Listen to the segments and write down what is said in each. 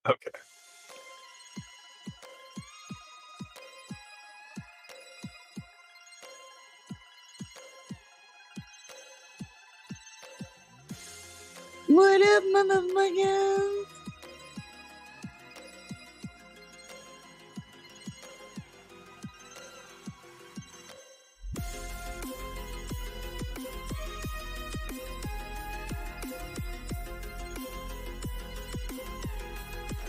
Okay. What up, motherfuckers?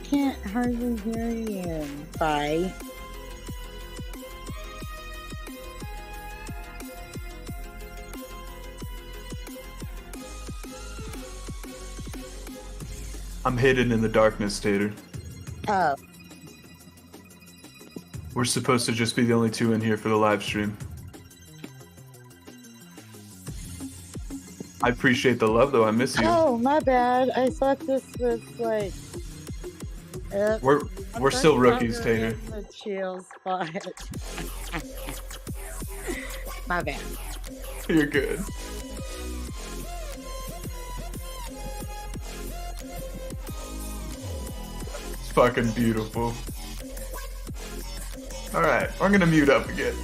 Can't hardly hear you. Bye. I'm hidden in the darkness, Tater. Oh. We're supposed to just be the only two in here for the live stream. I appreciate the love, though. I miss you. Oh, my bad. I thought this was like. We're still rookies, Tater. The chill spot. My bad. You're good. It's fucking beautiful. All right, I'm gonna mute up again.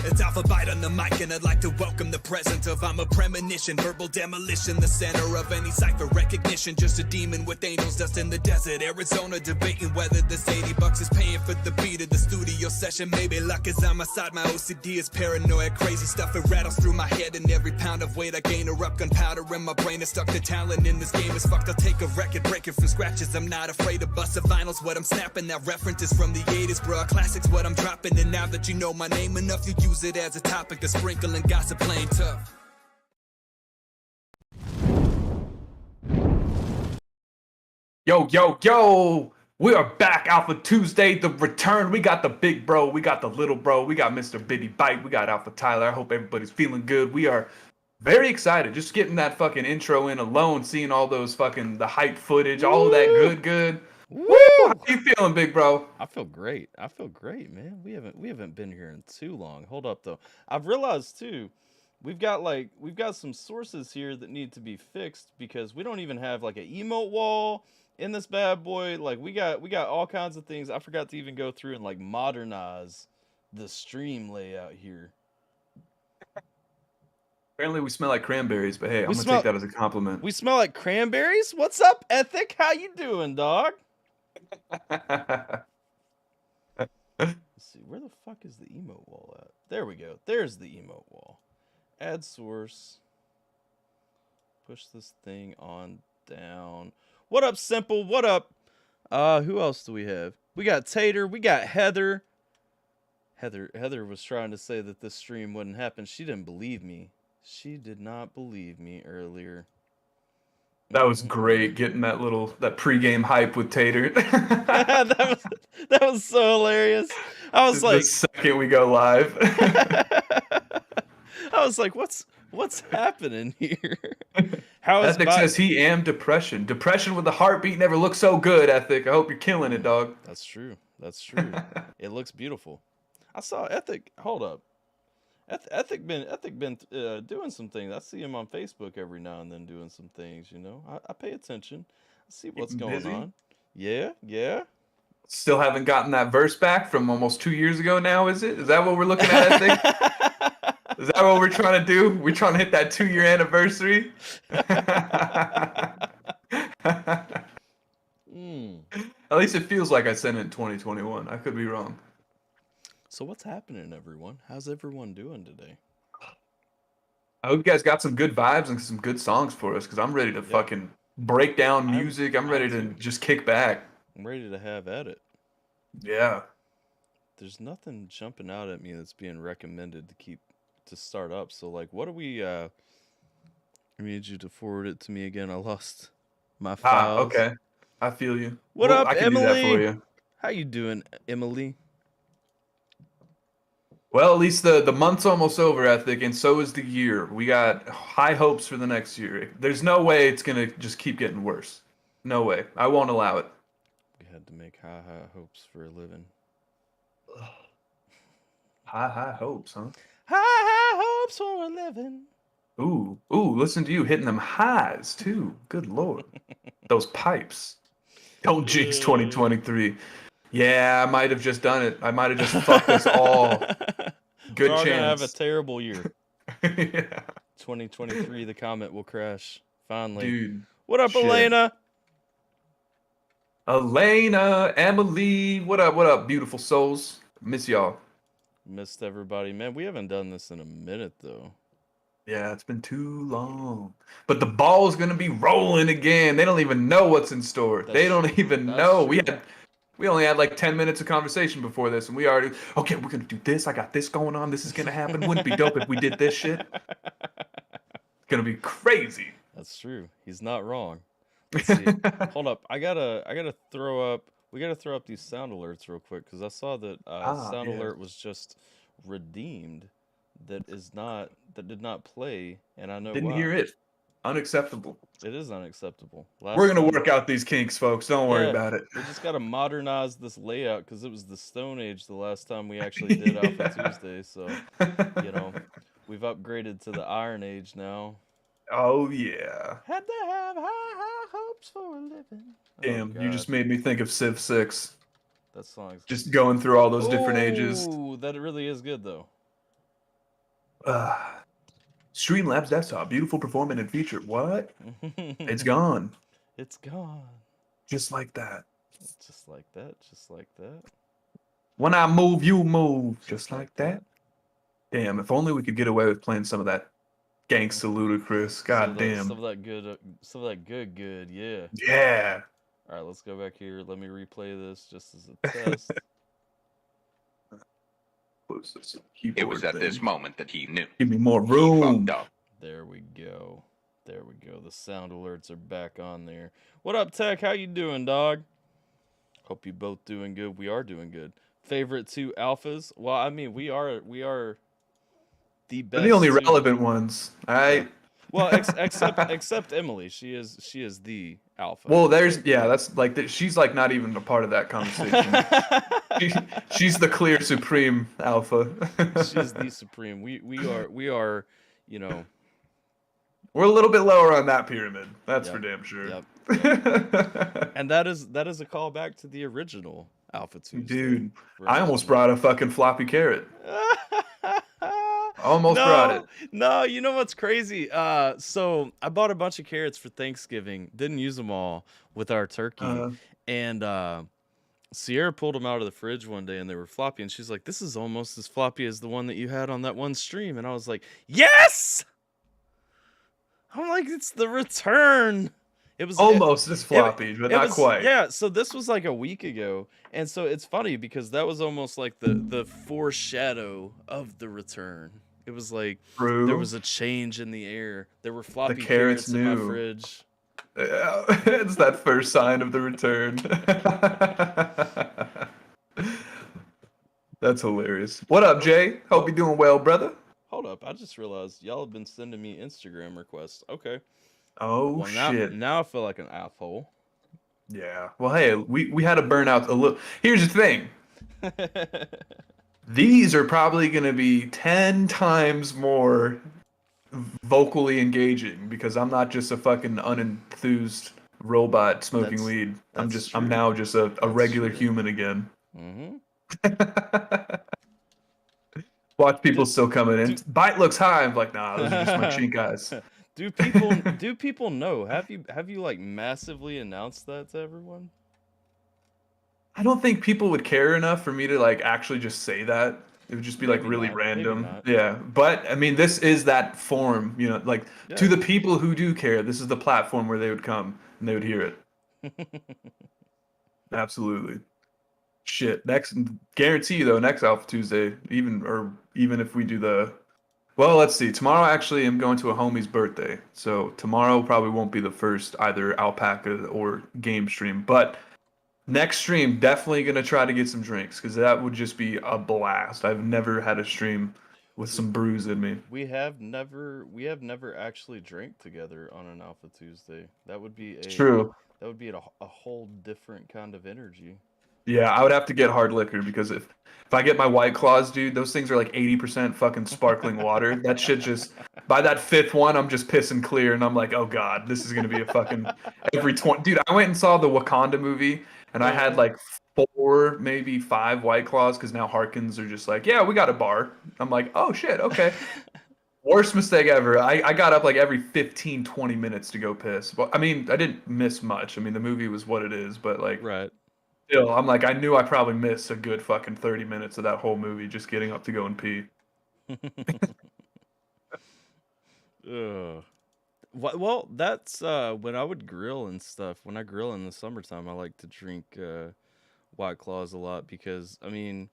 It's Alphabyte on the mic, and I'd like to welcome the presence of I'm a premonition, verbal demolition, the center of any cipher recognition. Just a demon with angels dust in the desert, Arizona, debating whether this $80 is paying for the beat of the studio session. Maybe luck is on my side, my OCD is paranoid, crazy stuff, it rattles through my head, and every pound of weight I gain erupt gunpowder in my brain is stuck. The talent in this game is fucked. I'll take a record, break it from scratches. I'm not afraid to bust the vinyls. What I'm snapping, that reference is from the 80s, bruh. Classics, what I'm dropping, and now that you know my name enough, you use it as a topic to sprinkle and gossip, playing tough. Yo, yo, yo! We are back, Alpha Tuesday, the return. We got the big bro, we got the little bro, we got Mr. Biddy Bite, we got AlphaTyler. I hope everybody's feeling good. We are very excited. Just getting that fucking intro in alone, seeing all those fucking, the hype footage, all of that good. Woo! How you feeling, big bro? I feel great. Man. We haven't been here in too long. Hold up though. I've realized too we've got some sources here that need to be fixed because we don't even have like an emote wall in this bad boy. Like we got all kinds of things. I forgot to even go through and like modernize the stream layout here. Apparently we smell like cranberries, but hey, I'm We gonna smell- take that as a compliment. We smell like cranberries. What's up, Ethic? How you doing, dog? Let's see, where the fuck is the emote wall at? There we go. There's the emote wall. Add source. Push this thing on down. What up, Simple? What up? Who else do we have? We got Tater. We got Heather. Heather was trying to say that this stream wouldn't happen. She didn't believe me. She did not believe me earlier. That was great, getting that pregame hype with Tater. that was so hilarious. I was like, the second we go live. I was like, what's happening here? How is Ethic says he am depression. Depression with a heartbeat never looks so good, Ethic. I hope you're killing it, dog. That's true. That's true. It looks beautiful. I saw Ethic. Hold up. Ethic been doing some things. I see him on Facebook every now and then doing some things. You know, I pay attention. I see what's going on. Yeah. Still haven't gotten that verse back from almost 2 years ago now, is it? Is that what we're looking at, Ethic? Is that what we're trying to do? We're trying to hit that 2-year anniversary? At least it feels like I sent it in 2021. I could be wrong. So what's happening, everyone? How's everyone doing today? I hope you guys got some good vibes and some good songs for us, because I'm ready to fucking break down music. I'm ready to just kick back. I'm ready to have at it. Yeah. There's nothing jumping out at me that's being recommended to start up. So like, what do we? I need you to forward it to me again. I lost my files. Okay. I feel you. What up, I can Emily? do that for you. How you doing, Emily? Well, at least the month's almost over, Ethic, and so is the year. We got high hopes for the next year. There's no way it's going to just keep getting worse. No way. I won't allow it. We had to make high hopes for a living. High hopes, huh? High hopes for a living. Ooh, listen to you hitting them highs, too. Good Lord. Those pipes. Don't jinx 2023. Yeah, I might have just done it. I might have just fucked us all. Good We're all chance. gonna have a terrible year. Yeah. 2023, the comet will crash. Finally. Dude. What up, shit. Elena? Elena, Emily, what up, beautiful souls? Miss y'all. Missed everybody. Man, we haven't done this in a minute, though. Yeah, it's been too long. But the ball's gonna be rolling again. They don't even know what's in store. They don't even know. True. We only had like 10 minutes of conversation before this, and we already, okay, we're gonna do this. I got this going on. This is gonna happen. Wouldn't it be dope if we did this shit? It's gonna be crazy. That's true. He's not wrong. Let's see. Hold up. I gotta throw up. We gotta throw up these sound alerts real quick because I saw that sound alert was just redeemed. That did not play, and I know Didn't why. hear it. Unacceptable. It is unacceptable. We're gonna work out these kinks, folks. Don't worry about it. We just gotta modernize this layout because it was the Stone Age the last time we actually did Alpha Tuesday. So you know, we've upgraded to the Iron Age now. Oh yeah. Had to have high hopes for a living. Damn, you just made me think of Civ 6. That song's just going through all those different ages. Ooh, that really is good though. Streamlabs desktop, beautiful performing and featured. What? It's gone. It's gone. Just like that. Just like that. Just like that. When I move, you move. Just like that. Damn, if only we could get away with playing some of that Gangsta Ludacris. God damn. Some of that good, yeah. Yeah. All right, let's go back here. Let me replay this just as a test. It was at this moment that he knew. Give me more room. There we go. There we go. The sound alerts are back on there. What up, Tech? How you doing, dog? Hope you both doing good. We are doing good. Favorite two alphas? Well, I mean, we are the best. They're the only relevant ones. All right. Yeah. Well, except Emily. She is the alpha. Well, that's like she's like not even a part of that conversation. she's the clear supreme alpha. She's the supreme. We are you know. We're a little bit lower on that pyramid. That's for Yep, damn sure. yep. And that is a callback to the original Alpha Tuesday. Dude, for I almost everyone. brought a fucking floppy carrot. Almost brought it. No, you know what's crazy? So I bought a bunch of carrots for Thanksgiving. Didn't use them all with our turkey, and Sierra pulled them out of the fridge one day, and they were floppy. And she's like, "This is almost as floppy as the one that you had on that one stream." And I was like, "Yes!" I'm like, "It's the return." It was almost as floppy, but not quite. Yeah, so this was like a week ago, and so it's funny because that was almost like the foreshadow of the return. It was like there was a change in the air. There were floppy carrots in my fridge. Yeah, it's that first sign of the return. That's hilarious. What up, Jay? Hope you're doing well, brother. Hold up, I just realized y'all have been sending me Instagram requests. Okay. Oh, well, shit. Now I feel like an asshole. Yeah. Well, hey, we had to burn out a little. Here's the thing. These are probably going to be 10 times more vocally engaging because I'm not just a fucking unenthused robot smoking weed. I'm now just a regular human again. Watch people still coming in. Bite looks high. I'm like, nah, those are just my chink eyes. Do people know? Have you like massively announced that to everyone? I don't think people would care enough for me to like actually just say that. It would just be like really random. Yeah. But I mean, this is that form, you know, like to the people who do care, this is the platform where they would come and they would hear it. Absolutely. Shit. Next, guarantee you though, next Alpha Tuesday, even if we do well, let's see. Tomorrow actually I'm going to a homie's birthday. So tomorrow probably won't be the first either alpaca or game stream, but next stream, definitely going to try to get some drinks because that would just be a blast. I've never had a stream with some brews in me. We have never actually drank together on an Alpha Tuesday. That would be true. That would be a whole different kind of energy. Yeah, I would have to get hard liquor because if I get my White Claws, dude, those things are like 80% fucking sparkling water. That shit just, by that fifth one, I'm just pissing clear and I'm like, oh God, this is going to be a fucking every 20. Dude, I went and saw the Wakanda movie and I had like 4, maybe 5 White Claws because now Harkins are just like, yeah, we got a bar. I'm like, oh shit, okay. Worst mistake ever. I got up like every 15, 20 minutes to go piss. Well, I mean, I didn't miss much. I mean, the movie was what it is, but like, right. Still, I'm like, I knew I probably missed a good fucking 30 minutes of that whole movie just getting up to go and pee. Well, that's when I would grill and stuff. When I grill in the summertime, I like to drink White Claws a lot because, I mean,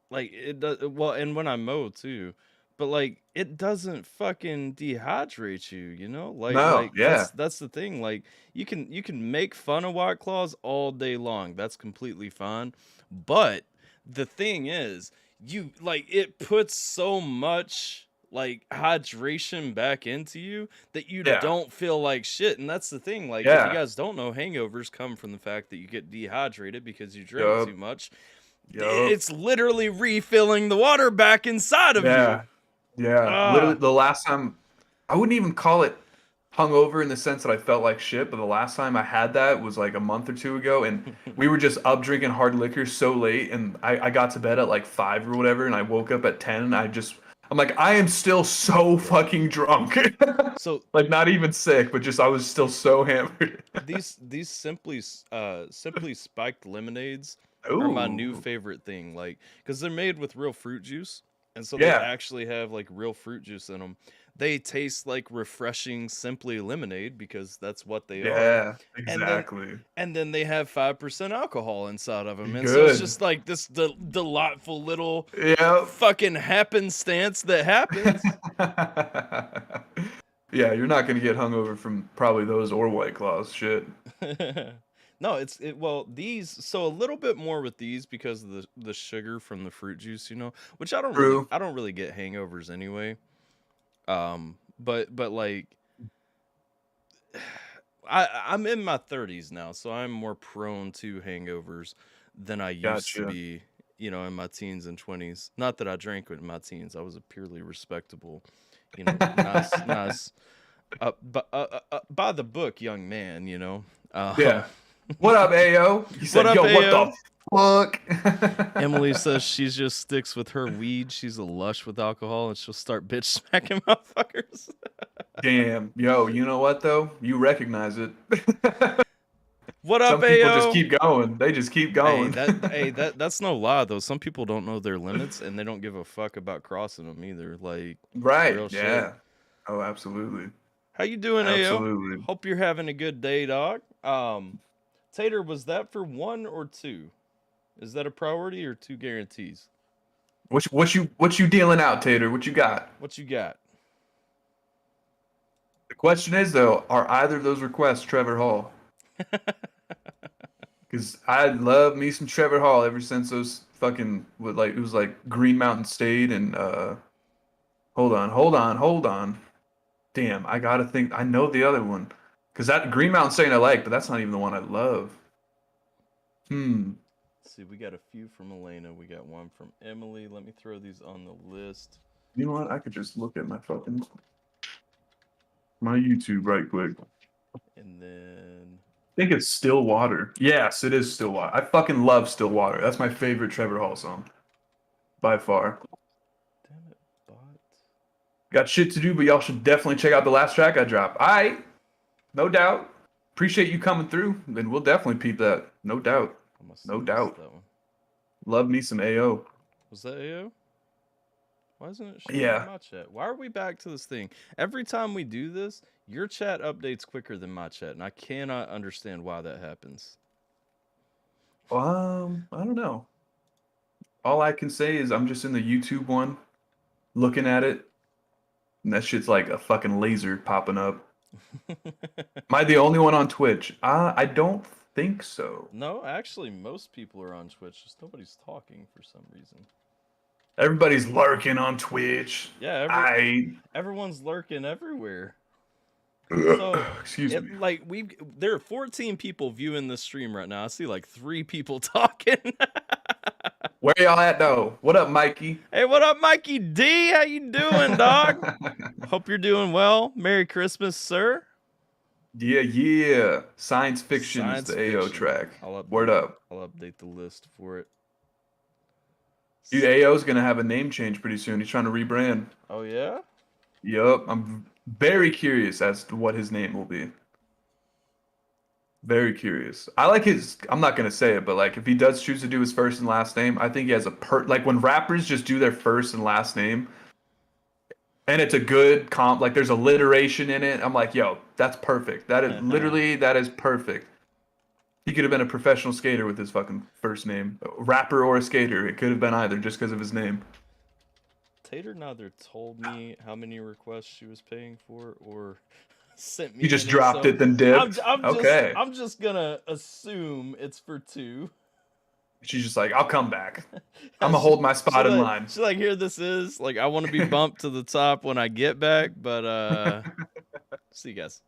like, it does, well, and when I mow too, but like, it doesn't fucking dehydrate you, you know? Like, no, yeah. That's the thing. Like, you can make fun of White Claws all day long. That's completely fine. But the thing is, it puts so much like hydration back into you that you don't feel like shit. And that's the thing. Like, if you guys don't know, hangovers come from the fact that you get dehydrated because you drink too much. It's literally refilling the water back inside of you. Yeah, literally the last time, I wouldn't even call it hungover in the sense that I felt like shit, but the last time I had that was like a month or 2 ago, and we were just up drinking hard liquor so late, and I got to bed at like 5 or whatever, and I woke up at 10, and I'm like, I am still so fucking drunk. So like not even sick, but just I was still so hammered. These simply spiked lemonades are my new favorite thing, like, because they're made with real fruit juice. And so they actually have like real fruit juice in them. They taste like refreshing Simply lemonade because that's what they are. Yeah, exactly. And then they have 5% alcohol inside of them. And so it's just like this delightful little fucking happenstance that happens. Yeah, you're not going to get hungover from probably those or White Claws. Shit. No, these, so a little bit more with these because of the sugar from the fruit juice, you know, which I don't really get hangovers anyway. But like, I'm in my 30s now, so I'm more prone to hangovers than I used to be, you know, in my teens and 20s. Not that I drank in my teens. I was a purely respectable You know, nice. By the book, young man. You know. Yeah. What up, Ayo? You said, up, yo, Ayo? what the fuck? Emily says she just sticks with her weed. She's a lush with alcohol, and she'll start bitch smacking motherfuckers. Damn. Yo, you know what, though? You recognize it. What up, Some people Ayo? just keep going. They just keep going. That's no lie though. Some people don't know their limits, and they don't give a fuck about crossing them either. Like, Right. real Yeah. shit. Oh, absolutely. How you doing, Ayo? Absolutely. Hope you're having a good day, dog. Tater, was that for 1 or 2? Is that a priority or 2 guarantees? What you dealing out, Tater? What you got? What you got? The question is though, are either of those requests Trevor Hall? Because I love me some Trevor Hall ever since those fucking it was like Green Mountain State and hold on. Damn, I gotta think. I know the other one. Because that Green Mountain State I like, but that's not even the one I love. Let's see, we got a few from Elena. We got one from Emily. Let me throw these on the list. You know what? I could just look at my YouTube right quick. And then I think it's Stillwater. Yes, it is Stillwater. I fucking love Stillwater. That's my favorite Trevor Hall song. By far. damn it, bot. Got shit to do, but y'all should definitely check out the last track I dropped. Alright. No doubt. Appreciate you coming through, and we'll definitely peep that. No doubt. No doubt. That one. Love me some AO. Was that AO? Why isn't it showing Yeah. in my chat? Why are we back to this thing? Every time we do this, your chat updates quicker than my chat, and I cannot understand why that happens. I don't know. All I can say is I'm just in the YouTube one, looking at it, and that shit's like a fucking laser popping up. Am I the only one on Twitch? I don't think so. No, actually, most people are on Twitch. Just nobody's talking for some reason. Everybody's lurking on Twitch. Yeah, everyone's lurking everywhere. So, Excuse me. like there are 14 people viewing this stream right now. I see like 3 people talking. Where y'all at though? What up, Mikey? Hey, what up, Mikey D? How you doing, dog? Hope you're doing well. Merry Christmas, sir. Yeah. Science fiction Science is the AO fiction. track. I'll Word up. I'll update the list for it. Dude, AO's gonna have a name change pretty soon. He's trying to rebrand. Oh yeah? Yup. I'm very curious as to what his name will be. Very curious. I like his. I'm not gonna say it, but like if he does choose to do his first and last name, I think he has a like when rappers just do their first and last name, and it's a good comp. Like there's alliteration in it. I'm like, yo, that's perfect. That is literally that is perfect. He could have been a professional skater with his fucking first name, a rapper or a skater. It could have been either just because of his name. Tater neither told me how many requests she was paying for or sent me. You just any, dropped so it, then dipped. Okay. I'm just gonna assume it's for 2. She's just like, I'll come back. I'm gonna hold my spot in line. She's like, here, this is like, I want to be bumped to the top when I get back, but see you guys.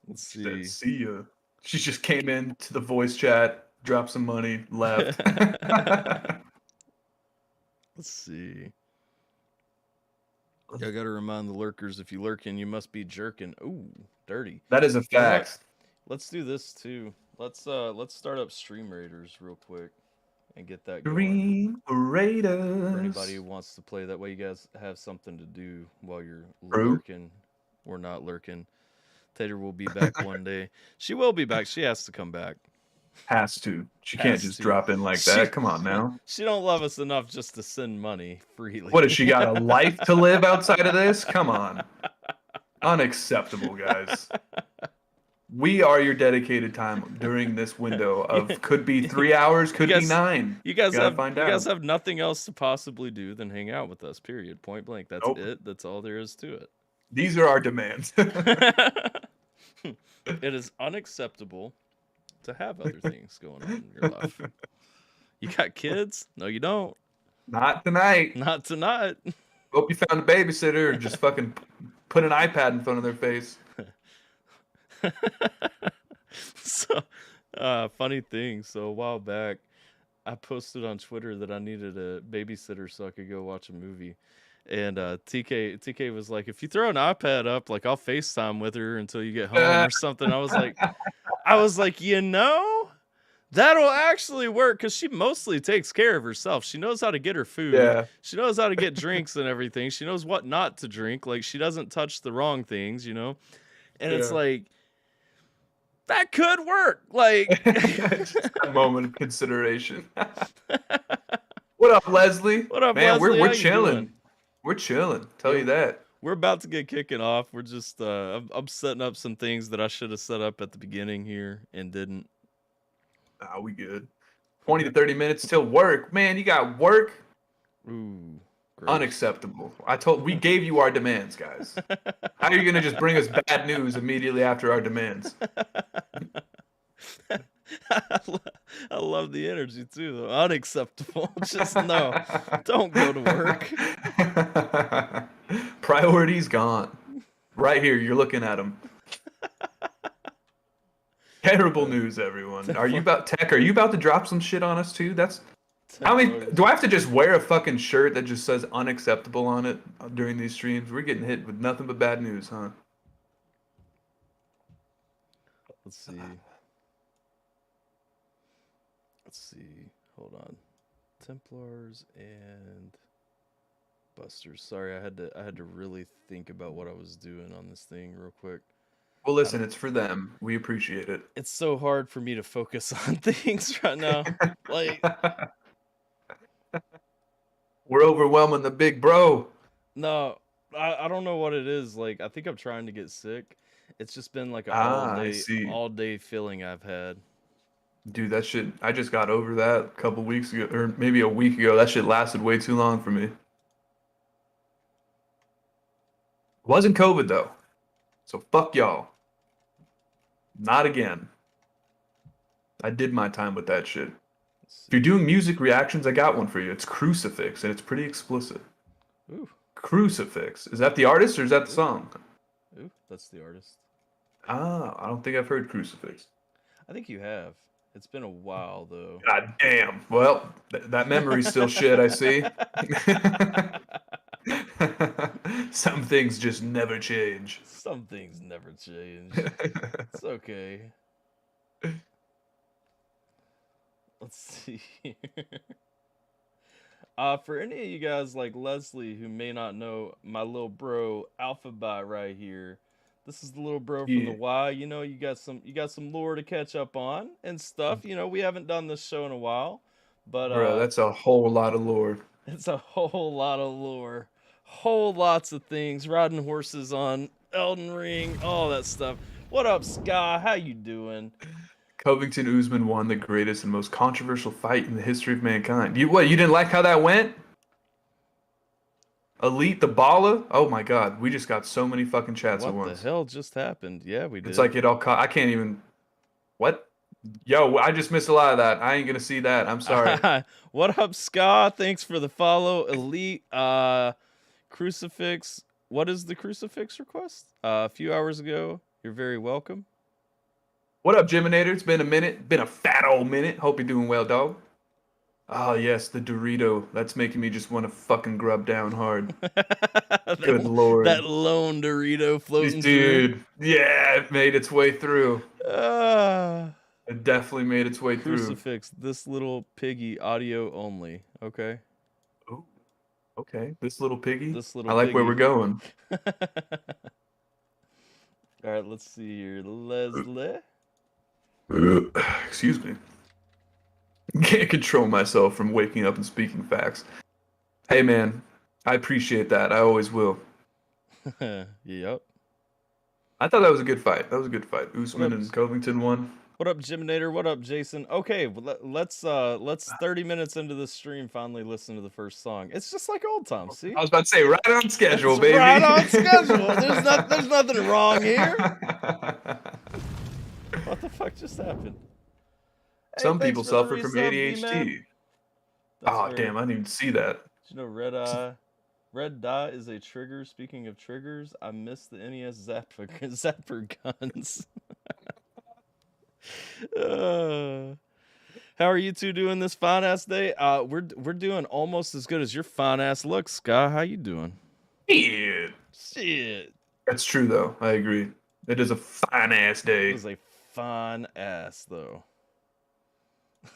Let's She said, see. see ya. She just came in to the voice chat, dropped some money, left. Let's see. I gotta remind the lurkers, if you lurking, you must be jerking. Ooh, dirty. That is a You know what? fact. Let's do this too. Let's start up Stream Raiders real quick and get that going. Green Raiders. For anybody who wants to play, that way you guys have something to do while you're True. lurking or not lurking. Tater will be back one day. She will be back. She has to come back. Has to. She can't Has just to. drop in like that. Come on now. She don't love us enough just to send money freely. What has she got, a life to live outside of this? Come on. Unacceptable, guys. We are your dedicated time during this window of could be 3 hours, could be 9. You guys Gotta have find you guys out. have nothing else to possibly do than hang out with us. Period. Point blank. That's Nope. it. That's all there is to it. These are our demands. It is unacceptable to have other things going on in your life. You got kids? No, you don't. Not tonight. Not tonight. Hope you found a babysitter or just fucking put an iPad in front of their face. So, funny thing. So a while back, I posted on Twitter that I needed a babysitter so I could go watch a movie, And TK was like, if you throw an iPad up, like I'll FaceTime with her until you get home or something. I was like, you know, that'll actually work because she mostly takes care of herself. She knows how to get her food. Yeah. She knows how to get drinks and everything. She knows what not to drink. Like she doesn't touch the wrong things, you know? And it's Yeah. like, that could work. Like just a moment of consideration. What up, Leslie? What up, man? Leslie? How We're you chilling. doing? We're chilling. Tell Yeah. you that. We're about to get kicking off. We're just I'm setting up some things that I should have set up at the beginning here and didn't. Ah, we good. 20 to 30 minutes till work. Man, you got work? Ooh, gross. Unacceptable. We gave you our demands, guys. How are you gonna just bring us bad news immediately after our demands? I love the energy too, though. Unacceptable. Just no. Don't go to work. Priorities gone. Right here, you're looking at them. Terrible news, everyone. Are you about to drop some shit on us too? How many? Do I have to just wear a fucking shirt that just says unacceptable on it during these streams? We're getting hit with nothing but bad news, huh? Let's see. Hold on. Templars and Busters. Sorry, I had to really think about what I was doing on this thing real quick. Well, listen, it's for them. We appreciate it. It's so hard for me to focus on things right now. Like, we're overwhelming the big bro. no, I don't know what it is. Like, I think I'm trying to get sick. It's just been like an all day feeling I've had. Dude, that shit, I just got over that a couple weeks ago, or maybe a week ago. That shit lasted way too long for me. Wasn't COVID, though. So fuck y'all. Not again. I did my time with that shit. If you're doing music reactions, I got one for you. It's Crucifix, and it's pretty explicit. Ooh. Crucifix. Is that the artist, or is that the song? Ooh, that's the artist. Ah, I don't think I've heard Crucifix. I think you have. It's been a while, though. God damn. Well, that memory's still shit, I see. Some things just never change. Some things never change. It's okay. Let's see here. For any of you guys like Leslie who may not know my little bro Alphabyte right here, this is the little bro from the Y. You know, you got some lore to catch up on and stuff. You know, we haven't done this show in a while, but bro, that's a whole lot of lore. It's a whole lot of lore, whole lots of things. Riding horses on Elden Ring, all that stuff. What up, Sky? How you doing? Covington Usman won the greatest and most controversial fight in the history of mankind. You didn't like how that went? Elite the Bala? Oh my god, we just got so many fucking chats at once. What the hell just happened? Yeah, we did. It's like it all I can't even... What? Yo, I just missed a lot of that. I ain't gonna see that. I'm sorry. What up, Ska? Thanks for the follow. Elite, Crucifix. What is the Crucifix request? A few hours ago. You're very welcome. What up, Jiminator? It's been a minute. Been a fat old minute. Hope you're doing well, dog. Oh, yes, the Dorito. That's making me just want to fucking grub down hard. Good lord. That lone Dorito floating Dude, yeah, it made its way through. through. It definitely made its way through. Crucifix, this little piggy, audio only. Okay. Ooh, okay, this little piggy. This little I like piggy. where we're going. All right, let's see here. Leslie. Excuse me. Can't control myself from waking up and speaking facts. Hey, man, I appreciate that. I always will. Yep. I thought that was a good fight. Usman and Covington won. What up, Jiminator? What up, Jason? Okay, well, let's 30 minutes into the stream finally listen to the first song. It's just like old times, see? I was about to say, right on schedule, baby. Right on schedule. There's nothing wrong here. What the fuck just happened? Some Hey, people thanks for the suffer from resub, ADHD. B-man. Oh, damn, I didn't even see that. Did you know red dot is a trigger? Speaking of triggers, I miss the NES zapper guns. How are you two doing this fine ass day? We're doing almost as good as your fine ass looks, Sky. How you doing? Yeah. Shit. That's true though. I agree. It is a fine ass It day. was a fine ass though.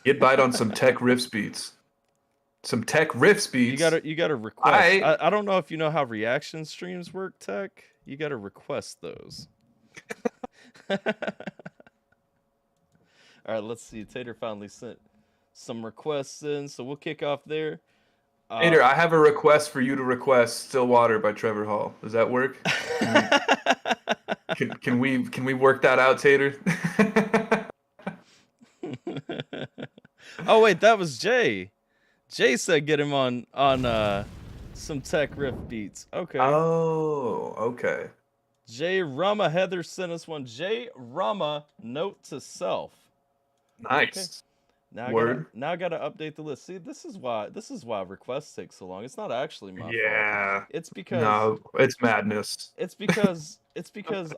Get bite on some tech riffs beats. Some tech riffs beats. You gotta request. I don't know if you know how reaction streams work, Tech. You gotta request those. All right, let's see. Tater finally sent some requests in, so we'll kick off there. Tater, I have a request for you to request "Still Water" by Trevor Hall. Does that work? Can we work that out, Tater? Oh wait, that was Jay. Jay said get him on some tech riff beats. Okay. Oh, okay. Jay Rama Heather sent us one. Jay Rama, note to self. Nice. Okay. Now I gotta update the list. See, this is why requests take so long. It's not actually my fault. It's because no, it's madness. It's because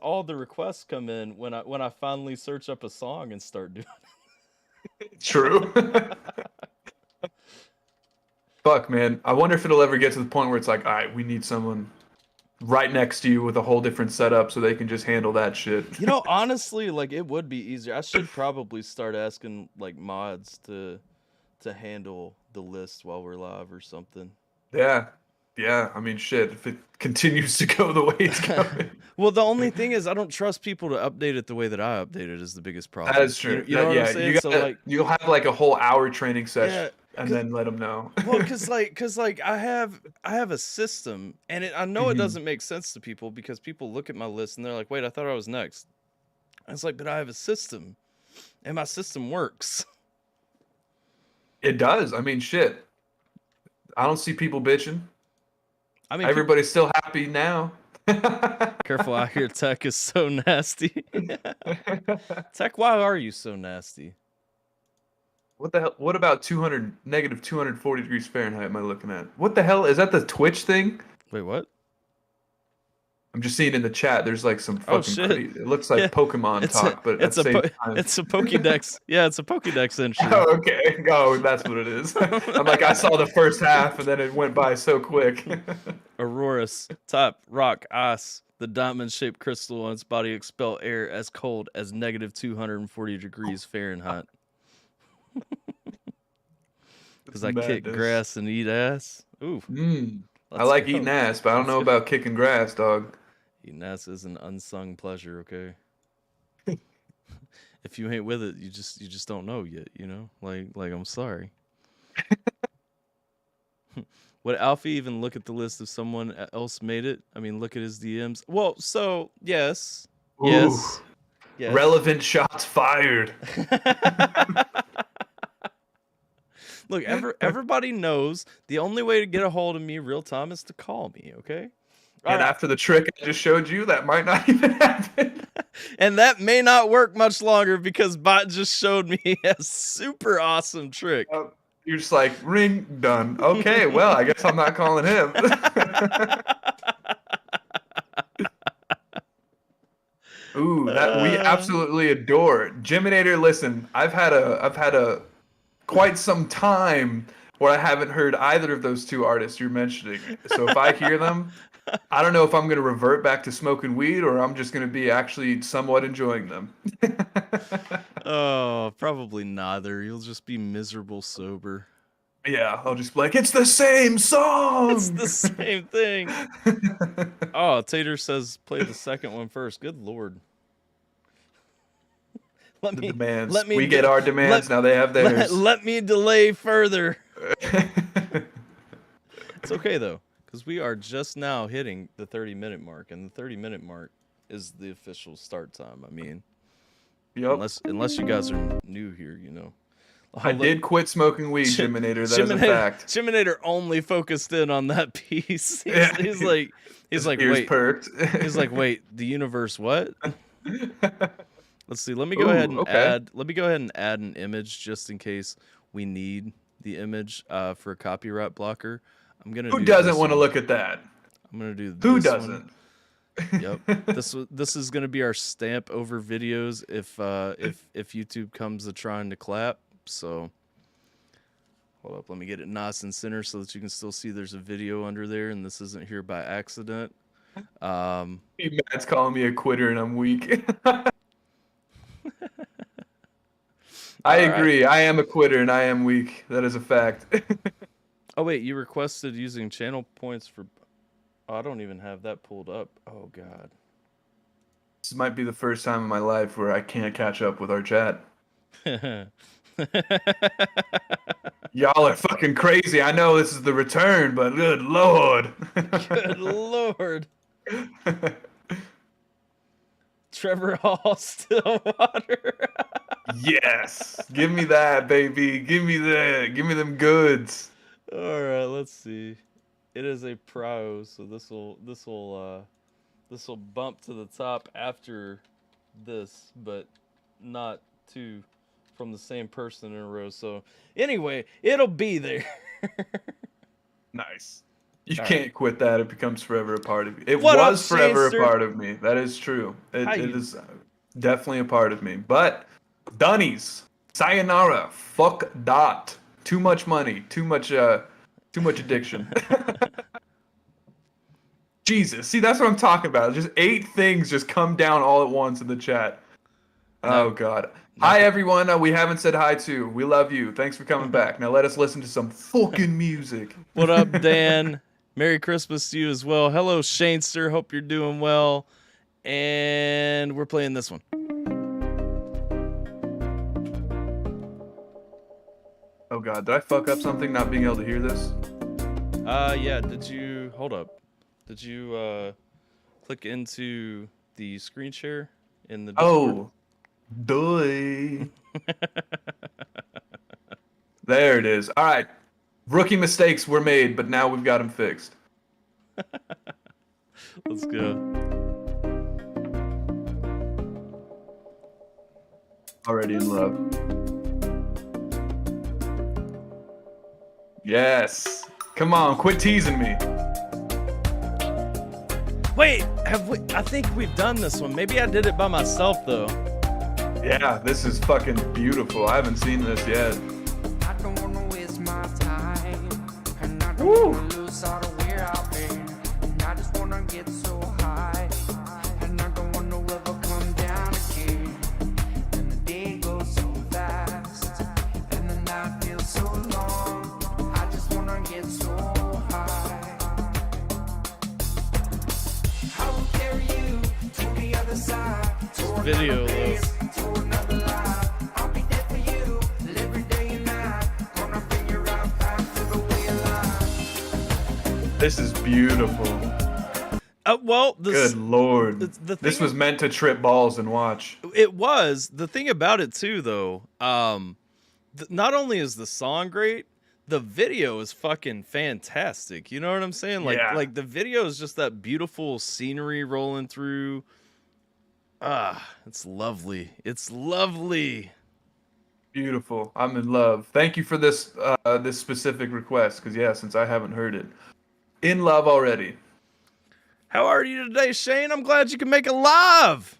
all the requests come in when I finally search up a song and start doing it. True. Fuck, man. I wonder if it'll ever get to the point where it's like, all right, we need someone right next to you with a whole different setup so they can just handle that shit. You know, honestly, like it would be easier. I should probably start asking like mods to handle the list while we're live or something. Yeah. Yeah, I mean, shit, if it continues to go the way it's going. Well, the only thing is I don't trust people to update it the way that I update it is the biggest problem. That is true. You know what I'm saying? You'll have like a whole hour training session and then let them know. Well, cause I have a system, and I know it doesn't make sense to people because people look at my list and they're like, "Wait, I thought I was next." And it's like, but I have a system, and my system works. It does. I mean, shit. I don't see people bitching. I mean, everybody's still happy now. Careful out here, Tech is so nasty. Tech, why are you so nasty? What the hell? What about negative 240 degrees Fahrenheit am I looking at? What the hell? Is that the Twitch thing? Wait, what? I'm just seeing in the chat. There's like some fucking. It looks like Pokemon talk, but it's at the same time. It's a Pokédex. Yeah, it's a Pokédex entry. Oh, okay. Oh, that's what it is. I'm like, I saw the first half, and then it went by so quick. Aurora's top rock ice. The diamond-shaped crystal on its body expel air as cold as negative 240 degrees Fahrenheit. Because I kick grass and eat ass. Ooh. I like eating ass, but I don't know about kicking grass, dog. Eating ass is an unsung pleasure, okay? If you ain't with it, you just don't know yet, you know? Like I'm sorry. Would Alfie even look at the list if someone else made it? I mean, look at his DMs. Well, so yes. Ooh, yes. Relevant shots fired. Look, everybody knows the only way to get a hold of me real time is to call me, okay? And after the trick I just showed you, that might not even happen. And that may not work much longer because Bot just showed me a super awesome trick. You're just like, ring, done. Okay, well, I guess I'm not calling him. Ooh, that we absolutely adore. Geminator, listen, I've had a quite some time where I haven't heard either of those two artists you're mentioning. So if I hear them, I don't know if I'm going to revert back to smoking weed or I'm just going to be actually somewhat enjoying them. Oh, probably neither. You'll just be miserable sober. Yeah, I'll just be like, it's the same song! It's the same thing. Oh, Tater says play the second one first. Good Lord. We get our demands, now they have theirs. Let me delay further. It's okay, though, because we are just now hitting the 30-minute mark, and the 30-minute mark is the official start time. I mean, unless you guys are new here, you know. I did quit smoking weed, Geminator. That is a fact. Geminator only focused in on that piece. He's like, wait. Perked. He's like, wait, the universe what? Let's see. Let me go ahead and add. Let me go ahead and add an image just in case we need the image for a copyright blocker. I'm gonna. Who doesn't want to look at that? I'm gonna do. Who doesn't? Yep. This is gonna be our stamp over videos if YouTube comes to trying to clap. So Hold up, let me get it nice and center so that you can still see there's a video under there, and this isn't here by accident. Matt's calling me a quitter and I'm weak. I agree. I am a quitter and I am weak. That is a fact. Oh wait, you requested using channel points for... Oh, I don't even have that pulled up. Oh god. This might be the first time in my life where I can't catch up with our chat. Y'all are fucking crazy. I know this is the return, but good lord. Good lord. Trevor Hall, Stillwater. Yes. Give me that, baby. Give me that. Give me them goods. All right, let's see. It is a pro, so this will bump to the top after this, but not two from the same person in a row. So anyway, it'll be there. Nice. You All can't right. quit that. It becomes forever a part of you. It What up, was forever Shanster? a part of me. That is true. It How you- is definitely a part of me. But Dunnies, sayonara, fuck dot. Too much money. Too much addiction. Jesus. See, that's what I'm talking about. Just 8 things just come down all at once in the chat. Oh god. Hi everyone. We haven't said hi to. We love you. Thanks for coming back. Now let us listen to some fucking music. What up, Dan? Merry Christmas to you as well. Hello, Shanester. Hope you're doing well. And we're playing this one. Oh god, did I fuck up something not being able to hear this? Yeah, did you... Hold up. Did you, click into the screen share in the Discord? Oh. Doy. There it is. All right. Rookie mistakes were made, but now we've got them fixed. Let's go. Already in love. Yes. Come on, quit teasing me. Wait, have we... I think we've done this one. Maybe I did it by myself, though. Yeah, this is fucking beautiful. I haven't seen this yet. I don't wanna waste my time, and I don't Woo. wanna lose out of where I've been. And I just wanna get so high, and I don't wanna ever come down again. And the day goes so fast, and the night feels so long. I just wanna get so high. I will carry you to the other side. To Video, another though. place, to another life. I'll be there for you every day and night. Gonna bring you right back to the way of life. This is beautiful. Well, Good lord. the This thing was meant to trip balls and watch. It was. The thing about it too, though, not only is the song great, the video is fucking fantastic. You know what I'm saying? Like, Yeah. like the video is just that beautiful scenery rolling through. It's lovely. It's lovely. Beautiful. I'm in love. Thank you for this this specific request, because yeah, since I haven't heard it. In love already. How are you today, Shane? I'm glad you can make it live.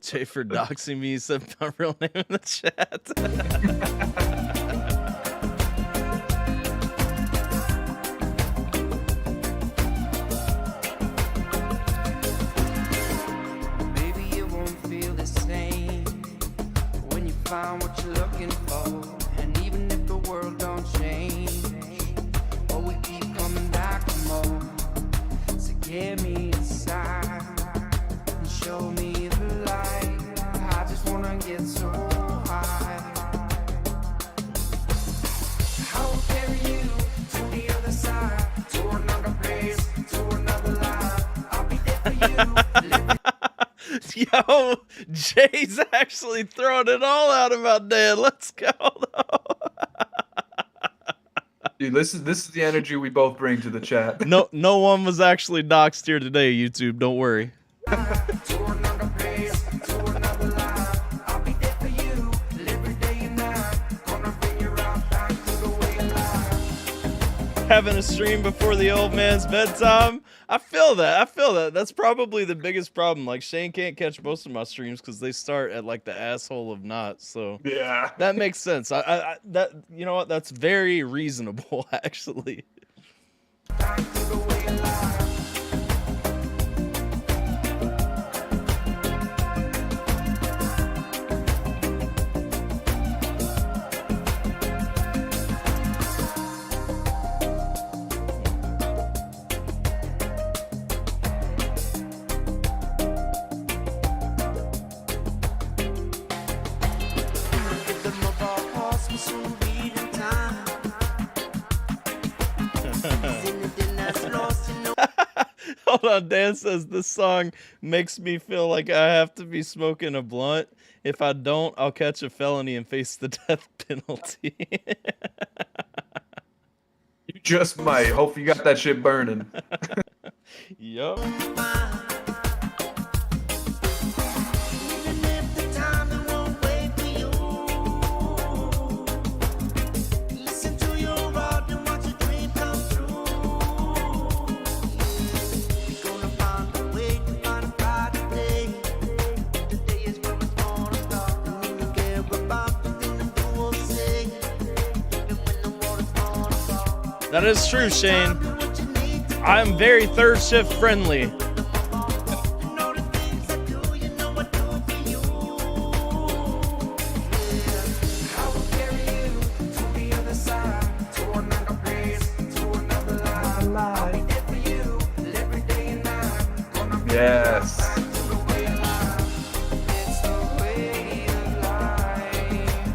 Jay for doxing me said my real name in the chat. Maybe it won't feel the same when you find what you're looking for. And even if the world don't change, oh, we keep coming back for more. So get me inside and show me the light. I just wanna get so high. I will carry you to the other side, to another place, to another life. I'll be there for you. Yo, Jay's actually throwing it all out about Dan. Let's go. Dude, this is the energy we both bring to the chat. No one was actually doxed here today, YouTube. Don't worry. To another place, to another life. I'll be there for you every day and night. Gonna bring you right back to the way of life. Having a stream before the old man's bedtime. I feel that. That's probably the biggest problem. Like Shane can't catch most of my streams because they start at like the asshole of knots. So Yeah. that makes sense. I that you know what? That's very reasonable, actually. Hold on, Dan says this song makes me feel like I have to be smoking a blunt. If I don't, I'll catch a felony and face the death penalty. You just might. Hope you got that shit burning. Yup. That is true, Shane. I'm very third shift friendly. Yes.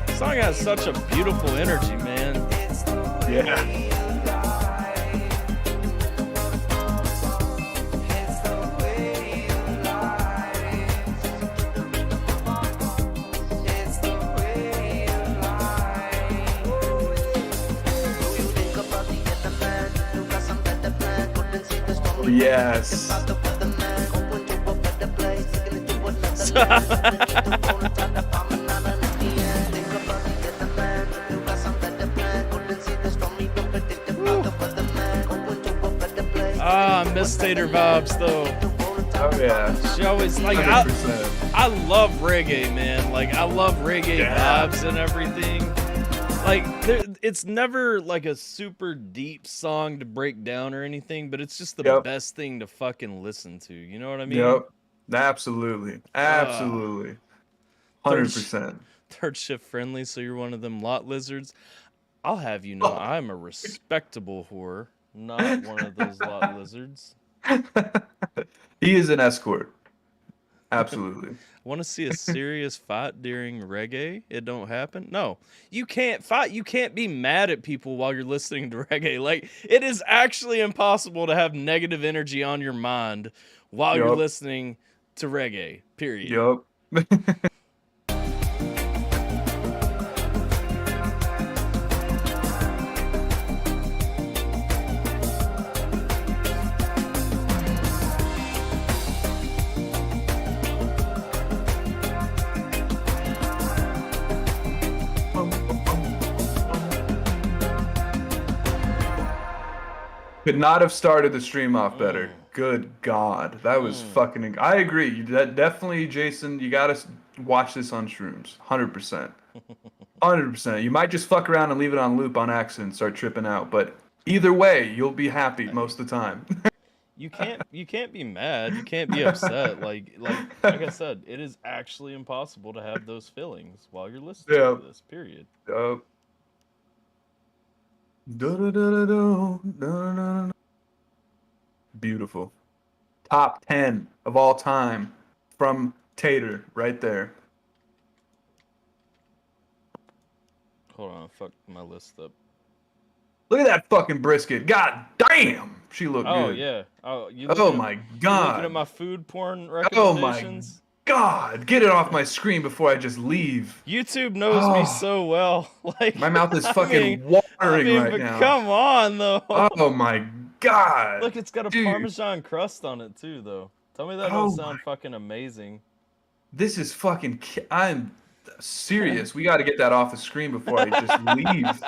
This song has such a beautiful energy, man. Yeah. Yes. Ah, Miss Tater vibes though. Oh yeah. She always like 100%. I love reggae, man. Like I love reggae vibes and everything. Like it's never like a super deep song to break down or anything, but it's just the best thing to fucking listen to. You know what I mean? Yep. Absolutely. Absolutely. 100%. Third shift friendly, so you're one of them lot lizards. I'll have you know, I'm a respectable whore, not one of those lot lizards. He is an escort. Absolutely. Want to see a serious fight during reggae? It don't happen? No. You can't fight. You can't be mad at people while you're listening to reggae. Like, it is actually impossible to have negative energy on your mind while you're listening to reggae, period. Yup. Could not have started the stream off better. Good God. That was fucking... I agree. That definitely, Jason, you gotta watch this on shrooms. 100%. 100%. You might just fuck around and leave it on loop on accident and start tripping out. But either way, you'll be happy most of the time. You can't be mad. You can't be upset. Like I said, it is actually impossible to have those feelings while you're listening to this, period. Beautiful. Top 10 of all time from Tater right there. Hold on, I fucked my list up. Look at that fucking brisket. God damn, she looked good. Oh yeah. My God. Looking at my food porn Oh recommendations. my God, get it off my screen before I just leave. YouTube knows me so well. Like my mouth is fucking watering right now. Come on though. Oh my God. Look, it's got a Parmesan crust on it too, though. Tell me that don't sound fucking amazing. This is fucking... I'm serious. We got to get that off the screen before I just leave.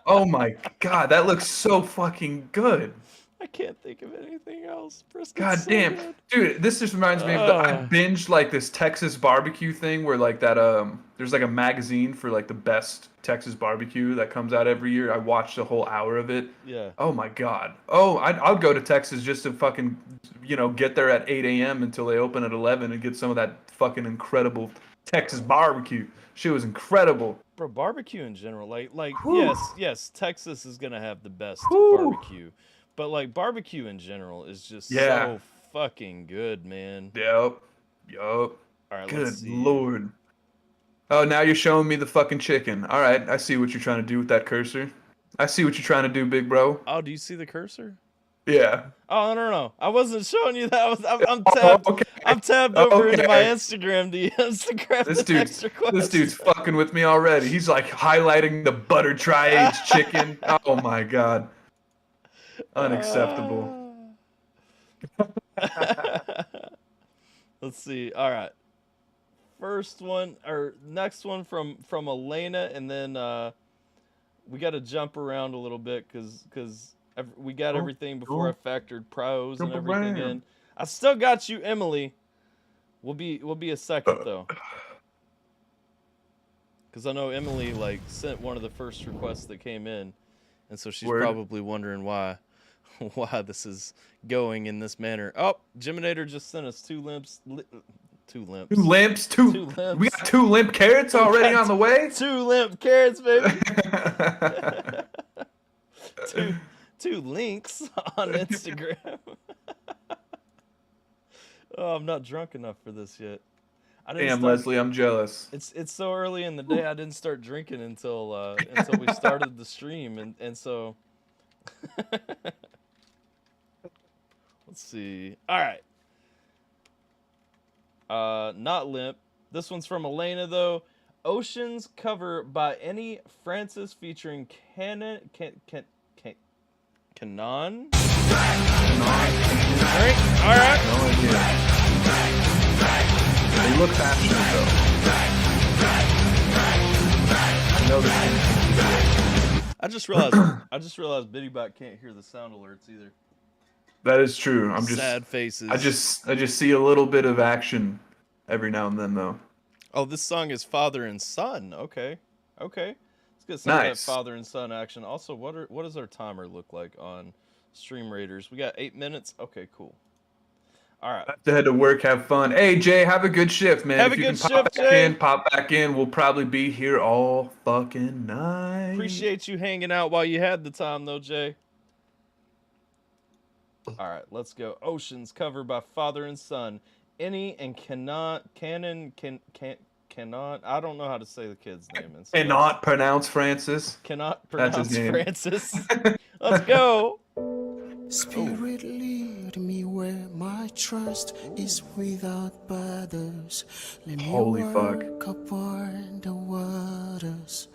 Oh my God, that looks so fucking good. I can't think of anything else. Brisket's God so damn, good. dude, this just reminds me of I binged like this Texas barbecue thing where like that there's like a magazine for like the best Texas barbecue that comes out every year. I watched a whole hour of it. Yeah. Oh my god. Oh, I'll go to Texas just to fucking get there at 8 a.m. until they open at 11 and get some of that fucking incredible Texas barbecue. Shit was incredible. Bro, barbecue in general, like Whew. yes, Texas is gonna have the best Whew. barbecue, but like barbecue in general is just Yeah. so fucking good, man. Yup. All right, Good let's see. lord. Oh, now you're showing me the fucking chicken. All right, I see what you're trying to do with that cursor. I see what you're trying to do, big bro. Oh, do you see the cursor? Yeah. Oh no, I wasn't showing you that. I'm Oh, tabbed. okay. I'm tabbed over into my Okay. Instagram to Instagram This the next request. This dude's fucking with me already. He's like highlighting the butter tri-aged chicken. Oh my god. Unacceptable. Let's see. All right. First one or next one from Elena, and then we got to jump around a little bit because we got everything before I factored pros and Jump everything around. in. I still got you, Emily. We'll be a second though, because I know Emily like sent one of the first requests that came in, and so she's Word. probably wondering why this is going in this manner. Oh, Geminator just sent us two limps. Two limps. Two Two limps. We got 2 limp carrots already on the way. 2 limp carrots, baby. two links on Instagram. Oh, I'm not drunk enough for this yet. Damn, Leslie, I'm jealous. It's so early in the day. I didn't start drinking until we started the stream, and so. Let's see. All right. Not limp. This one's from Elena though. Oceans cover by any Francis featuring Canon. Canon. All right. No idea. They look passionate though. I know this thing. I just realized BiddyBot can't hear the sound alerts either. That is true. I'm just sad faces. I just see a little bit of action every now and then though. Oh, this song is father and son. Okay. Let's get some of that Nice. father and son action. Also, what does our timer look like on Stream Raiders? We got 8 minutes. Okay, cool. All right. To head to work, have fun. Hey Jay, have a good shift, man. Have if a you good can shift, Jay. pop back in. We'll probably be here all fucking night. Appreciate you hanging out while you had the time, though, Jay. All right, let's go. Oceans covered by father and son. Any and cannot. I don't know how to say the kid's name. And so Cannot pronounce Francis. Cannot That's his pronounce name. Francis. Let's go. Spirit, lead me where my trust is without borders. Let me Holy fuck. walk upon the waters,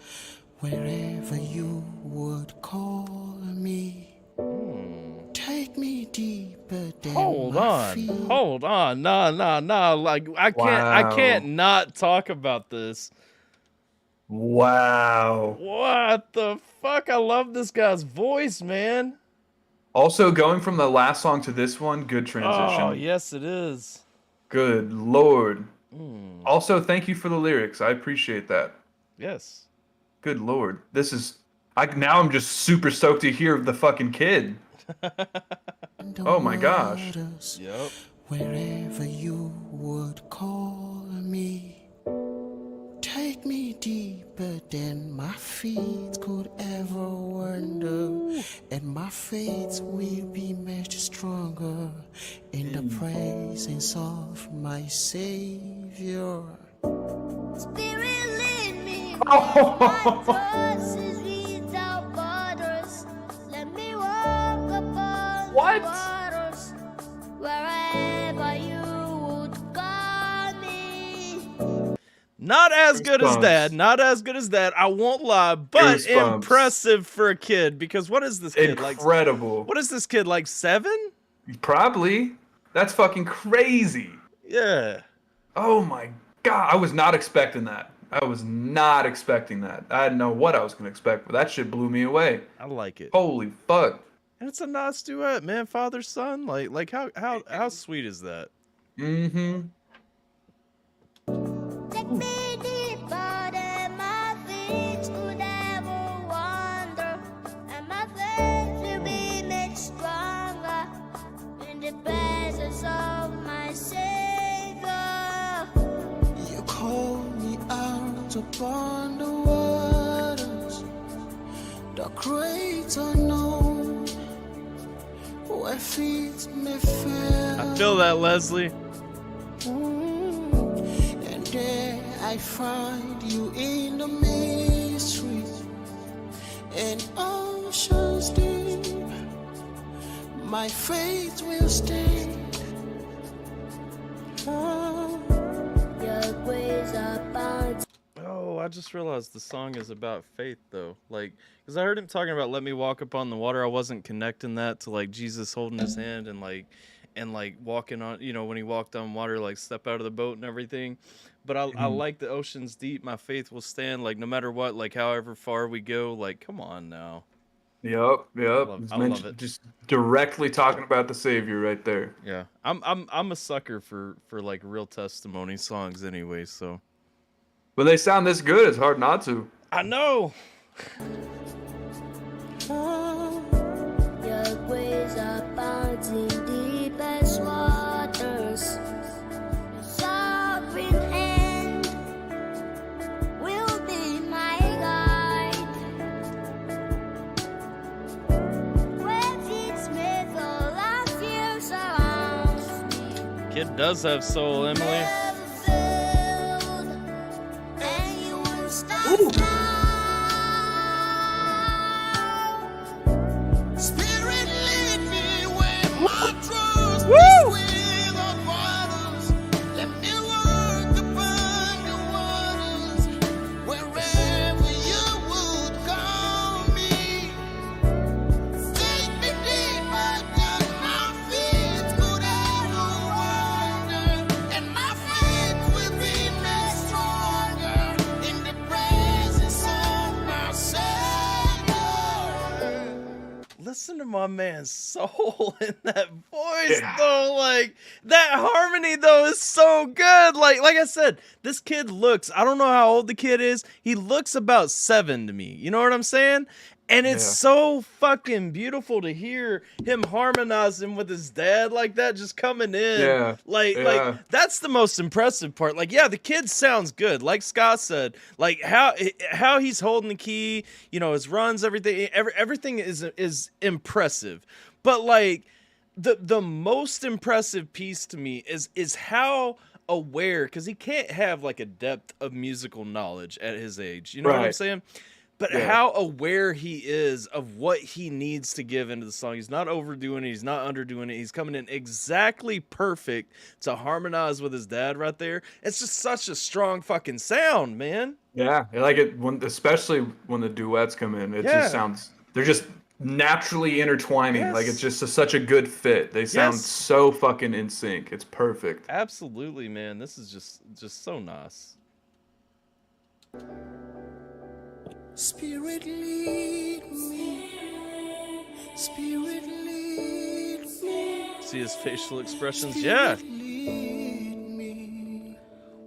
wherever you would call me. Take me deeper than Hold my on. feet. Hold on. No. Like I Wow. can't not talk about this. Wow. What the fuck? I love this guy's voice, man. Also, going from the last song to this one, good transition. Oh, yes, it is. Good lord. Also, thank you for the lyrics. I appreciate that. Yes. Good lord. This is now I'm just super stoked to hear the fucking kid. The Oh my gosh. waters, Yep. wherever you would call me. Take me deeper than my feet could ever wander, and my faith will be much stronger in the presence of my Savior. Spirit, lead me Oh. where my trust is without borders. Let me walk upon What? the waters, wherever you would call me. Not as good as Goosebumps. that. Not as good as that. I won't lie, but Goosebumps. impressive for a kid. Because what is this kid like? Incredible. What is this kid like? 7? Probably. That's fucking crazy. Yeah. Oh my god. I was not expecting that. I didn't know what I was going to expect, but that shit blew me away. I like it. Holy fuck. And it's a nice duet, man. Father son, like how sweet is that? Mm-hmm. Take me deeper than my feet could ever wander, and my faith will be made stronger in the presence of my Savior. You call me out upon the waters, the great unknown, where feet may fail. I feel that, Leslie. And there I find you in the mystery and oceans deep. My faith will stand. Your grace abounds. Oh, I just realized the song is about faith, though. Like, because I heard him talking about "Let me walk upon the water." I wasn't connecting that to like Jesus holding his hand and like walking on, you know, when he walked on water, like step out of the boat and everything. But I like the ocean's deep. My faith will stand. Like no matter what, like however far we go. Like, come on now. Yep. I love it. Just directly talking about the Savior right there. Yeah, I'm a sucker for like real testimony songs anyway. So When they sound this good, it's hard not to. I know. Your grace abounds in deepest waters. Your sovereign hand will be my guide. Where feet may fall, and fear surrounds me. Kid does have soul, Emily. Never failed, and you won't stop now. Spirit, lead me where my trust is without waters. Let me walk upon the waters, wherever you would call me. Take me deeper than my feet could ever wander, and my faith will be made stronger in the presence of my Savior. Listen to my man's soul in that voice, though. Like that harmony, though, is so good. Like I said, this kid looks. I don't know how old the kid is. He looks about 7 to me. You know what I'm saying? And it's so fucking beautiful to hear him harmonizing with his dad like that, just coming in. Yeah. Like that's the most impressive part. Like, yeah, the kid sounds good. Like Scott said, like how he's holding the key, you know, his runs, everything is impressive. But like the most impressive piece to me is how aware, because he can't have like a depth of musical knowledge at his age. You know what I'm Right. saying? But how aware he is of what he needs to give into the song. He's not overdoing it. He's not underdoing it. He's coming in exactly perfect to harmonize with his dad right there. It's just such a strong fucking sound, man. Yeah, I like it especially when the duets come in. It just sounds, they're just naturally intertwining. Like it's just such a good fit. They sound so fucking in sync. It's perfect. Absolutely, man. This is just so nice. Spirit, lead me. Spirit, lead me. See his facial expressions? Yeah. Lead me.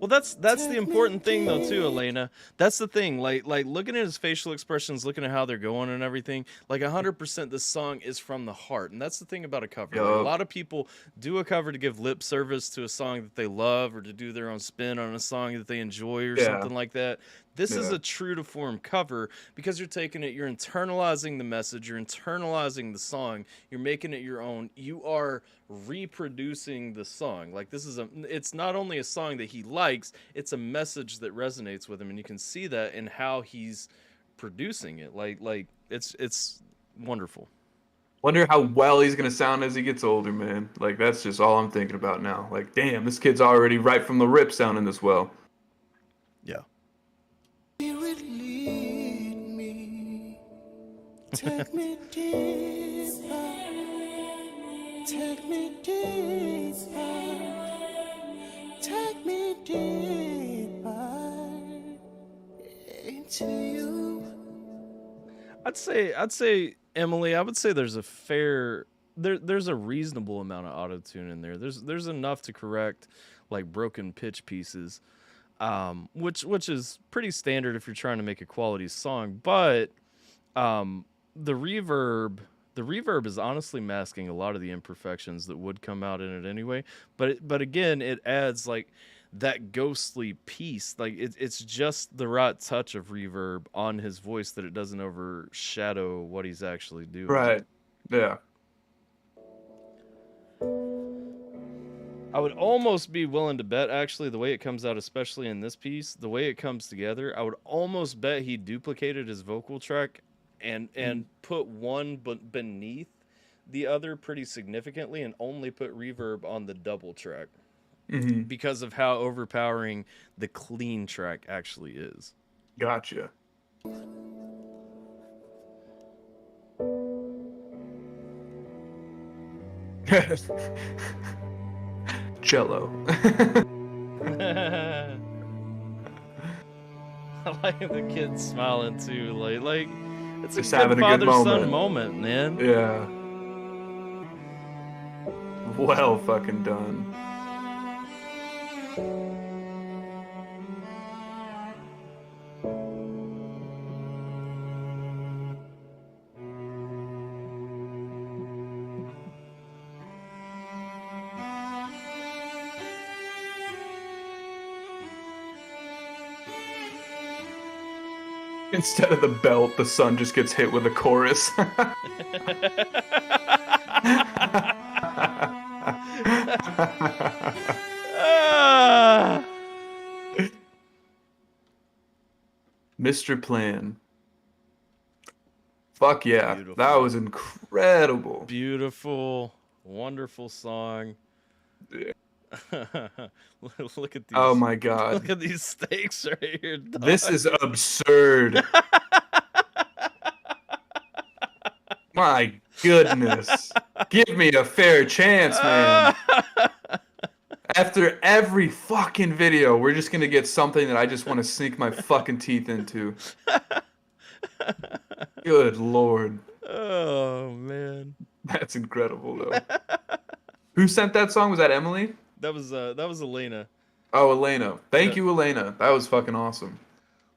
Well, that's the important thing though too, Elena. That's the thing. Like looking at his facial expressions, looking at how they're going and everything. Like 100%, this song is from the heart, and that's the thing about a cover. Like, a lot of people do a cover to give lip service to a song that they love, or to do their own spin on a song that they enjoy, or something like that. This is a true to form cover, because you're taking it, you're internalizing the message, you're internalizing the song, you're making it your own. You are reproducing the song. Like it's not only a song that he likes, it's a message that resonates with him, and you can see that in how he's producing it. Like it's wonderful. Wonder how well he's gonna sound as he gets older, man. Like that's just all I'm thinking about now. Like, damn, this kid's already right from the rip sounding this well. Yeah. Spirit, lead me. Take me deeper. Take me deeper. Take me deeper into you. I'd say Emily, I would say there's a fair there's a reasonable amount of auto-tune in there. There's enough to correct like broken pitch pieces. Which is pretty standard if you're trying to make a quality song, but the reverb is honestly masking a lot of the imperfections that would come out in it anyway. But again, it adds like that ghostly piece. Like it's just the right touch of reverb on his voice that it doesn't overshadow what he's actually doing. Right. Yeah. I would almost be willing to bet, actually, the way it comes out, especially in this piece, the way it comes together, I would almost bet he duplicated his vocal track and put one beneath the other pretty significantly and only put reverb on the double track because of how overpowering the clean track actually is. Gotcha. Jello. I like the kid smiling too, like it's Just a having good a good father-son moment. moment, man. Yeah. Well fucking done. Instead of the belt, the son just gets hit with a chorus. Mr. Plan. Fuck yeah. Beautiful. That was incredible. Beautiful, wonderful song. Yeah. Look at these. Oh my god. Look at these stakes right here. Dog. This is absurd. My goodness. Give me a fair chance, man. After every fucking video, we're just gonna get something that I just want to sink my fucking teeth into. Good lord. Oh man. That's incredible though. Who sent that song? Was that Emily? That was Elena. Oh, Elena. Thank Yeah. you, Elena. That was fucking awesome.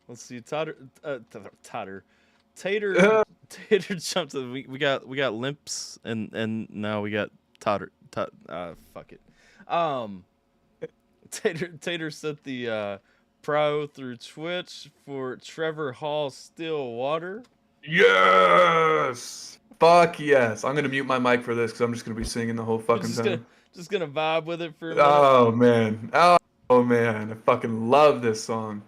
Let's see, Tater jumped to we got limps and now we got Tater. Fuck it. Tater sent the pro through Twitch for Trevor Hall Stillwater. Yes. Fuck yes. I'm gonna mute my mic for this because I'm just gonna be singing the whole fucking time. Just gonna vibe with it for a minute. Oh man. Oh man. I fucking love this song.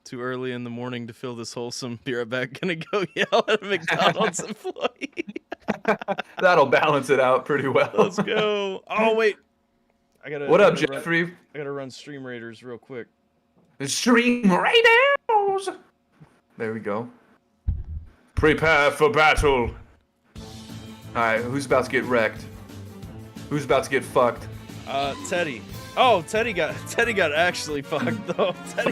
Too early in the morning to feel this wholesome. Be right back. Gonna go yell at a McDonald's employee. That'll balance it out pretty well. Let's go. Oh wait. What up, Jeffrey? I gotta run Stream Raiders real quick. Stream Raiders! There we go. Prepare for battle. Alright, who's about to get wrecked? Who's about to get fucked? Teddy. Oh, Teddy got actually fucked though. Teddy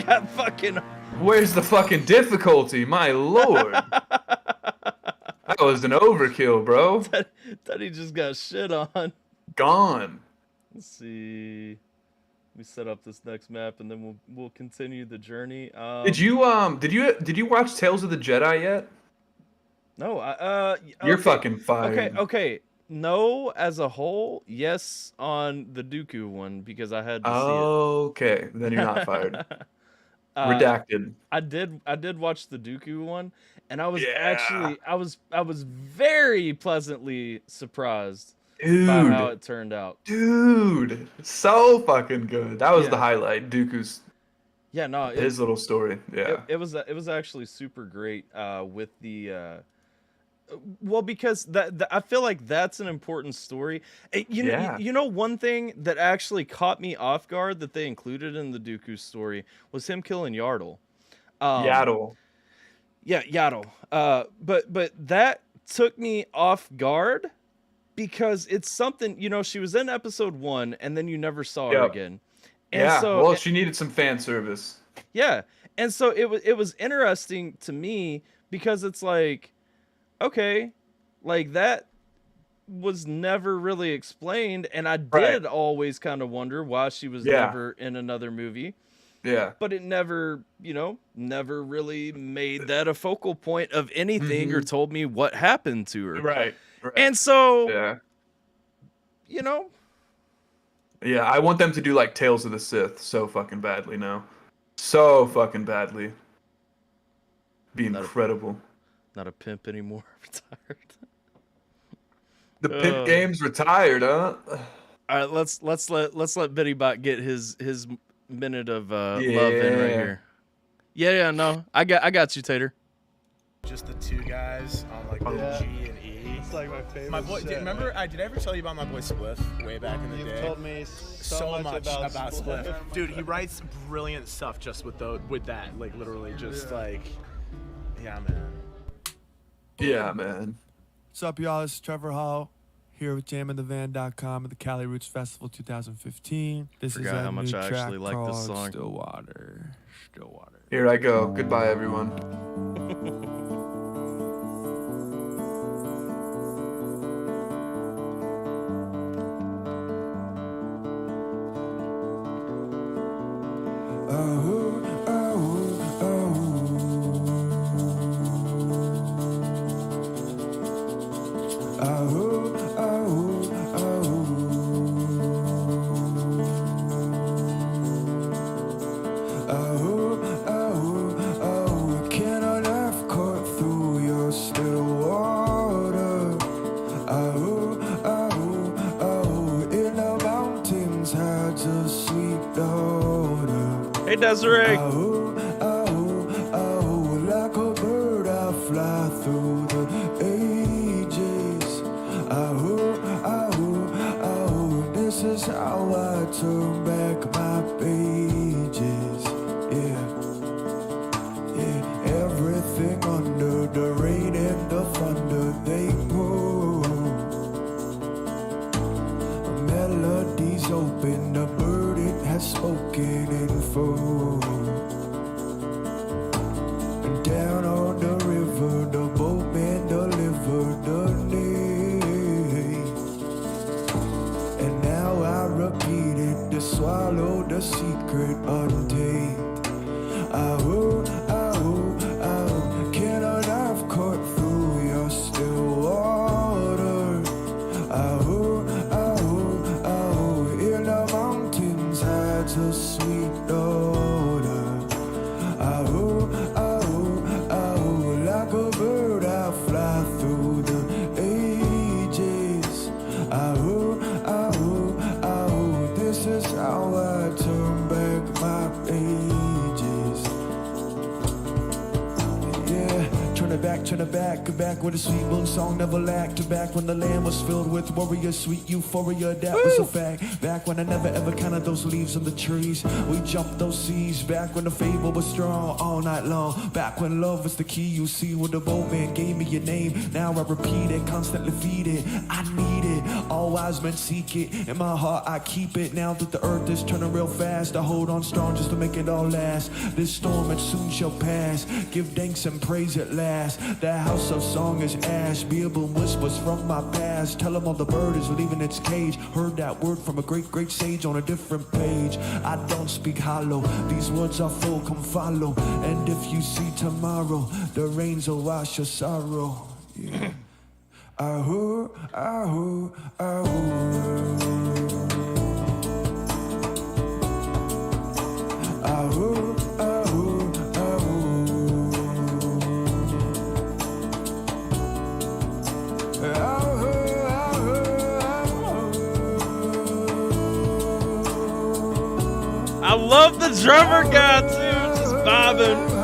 got fucking. Where's the fucking difficulty? My lord. That was an overkill, bro. Teddy just got shit on. Gone. Let's see. We set up this next map and then we'll continue the journey. Did you watch Tales of the Jedi yet? No, You're okay. fucking fired. Okay. No, as a whole, yes on the Dooku one because I had to see it. Okay, then you're not fired. Redacted. I did watch the Dooku one, and I was actually I was very pleasantly surprised by how it turned out. Dude, so fucking good. That was the highlight. Dooku's. Yeah, no, his little story. Yeah, it was actually super great with the. Well, because that I feel like that's an important story. You know, one thing that actually caught me off guard that they included in the Dooku story was him killing Yaddle. Yaddle. Yeah, Yaddle. But that took me off guard because it's something, you know, she was in episode 1 and then you never saw her again. And so well, she needed some fan service. Yeah. And so it was interesting to me because it's like, okay, like that was never really explained, and I did always kind of wonder why she was never in another movie. Yeah. But it never, never really made that a focal point of anything or told me what happened to her. Right. And so, Yeah, I want them to do like Tales of the Sith so fucking badly now. So fucking badly. Be incredible. Not a pimp anymore. Retired. The pimp game's retired, huh? All right, let's let Bitty Bot get his minute of love in right here. Yeah, no, I got you, Tater. Just the two guys on like the G and E. It's like my favorite. My boy, shit, remember? Did I ever tell you about my boy Spliff way back in the day? You've told me so much about Spliff. Dude, he writes brilliant stuff just with that, like literally just like, yeah, man. Yeah, man. What's up, y'all? This is Trevor Hall here with JamInTheVan.com at the Cali Roots Festival 2015. This Forgot is a how much new I track actually like this called song. Stillwater. Here I go. Goodbye, everyone. Hey, Desiree. Like a bird I fly through the ages. This is how I turn back my pages. Yeah, everything under the rain and the thunder they pour. Melodies open, the burden has spoken in full. And down on the river, the boatman delivered the name. And now I repeat it to swallow the secret untamed. Can a knife cut through your still water? In the mountains hides a sweet odor. Like a bird I fly through the ages. This is how I turn back my ages. Yeah, turn it back with a sweet moon song never lacked. Back when the land was filled with warriors, sweet euphoria, that was a fact. Back when I never ever counted those leaves on the trees. We jumped those seas. Back when the fable was strong all night long. Back when love was the key, you see, when the boatman gave me your name. Now I repeat it, constantly feed it. I need it, all wise men seek it. In my heart I keep it. Now that the earth is turning real fast, I hold on strong just to make it all last. This storm it soon shall pass. Give thanks and praise at last. The house of song is ash. Beelboom whispers from my past. Tell them all the bird is leaving its cage. Heard that word from a great sage on a different page. I don't speak hollow. These words are full, come follow. And if you see tomorrow, the rains will wash your sorrow. Yeah. Ahoo, ahoo, ahoo. Ahoo, ahoo, I love the drummer guy too, just vibing.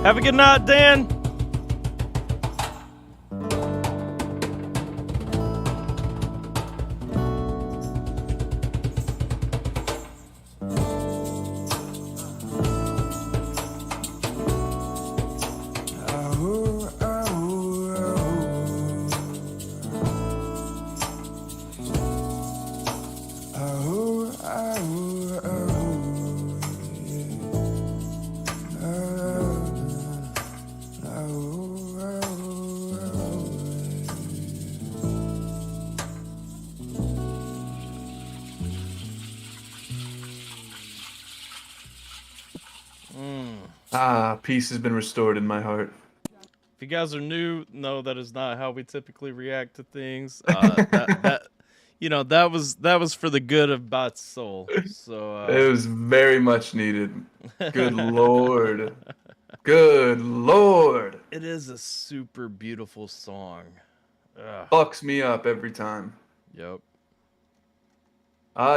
Have a good night, Dan. Peace has been restored in my heart. If you guys are new, no, that is not how we typically react to things. That was for the good of Bot's soul. So it was very much needed. Good lord. Good lord. It is a super beautiful song. Fucks me up every time. Yep.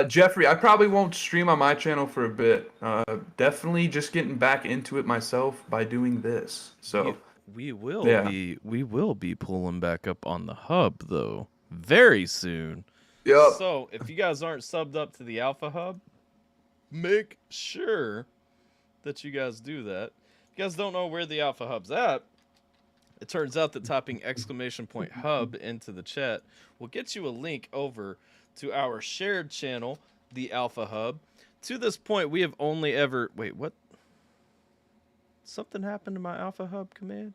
Jeffrey, I probably won't stream on my channel for a bit. Definitely just getting back into it myself by doing this. So we will be pulling back up on the hub though very soon. Yep. So if you guys aren't subbed up to the Alpha Hub, make sure that you guys do that. If you guys don't know where the Alpha Hub's at, it turns out that typing !hub into the chat will get you a link over to our shared channel, the Alpha Hub. To this point, we have only ever... Wait, what? Something happened to my Alpha Hub command?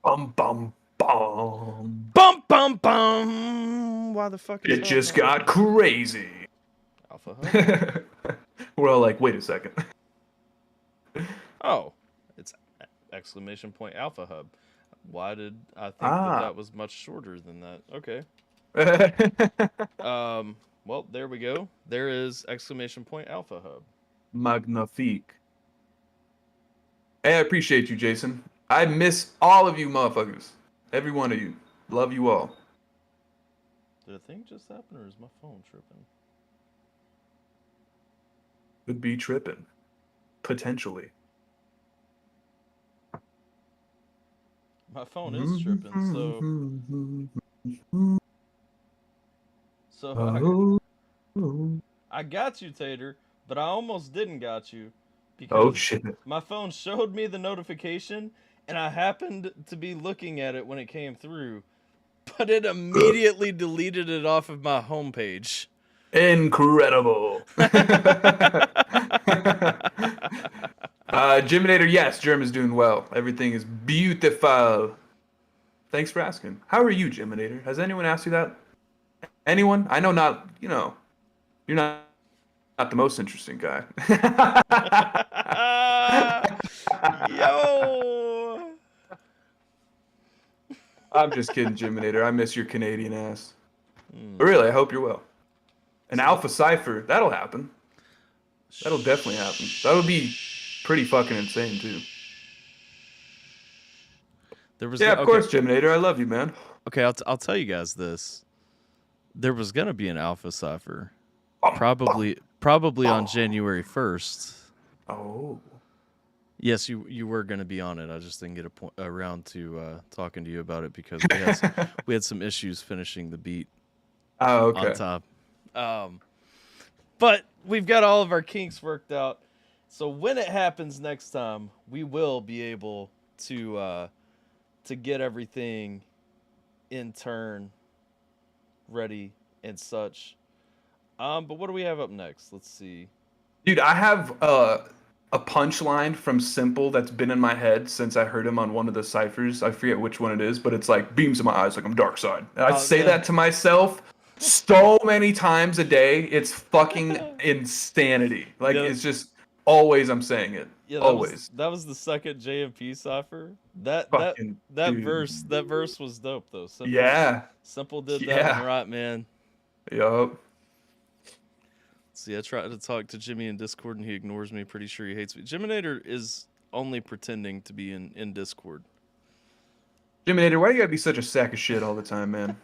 Bum, bum, bum. Bum, bum, bum. Why the fuck is it just got crazy. Alpha Hub? We're all like, wait a second. Oh, it's !Alpha Hub. Why did I think that was much shorter than that? Okay. Well, there we go. There is !Alpha Hub. Magnifique. Hey, I appreciate you, Jason. I miss all of you motherfuckers. Every one of you. Love you all. Did a thing just happen, or is my phone tripping? Could be tripping. Potentially. My phone is tripping, so I got you, Tater, but I almost didn't got you because shit. My phone showed me the notification and I happened to be looking at it when it came through, but it immediately deleted it off of my homepage. Incredible. Jiminator, yes, Germ is doing well. Everything is beautiful. Thanks for asking. How are you, Jiminator? Has anyone asked you that? Anyone? I know not, you're not the most interesting guy. Yo! I'm just kidding, Jiminator. I miss your Canadian ass. But really, I hope you're well. An Alpha Cypher, that'll happen. That'll definitely happen. That would be pretty fucking insane, too. Of course, Jiminator. I love you, man. Okay, I'll tell you guys this. There was gonna be an Alpha Cypher, probably on January 1st. Oh. Yes, you were gonna be on it. I just didn't get around to talking to you about it because we had some issues finishing the beat. Oh, okay. On top. But we've got all of our kinks worked out. So when it happens next time, we will be able to get everything in turn ready and such. But what do we have up next? Let's see. Dude, I have a punchline from Simple that's been in my head since I heard him on one of the ciphers. I forget which one it is, but it's like beams in my eyes like I'm dark side. And I say that to myself so many times a day. It's fucking insanity. Like it's just always I'm saying it. Yeah, always. That was the second JMP cipher. That verse was dope though. Simple did that one right, man. Yup. See, I tried to talk to Jimmy in Discord and he ignores me. Pretty sure he hates me. Jiminator is only pretending to be in Discord. Jiminator, why do you gotta be such a sack of shit all the time, man?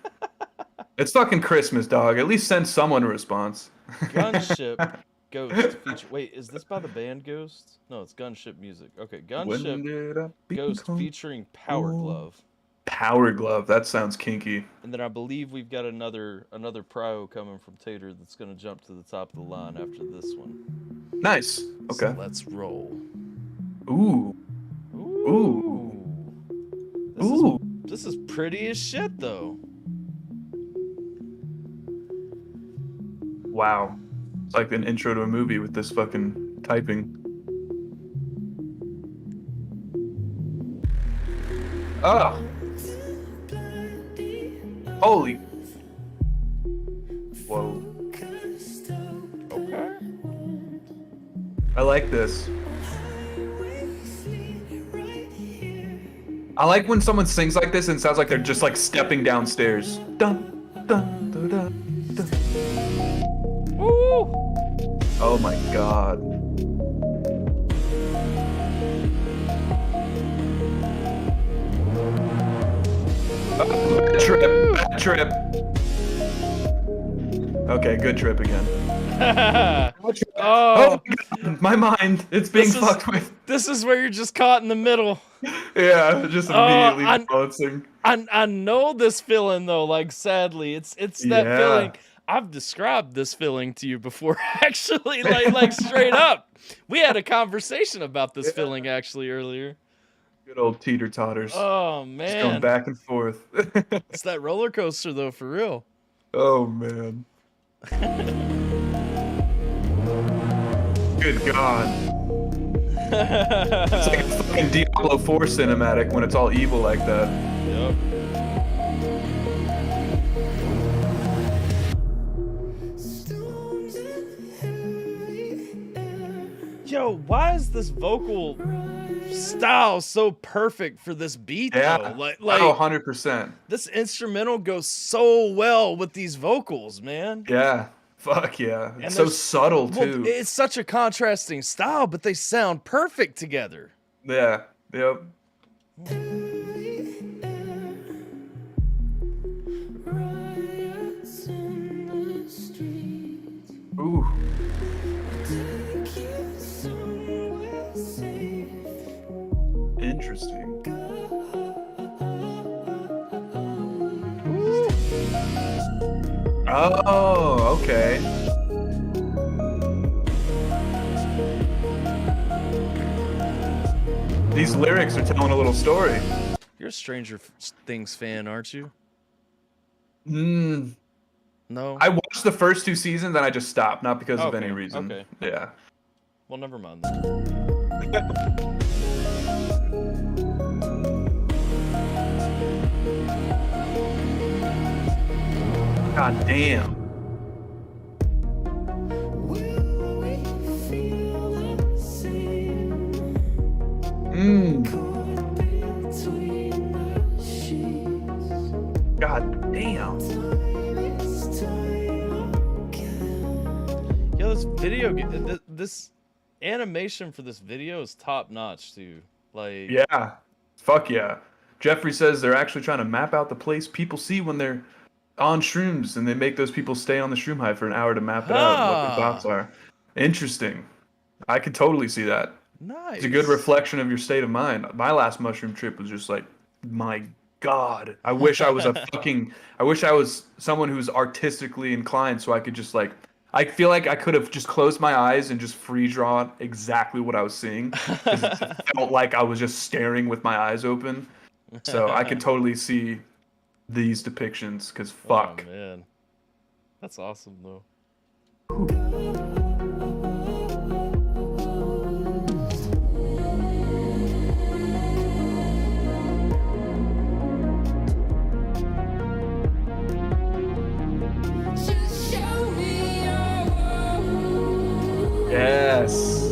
It's fucking Christmas, dog. At least send someone a response. Gunship. Ghost feature. Wait, is this by the band Ghost? No, it's Gunship Music. Okay, Gunship Ghost featuring Power Glove. Power Glove. That sounds kinky. And then I believe we've got another prio coming from Tater that's gonna jump to the top of the line after this one. Nice. Okay. So let's roll. Ooh. Ooh. Ooh. This is pretty as shit though. Wow. It's like an intro to a movie with this fucking typing. Oh. Holy. Whoa. Okay. I like this. I like when someone sings like this and it sounds like they're just like stepping downstairs. Dun, dun, dun, dun, dun. Woo! Oh my god. Bad trip. Okay, good trip again. Oh, my mind. It's being fucked with. This is where you're just caught in the middle. Yeah, just immediately bouncing. I know this feeling though, like sadly. It's that feeling. I've described this feeling to you before, actually, like straight up. We had a conversation about this feeling actually earlier. Good old teeter totters. Oh man. Just going back and forth. It's that roller coaster though, for real. Oh man. Good God. It's like a fucking Diablo 4 cinematic when it's all evil like that. Yep. Yo, why is this vocal style so perfect for this beat though? Like oh, 100%. This instrumental goes so well with these vocals, man. Yeah. Fuck yeah. And It's so subtle too. It's such a contrasting style, but they sound perfect together. Yeah. Yep. Ooh. Interesting. Oh, okay. These lyrics are telling a little story. You're a Stranger Things fan, aren't you? No. I watched the first 2 seasons and I just stopped, not because of any reason. Okay. Yeah. Well, never mind then. God damn. God damn. Yo, this video, this animation for this video is top notch too. Like, yeah, fuck yeah. Jeffrey says they're actually trying to map out the place people see when they're on shrooms, and they make those people stay on the shroom high for an hour to map it out and what their thoughts are. Interesting. I could totally see that. Nice. It's a good reflection of your state of mind. My last mushroom trip was just like, my God. I wish I was I wish I was someone who's artistically inclined so I could just like, I feel like I could have just closed my eyes and just free drawn exactly what I was seeing. 'Cause it felt like I was just staring with my eyes open. So I could totally see these depictions, because fuck. Oh, man. That's awesome, though. Yes.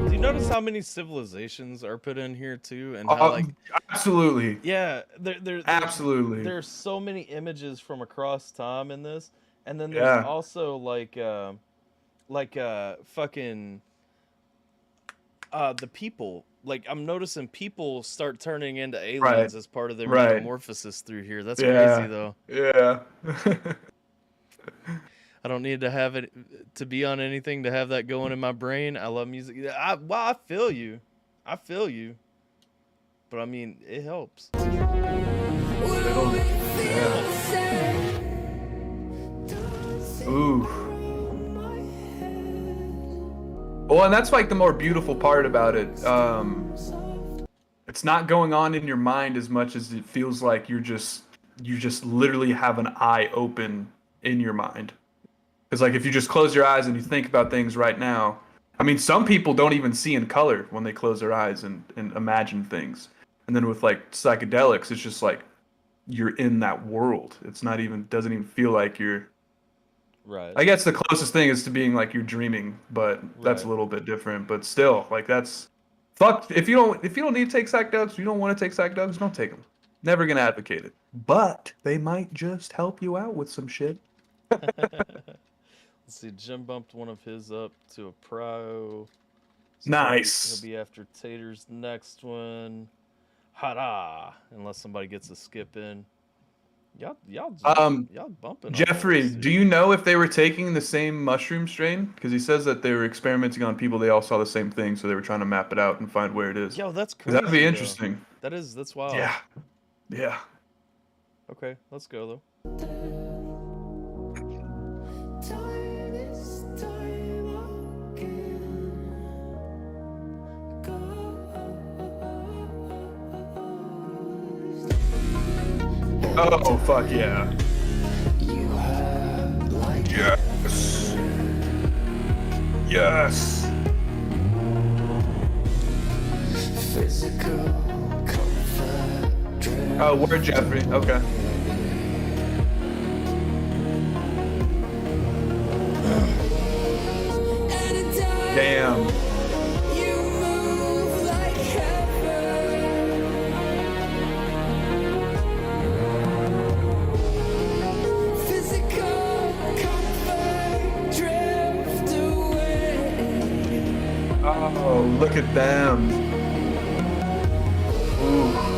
Do you notice how many civilizations are put in here too, and how like absolutely. Yeah, absolutely. There's so many images from across time in this, and then there's also like fucking the people. Like, I'm noticing people start turning into aliens as part of their metamorphosis through here. That's crazy, though. Yeah. I don't need to have it to be on anything to have that going in my brain. I love music. I feel you. I feel you. But I mean, it helps. Ooh. Well, and that's like the more beautiful part about it. It's not going on in your mind as much as it feels like you just literally have an eye open in your mind. Because like if you just close your eyes and you think about things right now, I mean, some people don't even see in color when they close their eyes and imagine things. And then with like psychedelics, it's just like you're in that world. It's not even, doesn't even feel like you're. Right. I guess the closest thing is to being like you're dreaming, but that's a little bit different. But still, like that's fuck. If you don't need to take psychedelics, you don't want to take psychedelics, don't take them. Never gonna advocate it, but they might just help you out with some shit. Let's see. Jim bumped one of his up to a pro. So Nice. He'll be after Tater's next one. Ha-da! Unless somebody gets a skip in. Y'all bumping. Jeffrey, do you know if they were taking the same mushroom strain? Because he says that they were experimenting on people. They all saw the same thing, so they were trying to map it out and find where it is. Yo, that's crazy. That'd be interesting. That's wild. Yeah. Yeah. Okay, let's go though. Oh, fuck yeah. Yes. Yes. Oh, word, Jeffrey. Okay. Damn. Oh, look at them. Ooh.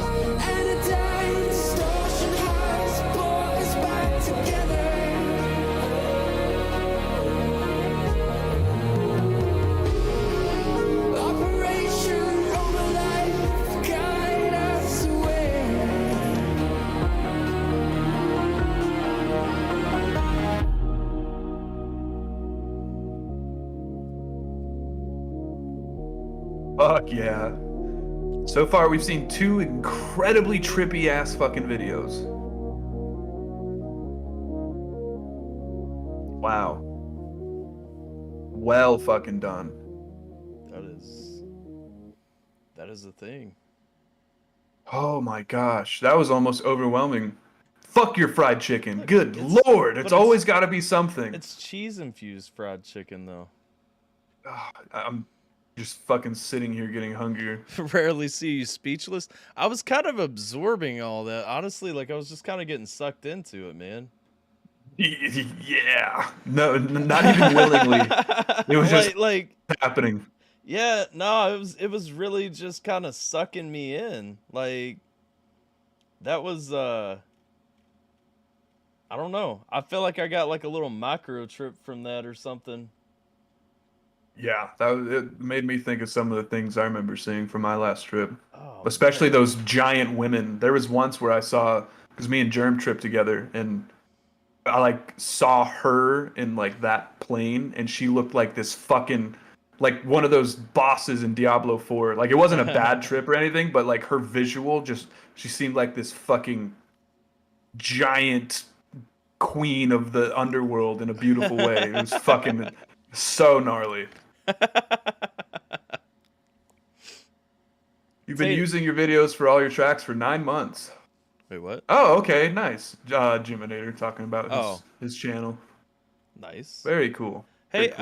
Fuck yeah. So far, we've seen 2 incredibly trippy ass fucking videos. Wow. Well fucking done. That is the thing. Oh my gosh, that was almost overwhelming. Fuck your fried chicken. Good lord, it's always got to be something. It's cheese infused fried chicken though. I'm just fucking sitting here getting hungrier. Rarely see you speechless. I was kind of absorbing all that. Honestly, like I was just kind of getting sucked into it, man. Yeah. No, not even willingly. It was just like happening. Yeah, no, it was really just kind of sucking me in. Like that was I don't know. I feel like I got like a little micro trip from that or something. Yeah, it made me think of some of the things I remember seeing from my last trip. Oh, especially those giant women. There was once where I saw, because me and Germ tripped together, and I like saw her in like that plane, and she looked like this fucking, like one of those bosses in Diablo 4. Like it wasn't a bad trip or anything, but like her visual, just she seemed like this fucking giant queen of the underworld in a beautiful way. It was fucking so gnarly. You've been using your videos for all your tracks for 9 months. Wait, what? Oh, okay, nice. Jiminator talking about his channel. Nice. Very cool. Hey,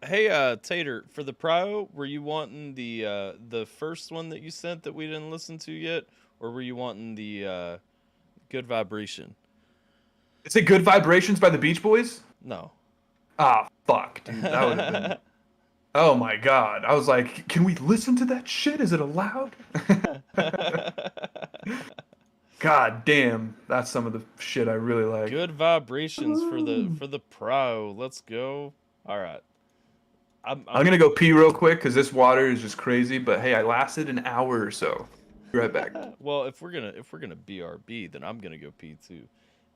Very cool. Tater, for the Prio, were you wanting the first one that you sent that we didn't listen to yet, or were you wanting the Good Vibration? Is it Good Vibrations by the Beach Boys? No. Ah, fuck, dude. That would have been... Oh my god. I was like, can we listen to that shit? Is it allowed? God, God damn, that's some of the shit I really like. Good vibrations for the pro. Let's go. All right. I'm gonna go pee real quick because this water is just crazy. But hey, I lasted an hour or so. Be right back. Well, if we're gonna BRB, then I'm gonna go pee too.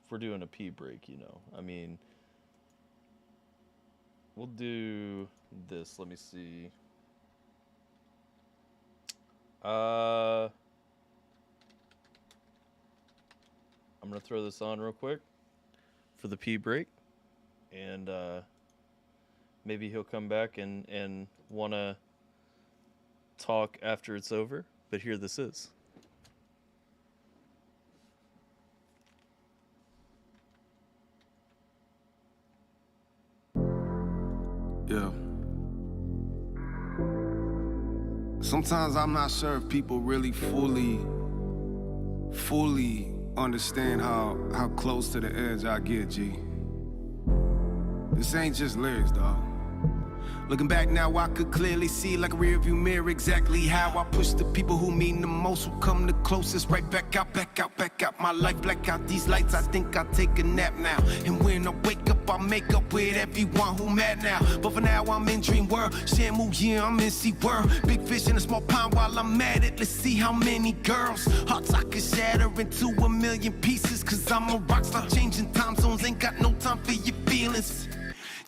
If we're doing a pee break, you know. I mean, we'll do this. Let me see. I'm gonna throw this on real quick for the pee break, and maybe he'll come back and wanna talk after it's over. But here this is. Yeah. Sometimes I'm not sure if people really fully understand how close to the edge I get, G. This ain't just lyrics, dawg. Looking back now, I could clearly see like a rearview mirror exactly how I push the people who mean the most, who come the closest, right back out, back out, back out. My life, black out these lights, I think I'll take a nap now. And when I wake up, I make up with everyone who mad now. But for now, I'm in dream world. Shamu, yeah, I'm in sea world. Big fish in a small pond while I'm at it. Let's see how many girls hearts I can shatter into a million pieces. Cause I'm a rock star, changing time zones, ain't got no time for your feelings.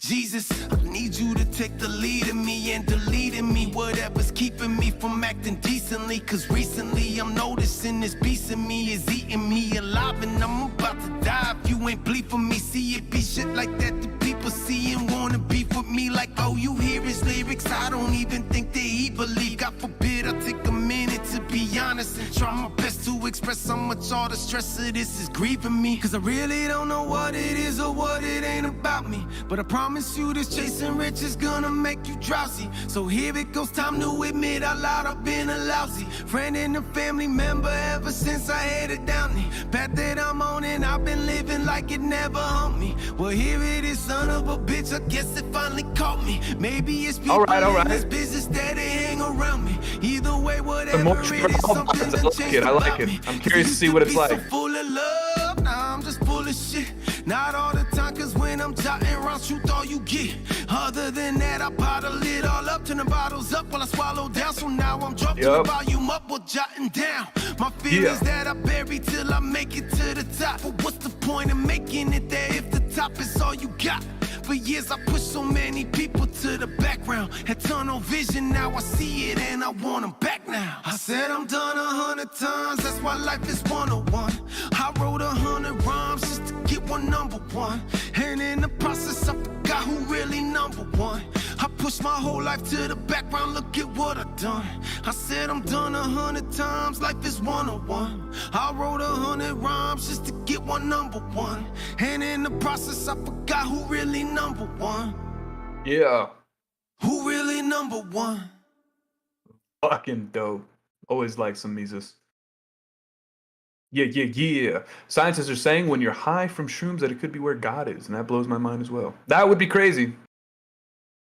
Jesus, I need you to take the lead in me and delete in me whatever's keeping me from acting decently. Cause recently I'm noticing this beast in me is eating me alive, and I'm about to die if you ain't bleed for me. See it be shit like that the people see and wanna beef with me like, oh, you hear his lyrics, I don't even think that he believe. God forbid I take a minute to be honest and try my best to express how much all the stress of this is grieving me. Cause I really don't know what it is or what it ain't about me, but I promise you this chasing rich is gonna make you drowsy. So here it goes, time to admit out loud I've been a lousy friend and a family member ever since I headed down the path that I'm on, and I've been living like it never haunt me. Well, here it is, son of a bitch, I guess it finally caught me. Maybe it's people in this business that they hang around me. Either way, whatever it is, something done changed I like it. I'm curious to see what it's like. So full of love, now I'm just full of shit. Not all the time, cause when I'm jotting rounds, truth all you get. Other than that, I bottle it all up, turn the bottles up while I swallow down. So now I'm drunk to the volume up while jotting down my feelings that I bury till I make it to the top. But what's the point of making it there if the top is all you got? For years I pushed so many people to the background, had tunnel vision, now I see it and I want them back now. I said I'm done 100 times, that's why life is 101. I wrote 100 rhymes just to get one number one, and in the process I forgot who really number one. I pushed my whole life to the background, look at what I done. I said I'm done 100 times, life is 101. I wrote 100 rhymes just to get one number one, and in the process I forgot who really number one. Yeah. Who really number one? Fucking dope. Always like some Mises. Yeah. Scientists are saying when you're high from shrooms that it could be where God is, and that blows my mind as well. That would be crazy.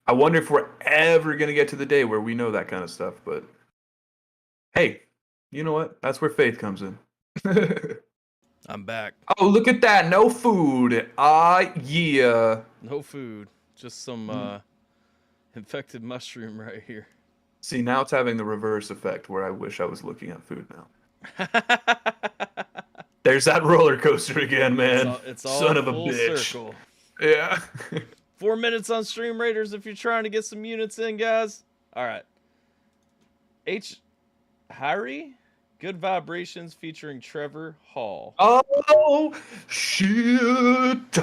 I wonder if we're ever going to get to the day where we know that kind of stuff, but hey, you know what? That's where faith comes in. I'm back. Oh, look at that. No food. Yeah. No food. Just some infected mushroom right here. See, now it's having the reverse effect where I wish I was looking at food now. There's that roller coaster again, man. It's all Son of a full bitch. circle. Yeah. 4 minutes on Stream Raiders if you're trying to get some units in, guys. All right. Harry, Good Vibrations featuring Trevor Hall. Oh, shit.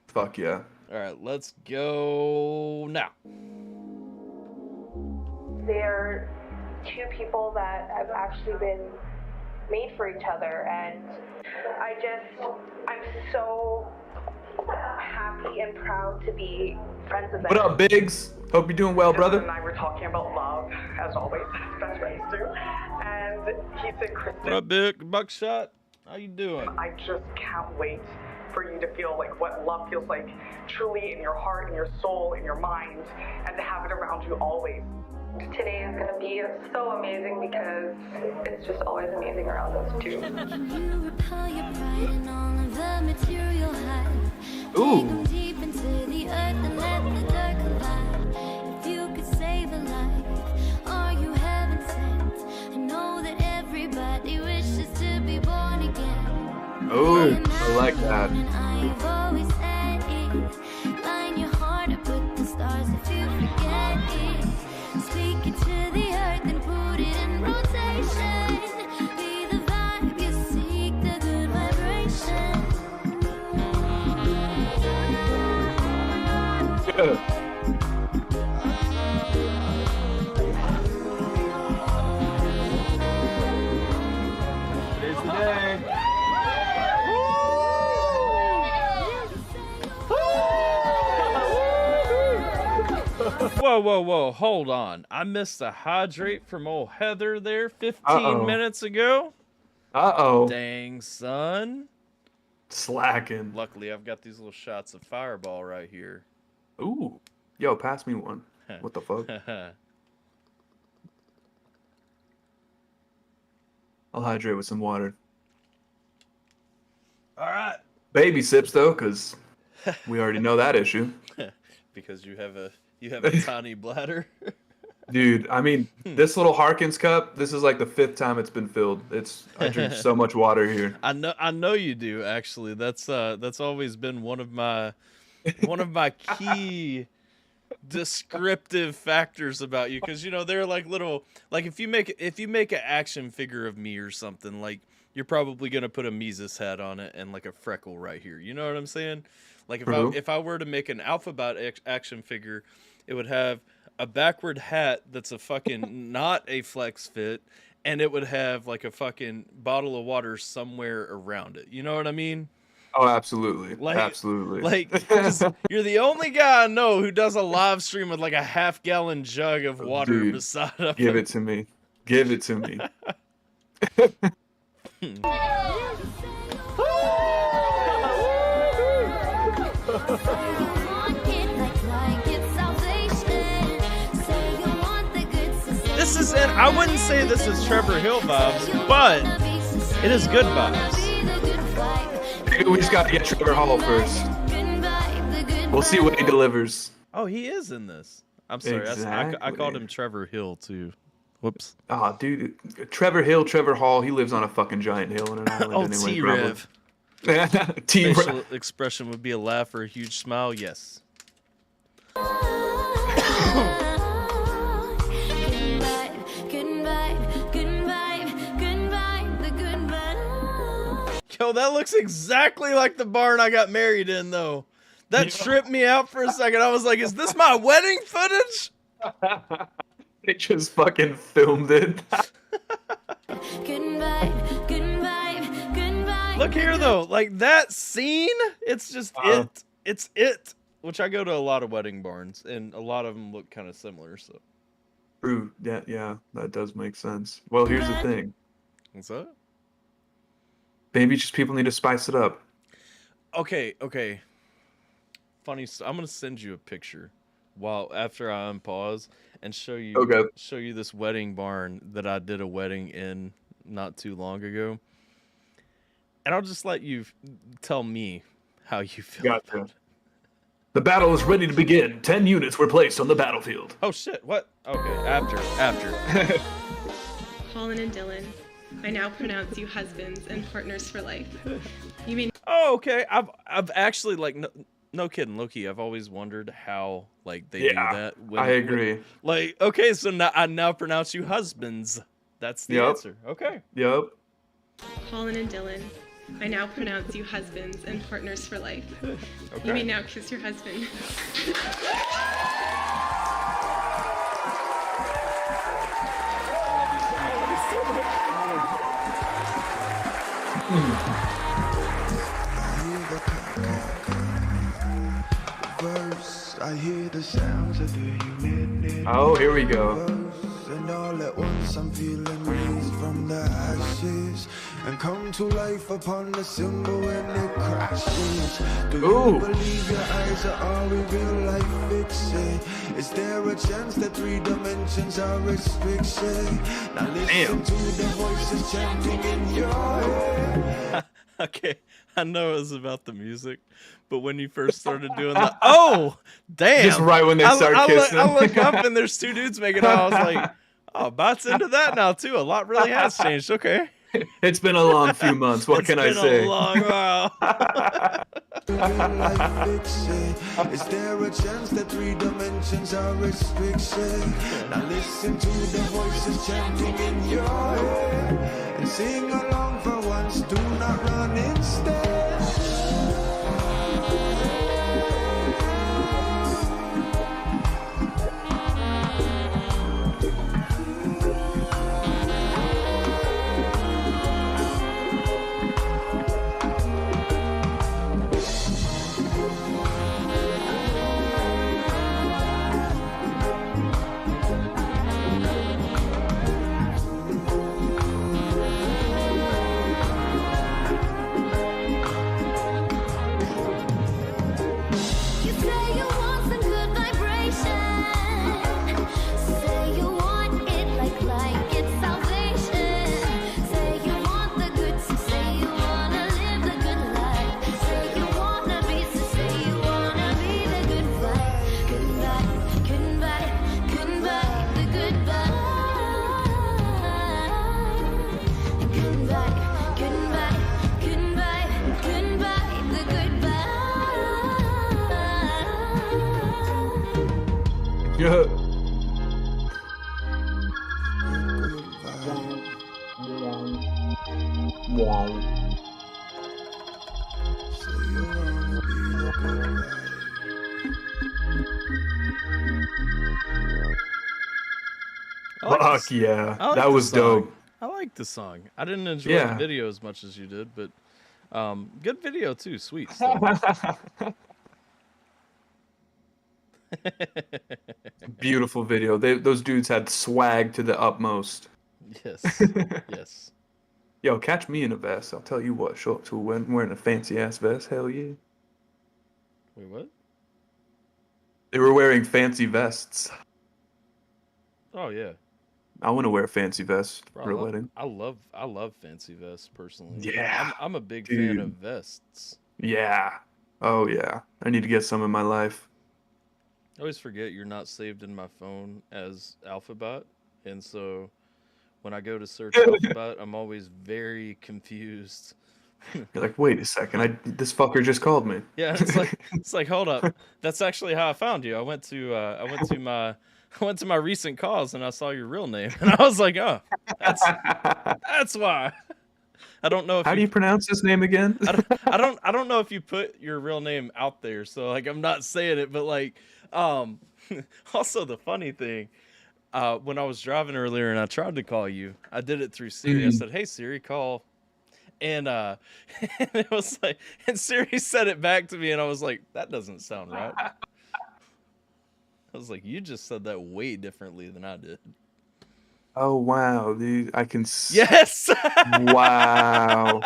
Fuck yeah. All right, let's go now. They're two people that have actually been made for each other, and I'm so happy and proud to be friends with them. What up, Biggs? Hope you're doing well, brother. And I were talking about love, as always, best friends do. And he said, Kristen, What up, Big Buckshot? How you doing? I just can't wait for you to feel like what love feels like truly in your heart, in your soul, in your mind, and to have it around you always. Today is going to be so amazing because it's just always amazing around us too. Ooh. Oh, I like that. Today's the day. Whoa, whoa, whoa, hold on. I missed a hydrate from old Heather there 15 minutes ago. Uh-oh. Dang, son. Slacking. Luckily, I've got these little shots of Fireball right here. Ooh. Yo, pass me one. What the fuck? I'll hydrate with some water. All right. Baby sips, though, because we already know that issue. Because you have a tiny bladder. Dude, I mean, this little Harkins cup, this is like the 5th time it's been filled. I drink so much water here. I know you do, actually. That's always been one of my key descriptive factors about you, because they're like little, like if you make an action figure of me or something, like you're probably gonna put a Mises hat on it and like a freckle right here. You know what I'm saying? Like if I were to make an Alphabyte action figure, it would have a backward hat that's a fucking not a flex fit, and it would have like a fucking bottle of water somewhere around it. You know what I mean? Oh, absolutely. Absolutely. Like, you're the only guy I know who does a live stream with like a half-gallon jug of water beside him. Give it to me. Give it to me. This is it. I wouldn't say this is Trevor Hill vibes, but it is good vibes. Maybe we just got to get Trevor Hall first. We'll see what he delivers. Oh, he is in this. I'm sorry. Exactly. I called him Trevor Hill, too. Whoops. Oh, dude. Trevor Hill, Trevor Hall, he lives on a fucking giant hill in an island anyway. T-Rev. Facial expression would be a laugh or a huge smile. Yes. Yo, that looks exactly like the barn I got married in, though. That tripped me out for a second. I was like, is this my wedding footage? They just fucking filmed it. Look here, though. Like, that scene, it's just it. It's it. Which I go to a lot of wedding barns, and a lot of them look kind of similar, so. True. Yeah, that does make sense. Well, here's the thing. What's that? Maybe just people need to spice it up. Okay. Funny, I'm gonna send you a picture after I unpause and show you this wedding barn that I did a wedding in not too long ago. And I'll just let you tell me how you feel about it. The battle is ready to begin. 10 units were placed on the battlefield. Oh shit, what? Okay, after. Colin and Dylan, I now pronounce you husbands and partners for life. You mean? Oh, okay. I've actually, like, no kidding, low-key, I've always wondered how, like, they do that. I agree. Okay, so now I now pronounce you husbands. That's the answer. Okay. Yep. Colin and Dylan, I now pronounce you husbands and partners for life. Okay. You may now kiss your husband. I hear the sounds of the humidity. Oh, here we go. And all all at once I'm feeling raised from the ashes and come to life upon the symbol when it crashes. Do you believe your eyes are all in real life fiction? Is there a chance that 3 dimensions are restriction? Now listen to the voices chanting in your head. Okay, I know it was about the music, but when you first started doing that, oh, damn! Just right when they start kissing. I look up and there's 2 dudes making out. I was like, oh, Bot's into that now too. A lot really has changed. Okay. It's been a long few months. What can I say? It's been a long while. Is there a chance that 3 dimensions are restriction? Now listen to the voices chanting in your head and sing along for once. Do not run instead. Yeah. Wow. Fuck yeah, that was dope. I like the song. I didn't enjoy the video as much as you did, but good video too. Sweet stuff. Beautiful video. Those dudes had swag to the utmost. Yes. Yes. Yo, catch me in a vest. I'll tell you what. Show up to a wedding wearing a fancy ass vest. Hell yeah. Wait, what? They were wearing fancy vests. Oh yeah. I want to wear a fancy vest Bro, for a wedding. I love fancy vests personally. Yeah. I'm a big fan of vests. Yeah. Oh yeah. I need to get some in my life. I always forget you're not saved in my phone as Alphabyte, and so when I go to search Alphabyte, I'm always very confused. You're like, wait a second, this fucker just called me. Yeah, it's like hold up, that's actually how I found you. I went to my recent calls and I saw your real name, and I was like, oh, that's why. I don't know if how do you pronounce his name again? I don't know if you put your real name out there, so like I'm not saying it, but like also the funny thing, when I was driving earlier and I tried to call you, I did it through Siri. I said, hey Siri, call, and it was like, and Siri said it back to me, and I was like, that doesn't sound right. I was like, you just said that way differently than I did. Oh wow, dude! I can. Yes. Wow.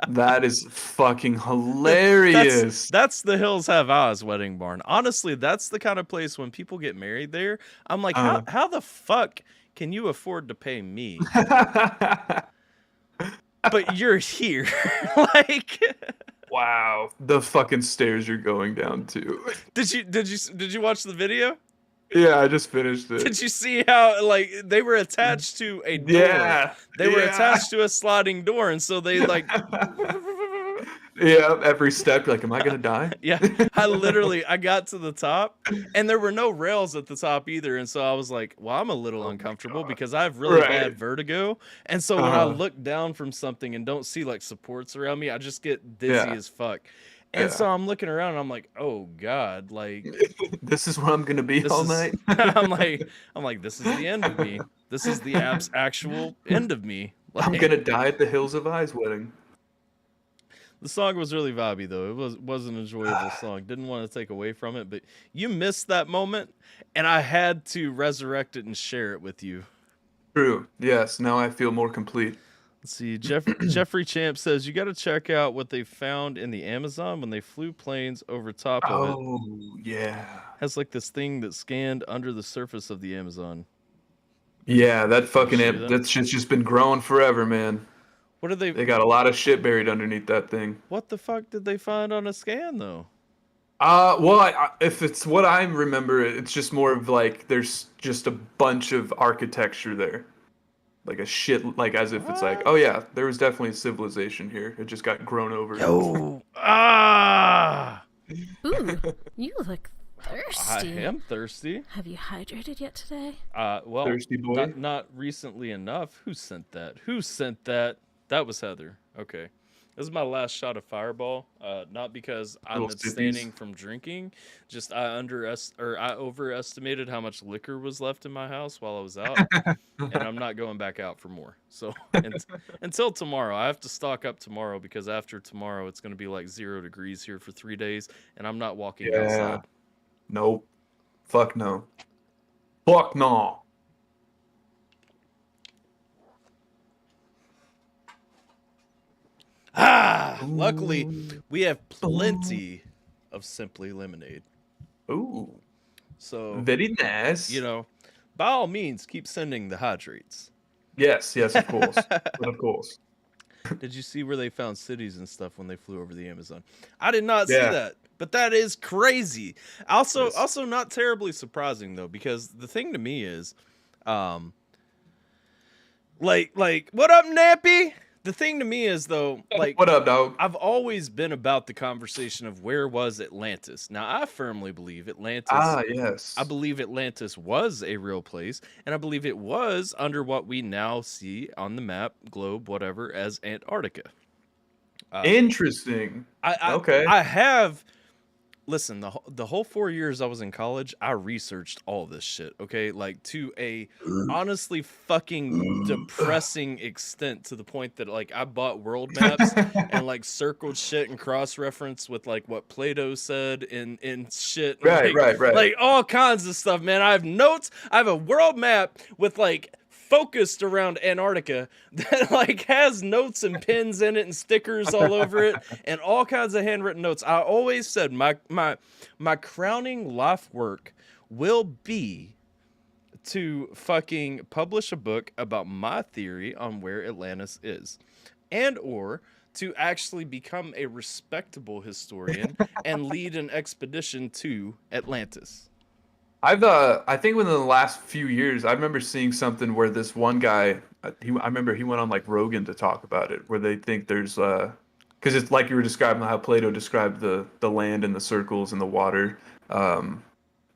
That is fucking hilarious. That's the Hills Have Eyes wedding barn. Honestly, that's the kind of place when people get married there, I'm like, how the fuck can you afford to pay me? But you're here. Like, wow, the fucking stairs you're going down to. Did you watch the video? Yeah, I just finished it. Did you see how like they were attached to a door? Yeah, they were attached to a sliding door, and so they like. Yeah, every step you're like, am I gonna die? Yeah, I got to the top, and there were no rails at the top either, and so I was like, well, I'm a little uncomfortable because I have really bad vertigo, and so when I look down from something and don't see like supports around me, I just get dizzy as fuck. And so I'm looking around and I'm like, oh God, like this is where I'm gonna be all night. I'm like, this is the end of me. This is the actual end of me. Like, I'm gonna die at the Hills of Eyes wedding. The song was really vibey though. It was an enjoyable song. Didn't want to take away from it, but you missed that moment, and I had to resurrect it and share it with you. True. Yes. Now I feel more complete. Let's see. Jeffrey Champ says you got to check out what they found in the Amazon when they flew planes over top of it. Oh yeah. Has like this thing that scanned under the surface of the Amazon. Yeah, that shit's just been growing forever, man. What did they? They got a lot of shit buried underneath that thing. What the fuck did they find on a scan though? Well, if it's what I remember, it's just more of like there's just a bunch of architecture there, like a shit, like as if it's like, oh yeah, there was definitely a civilization here. It just got grown over. Yo, Ooh, you look thirsty. I am thirsty. Have you hydrated yet today? Well, thirsty boy. Not recently enough. Who sent that? Who sent that? That was Heather. Okay. This is my last shot of Fireball. Not because I'm abstaining from drinking, just I overestimated how much liquor was left in my house while I was out, and I'm not going back out for more. So until tomorrow, I have to stock up tomorrow because after tomorrow it's going to be like 0 degrees here for 3 days, and I'm not walking outside. Nope. Fuck no. Fuck no. Luckily, we have plenty of Simply Lemonade. Ooh. So very nice. You know, by all means, keep sending the hydrates. Yes, of course. Of course. Did you see where they found cities and stuff when they flew over the Amazon? I did not see that, but that is crazy. Also not terribly surprising though, because the thing to me is, like, what up, Nappy? The thing to me is, though, like, what up, dog? I've always been about the conversation of where was Atlantis. Now, I firmly believe Atlantis. Yes. I believe Atlantis was a real place, and I believe it was under what we now see on the map, globe, whatever, as Antarctica. Interesting. Okay. I have. Listen, the whole 4 years I was in college, I researched all this shit, okay? Like, to a honestly fucking depressing extent, to the point that, like, I bought world maps and, like, circled shit and cross-reference with, like, what Plato said and shit. Right. Like, all kinds of stuff, man. I have notes. I have a world map with, like, focused around Antarctica that like has notes and pins in it and stickers all over it and all kinds of handwritten notes. I always said my crowning life work will be to fucking publish a book about my theory on where Atlantis is, and or to actually become a respectable historian and lead an expedition to Atlantis. I think within the last few years, I remember seeing something where this one guy, I remember he went on like Rogan to talk about it, where they think there's, because it's like you were describing how Plato described the land and the circles and the water, and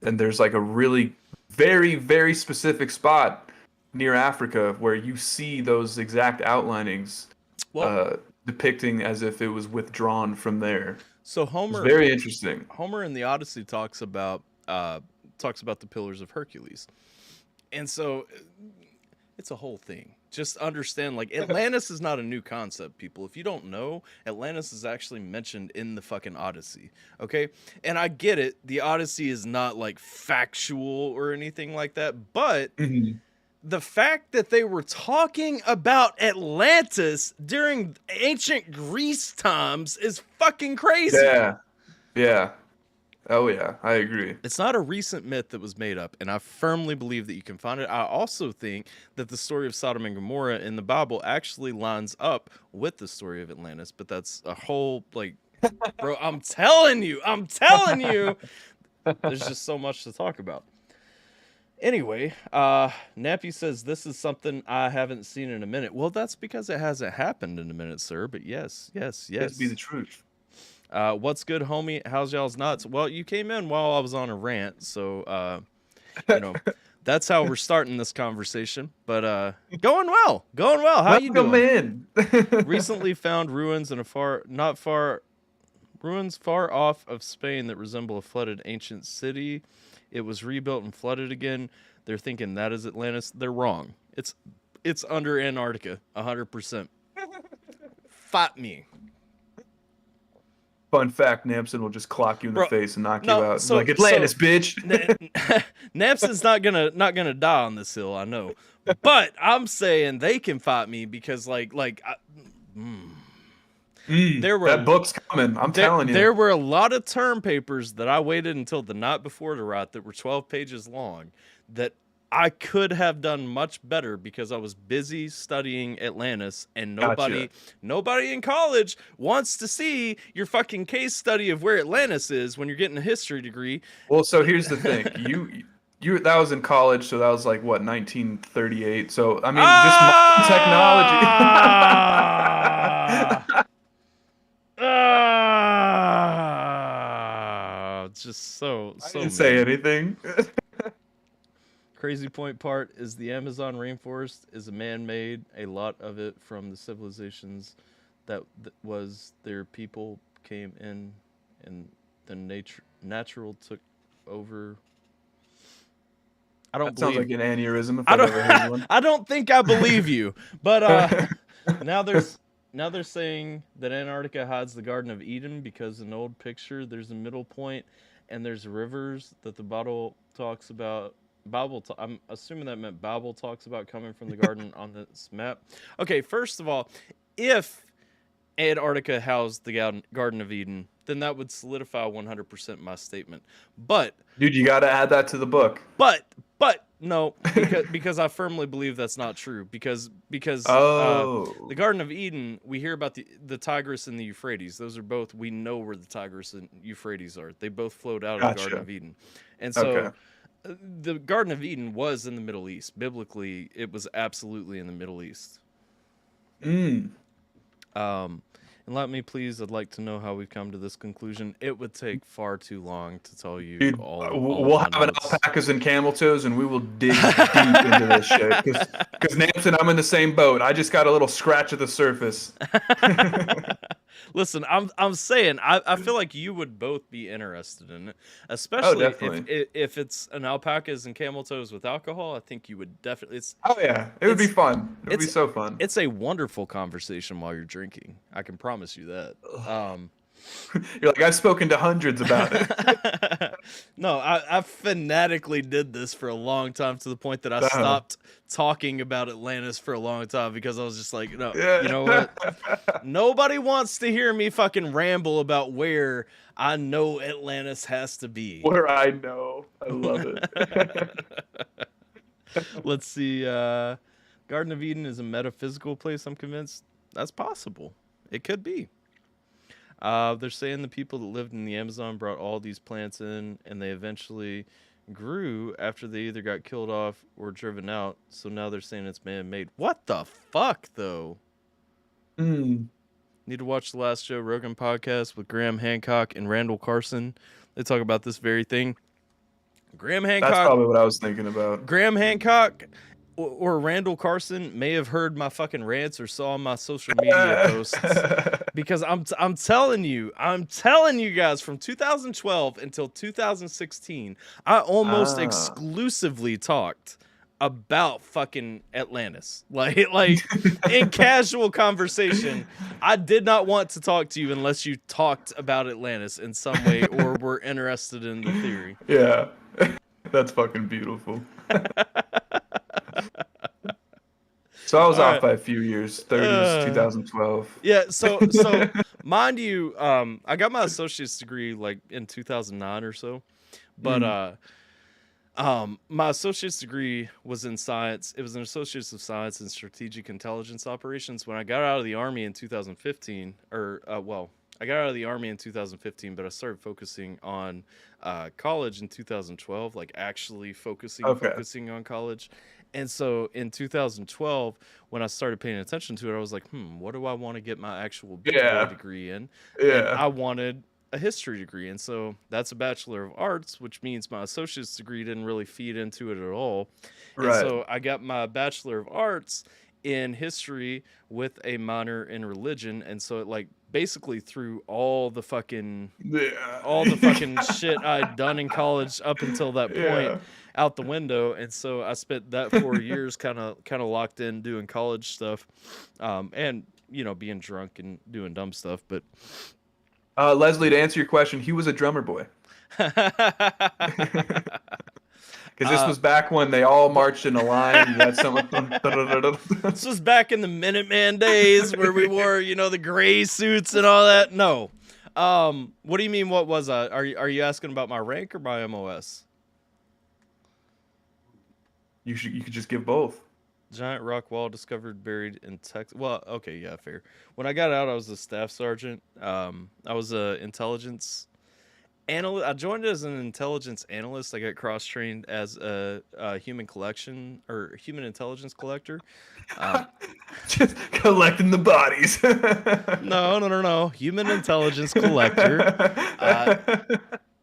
there's like a really very, very specific spot near Africa where you see those exact outlinings depicting as if it was withdrawn from there. So Homer, it's very interesting. Homer in the Odyssey talks about the Pillars of Hercules. And so it's a whole thing. Just understand, like, Atlantis is not a new concept, people. If you don't know, Atlantis is actually mentioned in the fucking Odyssey, okay? And I get it. The Odyssey is not, like, factual or anything like that, but the fact that they were talking about Atlantis during ancient Greece times is fucking crazy. Yeah. Oh, yeah, I agree. It's not a recent myth that was made up, and I firmly believe that you can find it. I also think that the story of Sodom and Gomorrah in the Bible actually lines up with the story of Atlantis, but that's a whole, like, bro, I'm telling you, there's just so much to talk about. Anyway, Nappy says, this is something I haven't seen in a minute. Well, that's because it hasn't happened in a minute, sir, but yes. Let's be the truth. What's good, homie? How's y'all's nuts? Well, you came in while I was on a rant, so you know, that's how we're starting this conversation. But going well. How you doing? Recently found ruins in ruins far off of Spain that resemble a flooded ancient city. It was rebuilt and flooded again. They're thinking that is Atlantis. They're wrong. It's under Antarctica, 100%. Fight me. Fun fact: Namson will just clock you in the Bro, face and knock no, you out. so- Like Atlantis, so- bitch. Namson's not gonna die on this hill, I know. But I'm saying they can fight me because there were that book's coming. I'm telling you. There were a lot of term papers that I waited until the night before to write that were 12 pages long that I could have done much better because I was busy studying Atlantis, and nobody in college wants to see your fucking case study of where Atlantis is when you're getting a history degree. Well, so here's the thing. You that was in college, so that was like what, 1938. So I mean, just modern technology. It's just so I didn't say anything. Crazy point part is the Amazon rainforest is a man-made. A lot of it from the civilizations that was their people came in, and the natural took over. I don't. That sounds like believe an aneurysm. If I've ever heard one. I don't think I believe you, but now they're saying that Antarctica hides the Garden of Eden because in an old picture there's a middle point and there's rivers that the Bible talks about. I'm assuming that meant Bible talks about coming from the garden on this map. Okay, first of all, if Antarctica housed the Garden of Eden, then that would solidify 100% my statement. But dude, you got to add that to the book. But no, because I firmly believe that's not true. Because the Garden of Eden, we hear about the Tigris and the Euphrates. Those are both, we know where the Tigris and Euphrates are. They both flowed out of the Garden of Eden, and so. The Garden of Eden was in the Middle East. Biblically, it was absolutely in the Middle East. And let me please, I'd like to know how we've come to this conclusion. It would take far too long to tell you. Dude, all we'll have an alpacas and camel toes, and we will dig deep into this shit. Because Namson, I'm in the same boat. I just got a little scratch at the surface. Listen, I'm saying I feel like you would both be interested in it, especially if it's an alpacas and camel toes with alcohol. I think you would definitely. It would be fun. It would be so fun. It's a wonderful conversation while you're drinking. I can promise you that. You're like, I've spoken to hundreds about it. No, I fanatically did this for a long time to the point that I stopped talking about Atlantis for a long time because I was just like, no, you know what? Nobody wants to hear me fucking ramble about where I know Atlantis has to be. Where I know. I love it. Let's see. Garden of Eden is a metaphysical place, I'm convinced. That's possible. It could be. They're saying the people that lived in the Amazon brought all these plants in, and they eventually grew after they either got killed off or driven out. So now they're saying it's man-made. What the fuck, though? Need to watch the last Joe Rogan podcast with Graham Hancock and Randall Carson. They talk about this very thing. Graham Hancock. That's probably what I was thinking about. Graham Hancock or Randall Carson may have heard my fucking rants or saw my social media posts because I'm telling you guys, from 2012 until 2016, I almost exclusively talked about fucking Atlantis. Like in casual conversation, I did not want to talk to you unless you talked about Atlantis in some way or were interested in the theory. Yeah. That's fucking beautiful. So I was off by a few years. 30s, 2012. Yeah, so mind you, I got my associate's degree like in 2009 or so. But my associate's degree was in science. It was an associate's of science in strategic intelligence operations. When I got out of the Army in 2015, I got out of the Army in 2015, but I started focusing on college in 2012, like actually focusing on college. And so in 2012, when I started paying attention to it, I was like, what do I want to get my actual big boy degree in? Yeah. And I wanted a history degree. And so that's a Bachelor of Arts, which means my associate's degree didn't really feed into it at all. Right. And so I got my Bachelor of Arts in history with a minor in religion. And so it like basically threw all the fucking shit I'd done in college up until that point out the window. And so I spent that 4 years kind of locked in doing college stuff, and being drunk and doing dumb stuff. But Leslie, to answer your question, he was a drummer boy. Because this was back when they all marched in a line. You had someone. This was back in the Minuteman days where we wore, the gray suits and all that. No. What do you mean? What was I? Are you asking about my rank or my MOS? You could just give both. Giant rock wall discovered buried in Texas. Well, okay, yeah, fair. When I got out, I was a staff sergeant. I was a intelligence analyst. I joined as an intelligence analyst. I got cross-trained as a human intelligence collector. Just collecting the bodies. No. Human intelligence collector.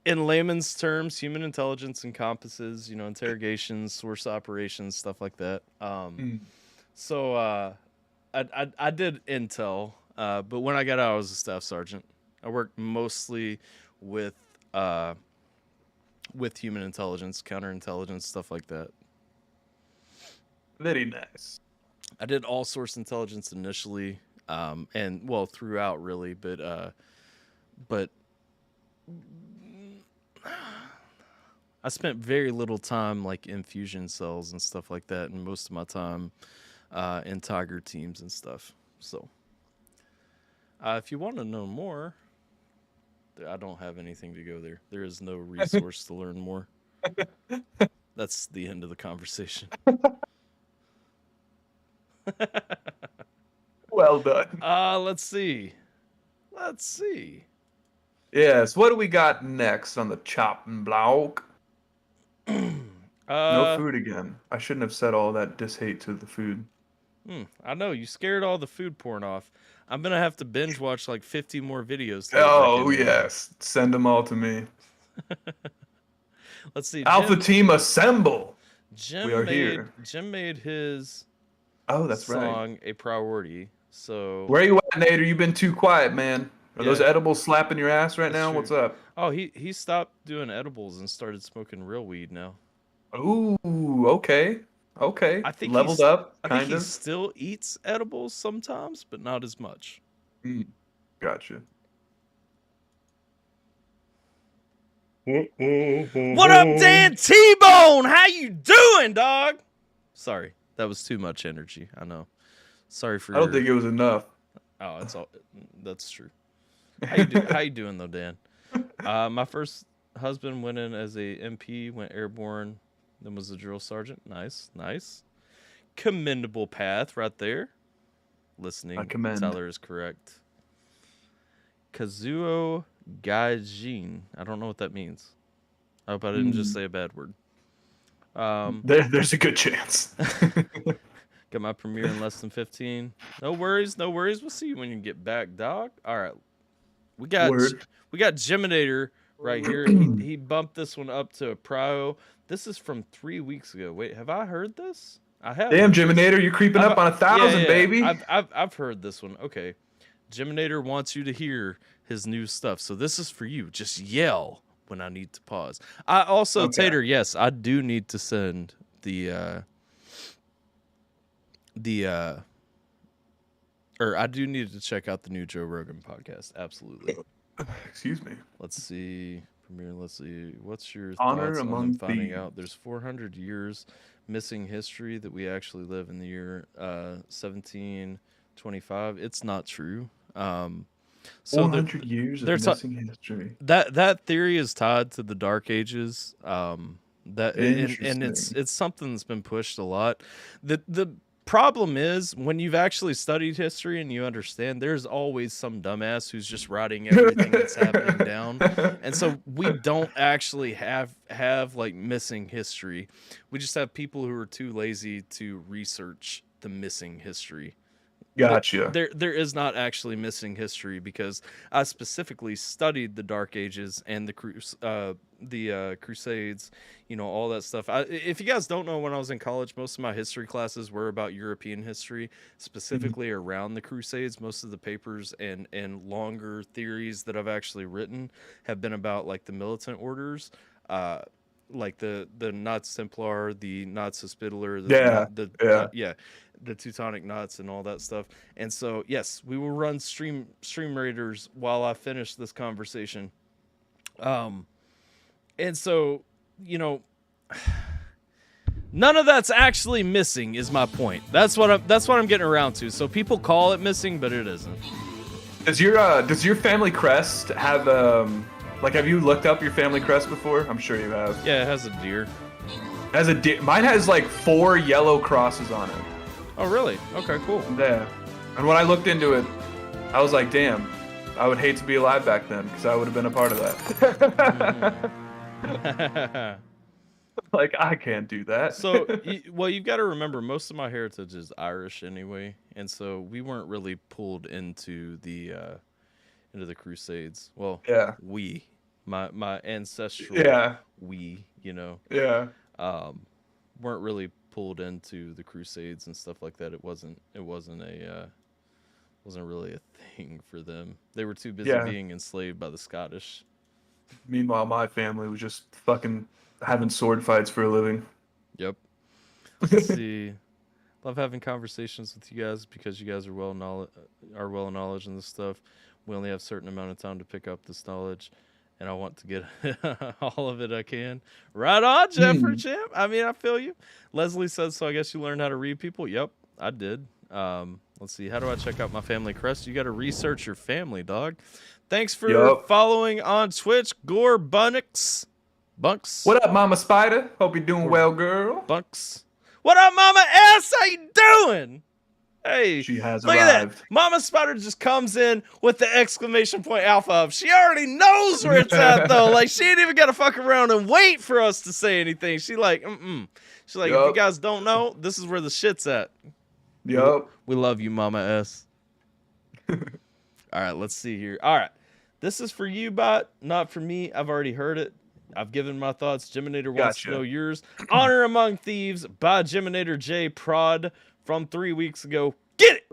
In layman's terms, human intelligence encompasses, interrogations, source operations, stuff like that. So I did intel, but when I got out, I was a staff sergeant. I worked mostly with human intelligence, counterintelligence, stuff like that. Very nice. I did all source intelligence initially, and throughout really, but I spent very little time like in fusion cells and stuff like that, and most of my time in Tiger teams and stuff. So, if you want to know more, I don't have anything to go there. There is no resource to learn more. That's the end of the conversation. Well done. Let's see. Yes, what do we got next on the chopping block? No food again. I shouldn't have said all that diss-hate to the food. I know, you scared all the food porn off. I'm going to have to binge watch like 50 more videos. Oh, yes. Send them all to me. Let's see. Alpha Team Assemble. Jim made his that's song a priority. So where you at, Nader? You've been too quiet, man. Are those edibles slapping your ass right now? True. What's up? Oh, he stopped doing edibles and started smoking real weed now. Ooh, okay. I think leveled up. I think he still eats edibles sometimes, but not as much. Gotcha. What up, Dan T-Bone? How you doing, dog? Sorry, that was too much energy. I know. Sorry for. I don't think it was enough. Oh, that's true. How you doing though, Dan? My first husband went in as a MP, went airborne, then was a drill sergeant. Nice. Commendable path right there. Listening. I commend. Tyler is correct. Kazuo Gaijin. I don't know what that means. I hope I didn't just say a bad word. There's a good chance. Got my premiere in less than 15. No worries. We'll see you when you get back, dog. All right. We got Geminator right here. He bumped this one up to a prio. This is from 3 weeks ago. Wait, have I heard this? I have. Damn, Geminator, you're creeping up on 1,000, baby. I've heard this one. Okay. Geminator wants you to hear his new stuff. So this is for you. Just yell when I need to pause. I also, Tater, yes, I do need to send I do need to check out the new Joe Rogan podcast. Absolutely. Excuse me. Let's see. Premiere, let's see. What's your Honor thoughts among on finding thieves. out there's 400 years missing history that we actually live in the year 1725? It's not true. So 400 years of missing history. That theory is tied to the Dark Ages. And it's something that's been pushed a lot. The problem is when you've actually studied history and you understand, there's always some dumbass who's just writing everything that's happening down. And so we don't actually have like missing history. We just have people who are too lazy to research the missing history. Gotcha. There is not actually missing history because I specifically studied the Dark Ages and the Crusades, all that stuff. If you guys don't know, when I was in college, most of my history classes were about European history, specifically around the Crusades. Most of the papers and longer theories that I've actually written have been about like the militant orders. like the Knots Templar, the Knots Hospitaller, the Teutonic Knots and all that stuff. And so yes, we will run stream raiders while I finish this conversation. And so, you know, none of that's actually missing is my point. That's what I'm getting around to. So people call it missing, but it isn't. Does your family crest have like, have you looked up your family crest before? I'm sure you have. Yeah, it has a deer. Mine has like 4 yellow crosses on it. Oh, really? Okay, cool. Yeah. And when I looked into it, I was like, damn, I would hate to be alive back then because I would have been a part of that. Like, I can't do that. So, you've got to remember, most of my heritage is Irish anyway, and so we weren't really pulled into the Crusades. Well, yeah, my ancestral, you know, weren't really pulled into the Crusades and stuff like that. It wasn't really a thing for them. They were too busy being enslaved by the Scottish. Meanwhile, my family was just fucking having sword fights for a living. Yep. Let's see. Love having conversations with you guys because you guys are well knowledge in this stuff. We only have a certain amount of time to pick up this knowledge, and I want to get all of it I can. Right on, Jeffrey Champ. I mean, I feel you. Leslie says, so I guess you learned how to read people. Yep, I did. Let's see. How do I check out my family crest? You got to research your family, dog. Thanks for following on Twitch, Gore Bunks. What up, Mama Spider? Hope you're doing well, girl. Bunks. What up, Mama S? How you doing? Hey, she has look arrived. At that. Mama Spider just comes in with the exclamation point alpha up. She already knows where it's at, though. Like, she ain't even got to fuck around and wait for us to say anything. She like, She's like, if you guys don't know, this is where the shit's at. Yup. We love you, Mama S. All right, let's see here. All right. This is for you, bot, not for me. I've already heard it. I've given my thoughts. Geminator wants to know yours. Honor Among Thieves by Geminator J Prod from 3 weeks ago. Get it!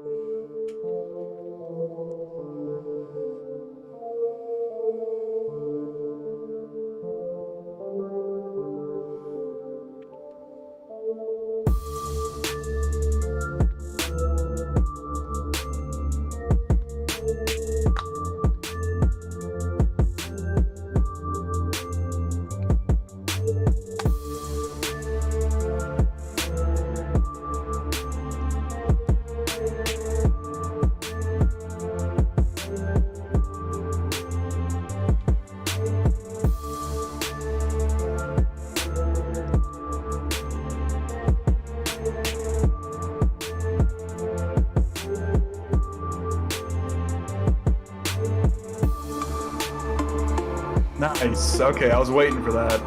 Nice. Okay, I was waiting for that.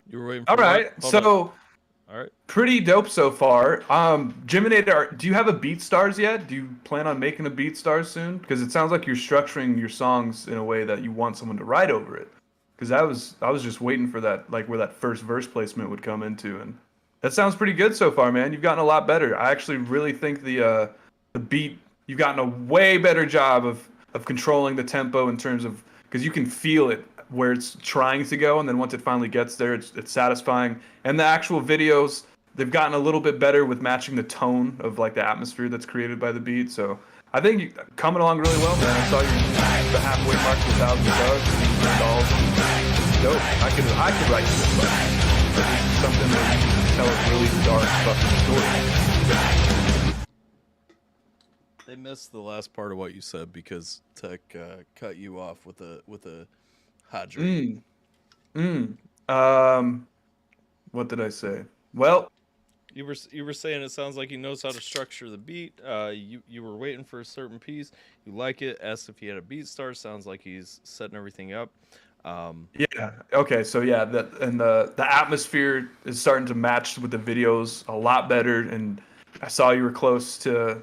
You were waiting for All right. So, all right. Pretty dope so far. Geminator, do you have a BeatStars yet? Do you plan on making a BeatStars soon? Because it sounds like you're structuring your songs in a way that you want someone to write over it. Because I was just waiting for that, like where that first verse placement would come into, and that sounds pretty good so far, man. You've gotten a lot better. I actually really think the beat, you've gotten a way better job of controlling the tempo in terms of, because you can feel it where it's trying to go, and then once it finally gets there, it's satisfying. And the actual videos, they've gotten a little bit better with matching the tone of like the atmosphere that's created by the beat. So I think you're coming along really well, man. I saw you the halfway mark to 1,000 subs. Dope. I could write this, but something that you can tell a really dark fucking story. They missed the last part of what you said because Tech cut you off with a hydrate. What did I say? Well, you were saying it sounds like he knows how to structure the beat. You were waiting for a certain piece. You like it. Asked if he had a BeatStars. Sounds like he's setting everything up. Yeah. Okay. So yeah, the atmosphere is starting to match with the videos a lot better. And I saw you were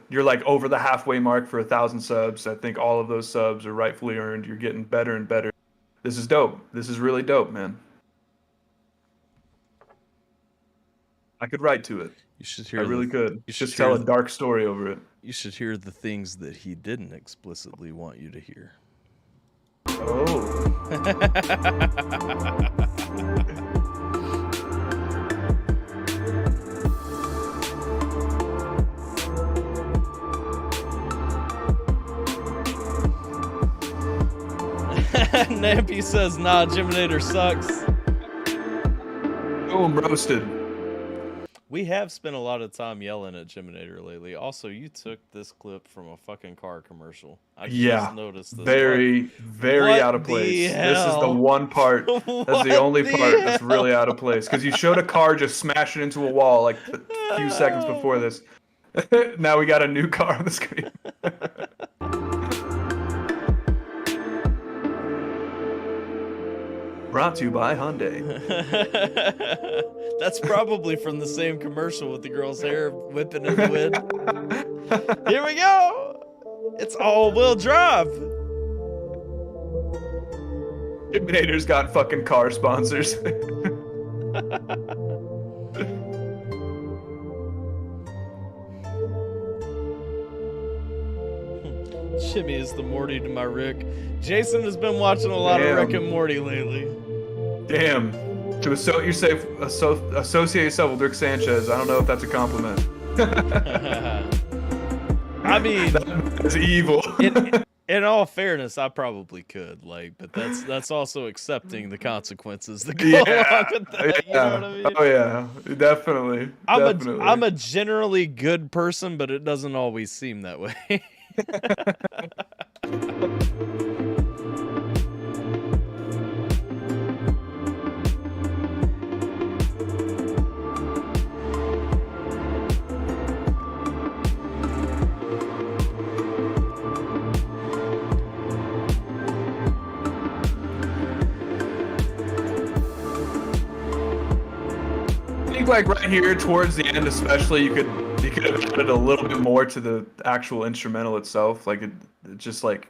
you're like over the halfway mark for 1,000 subs. I think all of those subs are rightfully earned. You're getting better and better. This is dope. This is really dope, man. I could write to it. You should hear. I really could. You should Just tell hear a dark story over it. You should hear the things that he didn't explicitly want you to hear. Oh. Nampy says, nah, Geminator sucks. Boom, roasted. We have spent a lot of time yelling at Geminator lately. Also, you took this clip from a fucking car commercial. I just noticed this. Very out of place. This is the one part. That's the only part that's really out of place. Because you showed a car just smashing into a wall like a few seconds before this. Now we got a new car on the screen. Brought to you by Hyundai. That's probably from the same commercial with the girl's hair whipping in the wind. Here we go. It's all-wheel drive. Terminator's got fucking car sponsors. Jimmy is the Morty to my Rick. Jason has been watching a lot of Rick and Morty lately. Damn. To associate yourself with Rick Sanchez, I don't know if that's a compliment. I mean, that's evil. In all fairness, I probably could, but that's also accepting the consequences that go along with that. You know what I mean? Oh yeah, definitely. I'm a generally good person, but it doesn't always seem that way. I think like right here towards the end especially you could have added a little bit more to the actual instrumental itself. Like it just like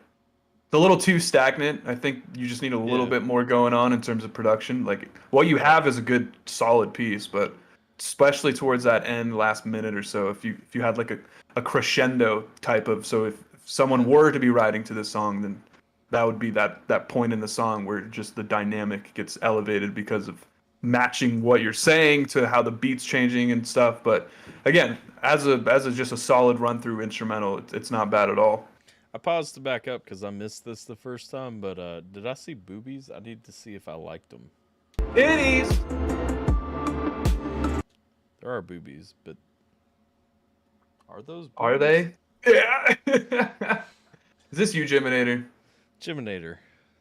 it's a little too stagnant. I think you just need a little bit more going on in terms of production. Like what you have is a good solid piece, but especially towards that end last minute or so, if you had like a crescendo type of, so if someone were to be writing to this song, then that would be that point in the song where just the dynamic gets elevated because of matching what you're saying to how the beat's changing and stuff. But again, as a just a solid run through instrumental, it's not bad at all. I paused to back up because I missed this the first time, but did I see boobies? I need to see if I liked them. Titties! There are boobies, but are those boobies? Are they? Yeah. Is this you, Geminator? Geminator.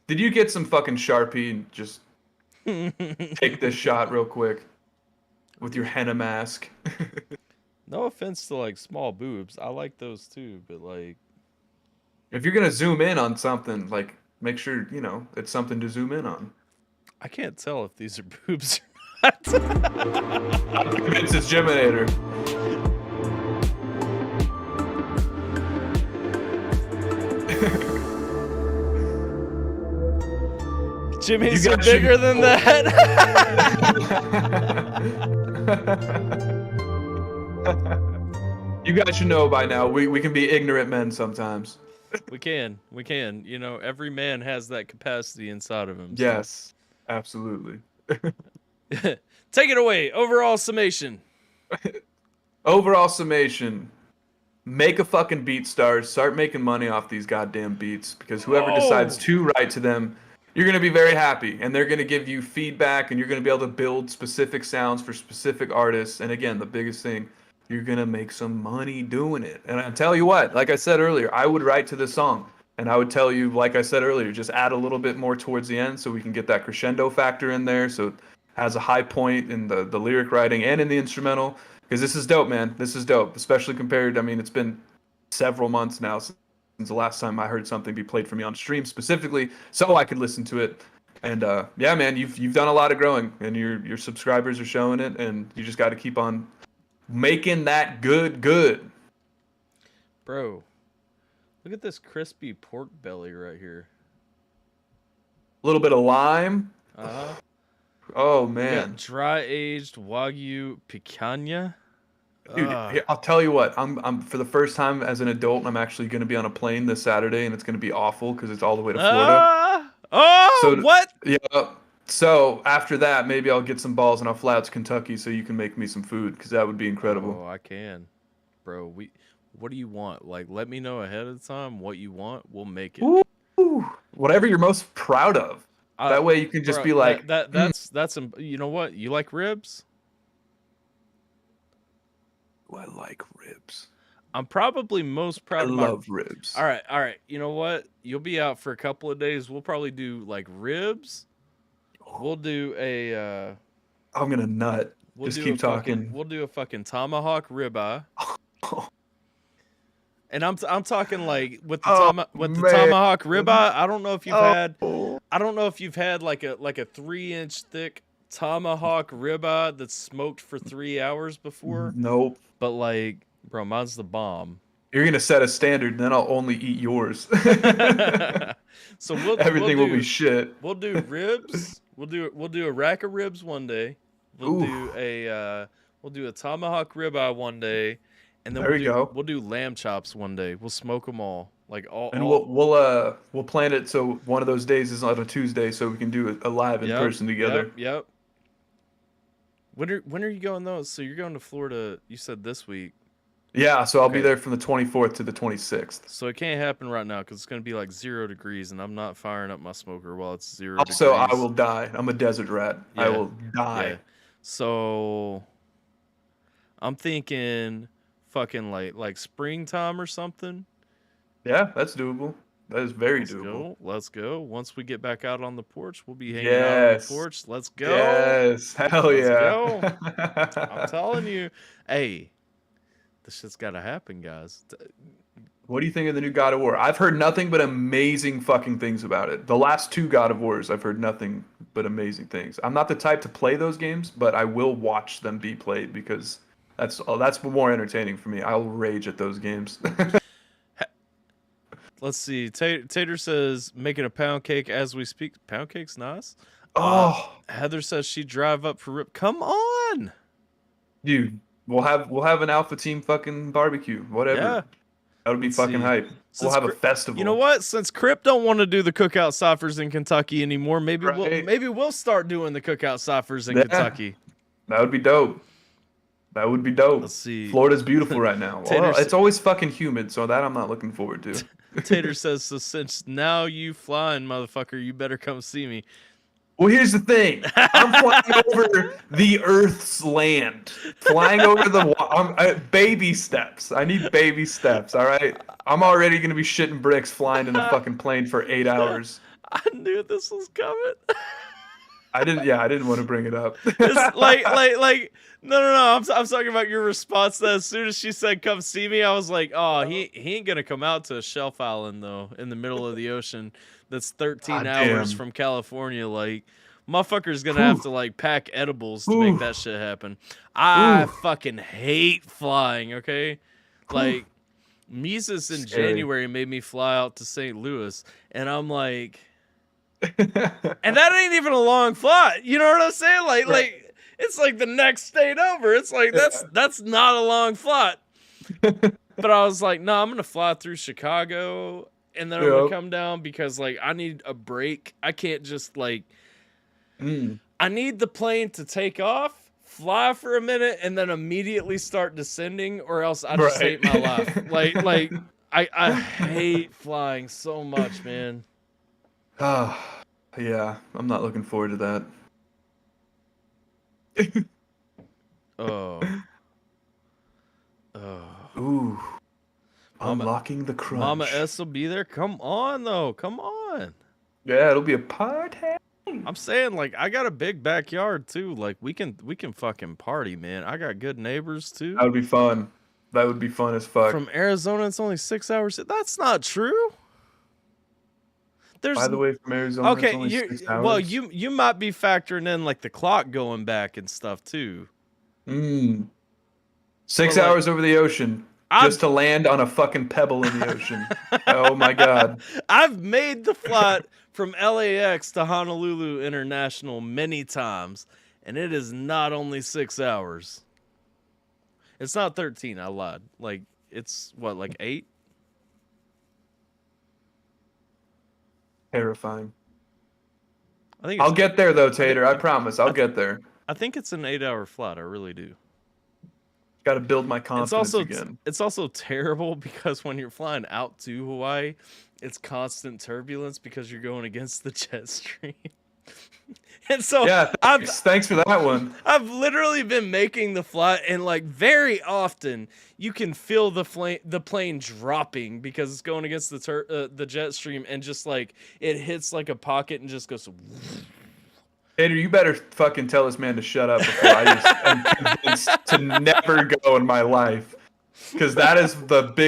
Did you get some fucking Sharpie and just take this shot real quick with your henna mask? No offense to like small boobs. I like those too, but like if you're gonna zoom in on something, like make sure, you know, it's something to zoom in on. I can't tell if these are boobs or not. I'm convinced it's Geminator. Jimmy's are bigger than that. You guys should know by now, we can be ignorant men sometimes. We can. You know, every man has that capacity inside of him. Yes, absolutely. Take it away. Overall summation. Overall summation. Make a fucking beat start making money off these goddamn beats, because whoever decides to write to them, you're going to be very happy, and they're going to give you feedback, and you're going to be able to build specific sounds for specific artists. And again, the biggest thing, you're going to make some money doing it. And I tell you what, like I said earlier, I would write to this song, and I would tell you, like I said earlier, just add a little bit more towards the end so we can get that crescendo factor in there, so it has a high point in the lyric writing and in the instrumental, because this is dope, man. This is dope, especially compared, I mean, it's been several months now since the last time I heard something be played for me on stream specifically, so I could listen to it. And yeah, man, you've done a lot of growing, and your subscribers are showing it, and you just got to keep on making that good. Bro, look at this crispy pork belly right here. A little bit of lime. Uh-huh. Oh We man. got dry aged Wagyu picanha. Dude, here, I'll tell you what. I'm for the first time as an adult, I'm actually going to be on a plane this Saturday, and it's going to be awful because it's all the way to Florida. What? Yeah. So after that, maybe I'll get some balls and I'll fly out to Kentucky so you can make me some food because that would be incredible. Oh, I can, bro. What do you want? Like, let me know ahead of time what you want. We'll make it. Ooh, whatever you're most proud of. That way you can just be like, that's you know what? You like ribs? I like ribs. I'm probably most proud I of love ribs. All right. You know what? You'll be out for a couple of days. We'll probably do like ribs. We'll do a. I'm gonna nut. Just keep talking. We'll do a fucking tomahawk ribeye. And I'm talking like with the tomahawk ribeye. I don't know if you've had like a 3-inch thick tomahawk ribeye that's smoked for 3 hours before. Nope. But like, bro, mine's the bomb. You're gonna set a standard, and then I'll only eat yours. So everything will be shit. We'll do ribs. We'll do a rack of ribs one day. We'll do a tomahawk ribeye one day, and then we'll do lamb chops one day. We'll smoke them all, like all. And we'll plan it so one of those days is on a Tuesday, so we can do it live in person together. Yep. When are you going though? So you're going to Florida? You said this week. Yeah, so I'll be there from the 24th to the 26th. So it can't happen right now because it's going to be like 0 degrees, and I'm not firing up my smoker while it's 0 degrees. Also, I will die. I'm a desert rat. Yeah. I will die. Yeah. So I'm thinking fucking like springtime or something. Yeah, that's doable. That is very doable. Let's go. Once we get back out on the porch, we'll be hanging out on the porch. Let's go. Yes. Hell yeah. Let's go. I'm telling you. Hey, this shit's got to happen, guys. What do you think of the new God of War? I've heard nothing but amazing fucking things about it. The last 2 God of Wars, I've heard nothing but amazing things. I'm not the type to play those games, but I will watch them be played because that's more entertaining for me. I'll rage at those games. Let's see. Tater says making a pound cake as we speak. Pound cake's nice. Heather says she'd drive up for rib. Come on, dude. We'll have an Alpha Team fucking barbecue. Whatever. Yeah. That would be fucking hype. We'll have a festival. You know what? Since Crip don't want to do the cookout ciphers in Kentucky anymore, maybe we'll start doing the cookout ciphers in Kentucky. That would be dope. That would be dope. Let's see. Florida's beautiful right now. Well, it's always fucking humid, so that I'm not looking forward to. Tater says, so since now you flying, motherfucker, you better come see me. Well, here's the thing. I'm flying over the Earth's land. Flying over the baby steps. I need baby steps, all right? I'm already going to be shitting bricks flying in a fucking plane for 8 hours. I knew this was coming. I didn't want to bring it up. It's like no. I'm talking about your response to that. As soon as she said come see me, I was like, oh, he ain't going to come out to a shelf island though in the middle of the ocean. That's 13 hours from California. Like, motherfucker's gonna have to like pack edibles to make that shit happen. I fucking hate flying. Okay, like Mises in January made me fly out to St. Louis, and I'm like, and that ain't even a long flight. You know what I'm saying? Like it's like the next state over. It's like that's not a long flight. But I was like, no, I'm gonna fly through Chicago. And then I'm gonna come down because like I need a break. I can't just like I need the plane to take off, fly for a minute, and then immediately start descending, or else I just hate my life. Like I hate flying so much, man. Yeah, I'm not looking forward to that. Ooh. Unlocking the crunch. Mama S will be there. Come on, though. Come on. Yeah, it'll be a party. I'm saying, like, I got a big backyard too. Like, we can fucking party, man. I got good neighbors too. That would be fun. That would be fun as fuck. From Arizona, it's only 6 hours. That's not true. By the way, from Arizona, it's only 6 hours. Well, you might be factoring in like the clock going back and stuff too. 6 hours over the ocean. Just to land on a fucking pebble in the ocean. Oh my god. I've made the flight from LAX to Honolulu International many times, and it is not only 6 hours. It's not 13. I lied. Like it's what, like 8? Terrifying. I think I'll get there though, Tater. I promise. I'll get there. I think it's an 8-hour flight. I really do. Got to build my confidence again. It's also terrible because when you're flying out to Hawaii, it's constant turbulence because you're going against the jet stream. And so yeah, thanks for that one. I've literally been making the flight, and like very often you can feel the plane dropping because it's going against the jet stream, and just like it hits like a pocket and just goes. Tater, you better fucking tell this man to shut up before I just am convinced to never go in my life. Because that is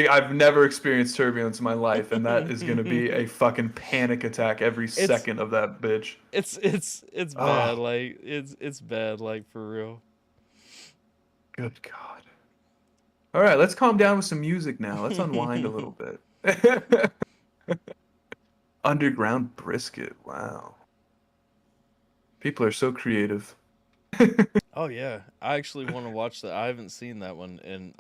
I've never experienced turbulence in my life, and that is going to be a fucking panic attack every second of that bitch. It's bad, like, it's bad, like, for real. Good God. All right, let's calm down with some music now. Let's unwind a little bit. Underground brisket, wow. People are so creative. Oh yeah, I actually want to watch that. I haven't seen that one, and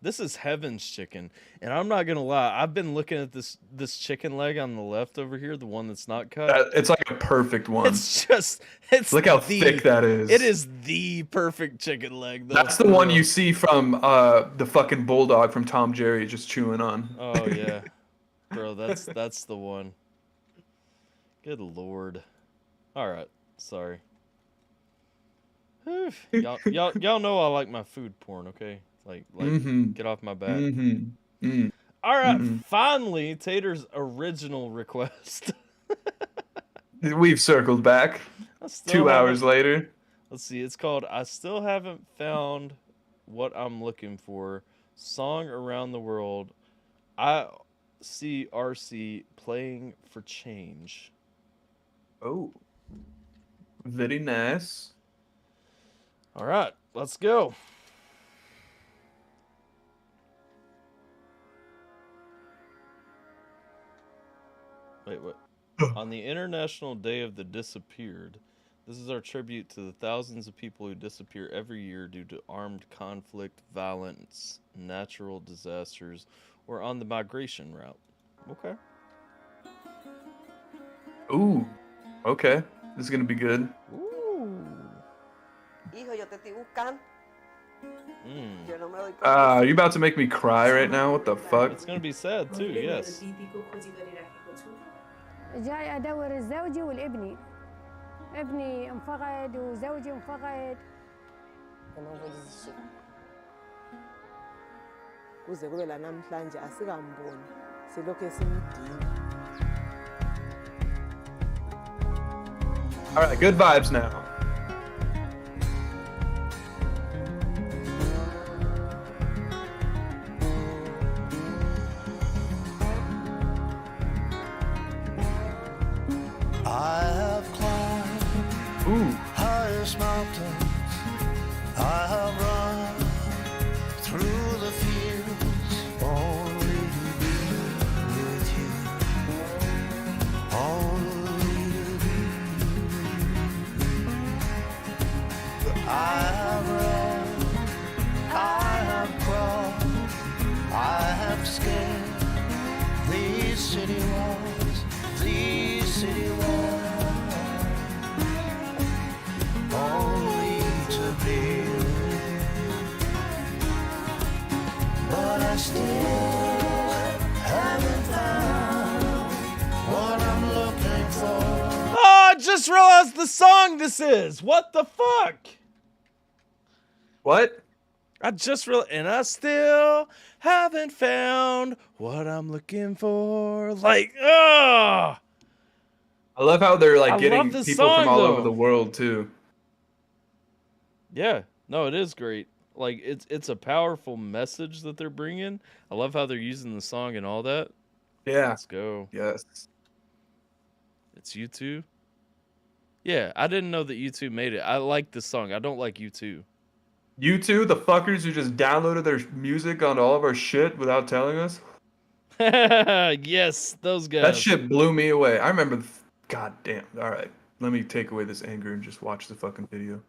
this is Heaven's Chicken, and I'm not gonna lie, I've been looking at this chicken leg on the left over here, the one that's not cut. It's like a perfect one. It's look how thick that is. It is the perfect chicken leg. Though, that's the one you see from the fucking bulldog from Tom Jerry just chewing on. Oh yeah, bro, that's the one. Good Lord. All right, sorry. Y'all know I like my food porn, okay? Like get off my back. All right, finally, Tater's original request. We've circled back 2 hours later. Let's see, it's called I Still Haven't Found What I'm Looking For. Song Around the World. ICRC Playing for Change. Oh. Very nice. All right, let's go. Wait, what? On the International Day of the Disappeared, this is our tribute to the thousands of people who disappear every year due to armed conflict, violence, natural disasters, or on the migration route. Okay. Ooh. Okay. This is gonna be good. Are you about to make me cry right now? What the fuck? It's gonna be sad too, yes. جاي أدور زوجي والابني. ابني انفقد وزوجي انفقد. Kuze kube la namhlanje asikamboni silokho esimdinga. All right, good vibes now. I have climbed highest mountains. I have run through the fields only to be with you. Only to be with you. I have run, I have crawled, I have scaled these city walls, these city walls. Only to be with you. But I still haven't found what I'm looking for. Oh, I just realized the song this is. What the fuck? What? I just realized, and I still haven't found what I'm looking for. Like, ugh. I love how they're like I getting love people this song, from all though. over the world too. Yeah, no, it is great. Like, it's a powerful message that they're bringing. I love how they're using the song and all that. Yeah. Let's go. Yes. It's U2? Yeah, I didn't know that U2 made it. I like this song. I don't like U2. You two, the fuckers who just downloaded their music onto all of our shit without telling us. Yes, those guys. That shit blew me away. I remember. God damn. All right, let me take away this anger and just watch the fucking video.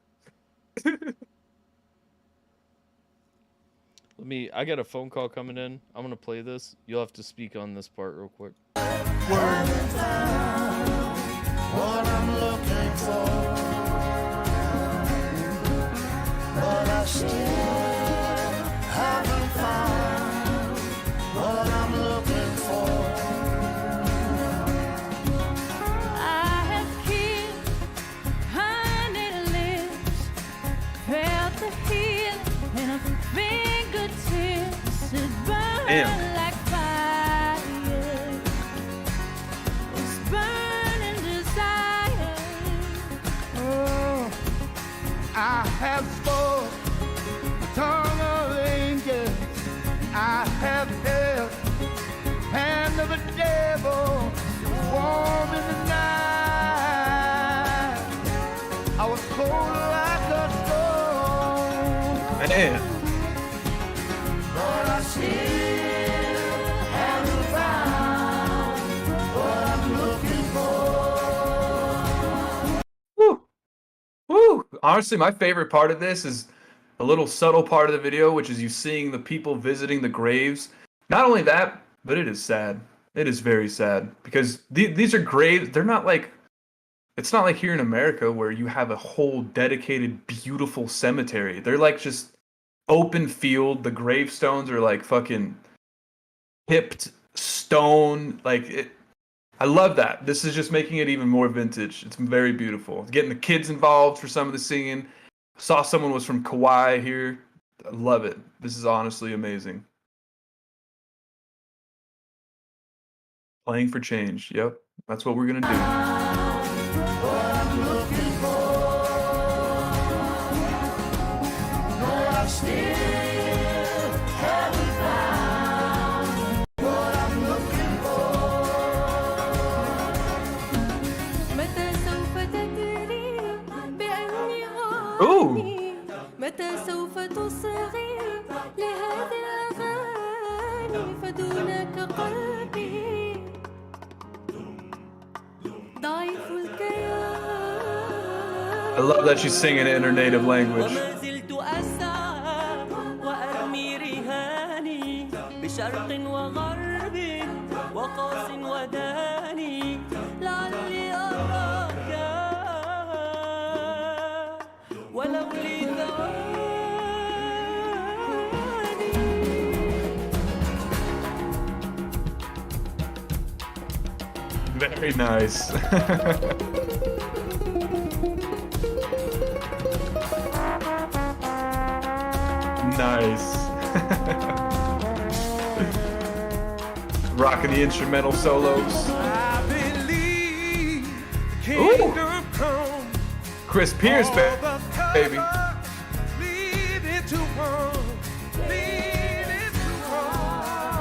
I got a phone call coming in. I'm gonna play this. You'll have to speak on this part real quick. Haven't found what I'm looking for, but I still haven't found what I'm looking for. I have kissed honey lips, felt the heat in a fingertips. It burned like fire. It's burning desire. Oh, I have spoke the tongue of angels. I have held the hand of a devil, warm in the night. I was cold like a stone. Man. But I still haven't found what I'm looking for. Woo! Woo! Honestly, my favorite part of this is a little subtle part of the video, which is you seeing the people visiting the graves. Not only that, but it is sad. It is very sad because these are graves. They're not like, it's not like here in America where you have a whole dedicated, beautiful cemetery. They're like just open field. The gravestones are like fucking hipped stone. Like it. I love that. This is just making it even more vintage. It's very beautiful. Getting the kids involved for some of the singing. Saw someone was from Kauai here. I love it. This is honestly amazing. Playing for change. Yep. That's what we're going to do. What I'm looking for. No, I still haven't found what I'm looking for. متى سوف تدري بأني Ooh. أغني متى سوف تصغي لهذه الأغاني فدونك قلبي ضعيف الكيان I love that she's singing it in her native language. وما زلت أسعى وأرمي رهاني بشرق وغرب وقاص وداني لعلي أراك ولو لي ثواني. Very nice. Nice. Rocking the instrumental solos. I believe the Ooh. kingdom come. Chris Pierce, baby. Lead it to one. Lead it to one.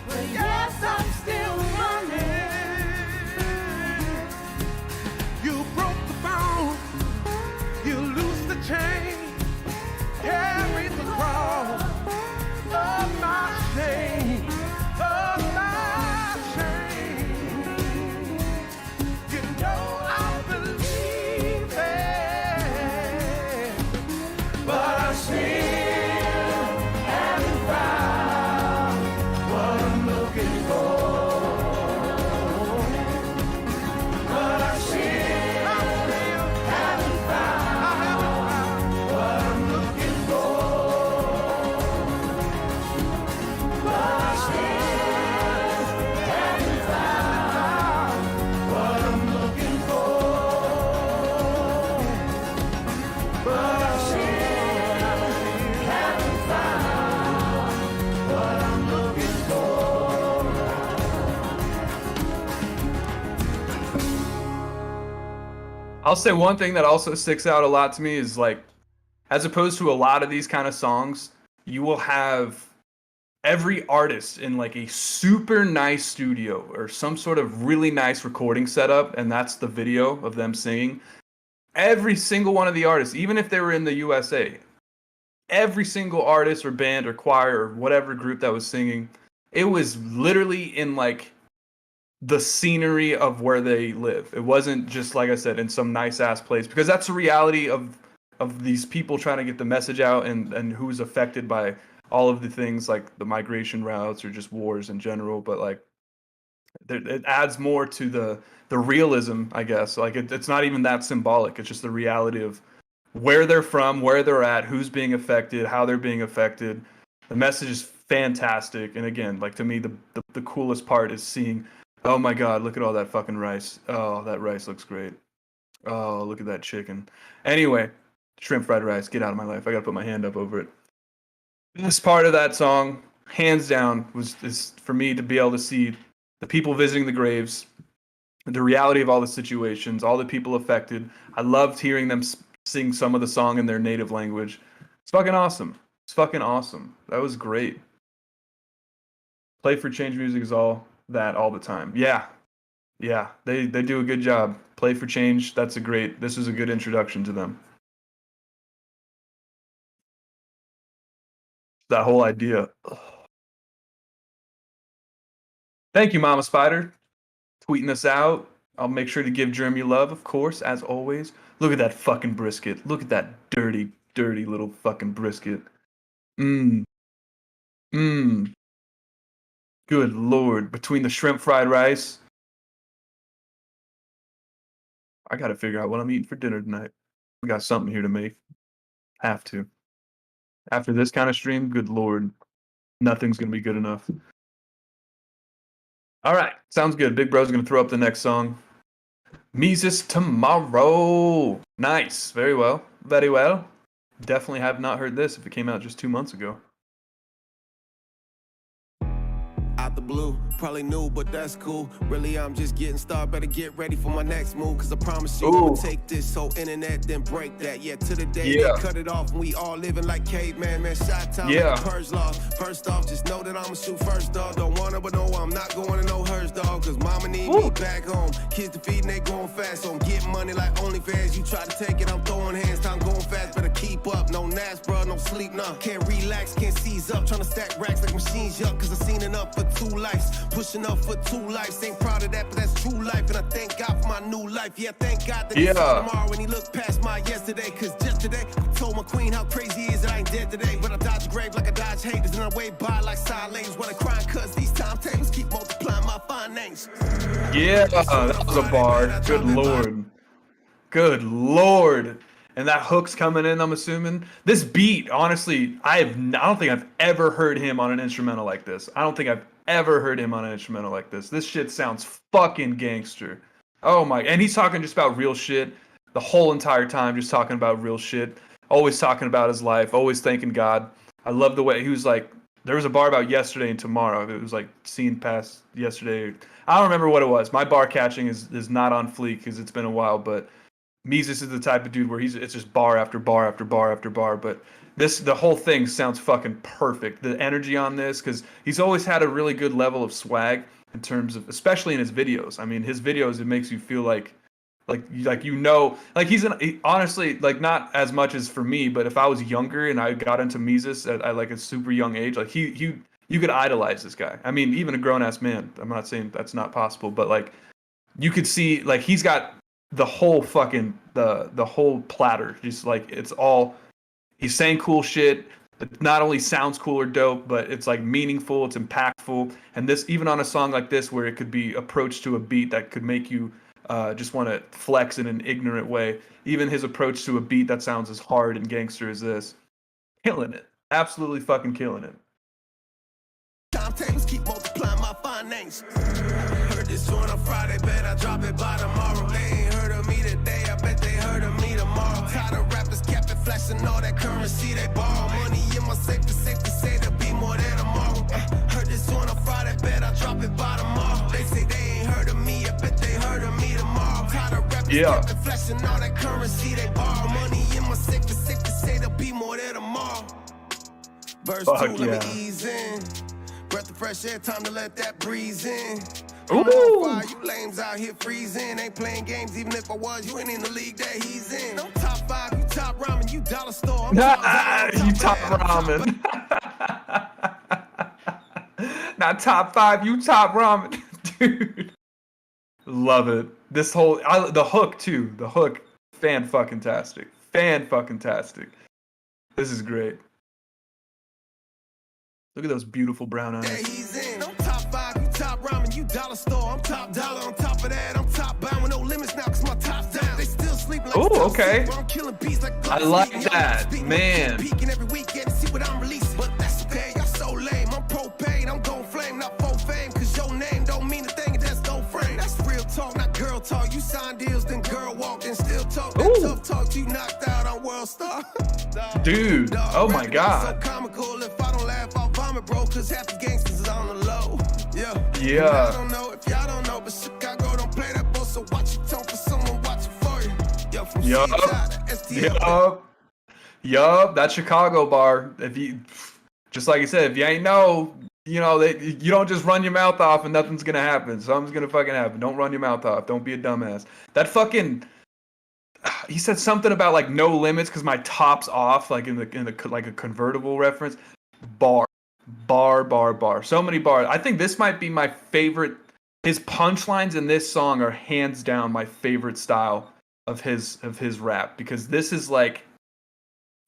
But yes, I'm still running. You broke the bone. You loose the chain. Carry the cross of my shame. Of my shame. You know I believe it, but I still haven't found what I'm looking for. But I still haven't found what I'm looking for. But I still haven't found what I'm looking for. But I still haven't found what I'm looking for. I'll say one thing that also sticks out a lot to me is like, as opposed to a lot of these kind of songs, you will have every artist in like a super nice studio or some sort of really nice recording setup, and that's the video of them singing. Every single one of the artists, even if they were in the USA, every single artist or band or choir or whatever group that was singing, it was literally in like the scenery of where they live. It wasn't just, like I said, in some nice ass place, because that's the reality of of these people trying to get the message out and who's affected by all of the things like the migration routes or just wars in general. But like it adds more to the realism, I guess. Like it's not even that symbolic. It's just the reality of where they're from, where they're at, who's being affected, how they're being affected. The message is fantastic. And again, like to me, the coolest part is seeing, oh my God, look at all that fucking rice. Oh, that rice looks great. Oh, look at that chicken. Anyway, shrimp fried rice, get out of my life. I gotta put my hand up over it. This part of that song, hands down, is for me to be able to see the people visiting the graves, the reality of all the situations, all the people affected. I loved hearing them sing some of the song in their native language. It's fucking awesome. It's fucking awesome. That was great. Play for Change music is all that all the time. Yeah. Yeah, they do a good job. Play for Change, this is a good introduction to them. That whole idea. Ugh. Thank you, Mama Spider. Tweeting us out. I'll make sure to give Jeremy love, of course, as always. Look at that fucking brisket. Look at that dirty, dirty little fucking brisket. Mmm. Mmm. Good Lord. Between the shrimp fried rice. I gotta figure out what I'm eating for dinner tonight. We got something here to make. Have to. After this kind of stream, good Lord. Nothing's gonna be good enough. All right, sounds good. Big Bro's gonna throw up the next song. Mises Tomorrow. Nice, very well, very well. Definitely have not heard this if it came out just 2 months ago. Out the blue, probably new, but that's cool. Really, I'm just getting started. Better get ready for my next move, cause I promise you, I'ma take this whole internet, then break that. Yeah, to the day they cut it off, and we all living like caveman, man. Shot time, purge lost. First off, just know that I'ma shoot first, dog. Don't wanna, but no, I'm not going to no hers, dog. Cause mama need me back home. Kids to feed and they going fast, so I'm getting money like OnlyFans. You try to take it, I'm throwing hands. Time going fast, better keep up. No naps, bro, no sleep, nah. Can't relax, can't seize up. Trying to stack racks like machines, yuck. Cause I seen enough for 2 lives. Pushing up for 2 lives. Ain't proud of that, but that's true life. And I thank God for my new life. Yeah, thank God that it's tomorrow when he looked past my yesterday. Cause just today, I told my queen how crazy it is that I ain't dead today. But I dodge the grave like I dodge haters. And I wave by like side lanes when I cry cause these timetables keep multiplying my findings. Yeah, that was a bar. Good Lord. Good Lord. And that hook's coming in, I'm assuming. This beat, honestly, I don't think I've ever heard him on an instrumental like this. I don't think I've ever heard him on an instrumental like this. This shit sounds fucking gangster. Oh my, and he's talking just about real shit the whole entire time, just talking about real shit. Always talking about his life, always thanking God. I love the way he was like, there was a bar about yesterday and tomorrow. It was like seen past yesterday. I don't remember what it was. My bar catching is not on fleek because it's been a while, but Mises is the type of dude where it's just bar after bar after bar after bar. But the whole thing sounds fucking perfect. The energy on this, because he's always had a really good level of swag in terms of, especially in his videos. I mean, his videos, it makes you feel like honestly, like not as much as for me, but if I was younger and I got into Mises at like a super young age, like you could idolize this guy. I mean, even a grown ass man. I'm not saying that's not possible, but like you could see like he's got the whole fucking the whole platter, just like it's all, he's saying cool shit. It not only sounds cool or dope, but it's like meaningful, it's impactful. And this, even on a song like this where it could be approached to a beat that could make you just want to flex in an ignorant way, even his approach to a beat that sounds as hard and gangster as this, killing it. Absolutely fucking killing it. Timetables keep multiplying my findings. Heard this on a Friday, bet I drop it by tomorrow. They ain't heard of me today, I bet they heard of me tomorrow. Tired of rappers capping, flashing all that currency they borrow. Money in my safe to say there'll be more there tomorrow. Heard this on a Friday, bet I drop it by tomorrow. They say they ain't heard of me, I bet they heard of me tomorrow. Tired of rappers capping, flashing all that currency they borrow. Money in my safe to say there'll be more there tomorrow. Verse 2, let me ease in. Breath of fresh air, time to let that breeze in. Ooh. Fire, you lames out here freezing. Ain't playing games, even if I was. You ain't in the league that he's in. I'm top 5, you top ramen, you dollar store. I'm you top ramen. Not top 5, you top ramen. Dude. Love it. This whole, the hook too. The hook, fan-fucking-tastic. fan-fucking-tastic. This is great. Look at those beautiful brown eyes. He's in. I'm top 5, you top ramen, you dollar store. I'm top dollar on top of that. I'm top bound with no limits now cause my top's down. They still sleep like Oh, okay. I'm killing beats like I like that, man. Peeking every weekend to see what I'm releasing. But that's okay, y'all so lame. I'm propane, I'm gon' flame, not for fame. Cause your name don't mean a thing, and that's no frame. That's real talk, not girl talk. You sign deals, then girl walk, then still talk. That tough talk, you knocked out on World Star. Dude, oh my god. So comical, if I don't laugh, I'll vomit, bro. Cause half the gangsters is on the low. Yeah. Yeah. I don't know if y'all don't know, but Chicago don't play that ball. So watch your tone for someone watching for you. Yo, from Yup. Yup. That Chicago bar. If you, just like you said, if you ain't know, you know, you don't just run your mouth off and nothing's gonna happen. Something's gonna fucking happen. Don't run your mouth off. Don't be a dumbass. That fucking. He said something about like no limits because my top's off, like in the like a convertible reference. Bar. So many bars. I think this might be my favorite. His punchlines in this song are hands down my favorite style of his rap, because this is like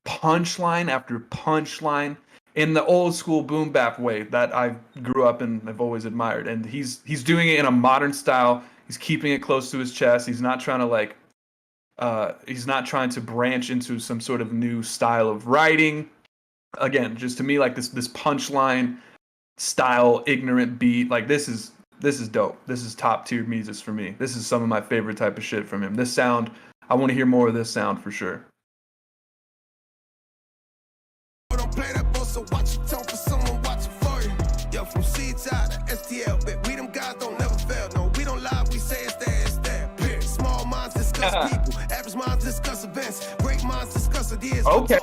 punchline after punchline in the old school boom bap way that I grew up and I've always admired. And he's doing it in a modern style. He's keeping it close to his chest. He's not trying to like he's not trying to branch into some sort of new style of writing. Again, just to me, like this punchline style, ignorant beat, like this is dope. This is top tier music for me. This is some of my favorite type of shit from him. This sound, I want to hear more of this sound for sure. Don't play that ball, so watch your tone for someone watching for you. Yo, from C-Side to STL, but we them guys don't never fail. No, we don't lie, we say it's there. Period. Small minds discuss people, average minds discuss events, great minds discuss ideas. Okay.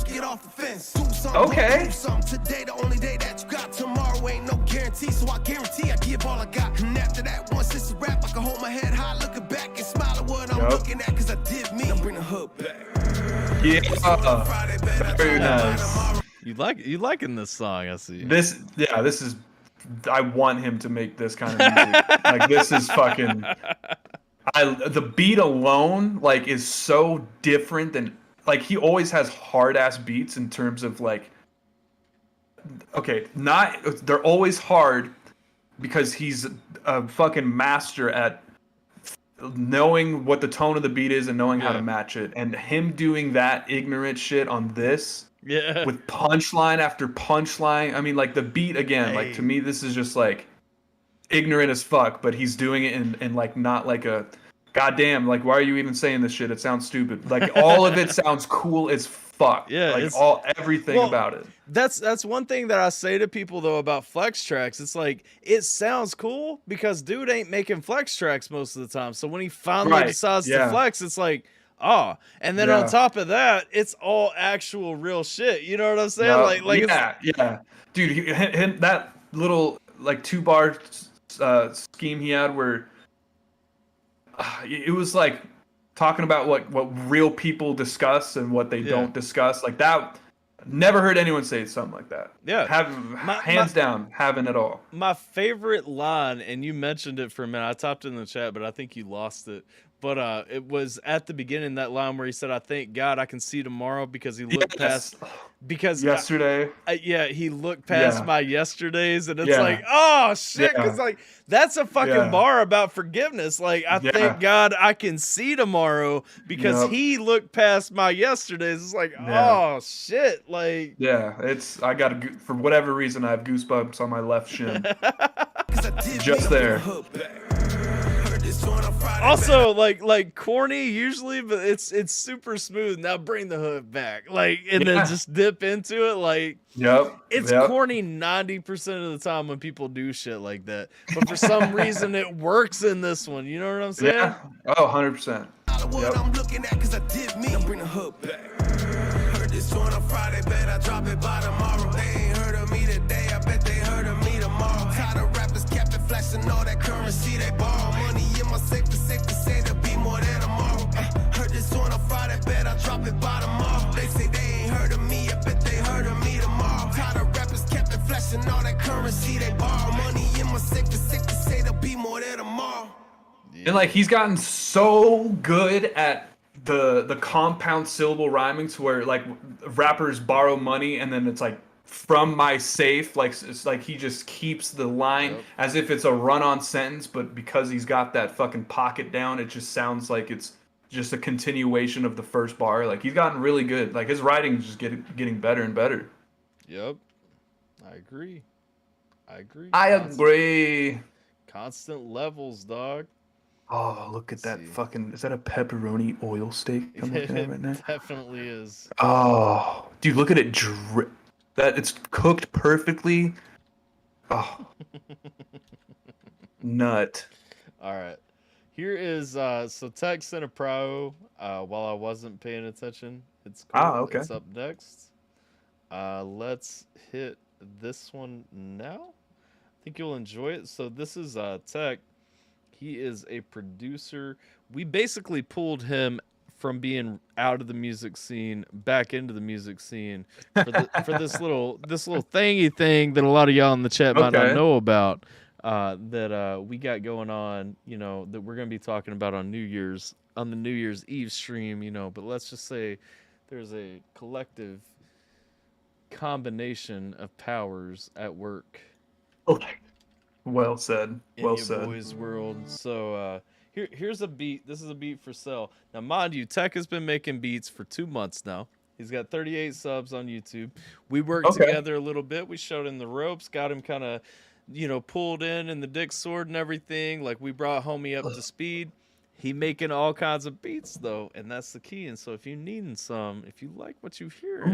Get off the fence. Do something, Okay. do something today, the only day that you got. Tomorrow ain't no guarantee, so I guarantee I give all I got. And after that, once it's a rap, I can hold my head high, looking back and smile at what I'm looking at, cause I did me. I'm bringing the hood back. Yeah. Very nice. You liking this song? I see. This is. I want him to make this kind of music. Like this is fucking. The beat alone, like, is so different than, like, he always has hard ass beats in terms of like. Okay, they're always hard because he's a fucking master at knowing what the tone of the beat is and knowing how to match it. And him doing that ignorant shit on this. Yeah. With punchline after punchline. I mean, like, the beat again, like, to me, this is just like ignorant as fuck, but he's doing it in like not like a goddamn, like, why are you even saying this shit? It sounds stupid. Like, all of it sounds cool as fuck. Yeah, like everything about it. That's one thing that I say to people though about flex tracks. It's like, it sounds cool because dude ain't making flex tracks most of the time. So when he finally decides to flex, it's like, oh. And then on top of that, it's all actual real shit. You know what I'm saying? Yeah. Dude, that little like 2-bar scheme he had where it was like talking about what real people discuss and what they don't discuss. Like that, never heard anyone say something like that. Yeah. Hands down, having it all. My favorite line, and you mentioned it for a minute, I typed it in the chat, but I think you lost it. But it was at the beginning, that line where he said, "I thank God I can see tomorrow," because he looked past, because yesterday. He looked past my yesterdays, and it's like, oh shit, because like that's a fucking bar about forgiveness. Like, I thank God I can see tomorrow because he looked past my yesterdays. It's like, oh shit, like I got for whatever reason I have goosebumps on my left shin, just there. Also, like corny usually, but it's super smooth. Now bring the hood back, like, and then just dip into it, like. It's corny 90% of the time when people do shit like that, but for some reason it works in this one. You know what I'm saying? Yeah. Oh, 100%. I'm looking at, cause I did me. I'm bringing the hood back. Heard this one on Friday, bet I drop it by tomorrow. They ain't heard of me today, I bet they heard of me tomorrow. Tired of rappers capping, flashing all that currency they borrow. Money in my safe to say there'll be more than tomorrow. Heard this one on Friday, bet I drop it by tomorrow. They say they ain't heard of me, I bet they heard of me tomorrow. Tired of rappers capping, flashing all that currency they borrow. Money in my safe to say there'll be more than tomorrow. And like, he's gotten so good at the compound syllable rhyming to where like rappers borrow money and then it's like from my safe, like it's like he just keeps the line as if it's a run-on sentence, but because he's got that fucking pocket down, it just sounds like it's just a continuation of the first bar. Like he's gotten really good. Like his writing is just getting better and better. Yep. I agree. Constant levels, dog. Oh, look at that fucking... Is that a pepperoni oil steak I'm looking at right now? It definitely is. Oh, dude, look at it drip. That it's cooked perfectly. Oh. Nut. All right. Here is so Tech sent a pro while I wasn't paying attention. It's cool. Okay. It's up next. Let's hit this one now. I think you'll enjoy it. So this is Tech. He is a producer. We basically pulled him from being out of the music scene back into the music scene for this little thingy thing that a lot of y'all in the chat might not know about. That we got going on, you know, that we're gonna be talking about on the New Year's Eve stream, you know. But let's just say there's a collective combination of powers at work. Well said. Well said. Boys world. So here's a beat. This is a beat for sale. Now, mind you, Tech has been making beats for 2 months now. He's got 38 subs on YouTube. We worked together a little bit. We showed him the ropes, got him kind of, you know, pulled in the dick sword and everything. Like we brought homie up to speed. He making all kinds of beats though, and that's the key. And so if you needing some, if you like what you hear,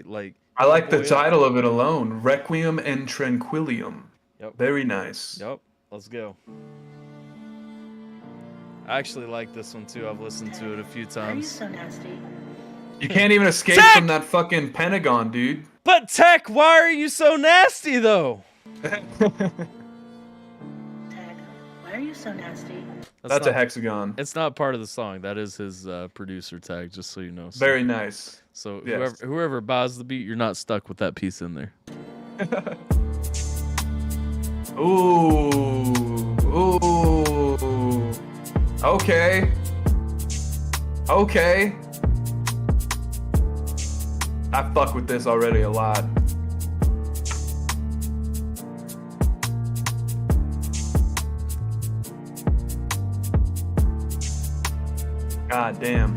like I like the title of it alone, Requiem and Tranquillium. Yep. Very nice. Yep. Let's go. I actually like this one too. I've listened to it a few times. Are you so nasty? You can't even escape from that fucking Pentagon, dude. But Tech, why are you so nasty though? Tag, why are you so nasty? That's a hexagon. It's not part of the song. That is his producer tag, just so you know. So, very nice. So yes. whoever buys the beat, you're not stuck with that piece in there. Ooh. Okay. I fuck with this already a lot. God damn.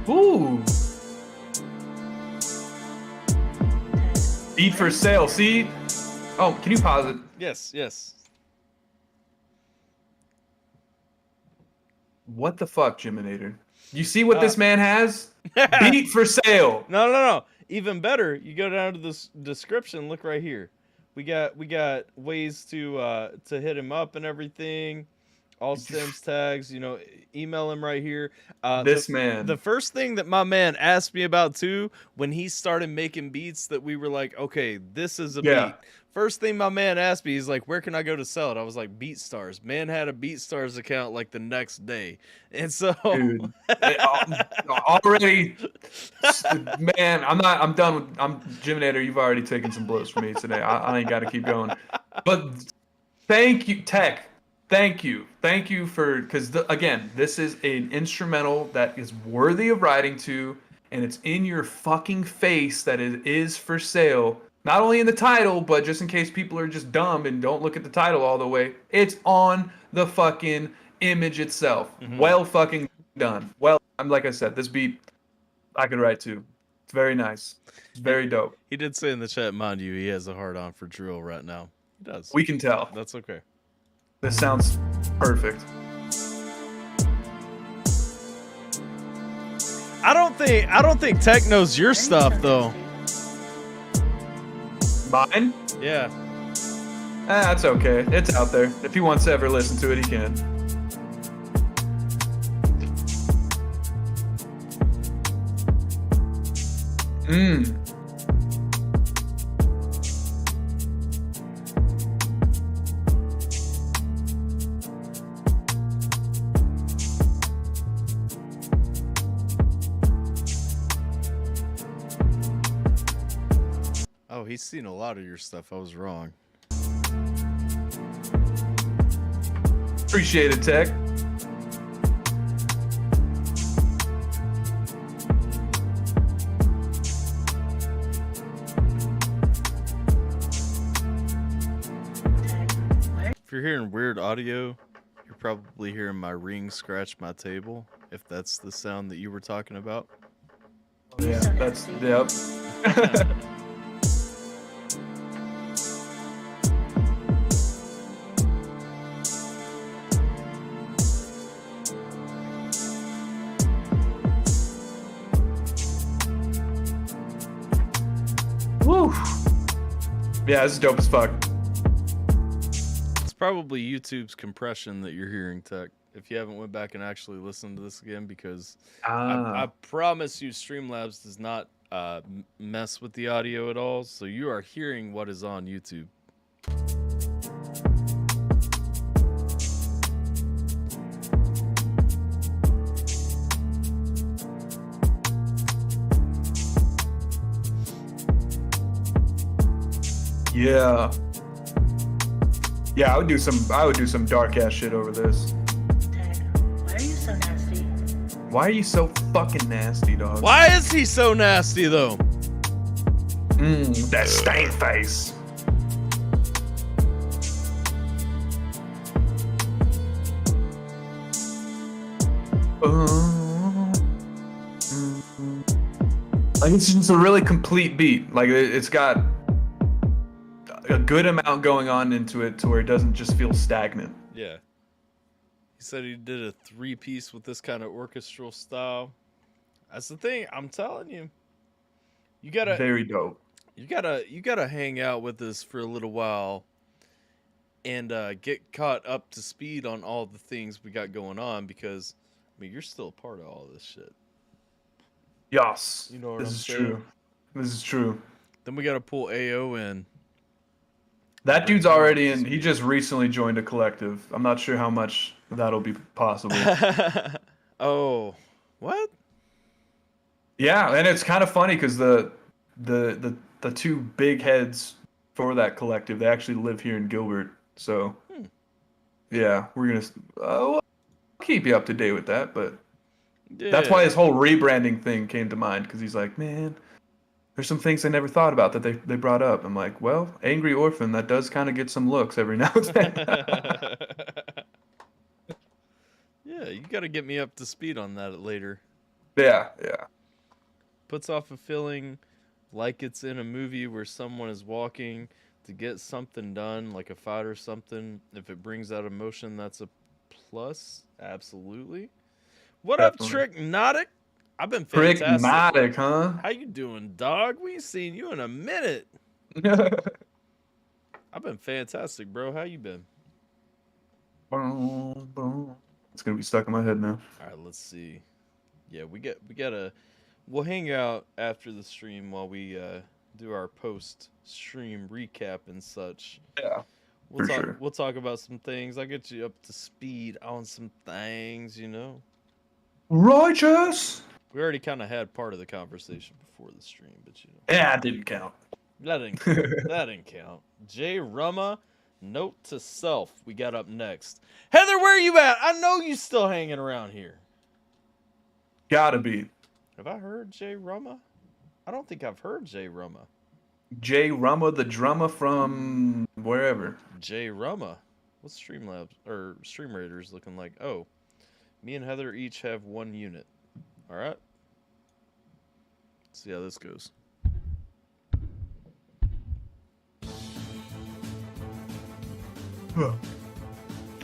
Ooh. Beat for sale. See? Oh, can you pause it? Yes. What the fuck, Jiminator? You see what this man has? Beat for sale. No. Even better, you go down to this description. Look right here. We got ways to hit him up and everything. All stems tags, you know, email him right here. Man. The first thing that my man asked me about too, when he started making beats that we were like, okay, this is a beat. First thing my man asked me, he's like, where can I go to sell it? I was like, BeatStars. Man had a BeatStars account like the next day. And so dude, already, man, I'm done with, Jiminator, you've already taken some blows from me today. I ain't got to keep going. But thank you, Tech. Thank you for, because again, this is an instrumental that is worthy of writing to, and it's in your fucking face that it is for sale. Not only in the title, but just in case people are just dumb and don't look at the title all the way, it's on the fucking image itself. Well fucking done. Well, like I said, this beat I could write to. It's very nice. It's very dope. He did say in the chat, mind you, he has a hard on for drill right now. He does. We can tell. That's okay. This sounds perfect. I don't think Tech knows your stuff though. Mine? Yeah. That's okay. It's out there. If he wants to ever listen to it, he can. seen a lot of your stuff. I was wrong. Appreciate it, Tech. If you're hearing weird audio, you're probably hearing my ring scratch my table, if that's the sound that you were talking about. Yeah, that's, yep. Woo! Yeah, this is dope as fuck. It's probably YouTube's compression that you're hearing, Tech. If you haven't went back and actually listened to this again, because I promise you Streamlabs does not mess with the audio at all, so you are hearing what is on YouTube. Yeah. Yeah, I would do some dark ass shit over this. Why are you so nasty? Why are you so fucking nasty, dog? Why is he so nasty though? That stank face. Like, it's just a really complete beat. Like, it's got a good amount going on into it to where it doesn't just feel stagnant. Yeah. He said he did a 3-piece with this kind of orchestral style. That's the thing. I'm telling you. You gotta very dope. You gotta hang out with us for a little while and get caught up to speed on all the things we got going on, because I mean you're still a part of all this shit. Yes. You know what this I'm is saying? true. This is true. Then we gotta pull AO in. That dude's already in. He just recently joined a collective. I'm not sure how much that'll be possible. Oh, what? Yeah, and it's kind of funny because the two big heads for that collective, they actually live here in Gilbert. So yeah, we're gonna we'll keep you up to date with that. But that's why his whole rebranding thing came to mind, because he's like, man, there's some things I never thought about that they brought up. I'm like, well, Angry Orphan, that does kind of get some looks every now and then. Yeah, you got to get me up to speed on that later. Yeah. Puts off a feeling like it's in a movie where someone is walking to get something done, like a fight or something. If it brings out emotion, that's a plus. Absolutely. What Definitely. up, Tricknotic? I've been fantastic. Tricknotic, huh? How you doing, dog? We ain't seen you in a minute. I've been fantastic, bro. How you been? It's gonna be stuck in my head now. All right, let's see. Yeah, we gotta. We'll hang out after the stream while we do our post-stream recap and such. Yeah, sure. We'll talk about some things. I'll get you up to speed on some things, you know. Righteous. We already kind of had part of the conversation before the stream, but you know. Yeah, it didn't count. That didn't count. That didn't count. Jay Rumma, note to self. We got up next. Heather, where are you at? I know you still hanging around here. Gotta be. Have I heard Jay Rumma? I don't think I've heard Jay Rumma. Jay Rumma, the drummer from wherever. Jay Rumma. What's Streamlabs or Stream Raiders looking like? Oh, me and Heather each have 1 unit. All right. Let's see how this goes.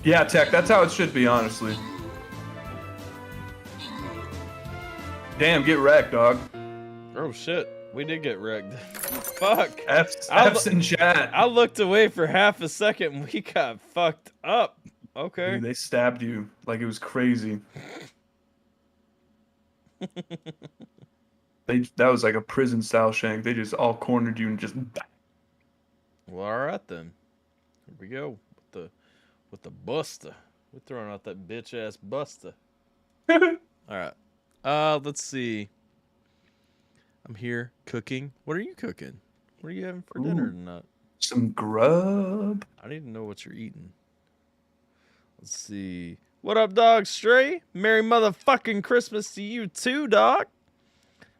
Yeah, Tech, that's how it should be, honestly. Damn, get wrecked, dog. Oh, shit. We did get wrecked. Fuck. F's in chat. I looked away for half a second and we got fucked up. Okay. Dude, they stabbed you like it was crazy. That was like a prison style shank. They just all cornered you and just. Well, all right then. Here we go with the buster. We're throwing out that bitch ass buster. All right. Let's see. I'm here cooking. What are you cooking? What are you having for dinner tonight? Some grub. I need to know what you're eating. Let's see. What up, dog? Stray? Merry motherfucking Christmas to you too, dog.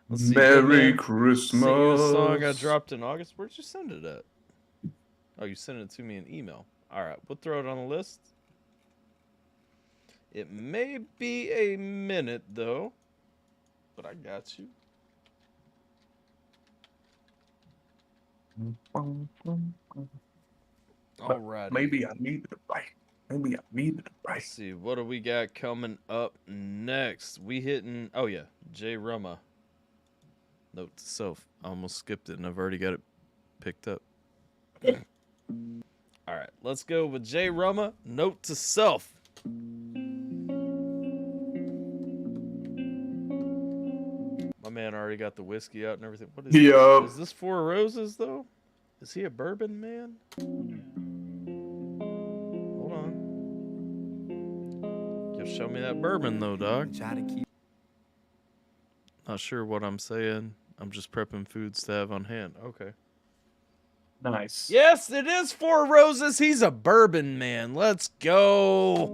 Let's see. Merry Christmas. Sing you a song I dropped in August. Where'd you send it at? Oh, you sent it to me in email. All right, we'll throw it on the list. It may be a minute though, but I got you. All right. Maybe I needed it right. Maybe I needed it right. Let's see, what do we got coming up next? We hitting, oh yeah, J Rumma. Note to self. I almost skipped it and I've already got it picked up. All right, let's go with J Rumma. Note to self. My man already got the whiskey out and everything. What is this? Is this Four Roses though? Is he a bourbon man? Hold on. Just show me that bourbon though, dog. Not sure what I'm saying. I'm just prepping foods to have on hand. Okay. Nice. Yes, it is Four Roses. He's a bourbon man. Let's go.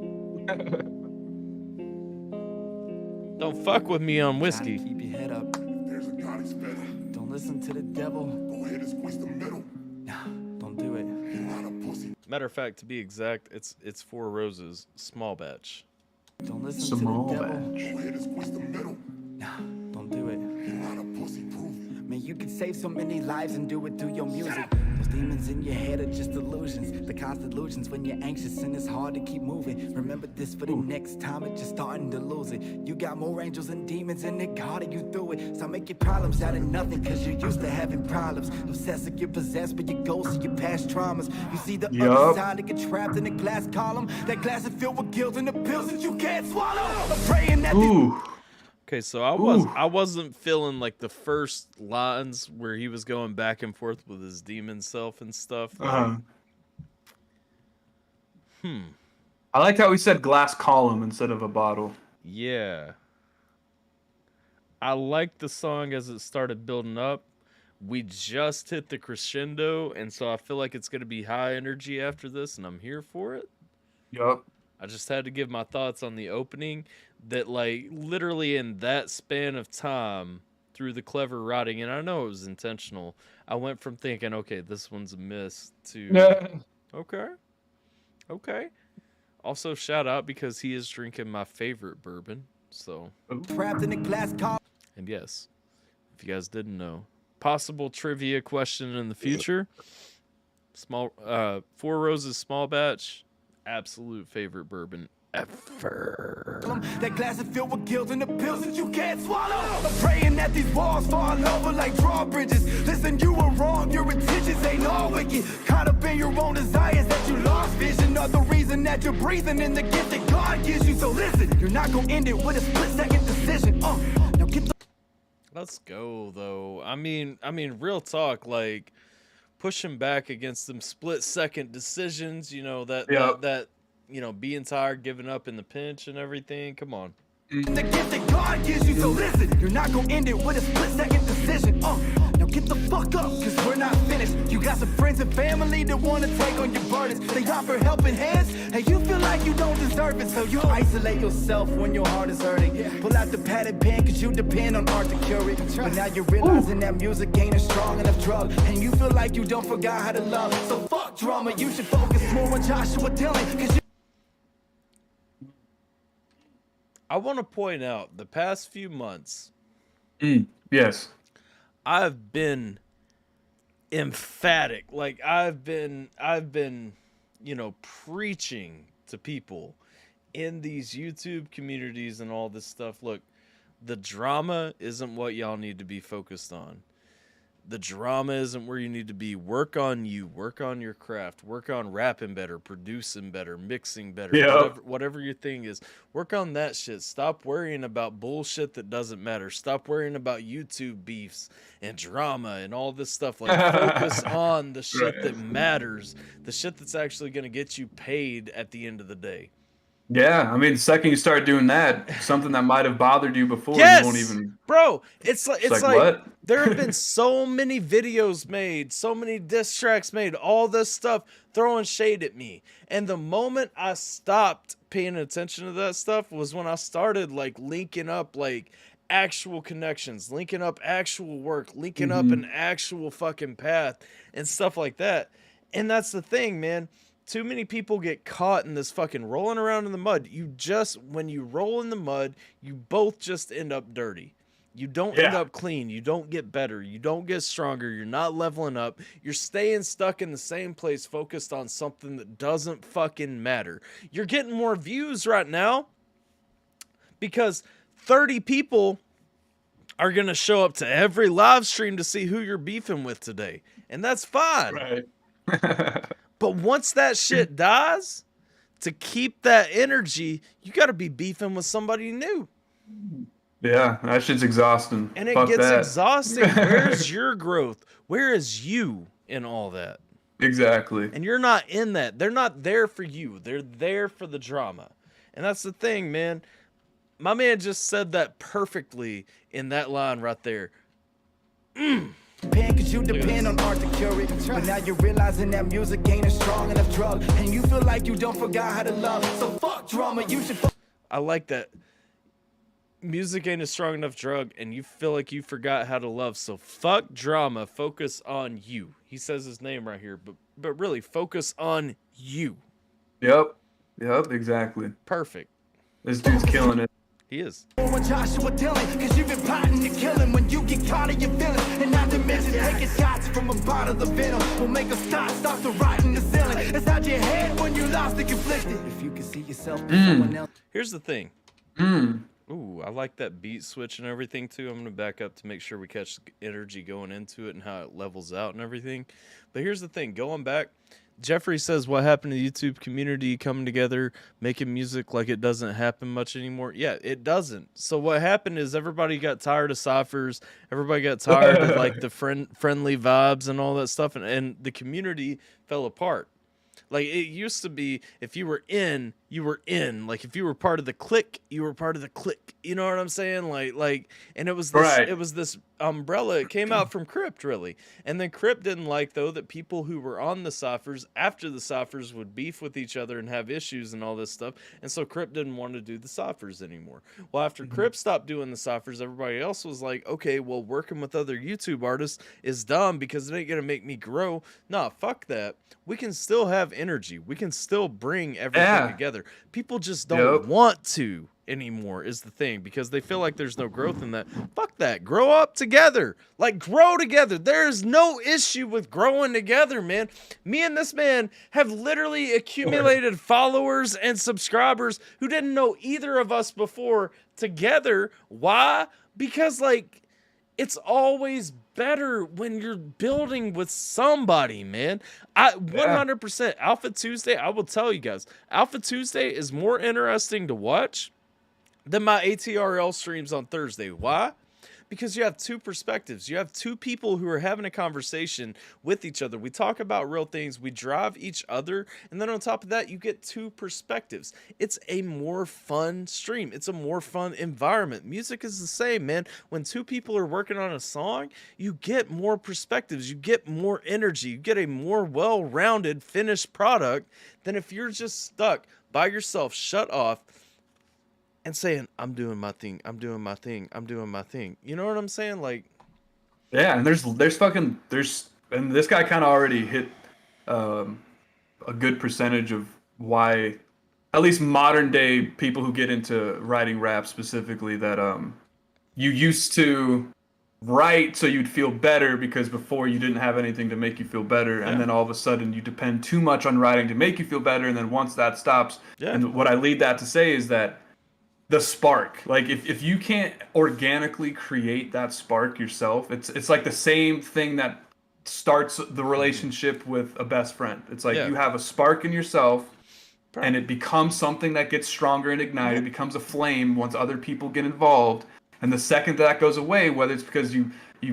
Don't fuck with me on whiskey. Keep your head up. There's a God expected. Don't listen to the devil. Go ahead and squeeze the middle. Nah, don't do it. You're not a pussy. Matter of fact, to be exact, it's Four Roses, small batch. Don't listen to the devil. Go ahead and squeeze the middle. Nah, don't do it. You're not a pussy proof. Man, you could save so many lives and do it through your music. Those demons in your head are just illusions. The constant illusions when you're anxious and it's hard to keep moving. Remember this for the next time it's just starting to lose it. You got more angels and demons and they're guarding you through it. So make your problems out of nothing cause you're used to having problems. Obsessed like you're possessed by your ghosts and your past traumas. You see the other side that get trapped in a glass column. That glass is filled with guilt and the pills that you can't swallow. I'm praying that Okay, so I wasn't feeling like the first lines where he was going back and forth with his demon self and stuff. I liked how he said glass column instead of a bottle. Yeah. I liked the song as it started building up. We just hit the crescendo, and so I feel like it's going to be high energy after this, and I'm here for it. Yup. I just had to give my thoughts on the opening that, like, literally in that span of time through the clever writing, and I know it was intentional, I went from thinking, okay, this one's a miss to, okay. Also, shout out because he is drinking my favorite bourbon, so. Trapped in a glass column. And yes, if you guys didn't know, possible trivia question in the future, Four Roses small batch, absolute favorite bourbon ever. That glass is filled with guilt and the pills that you can't swallow. I'm praying that these walls fall over like drawbridges. Listen, you were wrong, your intentions ain't all wicked. Caught up in your own desires that you lost vision of the reason that you're breathing in the gift that God gives you. So listen, you're not gonna end it with a split-second decision. Now get the. Let's go though. I mean, real talk, like pushing back against them split-second decisions. You know that you know, being tired, giving up in the pinch and everything. Come on. The gift that God gives you, so listen, you're not gonna end it with a split-second decision. Now get the fuck up, cause we're not finished. You got some friends and family that wanna take on your burdens. They offer helping hands, and you feel like you don't deserve it. So you isolate yourself when your heart is hurting. Pull out the padded pen, cause you depend on art to cure it. But now you're realizing that music ain't a strong enough drug, and you feel like you don't forgot how to love. So fuck drama, you should focus more on Joshua Dillon, cause you. I want to point out the past few months. Yes. I've been emphatic. Like I've been, you know, preaching to people in these YouTube communities and all this stuff. Look, the drama isn't what y'all need to be focused on. The drama isn't where you need to be. Work on you. Work on your craft. Work on rapping better, producing better, mixing better, whatever your thing is. Work on that shit. Stop worrying about bullshit that doesn't matter. Stop worrying about YouTube beefs and drama and all this stuff. Like, focus on the shit that matters. The shit that's actually going to get you paid at the end of the day. Yeah, I mean, the second you start doing that, something that might have bothered you before, Yes, you won't even. bro. It's like what? there have been so many videos made, so many diss tracks made, all this stuff throwing shade at me. And the moment I stopped paying attention to that stuff was when I started like linking up like actual connections, linking up actual work, linking up an actual fucking path and stuff like that. And that's the thing, man. Too many people get caught in this fucking rolling around in the mud. When you roll in the mud, you both just end up dirty. You don't end up clean. You don't get better. You don't get stronger. You're not leveling up. You're staying stuck in the same place, focused on something that doesn't fucking matter. You're getting more views right now because 30 people are going to show up to every live stream to see who you're beefing with today. And that's fine. Right. But once that shit dies, to keep that energy, you got to be beefing with somebody new. Yeah, that shit's exhausting. And it Fuck gets that. exhausting. Where's your growth? Where is you in all that? Exactly. And you're not in that. They're not there for you. They're there for the drama. And that's the thing, man. My man just said that perfectly in that line right there. Cause you depend on art to cure it. But now you're realizing that music ain't a strong enough drug. And you feel like you don't forgot how to love. So fuck drama, you should I like that. Music ain't a strong enough drug, and you feel like you forgot how to love. So fuck drama, focus on you. He says his name right here, but really focus on you. Yep, exactly. Perfect. This dude's killing it. He is. What Joshua Dillon, cause you've been plotting to kill him when you get caught in your feelings. And not to mention taking shots from a bottle of venom will make a stop the rotting the ceiling. It's out your head when you lost and conflicted. If you can see yourself someone else. Here's the thing. Ooh, I like that beat switch and everything too. I'm gonna back up to make sure we catch the energy going into it and how it levels out and everything. But here's the thing, going back, Jeffrey says, what happened to the YouTube community coming together, making music like it doesn't happen much anymore? Yeah, it doesn't. So what happened is everybody got tired of ciphers. Everybody got tired of like the friendly vibes and all that stuff. And the community fell apart. Like it used to be, if you were in, you were in. Like if you were part of the clique, you were part of the clique. You know what I'm saying? Like, and it was this, it was this umbrella. It came out from Crypt, really. And then Crypt didn't like, though, that people who were on the ciphers, after the ciphers, would beef with each other and have issues and all this stuff. And so Crypt didn't want to do the ciphers anymore. Well, after Crypt stopped doing the ciphers, everybody else was like, okay, well, working with other YouTube artists is dumb because it ain't going to make me grow. Nah, fuck that. We can still have energy. We can still bring everything together. People just don't want to anymore is the thing, because they feel like there's no growth in that. Fuck that. Grow up together. Like, grow together. There's no issue with growing together, man. Me and this man have literally accumulated followers and subscribers who didn't know either of us before together. Why? Because, like, it's always better when you're building with somebody, man. 100% Alpha Tuesday, I will tell you guys, Alpha Tuesday is more interesting to watch than my ATRL streams on Thursday. Why? Because you have two perspectives. You have two people who are having a conversation with each other. We talk about real things. We drive each other. And then on top of that, you get two perspectives. It's a more fun stream. It's a more fun environment. Music is the same, man. When two people are working on a song, you get more perspectives. You get more energy. You get a more well-rounded finished product than if you're just stuck by yourself, shut off, and saying, I'm doing my thing, I'm doing my thing, I'm doing my thing. You know what I'm saying? Like, yeah, and there's and this guy kind of already hit a good percentage of why, at least modern day people who get into writing rap specifically, that you used to write so you'd feel better because before you didn't have anything to make you feel better, and then all of a sudden you depend too much on writing to make you feel better, and then once that stops, and what I lead that to say is that the spark, like if you can't organically create that spark yourself, it's like the same thing that starts the relationship with a best friend. It's like you have a spark in yourself, and it becomes something that gets stronger and ignited. It becomes a flame once other people get involved. And the second that goes away, whether it's because you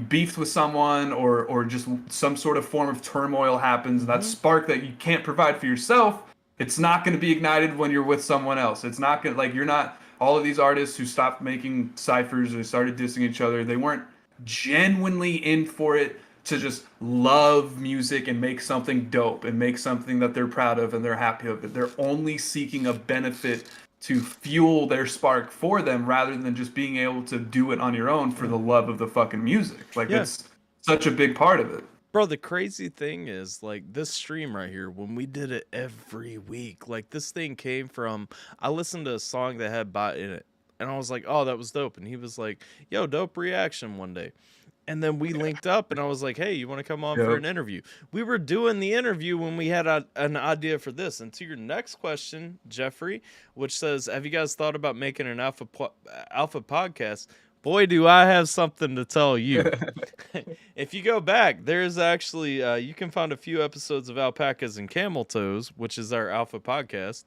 beefed with someone or just some sort of form of turmoil happens, that spark that you can't provide for yourself, It's not going to be ignited when you're with someone else. It's not going to, like, you're not, all of these artists who stopped making ciphers or started dissing each other, they weren't genuinely in for it to just love music and make something dope and make something that they're proud of and they're happy of it. They're only seeking a benefit to fuel their spark for them rather than just being able to do it on your own for the love of the fucking music. Like, it's such a big part of it. Bro, the crazy thing is, like, this stream right here, when we did it every week, like, this thing came from, I listened to a song that had bot in it, and I was like, oh, that was dope. And he was like, yo, dope reaction one day. And then we linked up, and I was like, hey, you want to come on for an interview? We were doing the interview when we had an idea for this. And to your next question, Jeffrey, which says, have you guys thought about making an alpha podcast? Boy, do I have something to tell you. If you go back, there's actually, you can find a few episodes of Alpacas and Camel Toes, which is our alpha podcast.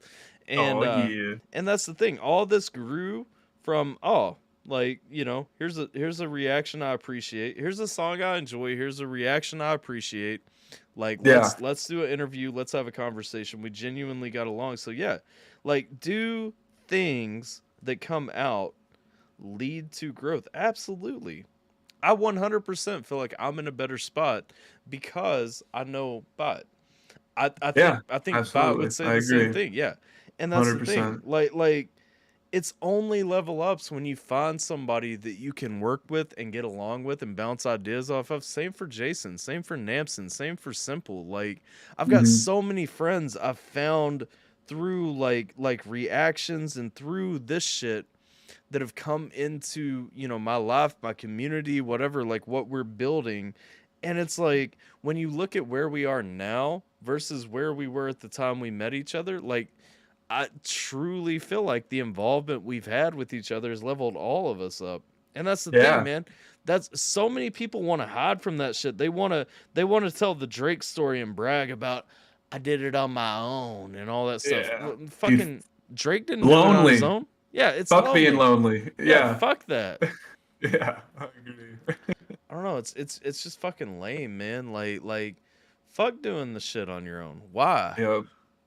And, and that's the thing. All this grew from, like, you know, here's a reaction I appreciate. Here's a song I enjoy. Here's a reaction I appreciate. Like, let's do an interview. Let's have a conversation. We genuinely got along. So yeah, like, do things that come out lead to growth? Absolutely. I 100% feel like I'm in a better spot because I know Bot. I think absolutely. Bot would say the same thing. Yeah. And that's 100%. The thing. Like it's only level ups when you find somebody that you can work with and get along with and bounce ideas off of. Same for Jason, same for Namson, same for Simple. Like, I've got so many friends I've found through like reactions and through this shit that have come into, you know, my life, my community, whatever, like what we're building. And it's like, when you look at where we are now versus where we were at the time we met each other, like, I truly feel like the involvement we've had with each other has leveled all of us up. And that's the thing, man. That's so many people want to hide from that shit. They want to tell the Drake story and brag about, I did it on my own and all that stuff. Fucking Drake didn't do it on his own. Yeah, it's fuck being lonely. Yeah, fuck that. Yeah, I agree. I don't know. It's just fucking lame, man. Like, fuck doing the shit on your own. Why?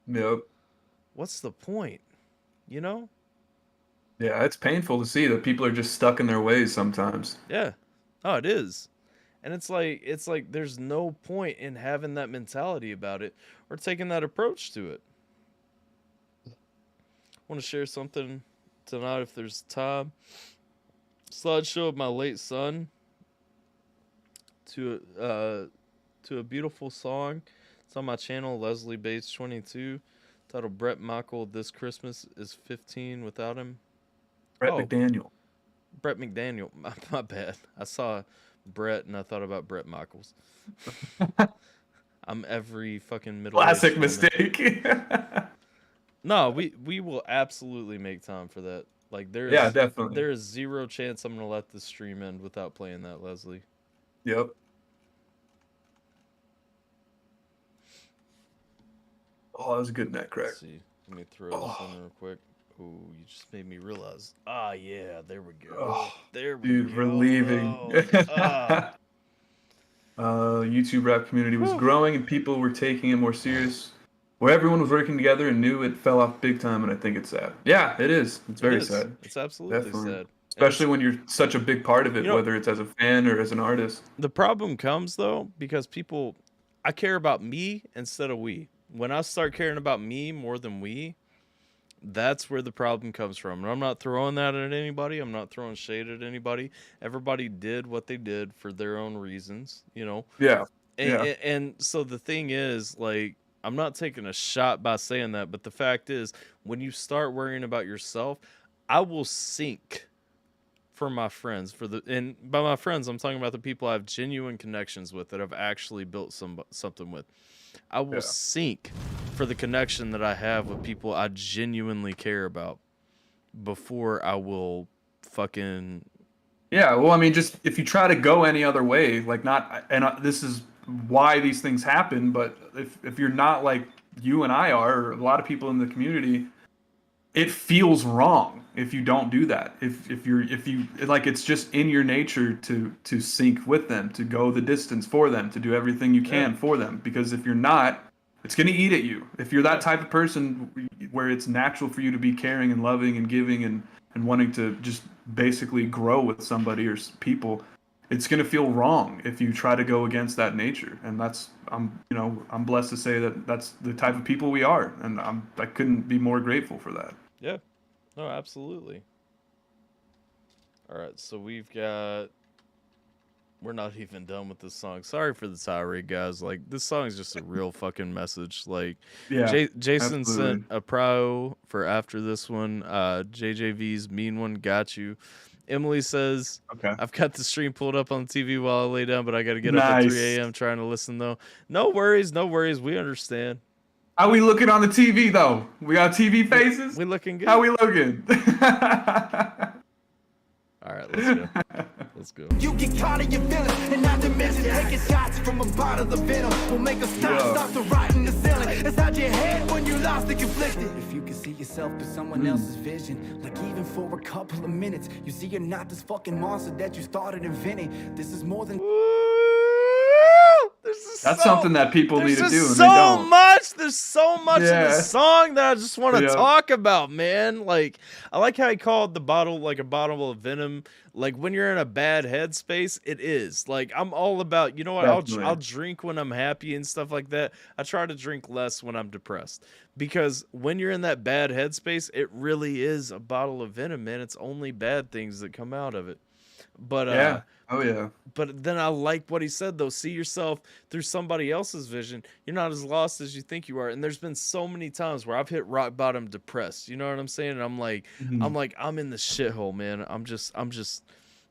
Yep. What's the point? You know? Yeah, it's painful to see that people are just stuck in their ways sometimes. Yeah. Oh, it is. And it's like there's no point in having that mentality about it or taking that approach to it. I want to share something tonight if there's time. Slideshow of my late son to a beautiful song. It's on my channel, Leslie Bates 22. Titled Brett Michael, This Christmas is 15 Without Him. Brett McDaniel. Brett McDaniel. My bad. I saw Brett and I thought about Brett Michaels. I'm every fucking middle. Classic mistake. No, we will absolutely make time for that. Like, there is, definitely. There is zero chance I'm gonna let this stream end without playing that, Leslie. Yep. Oh, that was a good neck crack. Let's see. Let me throw this in real quick. Oh, you just made me realize. Ah, yeah, there we go. Oh, there we dude, go. relieving. YouTube rap community was growing and people were taking it more serious. Where everyone was working together and knew it fell off big time, and I think it's sad. Yeah, it is. It's very sad. It's absolutely Definitely. sad. Especially when you're such a big part of it, whether it's as a fan or as an artist. The problem comes, though, because I care about me instead of we. When I start caring about me more than we, that's where the problem comes from. And I'm not throwing that at anybody. I'm not throwing shade at anybody. Everybody did what they did for their own reasons, you know? Yeah. And so the thing is, like, I'm not taking a shot by saying that, but the fact is, when you start worrying about yourself, I will sink for my friends. And by my friends, I'm talking about the people I have genuine connections with that I've actually built something with. I will sink for the connection that I have with people I genuinely care about before I will fucking... Yeah, well, I mean, just if you try to go any other way, like this is why these things happen, but if you're not like you and I are, or a lot of people in the community, it feels wrong if you don't do that. If you like, it's just in your nature to sync with them, to go the distance for them, to do everything you can for them. Because if you're not, it's gonna eat at you. If you're that type of person where it's natural for you to be caring and loving and giving and wanting to just basically grow with somebody or people, it's gonna feel wrong if you try to go against that nature. And that's I'm blessed to say that that's the type of people we are, and I couldn't be more grateful for that. Yeah, no, absolutely. All right, so we're not even done with this song. Sorry for the tirade, guys. Like, this song is just a real fucking message. Like, Yeah, Jason absolutely. sent a pro for after this one. JJV's Mean One got you. Emily says, Okay. I've got the stream pulled up on the TV while I lay down, but I got to get up at Nice. 3 a.m. trying to listen, though. No worries, no worries. We understand. How we looking on the TV though? We got TV faces. We looking good. How we looking? All right, let's go. Let's go. You get caught in your feelings, and not to mention taking shots from a bottle of venom will make a stop to rot in the ceiling. Inside your head when you lost and conflicted. If you can see yourself through someone else's vision, like even for a couple of minutes, you see you're not this fucking monster that you started inventing. This is more than. That's something that people need to do, and so they don't. much. There's so much in Yeah. the song that I just want to Yeah. talk about, man. Like, I like how he called the bottle like a bottle of venom. Like, when you're in a bad headspace, it is. Like, I'm all about, you know what? Definitely. I'll drink when I'm happy and stuff like that. I try to drink less when I'm depressed, because when you're in that bad headspace, it really is a bottle of venom, man. It's only bad things that come out of it. But Yeah. Oh yeah. But then I like what he said, though. See yourself through somebody else's vision. You're not as lost as you think you are. And there's been so many times where I've hit rock bottom depressed. You know what I'm saying? And I'm like, I'm in the shithole, man. I'm just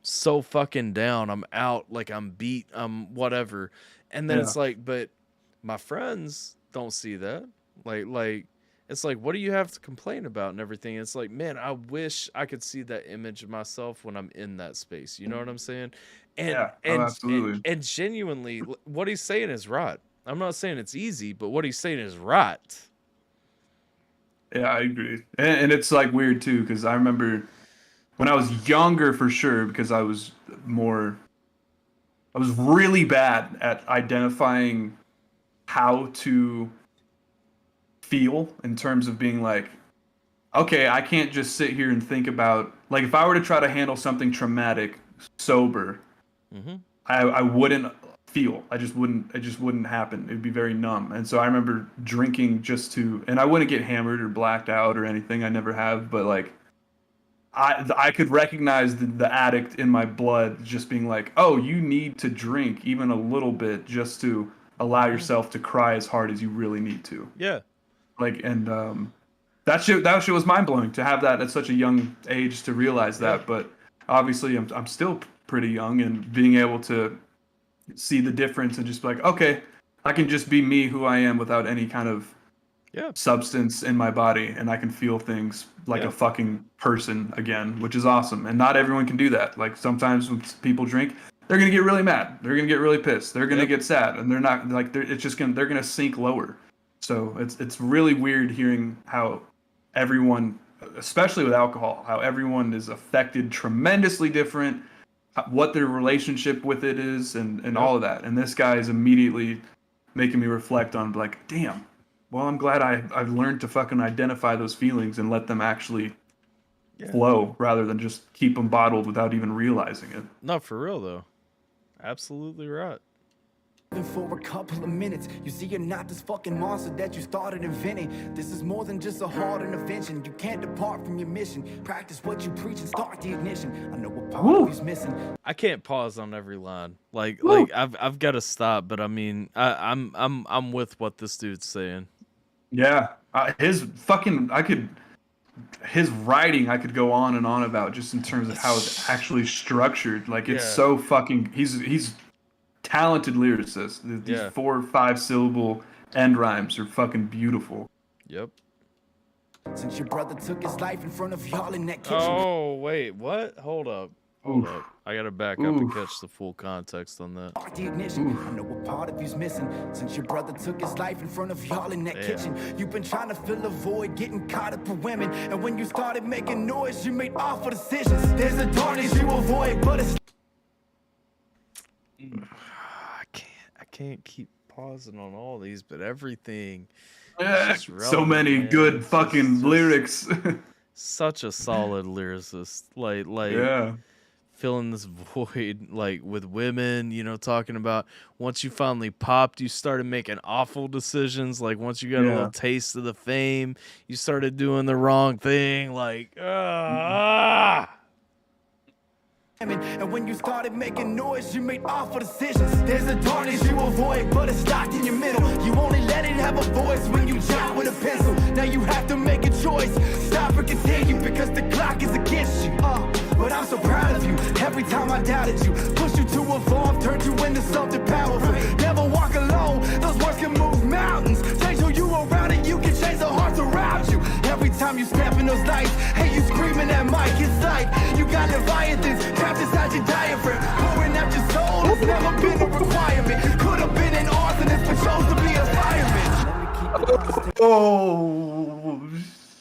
so fucking down. I'm out. Like, I'm beat. I'm whatever. And then Yeah. it's like, but my friends don't see that. Like, it's like, what do you have to complain about and everything? It's like, man, I wish I could see that image of myself when I'm in that space. You know what I'm saying? And Yeah. Oh, and, absolutely. and genuinely, what he's saying is right. I'm not saying it's easy, but what he's saying is right. Yeah, I agree. And it's like weird too, because I remember when I was younger, for sure, because I was really bad at identifying how to feel in terms of being like, okay, I can't just sit here and think about, like, if I were to try to handle something traumatic sober, I wouldn't feel. It just wouldn't happen. It'd be very numb. And so I remember drinking just to, and I wouldn't get hammered or blacked out or anything. I never have, but like, I could recognize the addict in my blood just being like, oh, you need to drink even a little bit just to allow yourself to cry as hard as you really need to. Yeah. Like, and that shit was mind blowing to have that at such a young age to realize that. But obviously, I'm still pretty young, and being able to see the difference and just be like, okay, I can just be me, who I am, without any kind of substance in my body, and I can feel things like a fucking person again, which is awesome. And not everyone can do that. Like, sometimes when people drink, they're gonna get really mad, they're gonna get really pissed, they're gonna get sad, and they're not like they're gonna sink lower. So it's really weird hearing how everyone, especially with alcohol, how everyone is affected tremendously different, what their relationship with it is, and all of that. And this guy is immediately making me reflect on, like, damn, well, I'm glad I've learned to fucking identify those feelings and let them actually flow rather than just keep them bottled without even realizing it. No, for real, though. Absolutely right. For a couple of minutes, you see you're not this fucking monster that you started inventing. This is more than just a hard intervention. You can't depart from your mission. Practice what you preach and start the ignition. I know what part of you's missing. I can't pause on every line. Like I've got to stop. But I mean, I'm with what this dude's saying. Yeah, his writing I could go on and on about, just in terms of how it's actually structured. Like, it's so fucking, he's talented lyricist. These 4 or 5 syllable end rhymes are fucking beautiful. Yep. Since your brother took his life in front of y'all in that kitchen. Oh, wait, what? Hold up. I gotta back up and catch the full context on that. The ignition. I know what part of you's missing. Since your brother took his life in front of y'all in that kitchen. You've been trying to fill a void, getting caught up with women. And when you started making noise, you made awful decisions. There's a darkness you avoid, but it's I can't keep pausing on all these, but everything. So many good fucking lyrics. Such a solid lyricist. Like yeah. Filling this void, like with women, you know, talking about once you finally popped, you started making awful decisions. Like once you got a little taste of the fame, you started doing the wrong thing. Like, And when you started making noise, you made awful decisions. There's a darkness you avoid, but it's locked in your middle. You only let it have a voice when you jot with a pencil. Now you have to make a choice. Stop or continue because the clock is against you. But I'm so proud of you. Every time I doubted you, pushed you to evolve, turned you into something powerful. Never walk alone. Those words can move mountains. Change who you around, and you can change the hearts around you. Every time you step in those lights, hey, you screaming that mic. It's like you got leviathans trapped inside your diaphragm, pouring out your soul. It's never been a requirement. Could have been an arsonist, but chose to be a fireman. Oh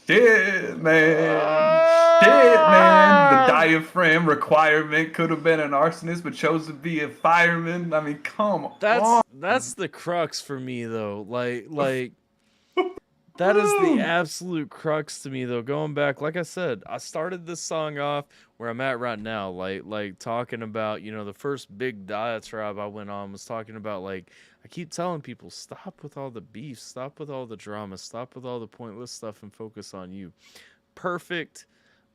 shit, man! Shit, man! The diaphragm requirement could have been an arsonist, but chose to be a fireman. I mean, come on. That's the crux for me, though. Like. That is the absolute crux to me, though. Going back, like I said, I started this song off where I'm at right now, like talking about, you know, the first big diatribe I went on was talking about, like, I keep telling people, stop with all the beef, stop with all the drama, stop with all the pointless stuff and focus on you. Perfect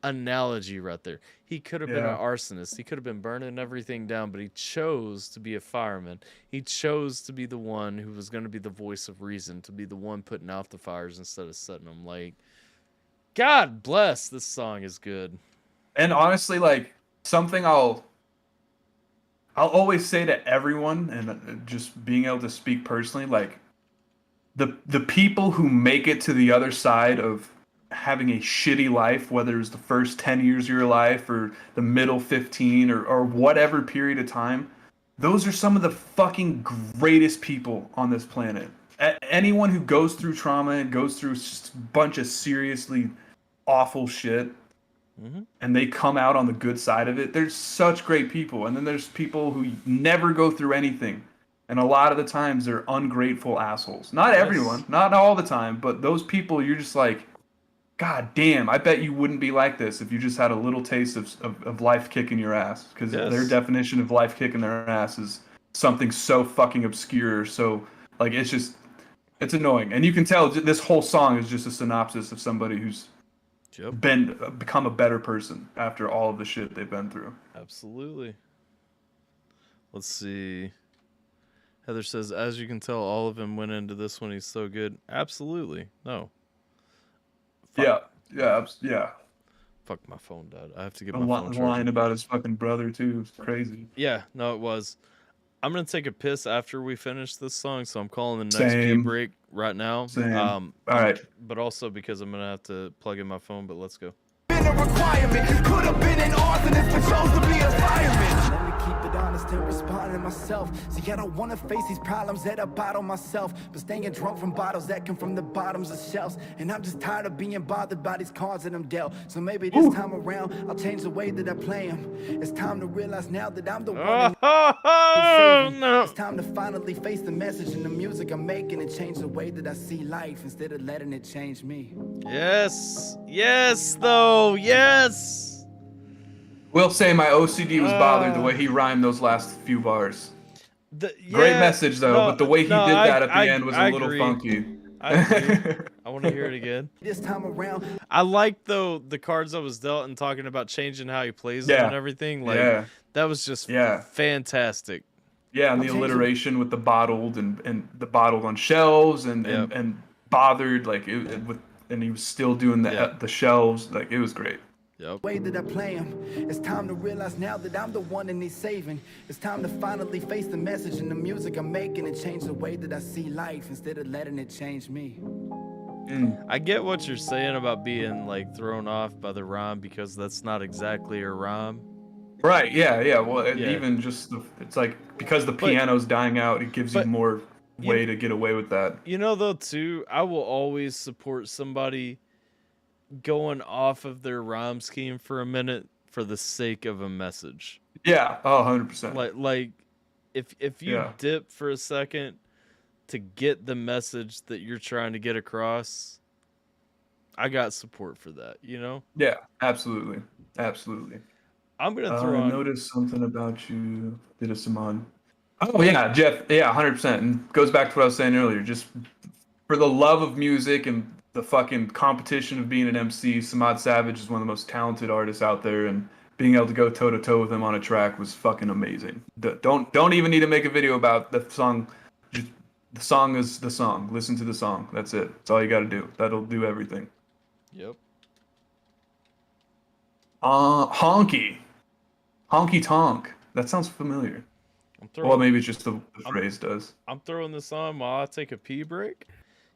analogy right there. He could have been an arsonist. He could have been burning everything down, but he chose to be a fireman. He chose to be the one who was going to be the voice of reason, to be the one putting out the fires instead of setting them. Like, God bless, this song is good. And honestly, like, something I'll always say to everyone, and just being able to speak personally, like, the people who make it to the other side of having a shitty life, whether it's the first 10 years of your life or the middle 15 or whatever period of time, those are some of the fucking greatest people on this planet. Anyone who goes through trauma and goes through a bunch of seriously awful shit, and they come out on the good side of it, there's such great people. And then there's people who never go through anything. And a lot of the times they're ungrateful assholes. Not everyone, not all the time, but those people you're just like, God damn, I bet you wouldn't be like this if you just had a little taste of life kicking your ass. Because their definition of life kicking their ass is something so fucking obscure. So, like, it's annoying. And you can tell this whole song is just a synopsis of somebody who's become a better person after all of the shit they've been through. Absolutely. Let's see. Heather says, as you can tell, all of him went into this one. He's so good. Absolutely. No. Fuck. Yeah. Fuck, my phone died. I have to get A my phone charged. line about his fucking brother too. It's crazy. Yeah, no, it was. I'm gonna take a piss after we finish this song, so I'm calling the next pee break right now. Same. All right. But also because I'm gonna have to plug in my phone. But let's go. Been a requirement. Could have been an arsonist, but chose to be a fireman. Let me keep it honest and respond to myself. See, I don't want to face these problems that I bottle myself, but staying drunk from bottles that come from the bottoms of shelves. And I'm just tired of being bothered by these cards that I'm dealt. So maybe this time around, I'll change the way that I play them. It's time to realize now that I'm the one. No. It's time to finally face the message in the music I'm making and change the way that I see life instead of letting it change me. Yes, though. Yes. Will say my OCD was bothered the way he rhymed those last few bars. Great message though, but the way he did that at the end was a little funky. I agree. I want to hear it again. This time around, I like though the cards I was dealt and talking about changing how he plays them and everything. Like that was just fantastic. Yeah, and the alliteration with the bottled and the bottled on shelves and bothered like and he was still doing the shelves, like it was great. Way that I play him. It's time to realize now that I'm the one that needs saving. It's time to finally face the message in the music I'm making and change the way that I see life instead of letting it change me. I get what you're saying about being like thrown off by the rhyme because that's not exactly a rhyme. Right, yeah. Well, even just it's like because the piano's dying out, it gives you more way to get away with that. You know, though, too, I will always support somebody going off of their rhyme scheme for a minute for the sake of a message. Yeah, 100%. Like if you dip for a second, to get the message that you're trying to get across, I got support for that, you know? Yeah, absolutely. Absolutely. I'm going to throw on... noticed something about you. Did a Simon. Oh, yeah, Jeff. Yeah, 100%. And goes back to what I was saying earlier. Just for the love of music and the fucking competition of being an MC, Samad Savage is one of the most talented artists out there, and being able to go toe to toe with him on a track was fucking amazing. Don't even need to make a video about the song. Just, the song is the song. Listen to the song. That's it. That's all you got to do. That'll do everything. Yep. Honky tonk. That sounds familiar. Well, maybe it's just the phrase does. I'm throwing this on while I take a pee break.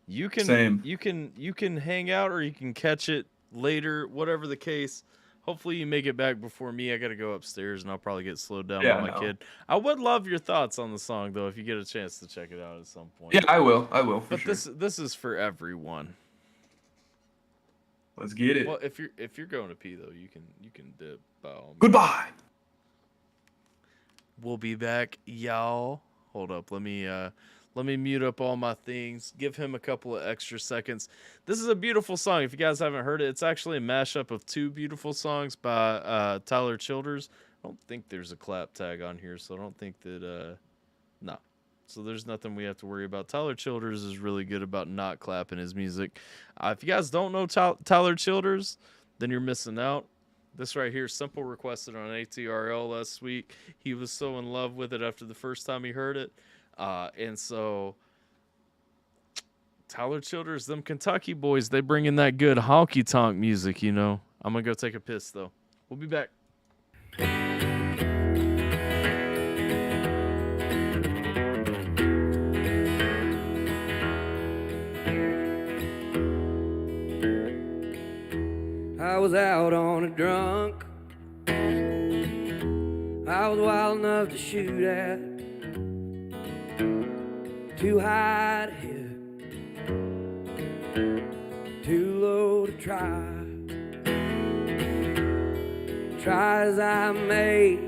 You can Same. You can hang out or you can catch it later, whatever the case. Hopefully you make it back before me. I gotta go upstairs and I'll probably get slowed down by my kid. I would love your thoughts on the song though, if you get a chance to check it out at some point. Yeah, I will. For but sure. this is for everyone. Let's get it. Well, if you're going to pee though, you can dip. By all means. Goodbye. We'll be back, y'all. Hold up, let me mute up all my things. Give him a couple of extra seconds. This is a beautiful song. If you guys haven't heard it, it's actually a mashup of two beautiful songs by Tyler Childers. I don't think there's a clap tag on here, so I don't think that no. So there's nothing we have to worry about. Tyler Childers is really good about not clapping his music. If you guys don't know Tyler Childers, then you're missing out. This right here, Simple requested on ATRL last week. He was so in love with it after the first time he heard it. And so Tyler Childers, them Kentucky boys, they bring in that good honky tonk music, you know. I'm going to go take a piss, though. We'll be back. I was out on a drunk. I was wild enough to shoot at. Too high to hit, too low to try. Try as I may,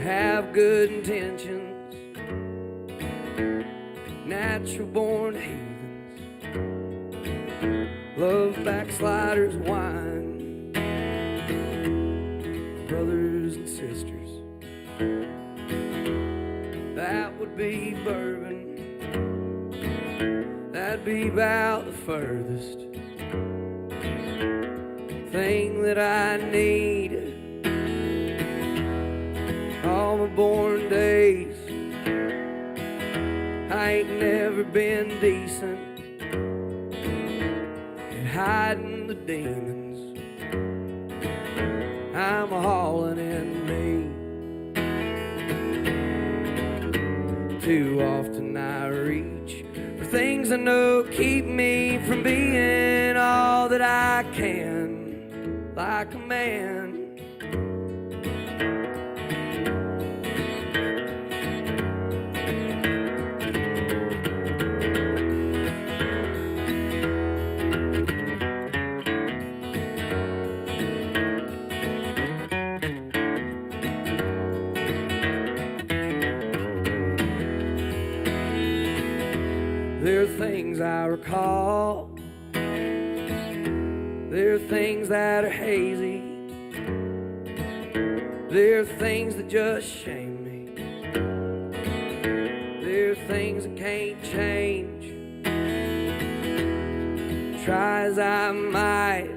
have good intentions. Natural born heathens, love backsliders wine. Brothers and sisters, that would be bourbon. That'd be about the furthest thing that I need. All my born days, I ain't never been decent at hiding the demons I'm hauling in me. Too often I reach for things I know keep me from being all that I can, like a man. There are things I recall. There are things that are hazy. There are things that just shame me. There are things that can't change. Try as I might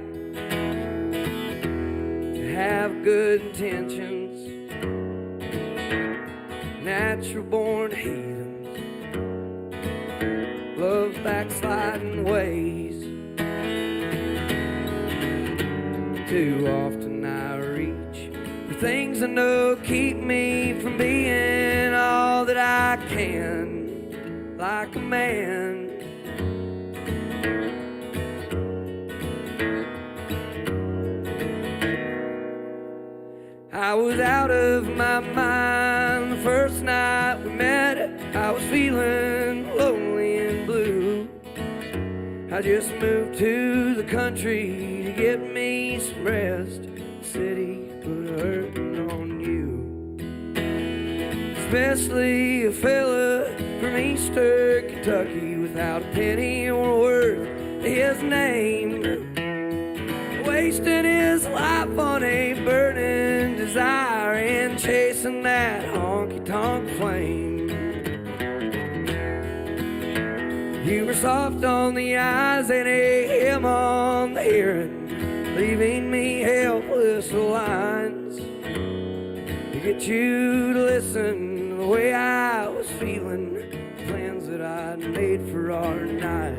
to have good intentions. Natural born heathens, love backsliding ways. Too often I reach for things I know keep me from being all that I can, like a man. I was out of my mind the first night we met. I was feeling lonely and blue. I just moved to the country to get me some rest. The city put a hurting on you, especially a fella from Eastern Kentucky without a penny or worth his name, wasting his life on a burning desire and chasing that honky-tonk flame. You were soft on the eyes and a hymn on the hearing, leaving me helpless with lines to get you to listen to the way I was feeling, the plans that I'd made for our night.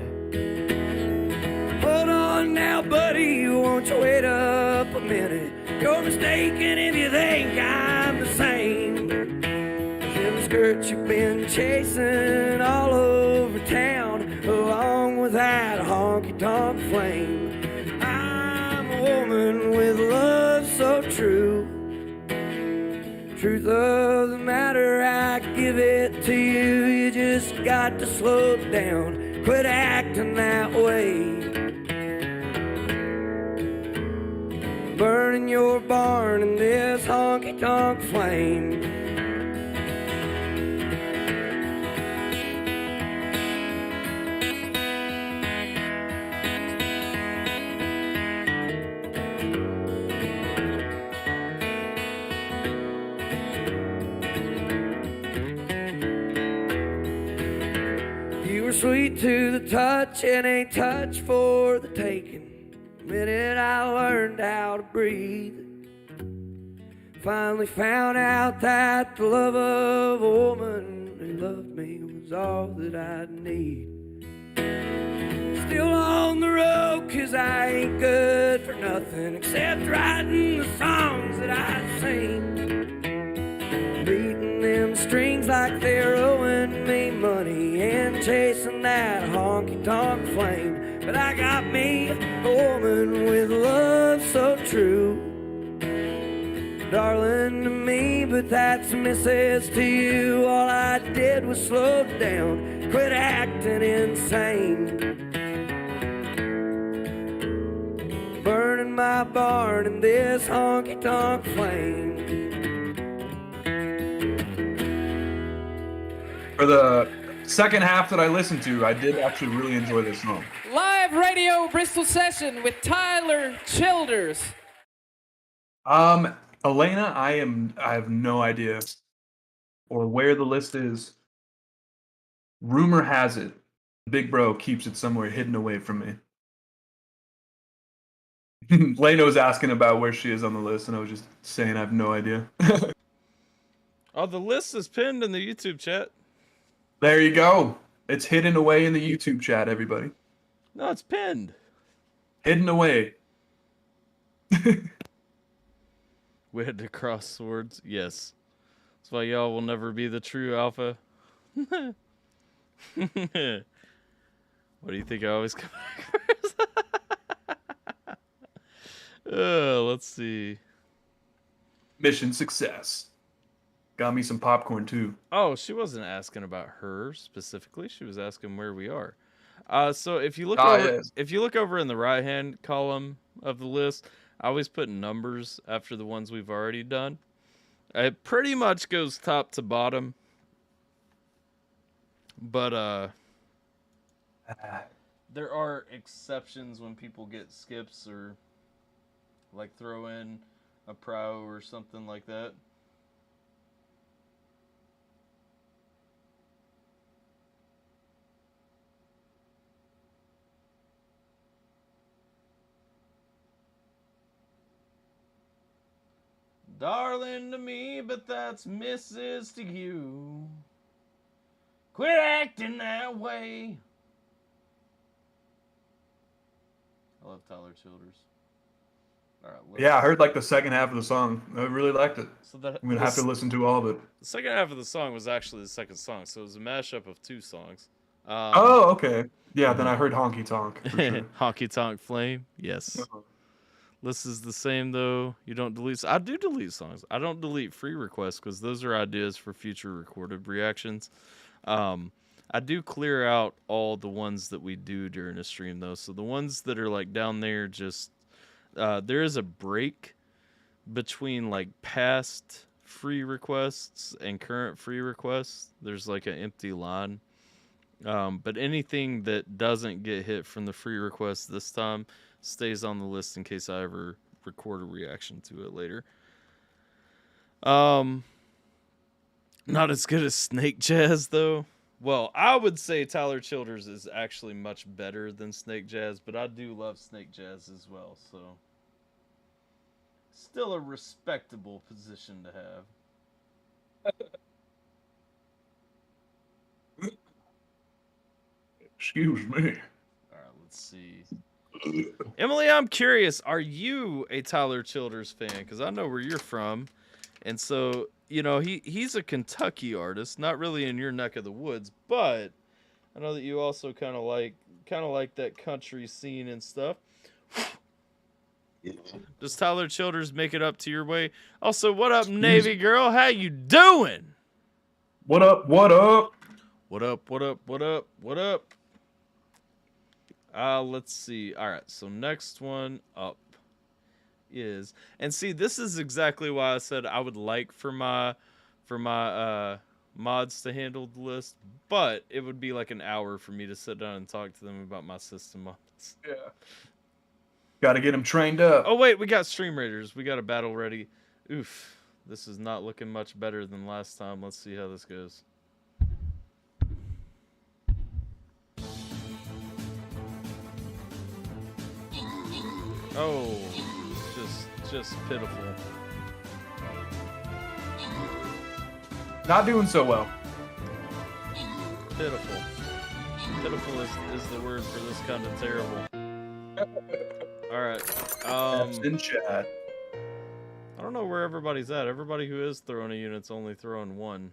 Hold on now, buddy, won't you wait up a minute? You're mistaken if you think I'm the same. Them skirts you've been chasing all over town, along with that honky-tonk flame. I'm a woman with love so true. Truth of the matter, I give it to you. You just got to slow down, quit acting that way. Burning your barn in this honky-tonk flame. You were sweet to the touch and a touch for the taking. The minute I learned how to breathe, finally found out that the love of a woman who loved me was all that I'd need. Still on the road, 'cause I ain't good for nothing except writing the songs that I sing, beating them strings like they're owing me money and chasing that honky-tonk flame. But I got me a woman with love so true, darling to me, but that's Mrs. to you. All I did was slow down, quit acting insane, burning my barn in this honky-tonk flame. For the second half that I listened to, I did actually really enjoy this song. Live radio Bristol session with Tyler Childers. Elena, I have no idea or where the list is. Rumor has it, Big Bro keeps it somewhere hidden away from me. Lena was asking about where she is on the list, and I was just saying I have no idea. Oh, the list is pinned in the YouTube chat. There you go. It's hidden away in the YouTube chat, everybody. No, it's pinned. Hidden away. We had to cross swords. Yes. That's why y'all will never be the true alpha. What do you think I always come back first? Let's see. Mission success. Got me some popcorn too. Oh, she wasn't asking about her specifically. She was asking where we are. So if you look if you look over in the right hand column of the list, I always put numbers after the ones we've already done. It pretty much goes top to bottom. But there are exceptions when people get skips or like throw in a pro or something like that. Darling to me, but that's Mrs. to you. Quit acting that way. I love Tyler Childers. All right. Yeah, I heard like the second half of the song. I really liked it. So that, I'm gonna have to listen to all of it. The second half of the song was actually the second song, so it was a mashup of two songs. Oh, okay. Yeah, then I heard Honky Tonk. For sure. Honky Tonk Flame, yes. List is the same though. You don't delete. I do delete songs. I don't delete free requests because those are ideas for future recorded reactions. I do clear out all the ones that we do during a stream though. So the ones that are like down there, just there is a break between like past free requests and current free requests. There's like an empty line. But anything that doesn't get hit from the free request this time stays on the list in case I ever record a reaction to it later. Not as good as Snake Jazz though. Well, I would say Tyler Childers is actually much better than Snake Jazz, but I do love Snake Jazz as well, so still a respectable position to have. Excuse me. All right, let's see. Emily, I'm curious, are you a Tyler Childers fan? Because I know where you're from. And so, you know, he's a Kentucky artist, not really in your neck of the woods, but I know that you also kind of like that country scene and stuff. Does Tyler Childers make it up to your way? Also, what up, Navy girl? How you doing? What up? What up? What up? What up? What up? What up? Let's see. All right, so next one up is, and see, this is exactly why I said I would like for my mods to handle the list, but it would be like an hour for me to sit down and talk to them about my system on this. Yeah. Got to get them trained up. Oh wait, we got Stream Raiders. We got a battle ready. Oof, this is not looking much better than last time. Let's see how this goes. Oh, just pitiful. Not doing so well. Pitiful. Pitiful is the word for this kind of terrible. Alright. That's in chat. I don't know where everybody's at. Everybody who is throwing a unit's only throwing one.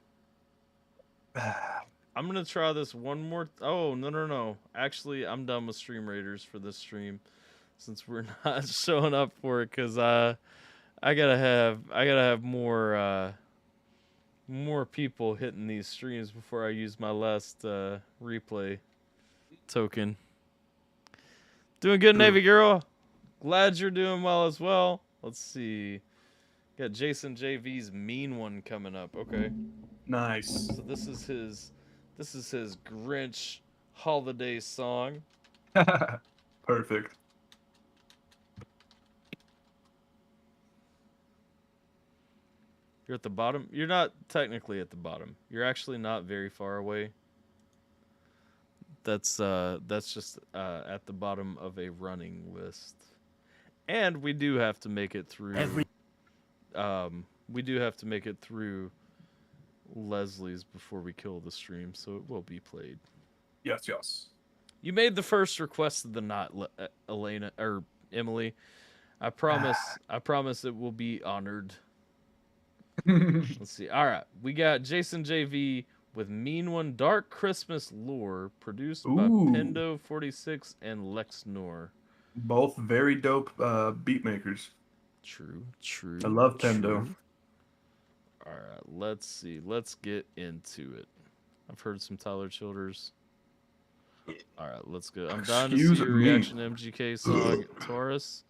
I'm gonna try this one more. Oh, no. Actually, I'm done with Stream Raiders for this stream, since we're not showing up for it, because I gotta have more people hitting these streams before I use my last replay token. Doing good, Navy girl. Glad you're doing well as well. Let's see. Got Jason JV's Mean One coming up. Okay. Nice. So this is his Grinch holiday song. Perfect. You're at the bottom. You're not technically at the bottom. You're actually not very far away. That's just at the bottom of a running list. And we do have to make it through we do have to make it through Leslie's before we kill the stream, so it will be played. Yes, yes. You made the first request of the night, Elena or Emily. I promise it will be honored. Let's see. All right, we got Jason JV with Mean One Dark Christmas Lore, produced by Pendo 46 and Lex Nor. Both very dope beat makers. True. I love Pendo. All right, let's see. Let's get into it. I've heard some Tyler Childers. All right, let's go. I'm dying to see your reaction to MGK song Taurus.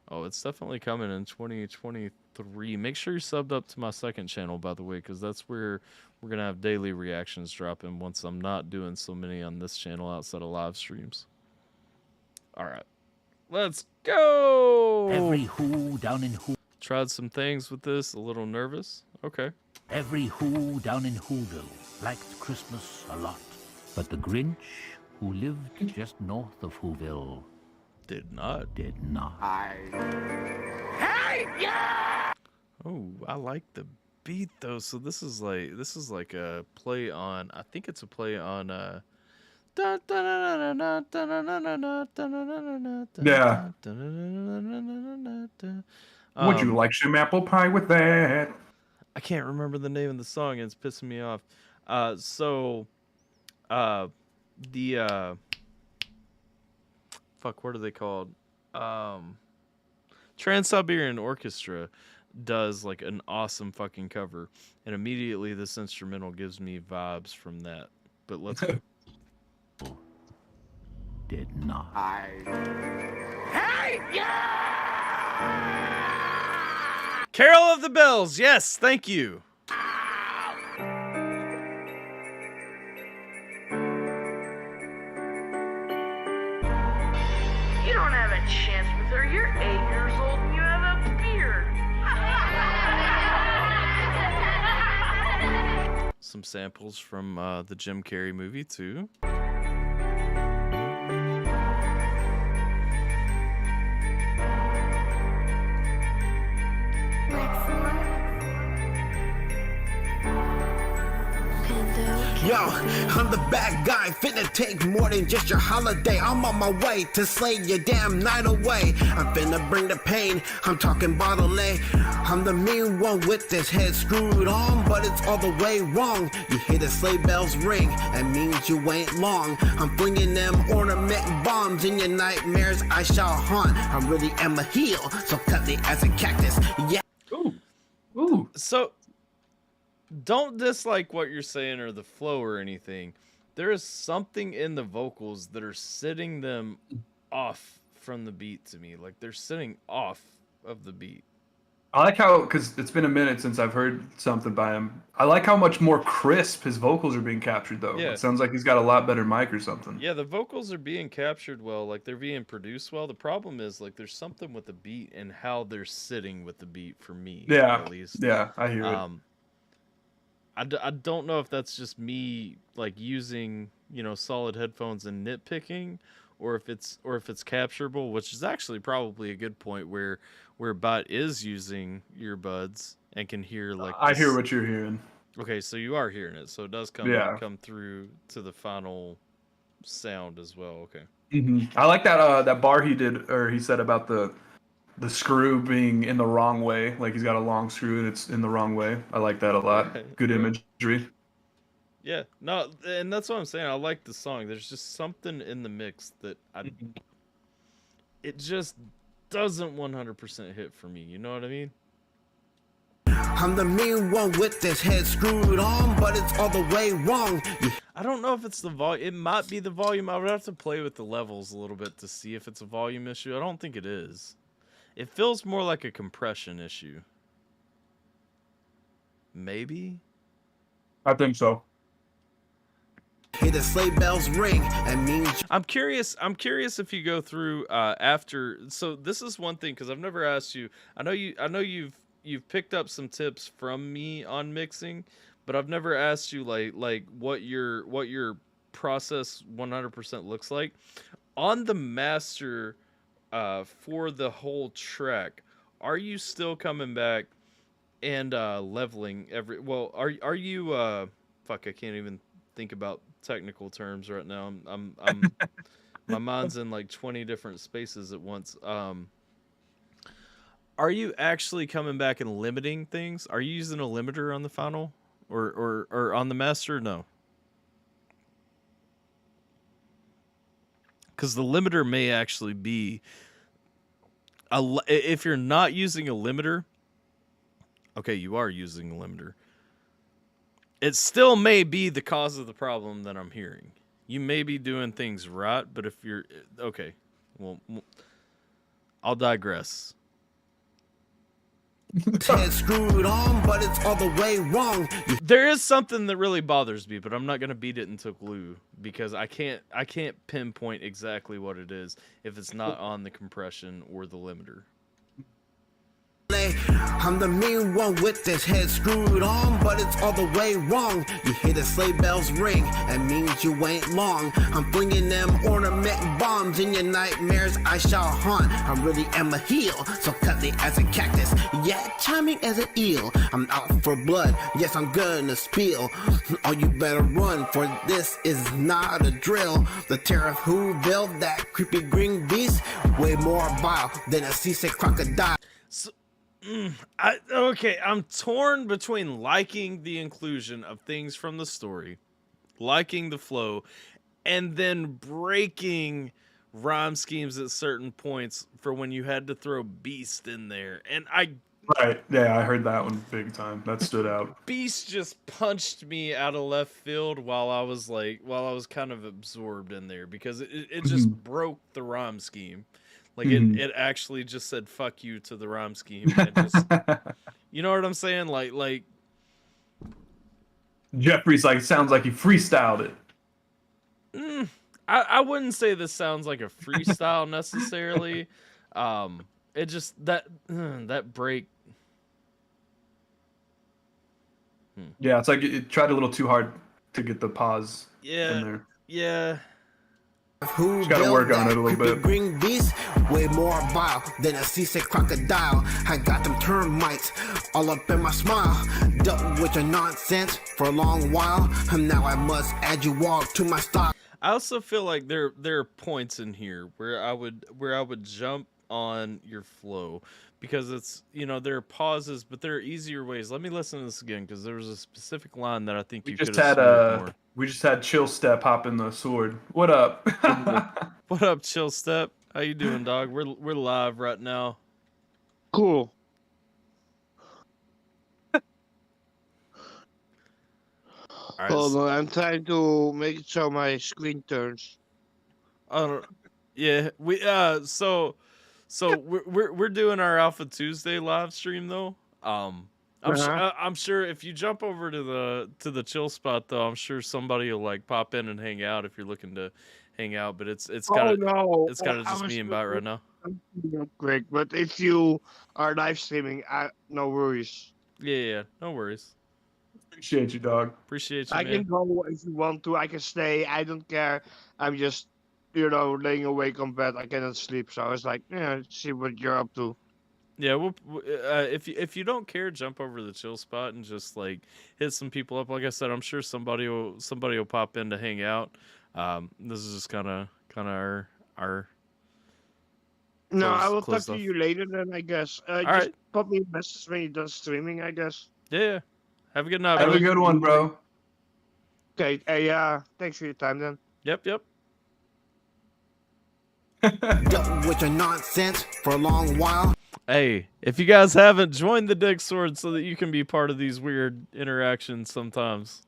Oh, it's definitely coming in 2023. Make sure you're subbed up to my second channel, by the way, because that's where we're going to have daily reactions dropping once I'm not doing so many on this channel outside of live streams. All right. Let's go! Every who down in who. Tried some things with this, a little nervous. Okay. Every who down in Whoville liked Christmas a lot. But the Grinch, who lived just north of Whoville, did not. Hey, yeah! Oh, I like the beat though. So this is like a play on. I think it's a play on. Yeah. Would you like some apple pie with that? I can't remember the name of the song, and it's pissing me off. Fuck, what are they called? Trans-Siberian Orchestra does like an awesome fucking cover, and immediately this instrumental gives me vibes from that. But let's go. Did not. Hey, yeah! Carol of the Bells, yes, thank you. You don't have a chance with her. You're 8 years old and you have a beard. Some samples from the Jim Carrey movie too. Yo, I'm the bad guy, finna take more than just your holiday. I'm on my way to slay your damn night away. I'm finna bring the pain, I'm talking bodily. I'm the mean one with this head screwed on, but it's all the way wrong. You hear the sleigh bells ring, that means you ain't long. I'm flinging them ornament bombs in your nightmares, I shall haunt. I really am a heel, so cut me as a cactus. Yeah. Ooh. So, don't dislike what you're saying or the flow or anything. There is something in the vocals that are sitting them off from the beat to me. Like they're sitting off of the beat. I like how, because it's been a minute since I've heard something by him. I like how much more crisp his vocals are being captured, though. Yeah. It sounds like he's got a lot better mic or something. Yeah, the vocals are being captured well. Like they're being produced well. The problem is like there's something with the beat and how they're sitting with the beat for me. Yeah. At least. Yeah, I hear it. I don't know if that's just me like using, you know, solid headphones and nitpicking, or if it's capturable, which is actually probably a good point where Bot is using earbuds and can hear like I hear what you're hearing. Okay, so you are hearing it, so it does come through to the final sound as well. Okay. I like that that bar he did, or he said about the screw being in the wrong way. Like he's got a long screw and it's in the wrong way. I like that a lot. Good imagery. Yeah, no, and that's what I'm saying. I like the song. There's just something in the mix that it just doesn't 100% hit for me. You know what I mean? I'm the mean one with this head screwed on, but it's all the way wrong. I don't know if it's the volume. It might be the volume. I would have to play with the levels a little bit to see if it's a volume issue. I don't think it is. It feels more like a compression issue. Maybe? I think so. Hear the sleigh bells ring and means I'm curious if you go through after. So this is one thing, because I've never asked you. I know you've picked up some tips from me on mixing, but I've never asked you like what your process 100% looks like on the master for the whole track. Are you still coming back and leveling every? Well, are you fuck? I can't even think about technical terms right now. I'm my mind's in like 20 different spaces at once. Are you actually coming back and limiting things? Are you using a limiter on the final or on the master? No. Because the limiter may actually be if you're not using a limiter. Okay, you are using a limiter. It still may be the cause of the problem that I'm hearing. You may be doing things right, but if you're okay, well, I'll digress. head screwed on, but it's all the way wrong. There is something that really bothers me, but I'm not gonna beat it into glue because I can't pinpoint exactly what it is if it's not on the compression or the limiter. I'm the mean one with this head screwed on, but it's all the way wrong. You hear the sleigh bells ring, that means you ain't long. I'm flinging them ornament bombs in your nightmares, I shall haunt. I really am a heel, so cut me as a cactus. Yeah, charming as an eel. I'm out for blood, yes, I'm gonna spill. Oh, you better run, for this is not a drill. The tariff who built that creepy green beast, way more vile than a seasick crocodile. I'm torn between liking the inclusion of things from the story, liking the flow, and then breaking rhyme schemes at certain points for when you had to throw Beast in there. And Right, yeah, I heard that one big time. That stood out. Beast just punched me out of left field while I was kind of absorbed in there because it just broke the rhyme scheme. Like it actually just said "fuck you" to the rhyme scheme. And just, you know what I'm saying? Like Jeffrey's like sounds like he freestyled it. I wouldn't say this sounds like a freestyle necessarily. It just that break. Yeah, it's like it tried a little too hard to get the pause in there. Yeah. Who Just gotta work on it a little bit. Green beast, way more vile than a seasick crocodile. I got them termites all up in my smile. Dealt with your nonsense for a long while, and now I must add you all to my stock. I also feel like there are points in here where I would jump on your flow because it's, you know, there are pauses, but there are easier ways. Let me listen to this again because there was a specific line that I think you could have smoked more. We just had Chill Step hop in the sword. What up? What up, Chill Step? How you doing, dog? We're live right now. Cool. Hold on, I'm trying to make it so my screen turns. Yeah, so we're doing our Alpha Tuesday live stream though. I'm sure if you jump over to the chill spot though, I'm sure somebody will like pop in and hang out if you're looking to hang out. But it's kind of just me and Bot right now. Quick, but if you are live streaming, no worries. Yeah, no worries. Appreciate you, dog. Appreciate you, I man. can go if you want to. I can stay. I don't care. I'm just, laying awake on bed. I cannot sleep, so I was like, see what you're up to. Yeah, well, if you don't care, jump over to the chill spot and just like hit some people up. Like I said, I'm sure somebody will pop in to hang out. This is just kind of our. No, I will talk to you later then, I guess. All just right. Pop me a message when you're done streaming, I guess. Yeah. Have a good night, Have bro. a good one, bro. Okay. Thanks for your time then. Yep. Dealt with your nonsense for a long while. Hey, if you guys haven't, joined the Dick Sword so that you can be part of these weird interactions sometimes.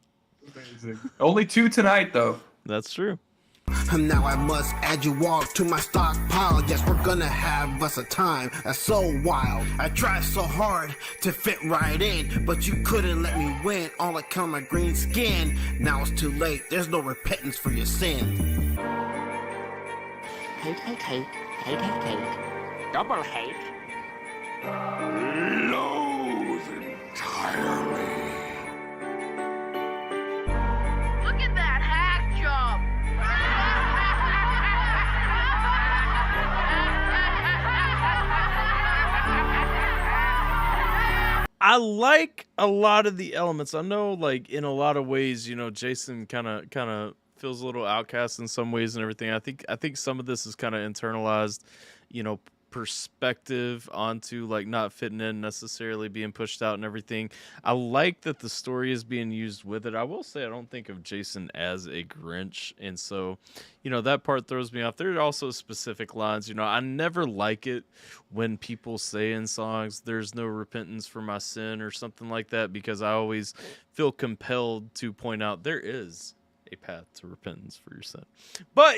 Amazing. Only 2 tonight, though. That's true. And now I must add you all to my stockpile. Yes, we're gonna have us a time that's so wild. I tried so hard to fit right in, but you couldn't let me win. All account of my green skin. Now it's too late. There's no repentance for your sin. Hate. Double hate. Loathe entirely. Look at that hack job! I like a lot of the elements. I know, like, in a lot of ways, Jason kind of feels a little outcast in some ways and everything. I think some of this is kind of internalized, perspective onto like not fitting in necessarily, being pushed out and everything. I like that the story is being used with it. I will say I don't think of Jason as a Grinch, and so that part throws me off. There are also specific lines. I never like it when people say in songs there's no repentance for my sin or something like that, because I always feel compelled to point out there is a path to repentance for your sin. But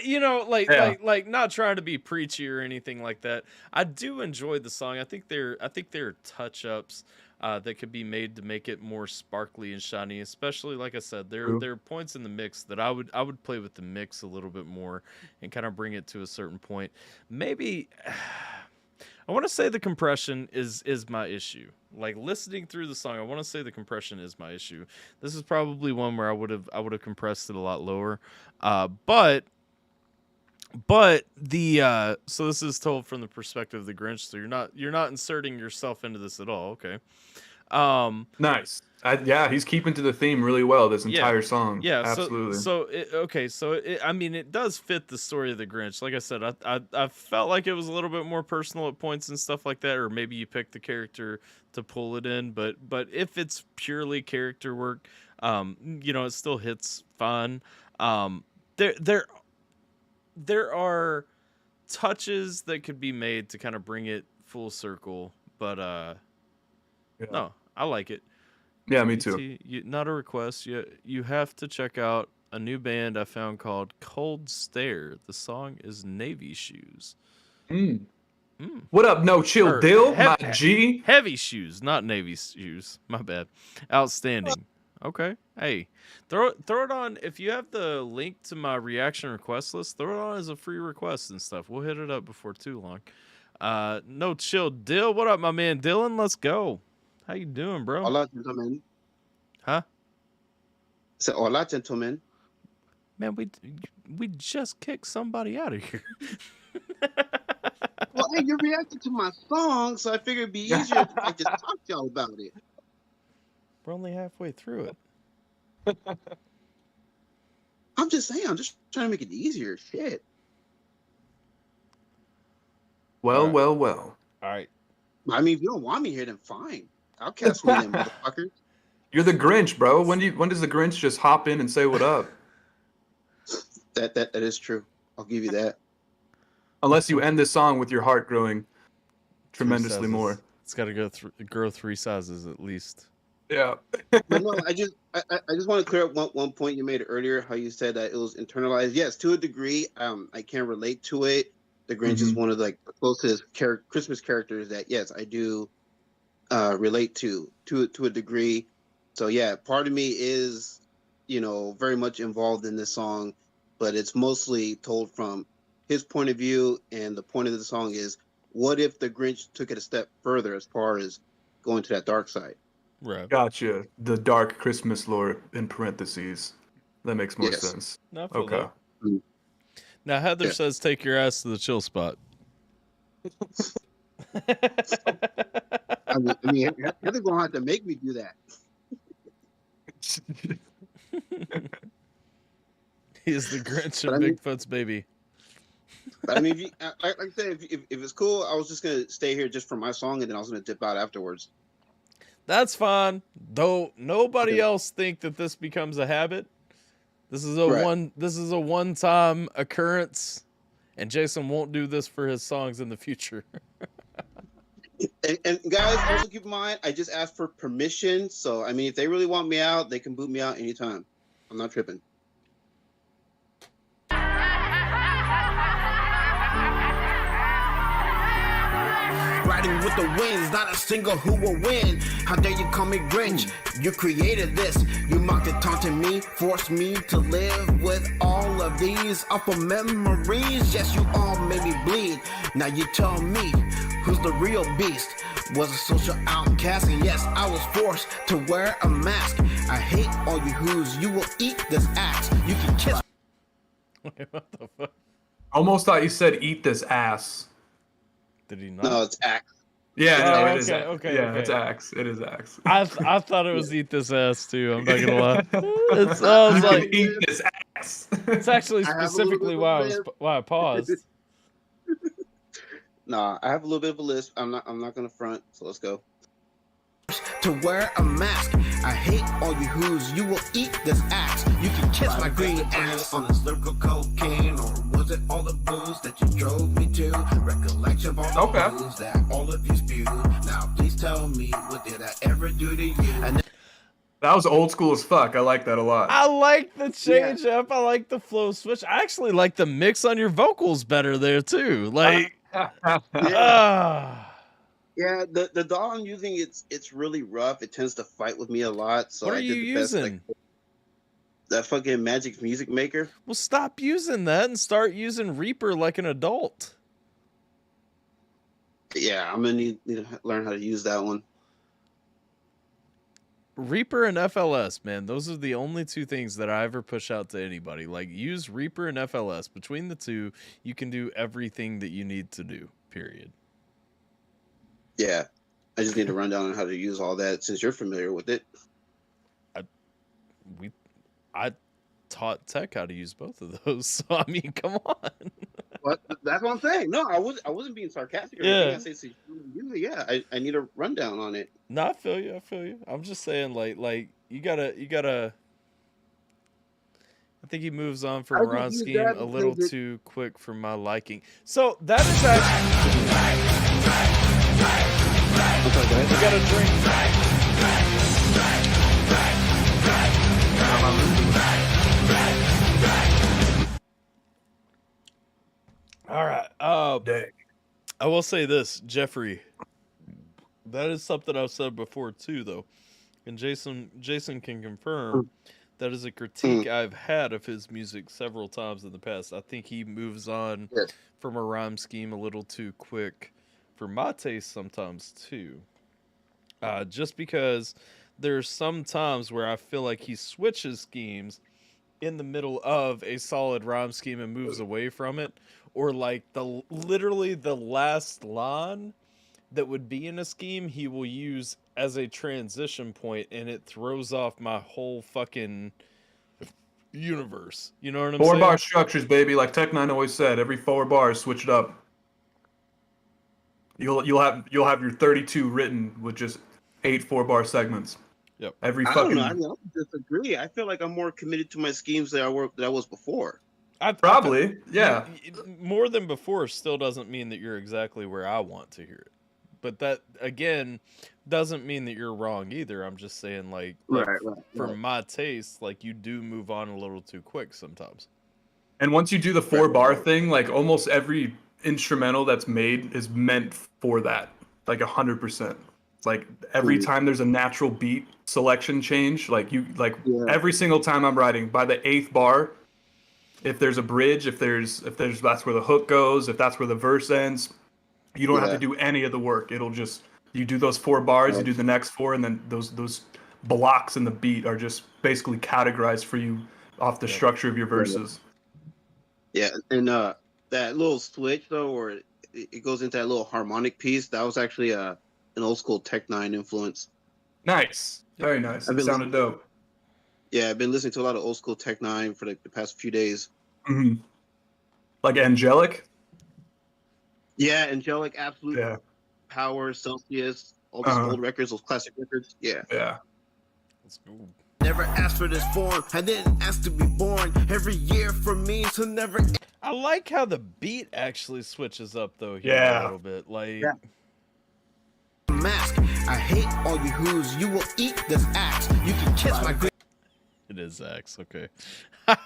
like not trying to be preachy or anything like that. I do enjoy the song. I think there are touch ups that could be made to make it more sparkly and shiny, especially like I said, there are points in the mix that I would play with the mix a little bit more and kind of bring it to a certain point. Maybe I want to say the compression is my issue. Like, listening through the song, I want to say the compression is my issue. This is probably one where I would have compressed it a lot lower. But the so this is told from the perspective of the Grinch. So you're not inserting yourself into this at all. Okay. Nice. He's keeping to the theme really well this entire song. Yeah, absolutely. It does fit the story of the Grinch. Like I said, I felt like it was a little bit more personal at points and stuff like that, or maybe you picked the character to pull it in. But if it's purely character work, it still hits fine. There are touches that could be made to kind of bring it full circle, but no, I like it. Yeah, me too. Not a request. You have to check out a new band I found called Cold Stare. The song is Navy Shoes. What up, No Chill Or Dill, my G? Heavy Shoes, not Navy Shoes. My bad. Outstanding. Okay. Hey, throw it on. If you have the link to my reaction request list, throw it on as a free request and stuff. We'll hit it up before too long. No chill, Dill. What up, my man, Dylan? Let's go. How you doing, bro? Hola, gentlemen. Huh? Say hola, gentlemen. Man, we just kicked somebody out of here. Well, hey, you reacted to my song, so I figured it'd be easier if I just talk to y'all about it. We're only halfway through it. I'm just saying, I'm just trying to make it easier. Shit. Well, right. well. All right. I mean, if you don't want me here, then fine. I'll cast one of them motherfuckers. You're the Grinch, bro. When does the Grinch just hop in and say what up? That is true. I'll give you that. Unless you end this song with your heart growing tremendously more. It's got to grow 3 sizes at least. Yeah. But no, I just want to clear up one point you made earlier. How you said that it was internalized. Yes, to a degree. I can relate to it. The Grinch is one of the closest Christmas characters that yes, I do relate to a degree. So yeah, part of me is very much involved in this song, but it's mostly told from his point of view, and the point of the song is, what if the Grinch took it a step further as far as going to that dark side? Right. Gotcha. The dark Christmas lore in parentheses. That makes more sense. No, I feel Okay. that. Now Heather says, "Take your ass to the chill spot." I mean, Heather's gonna have to make me do that. He is the Grinch of Bigfoot's baby. But I mean, like I said, if it's cool, I was just gonna stay here just for my song, and then I was gonna dip out afterwards. That's fine. Though nobody else think that this becomes a habit. This is a one-time occurrence, and Jason won't do this for his songs in the future. And guys, also keep in mind, I just asked for permission. So I mean, if they really want me out, they can boot me out anytime. I'm not tripping. Riding with the winds, not a single who will win. How dare you call me Grinch? You created this. You mocked and taunted me, forced me to live with all of these awful memories. Yes, you all made me bleed. Now you tell me who's the real beast. Was a social outcast, and yes, I was forced to wear a mask. I hate all you who's. You will eat this axe. You can kiss. Wait, what the fuck? Almost thought you said "eat this ass." Did he not? No, it's axe. Yeah, Oh, no, it is. okay. It's axe. It is axe. I thought it was "eat this ass" too. I'm not gonna lie. It's I was like, "Eat this ass." It's actually specifically why I paused. Nah, I have a little bit of a list. I'm not gonna front. So let's go. To wear a mask. I hate all you who's. You will eat this axe. You can kiss my green ass. On this lyrical cocaine, or was it all the booze that you drove me to? Recollection of all the booze that all of you spewed. Now please tell me, what did I ever do to you? And that was old school as fuck. I like that a lot. I like the change up. I like the flow switch. I actually like the mix on your vocals better there too. Like, Yeah, the DAW I'm using, it's really rough. It tends to fight with me a lot. So what are I did you the using? best, that fucking Magic Music Maker. Well, stop using that and start using Reaper like an adult. Yeah, I'm gonna need to learn how to use that one. Reaper and FLS, man, those are the only two things that I ever push out to anybody. Like, use Reaper and FLS. Between the two, you can do everything that you need to do, period. Yeah, I just need to run down on how to use all that since you're familiar with it. I taught Tech how to use both of those. So I mean, come on. What? That's what I'm saying. No, I wasn't being sarcastic. Or anything. I say, since yeah, I need a rundown on it. No, I feel you. I'm just saying, like you gotta. I think he moves on from Ron Scheme a little too quick for my liking. So that is actually. We got a drink. All right. I will say this, Jeffrey. That is something I've said before too, though. And Jason can confirm that is a critique I've had of his music several times in the past. I think he moves on from a rhyme scheme a little too quick for my taste sometimes too. Just because there's some times where I feel like he switches schemes in the middle of a solid rhyme scheme and moves away from it, or like literally the last line that would be in a scheme he will use as a transition point, and it throws off my whole fucking universe. You know what I'm saying? 4-bar structures, baby. Like Tech 9 always said, every 4 bars, switch it up. You'll have your 32 written with just 8 4-bar segments. Yep. I don't know. I don't disagree. I feel like I'm more committed to my schemes than I was before. Probably, yeah. More than before still doesn't mean that you're exactly where I want to hear it. But that, again, doesn't mean that you're wrong either. I'm just saying, for my taste, like, you do move on a little too quick sometimes. And once you do the 4-bar thing, like, almost every instrumental that's made is meant for that. Like, 100%. Like, every time there's a natural beat selection change, every single time I'm writing, by the 8th bar, if there's a bridge, if there's that's where the hook goes, if that's where the verse ends, you don't have to do any of the work. It'll just, you do those 4 bars, you do the next 4, and then those blocks in the beat are just basically categorized for you off the structure of your verses. Yeah, and that little switch though, where it goes into that little harmonic piece, that was actually an old school Tech 9 influence. Nice, very nice. It sounded dope. Yeah, I've been listening to a lot of old school Tech 9 for the past few days. Mm-hmm. Like Angelic. Yeah, Angelic, Absolute Power, Celsius, all those old records, those classic records. Yeah. Yeah. Let's go. Never asked for this form, I didn't ask to be born. Every year for me to never. I like how the beat actually switches up though here a little bit. Like mask. I hate all you who's. You will eat this axe. You can kiss my. It is axe. Okay. I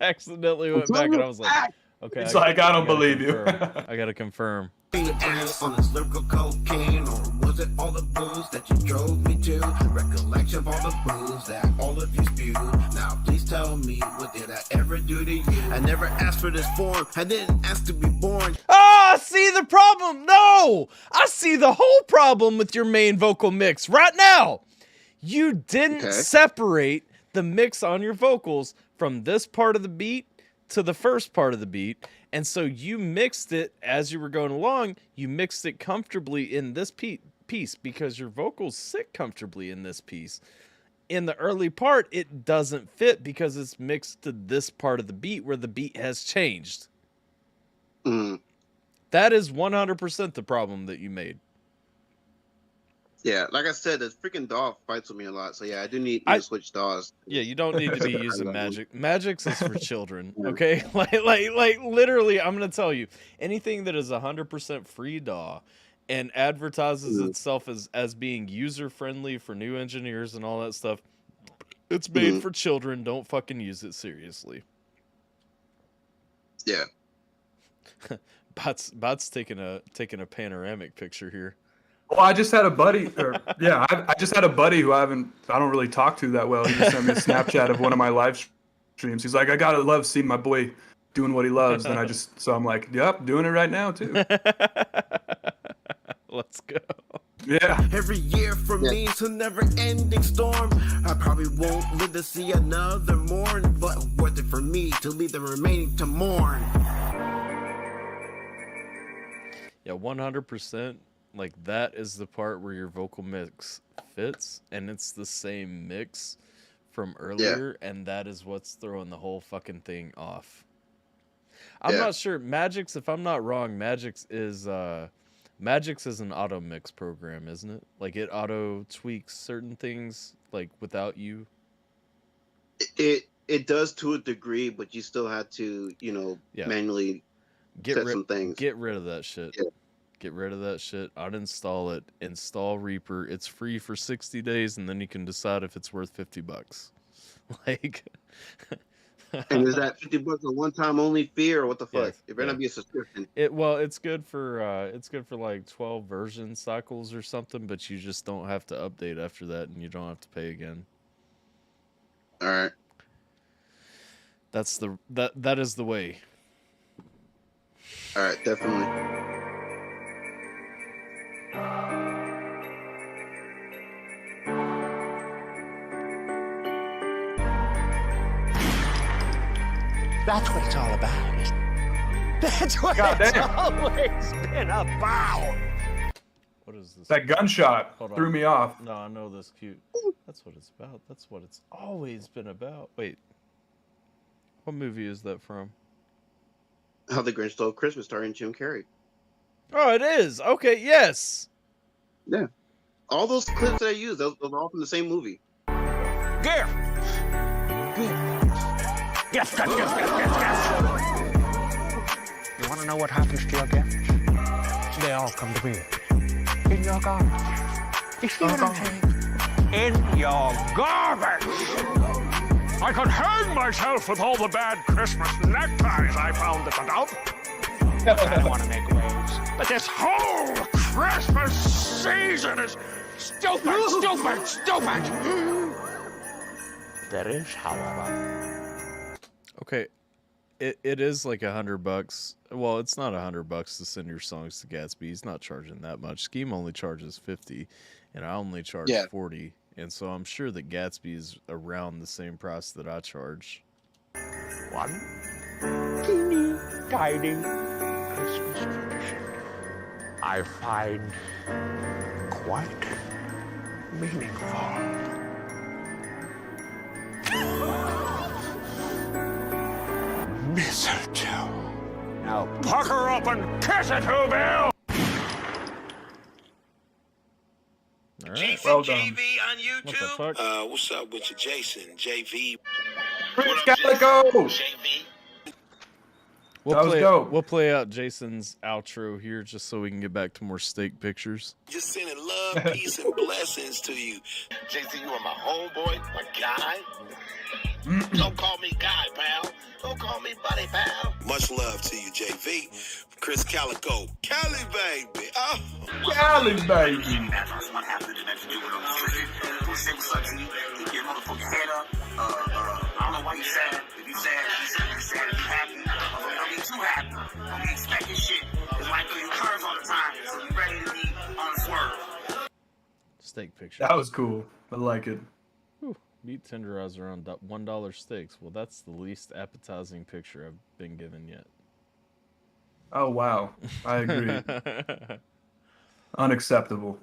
accidentally went back and I was like, okay. It's like, I don't believe you. I gotta confirm. On this lyrical cocaine, or was it all the booze that you drove me to? Recollection of all the booze that all of you spewed. Now please tell me, what did I ever do to you? I never asked for this form, I didn't ask to be born. Ah, see the problem? No! I see the whole problem with your main vocal mix right now. You didn't separate the mix on your vocals from this part of the beat to the first part of the beat. And so you mixed it as you were going along. You mixed it comfortably in this piece because your vocals sit comfortably in this piece. In the early part, it doesn't fit because it's mixed to this part of the beat where the beat has changed. That is 100% the problem that you made. Yeah, like I said, this freaking DAW fights with me a lot. So yeah, I do need to switch DAWs. Yeah, you don't need to be using Magic. Magic's is for children, okay? Like literally, I'm gonna tell you, anything that is 100% free DAW and advertises itself as being user friendly for new engineers and all that stuff, it's made for children. Don't fucking use it seriously. Yeah. Bot's taking a panoramic picture here. Well, I just had a buddy, I just had a buddy who I don't really talk to that well. He just sent me a Snapchat of one of my live streams. He's like, I gotta love seeing my boy doing what he loves. And so I'm like, yep, doing it right now too. Let's go. Yeah. Every year for me it's a never-ending storm. I probably won't live to see another morn, but worth it for me to leave the remaining to mourn. Yeah, 100%. Like, that is the part where your vocal mix fits, and it's the same mix from earlier, and that is what's throwing the whole fucking thing off. I'm not sure. Magix, if I'm not wrong, Magix is an auto mix program, isn't it? Like, it auto tweaks certain things, like, without you. It does to a degree, but you still have to, manually set some things. Get rid of that shit. Yeah. Get rid of that shit. Uninstall it. Install Reaper. It's free for 60 days, and then you can decide if it's worth $50. Like, And is that $50 a one-time only fee, or what the fuck? Yes, It better yeah. not be a subscription. It's good for like 12 version cycles or something, but you just don't have to update after that, and you don't have to pay again. All right. That is the way. All right, definitely. That's what it's all about, isn't it? That's what it's always been about. What is this? That gunshot threw me off. No, I know this cute. That's what it's about. That's what it's always been about. Wait. What movie is that from? How the Grinch Stole Christmas, starring Jim Carrey. Oh, it is. Okay, yes. Yeah. All those clips that I used, those are all from the same movie. Gift. Gift. You want to know what happens to your gifts? They all come to me. In your garbage. You see what I'm saying? In your garbage. I could hang myself with all the bad Christmas neckties I found at the dump. I don't want to make waves, but this whole Christmas season is stupid. There is, however. Okay. It is like $100. Well, it's not $100 to send your songs to Gatsby. He's not charging that much. Scheme only charges $50, and I only charge $40. And so I'm sure that Gatsby is around the same price that I charge. One teeny tiny Christmas tradition I find quite meaningful. Mistletoe. Now pucker up and kiss it, who, Bill? All right. Well done. on YouTube. What the fuck? What's up with you, Jason? JV. Go. We'll play out Jason's outro here just so we can get back to more steak pictures. Just sending love, peace, and blessings to you. JC, you are my homeboy, my guy. Don't call me guy, pal. Don't call me buddy, pal. Much love to you, JV. Chris Calico. Cali, baby. Oh. Cali, baby. I don't know why you sad. If you sad, you sad. If you happy, don't be too happy. Don't be expecting shit. It's like you curves all the time, so you ready to be on swerve. Steak picture. That was cool. I like it. Whew. Meat tenderizer on $1 steaks. Well, that's the least appetizing picture I've been given yet. Oh, wow. I agree. Unacceptable.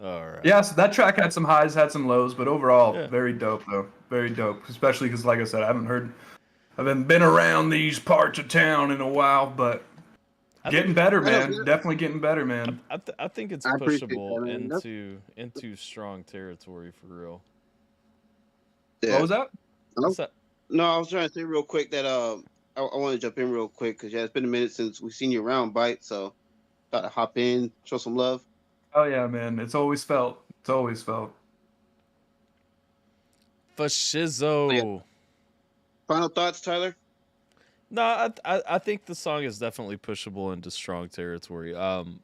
All right. Yeah, so that track had some highs, had some lows, but overall, very dope, though. Very dope. Especially because, like I said, I haven't been around these parts of town in a while, but getting better, man. Definitely getting better, man. I think it's pushable into strong territory for real. Yeah. What was that? What's that? No, I was trying to say real quick that I want to jump in real quick because it's been a minute since we've seen you around, Byte. So, got to hop in, show some love. Oh yeah, man. It's always felt. It's always felt. For shizzo. Yeah. Final thoughts, Tyler? No, I think the song is definitely pushable into strong territory.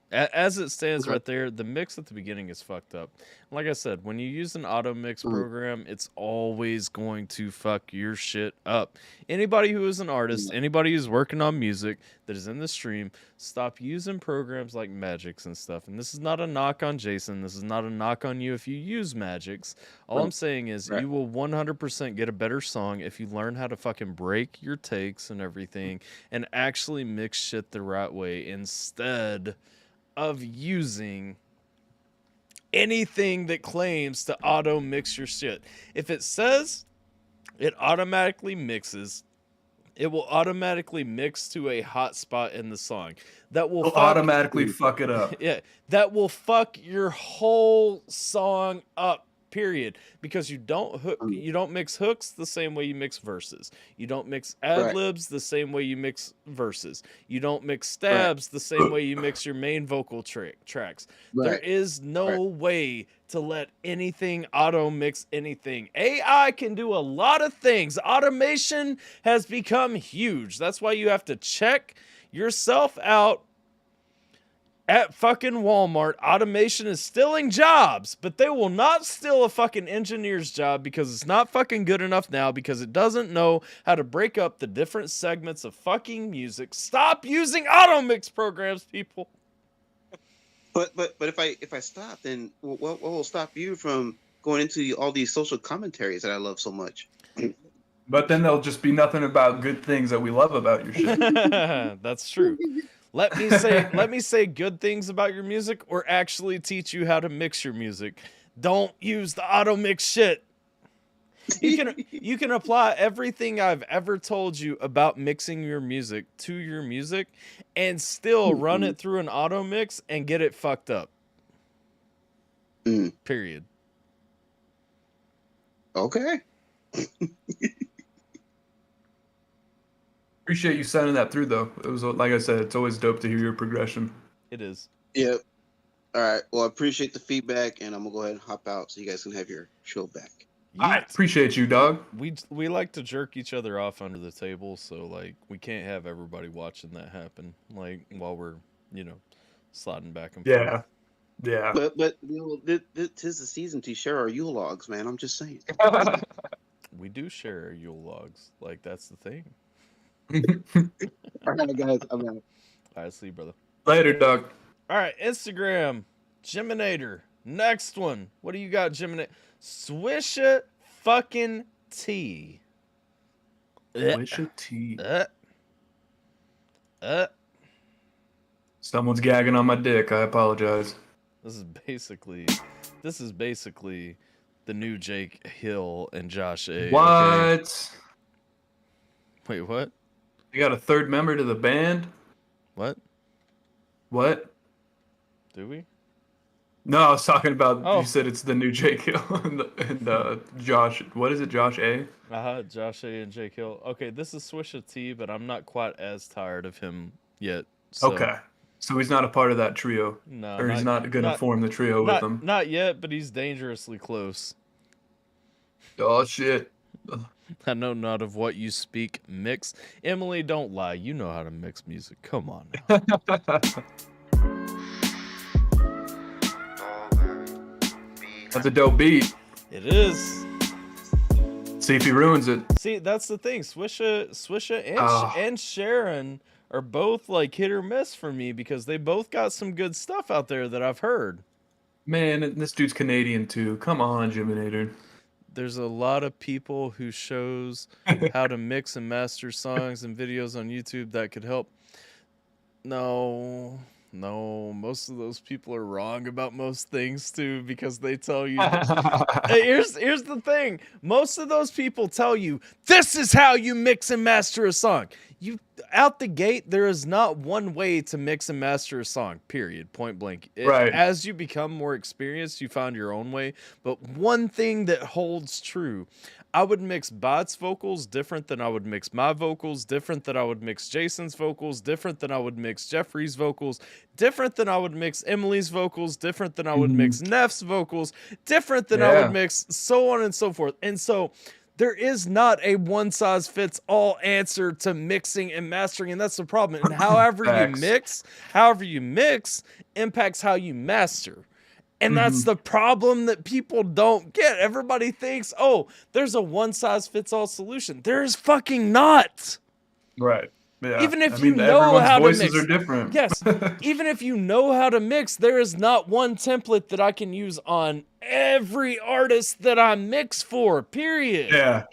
As it stands right there, the mix at the beginning is fucked up. Like I said, when you use an auto mix program, it's always going to fuck your shit up. Anybody who is an artist, anybody who's working on music that is in the stream, stop using programs like Magix and stuff. And this is not a knock on Jason. This is not a knock on you if you use Magix. All I'm saying is you will 100% get a better song if you learn how to fucking break your takes and everything and actually mix shit the right way instead of using anything that claims to auto mix your shit. If it says it automatically mixes, it will automatically mix to a hot spot in the song. That will automatically fuck it up. Yeah, that will fuck your whole song up. period, because you don't mix hooks the same way you mix verses. You don't mix ad libs the same way you mix verses. You don't mix stabs the same way you mix your main vocal tracks. There is no way to let anything auto mix anything. AI can do a lot of things. Automation has become huge. That's why you have to check yourself out at fucking Walmart. Automation is stealing jobs, but they will not steal a fucking engineer's job because it's not fucking good enough now, because it doesn't know how to break up the different segments of fucking music. Stop using auto mix programs, people. But if I stop, then what will stop you from going into all these social commentaries that I love so much? But then there'll just be nothing about good things that we love about your shit. That's true. Let me say good things about your music, or actually teach you how to mix your music. Don't use the auto mix shit. You can apply everything I've ever told you about mixing your music to your music and still run it through an auto mix and get it fucked up. Period. Okay. Appreciate you sending that through, though. It was, like I said, it's always dope to hear your progression. It is. Yep. All right. Well, I appreciate the feedback, and I'm gonna go ahead and hop out so you guys can have your show back. I appreciate you, dog. We like to jerk each other off under the table, so like we can't have everybody watching that happen. Like while we're sliding back and forth. Yeah. But tis the season to share our Yule logs, man. I'm just saying. We do share our Yule logs. Like that's the thing. All right, guys. I'm out. All right, see you, brother. Later, dog. All right, Instagram, Geminator. Next one. What do you got, Geminator? Swisha fucking T. Swisha T. Someone's gagging on my dick. I apologize. This is basically the new Jake Hill and Josh A. What? Okay. Wait, what? You got a third member to the band? What? Do we? No, I was talking about. Oh. You said it's the new Jake Hill and Josh. What is it, Josh A? Josh A and Jake Hill. Okay, this is Swisha T, but I'm not quite as tired of him yet. So. Okay, so he's not a part of that trio. No, or he's not gonna form the trio with them. Not yet, but he's dangerously close. Oh shit. I know not of what you speak. Mix. Emily, don't lie. You know how to mix music. Come on now. That's a dope beat. It is. See if he ruins it. See, that's the thing. Swisha and Sharon are both like hit or miss for me because they both got some good stuff out there that I've heard. Man, this dude's Canadian too. Come on, Jiminator. There's a lot of people who shows how to mix and master songs and videos on YouTube that could help. No, most of those people are wrong about most things too, because they tell you here's the thing. Most of those people tell you this is how you mix and master a song. You out the gate, there is not one way to mix and master a song, period, point blank. Right. As you become more experienced, you find your own way. But one thing that holds true, I would mix Bot's vocals different than I would mix my vocals, different than I would mix Jason's vocals, different than I would mix Jeffrey's vocals, different than I would mix Emily's vocals, different than I would mix Neff's vocals, different than I would mix so on and so forth. And so there is not a one-size-fits-all answer to mixing and mastering, and that's the problem. And however you mix impacts how you master. And that's the problem that people don't get. Everybody thinks, oh, there's a one-size-fits-all solution. There's fucking not. Right. Yeah. Even if you know how to mix. Voices are different. Yes. Even if you know how to mix, there is not one template that I can use on every artist that I mix for, period.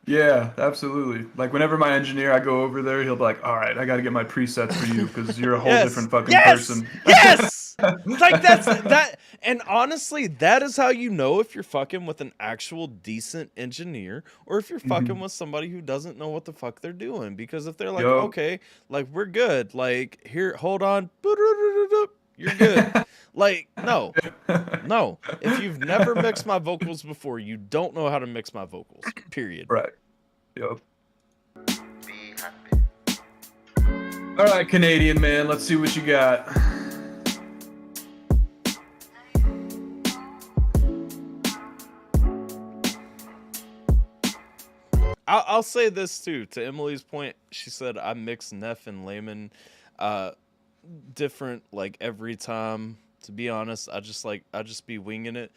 Yeah, absolutely. Like whenever my engineer, I go over there, he'll be like, all right, I got to get my presets for you because you're a whole different fucking person. Yes! Like that. And honestly, that is how you know if you're fucking with an actual decent engineer or if you're fucking with somebody who doesn't know what the fuck they're doing. Because if they're like, okay, like we're good. Like here, hold on. You're good. Like, no. If you've never mixed my vocals before, you don't know how to mix my vocals. Period. Right. Yep. All right, Canadian man, let's see what you got. I'll say this too. To Emily's point, she said I mix Neff and Layman different like every time. To be honest, I just be winging it,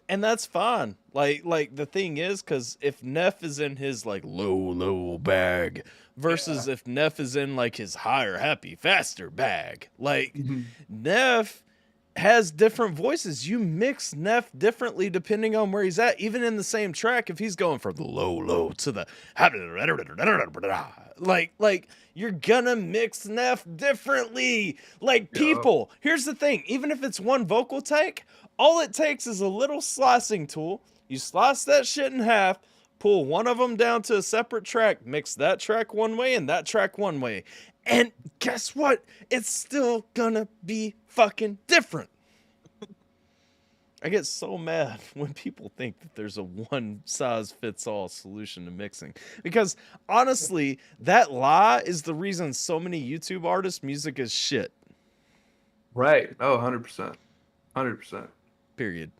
and that's fine. Like the thing is, because if Neff is in his like low bag versus if Neff is in like his higher, happy, faster bag, like Neff has different voices. You mix Neff differently depending on where he's at. Even in the same track, if he's going from the low to the like you're gonna mix Neff differently. Like people, here's the thing, even if it's one vocal take, all it takes is a little slicing tool. You slice that shit in half, pull one of them down to a separate track, mix that track one way and that track one way. And guess what? It's still gonna be fucking different. I get so mad when people think that there's a one-size-fits-all solution to mixing. Because, honestly, that lie is the reason so many YouTube artists' music is shit. Right. Oh, 100%. 100%. Period.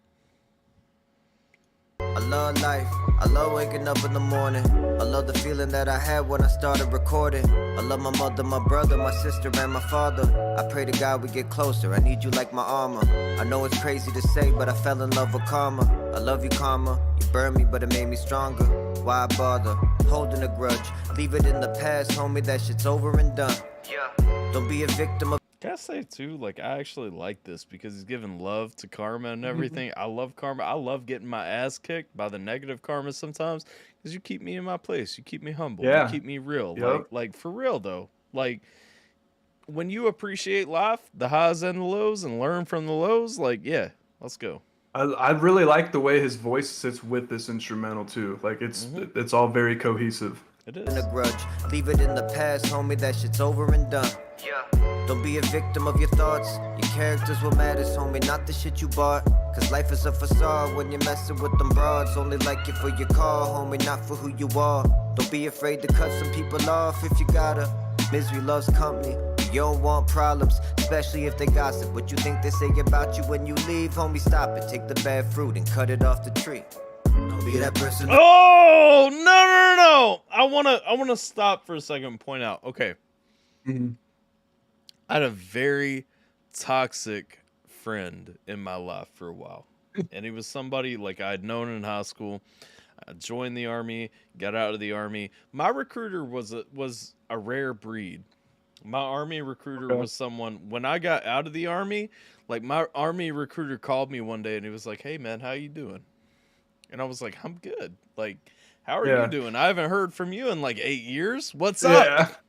I love life. I love waking up in the morning. I love the feeling that I had when I started recording. I love my mother, my brother, my sister, and my father. I pray to God we get closer. I need you like my armor. I know it's crazy to say, but I fell in love with karma. I love you, karma. You burned me, but it made me stronger. Why bother? Holding a grudge. Leave it in the past, homie. That shit's over and done. Yeah. Don't be a victim of. Can I say too, like I actually like this because he's giving love to karma and everything. I love karma. I love getting my ass kicked by the negative karma sometimes because you keep me in my place. You keep me humble. Yeah. You keep me real. Yep. Like for real though. Like when you appreciate life, the highs and the lows, and learn from the lows, like yeah, let's go. I really like the way his voice sits with this instrumental too. Like it's all very cohesive. It is. A grudge. Leave it in the past, homie. That shit's over and done. Yeah. Don't be a victim of your thoughts. Your character's what matters, homie, not the shit you bought. Cause life is a facade when you're messing with them broads. Only like it for your car, homie, not for who you are. Don't be afraid to cut some people off if you gotta. Misery loves company. You don't want problems, especially if they gossip. What you think they say about you when you leave, homie, stop it. Take the bad fruit and cut it off the tree. Don't be that person. Oh no! I wanna stop for a second and point out. Okay. I had a very toxic friend in my life for a while. And he was somebody like I'd known in high school. I joined the army, got out of the army. My recruiter was a rare breed. My army recruiter was someone, when I got out of the army, like my army recruiter called me one day and he was like, "Hey man, how you doing?" And I was like, "I'm good. Like, how are you doing? I haven't heard from you in like 8 years. What's up?"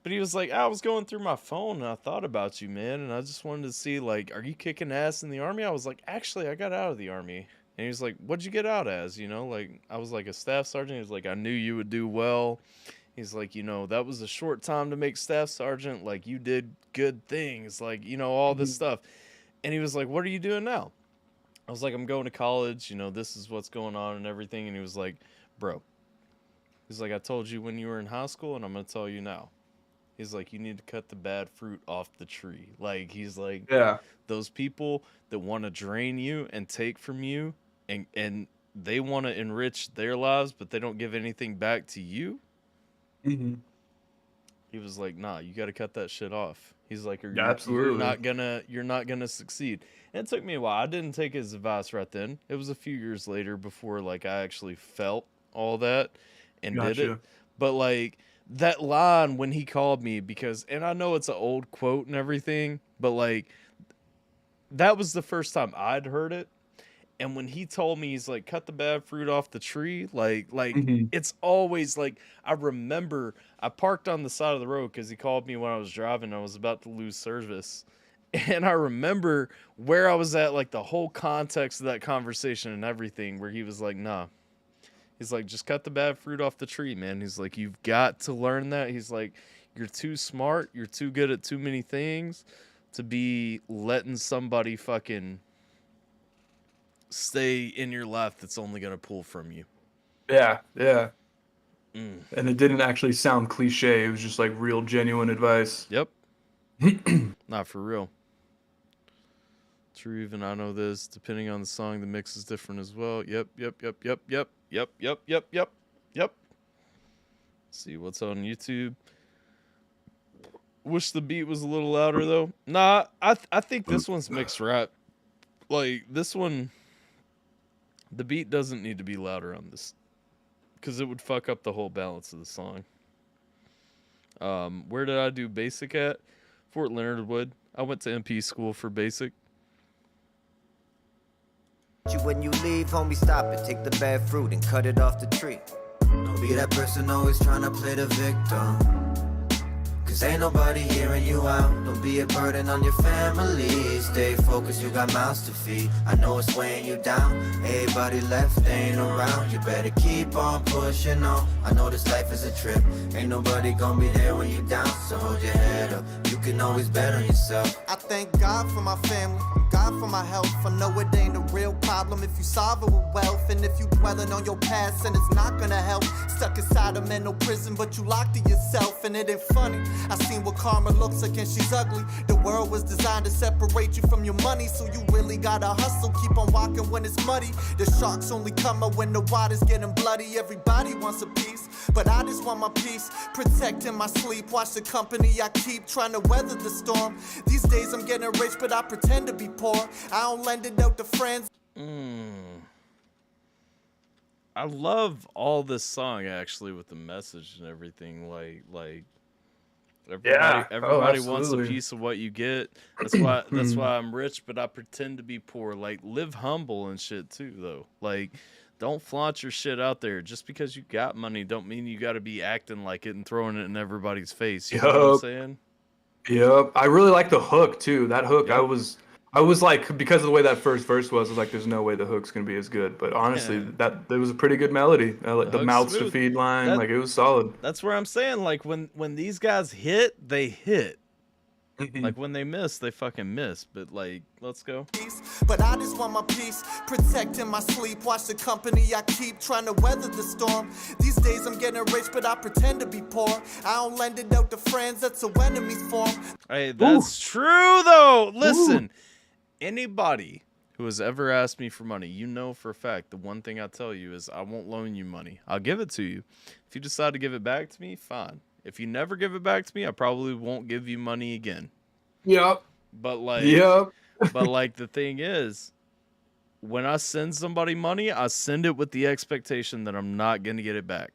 But he was like, I was going through my phone and I thought about you, man. And I just wanted to see, like, are you kicking ass in the army? I was like, actually, I got out of the army. And he was like, what'd you get out as? You know, like, I was like a staff sergeant. He was like, I knew you would do well. He's like, you know, that was a short time to make staff sergeant. Like, you did good things. Like, you know, all this stuff. And he was like, what are you doing now? I was like, I'm going to college. You know, this is what's going on and everything. And he was like, bro. He's like, I told you when you were in high school and I'm going to tell you now. He's like, you need to cut the bad fruit off the tree. Like, he's like, those people that want to drain you and take from you and they want to enrich their lives, but they don't give anything back to you. He was like, nah, you got to cut that shit off. He's like, you're not gonna succeed. And it took me a while. I didn't take his advice right then. It was a few years later before like I actually felt all that and did it. But like, that line when he called me, because, and I know it's an old quote and everything, but like, that was the first time I'd heard it. And when he told me, he's like, cut the bad fruit off the tree. Like it's always like, I remember I parked on the side of the road because he called me when I was driving. I was about to lose service. And I remember where I was at, like the whole context of that conversation and everything, where he was like, nah. He's like, just cut the bad fruit off the tree, man. He's like, you've got to learn that. He's like, you're too smart. You're too good at too many things. to be letting somebody fucking stay in your life that's only gonna pull from you. Yeah, yeah. And it didn't actually sound cliche. It was just like real, genuine advice. Yep. Not for real. True, even I know this. Depending on the song, the mix is different as well. Yep. See what's on YouTube. Wish the beat was a little louder though. Nah, I think this one's mixed right. Like this one, the beat doesn't need to be louder on this, because it would fuck up the whole balance of the song. Where did I do basic at? Fort Leonard Wood. I went to MP school for basic. When you leave, homie, stop it. Take the bad fruit and cut it off the tree. Don't be that person always trying to play the victim. Cause ain't nobody hearing you out. Don't be a burden on your family. Stay focused, you got mouths to feed. I know it's weighing you down. Everybody left ain't around. You better keep on pushing on. I know this life is a trip. Ain't nobody gonna be there when you down. So hold your head up. You can always bet on yourself. I thank God for my family, God for my health. I know it ain't a real problem if you solve it with wealth. And if you dwelling on your past, and it's not gonna help. Stuck inside a mental prison, but you locked to yourself. And it ain't funny. I seen what karma looks like and she's ugly. The world was designed to separate you from your money, so you really gotta hustle, keep on walking when it's muddy. The sharks only come up when the water's getting bloody. Everybody wants a piece, but I just want my peace. Protecting my sleep, watch the company I keep, trying to weather the storm. These days I'm getting rich, but I pretend to be poor. I don't lend it out to friends. I love all this song actually, with the message and everything. Like everybody wants a piece of what you get. That's why I'm rich, but I pretend to be poor. Like, live humble and shit too, though. Like, don't flaunt your shit out there. Just because you got money don't mean you got to be acting like it and throwing it in everybody's face. You know what I'm saying? Yep. I really like the hook too. That hook, I was like, because of the way that first verse was, I was like, there's no way the hook's gonna be as good. But honestly, that it was a pretty good melody. Like the mouths to feed line, like it was solid. That's where I'm saying, like, when these guys hit, they hit. Like when they miss, they fucking miss. But like, let's go. But I just want my peace, protecting my sleep, watch the company I keep, trying to weather the storm. These days I'm getting rich, but I pretend to be poor. I don't lend it out to friends, that's how enemies form. Hey, that's true though. Listen, anybody who has ever asked me for money, you know for a fact, the one thing I tell you is I won't loan you money. I'll give it to you. If you decide to give it back to me, fine. If you never give it back to me, I probably won't give you money again. Yep. But like, but like the thing is, when I send somebody money, I send it with the expectation that I'm not going to get it back.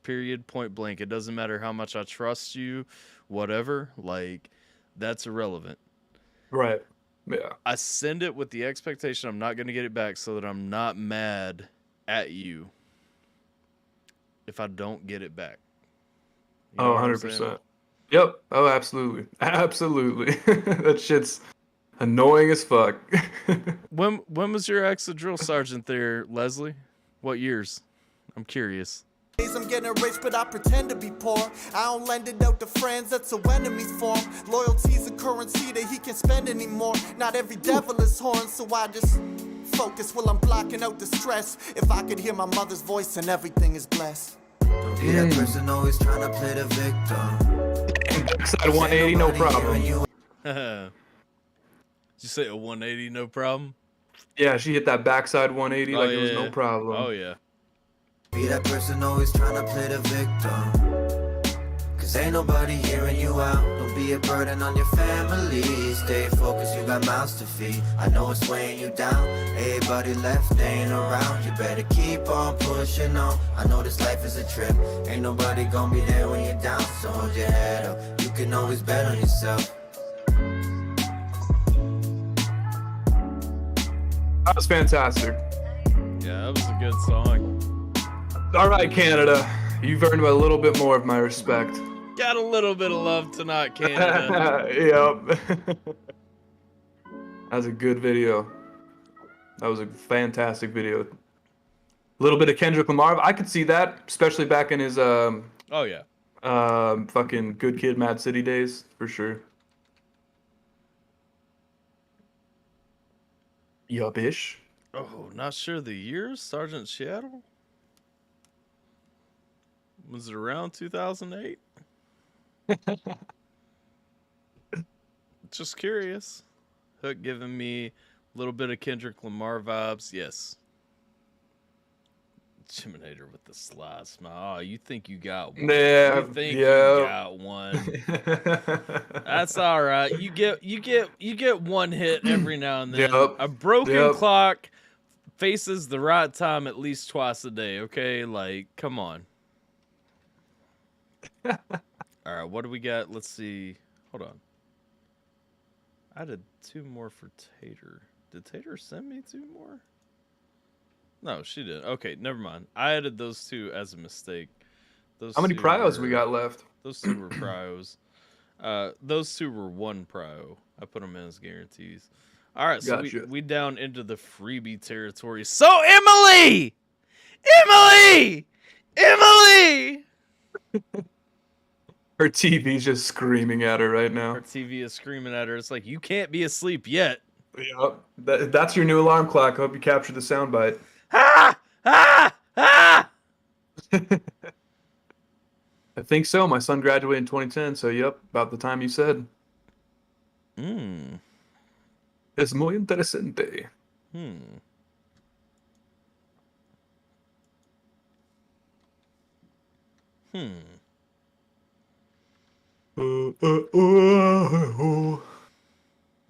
Period, point blank. It doesn't matter how much I trust you, whatever. Like, that's irrelevant. Right. Yeah. I send it with the expectation I'm not going to get it back, so that I'm not mad at you if I don't get it back. You know 100%. Yep. Oh, absolutely. Absolutely. That shit's annoying as fuck. When was your ex a drill sergeant there, Leslie? What years? I'm curious. I'm getting rich, but I pretend to be poor. I don't lend it out to friends, that's how enemies form. Loyalty's a currency that he can't spend anymore. Not every devil is horn, so I just focus while I'm blocking out the stress. If I could hear my mother's voice, and everything is blessed. Don't be that person always trying to play the victim. Side 180, no problem. Did you say a 180, no problem? Yeah, she hit that backside 180 like it was no problem. Oh, yeah. Be that person always trying to play the victim. Cause ain't nobody hearing you out. Don't be a burden on your family. Stay focused, you got mouths to feed. I know it's weighing you down. Everybody left ain't around. You better keep on pushing on. I know this life is a trip. Ain't nobody gonna be there when you're down. So hold your head up. You can always bet on yourself. That was fantastic. Yeah, that was a good song. All right, Canada. You've earned a little bit more of my respect. Got a little bit of love tonight, Canada. Yep. That was a good video. That was a fantastic video. A little bit of Kendrick Lamar. I could see that, especially back in his oh yeah. Fucking Good Kid, Mad City days, for sure. Yup-ish. Oh, not sure the year. Sergeant Seattle. Was it around 2008? Just curious. Hook giving me a little bit of Kendrick Lamar vibes. Yes. Chiminator with the sly smile. Oh, you think you got one? Yeah, you think you got one? That's all right. You get one hit every now and then. Yep. A broken clock faces the right time at least twice a day. Okay, like come on. All right, what do we got? Let's see. Hold on. I did 2 more for Tater. Did Tater send me 2 more? No, she didn't. Okay, never mind. I added those 2 as a mistake. Those How many 2 pryos were, we got left? Those 2 were pryos. Those 2 were 1 pryo. I put them in as guarantees. All right, so Gotcha. we down into the freebie territory. So Emily! Her TV's just screaming at her right now. Her TV is screaming at her. It's like, you can't be asleep yet. Yep. That's your new alarm clock. I hope you captured the soundbite. Ah! Ah! Ah! I think so. My son graduated in 2010, so yep, about the time you said. Es muy interesante.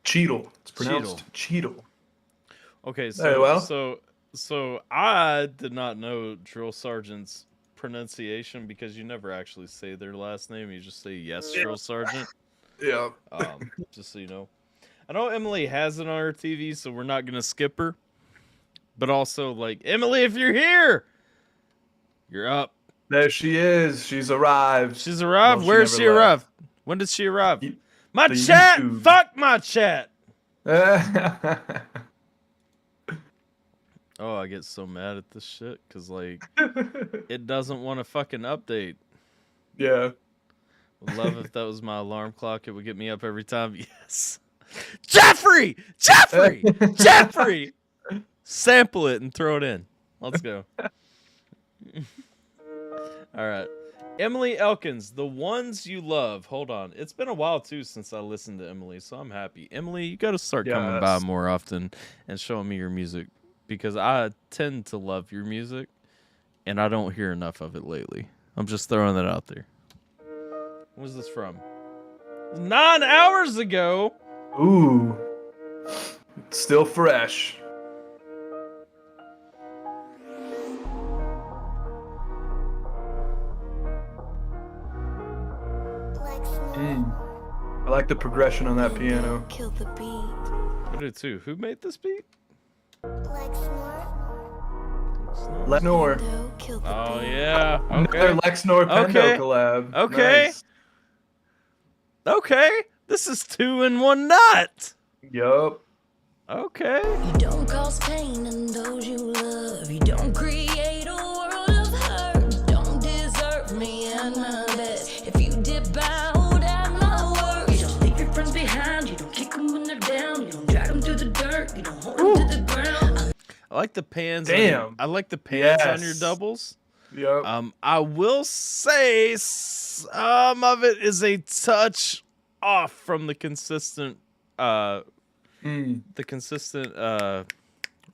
Cheadle. It's pronounced Cheadle. Okay, so Very well. so I did not know Drill Sergeant's pronunciation because you never actually say their last name. You just say yes, Drill Sergeant. Yeah. Just so you know. I know Emily has it on her TV, so we're not gonna skip her. But also, like, Emily, if you're here, you're up. There she is. She's arrived. She's arrived. Well, Where did she never arrive? left. When did she arrive? My the chat. YouTube. Fuck my chat. Oh, I get so mad at this shit because like it doesn't want to fucking update. Yeah. Would love if that was my alarm clock. It would get me up every time. Yes. Jeffrey! Sample it and throw it in. Let's go. All right. Emily Elkins, The Ones You Love. Hold on. It's been a while, too, since I listened to Emily, so I'm happy. Emily, you got to start coming by more often and showing me your music because I tend to love your music, and I don't hear enough of it lately. I'm just throwing that out there. Where's this from? 9 hours ago. Ooh. It's still fresh. I like the progression on that piano. I do too. Who made this beat? Lenore. Oh yeah. Okay. Another Lexnor Pendo collab. Okay. Nice. Okay. This is 2 in 1 nut. Yup. Okay. You don't cause pain in those you love. You don't create a world of hurt. You don't deserve me in my bed. If you dip out at my work, you don't leave your friends behind. You don't kick them when they're down. You don't drag them through the dirt. You don't hold them to the ground. I like the pans. Damn. I like the pans on your Yes. doubles. Yep. I will say some of it is a touch off from the consistent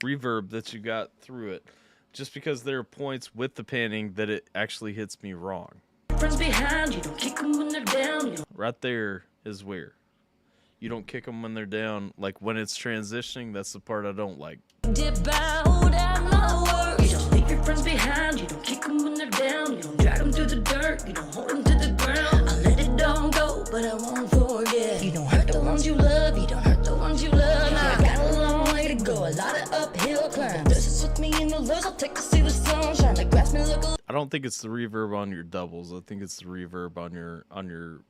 reverb that you got through it, just because there are points with the panning that it actually hits me wrong. Friends behind you don't kick them when they're down. Right there is where you don't kick them when they're down. Like when it's transitioning, that's the part I don't like. Dip out at my work. You don't leave your friends behind. You don't kick them when they're down. You don't drag them through the dirt. You don't hold them to the ground. I let it all go, but I won't forget. You don't hurt the ones you love. You don't hurt the ones you love. Now I got a long way to go, a lot of uphill climb. This is with me in the list. I'll take to see the sunshine. Like grass me look a I don't think it's the reverb on your doubles. I think it's the reverb on your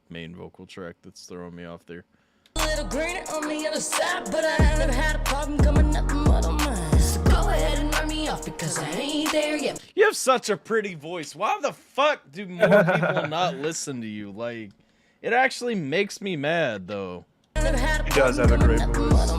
main vocal track that's throwing me off there. little greener on the other side, but I ain't never had a problem coming up out of mine. So go ahead and run me off because I ain't there yet. You have such a pretty voice. Why the fuck do more people not listen to you? Like, it actually makes me mad, though. He does have a great voice.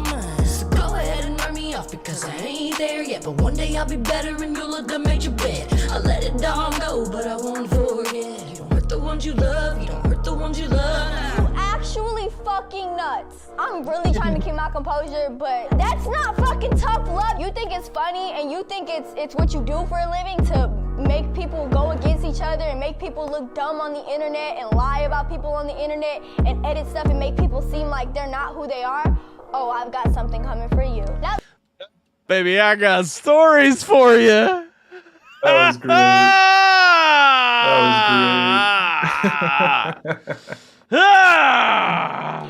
So go ahead and run me off Cause I ain't there yet, but one day I'll be better and you'll have done made your bed. I let it all go, but I won't forget. You don't hurt the ones you love, you don't hurt the ones you love. You actually fucking nuts. I'm really trying to keep my composure, but that's not fucking tough love. You think it's funny and you think it's what you do for a living to make people go against each other and make people look dumb on the internet and lie about people on the internet and edit stuff and make people seem like they're not who they are. Oh, I've got something coming for you. Now, Baby, I got stories for you. That was great. That was great.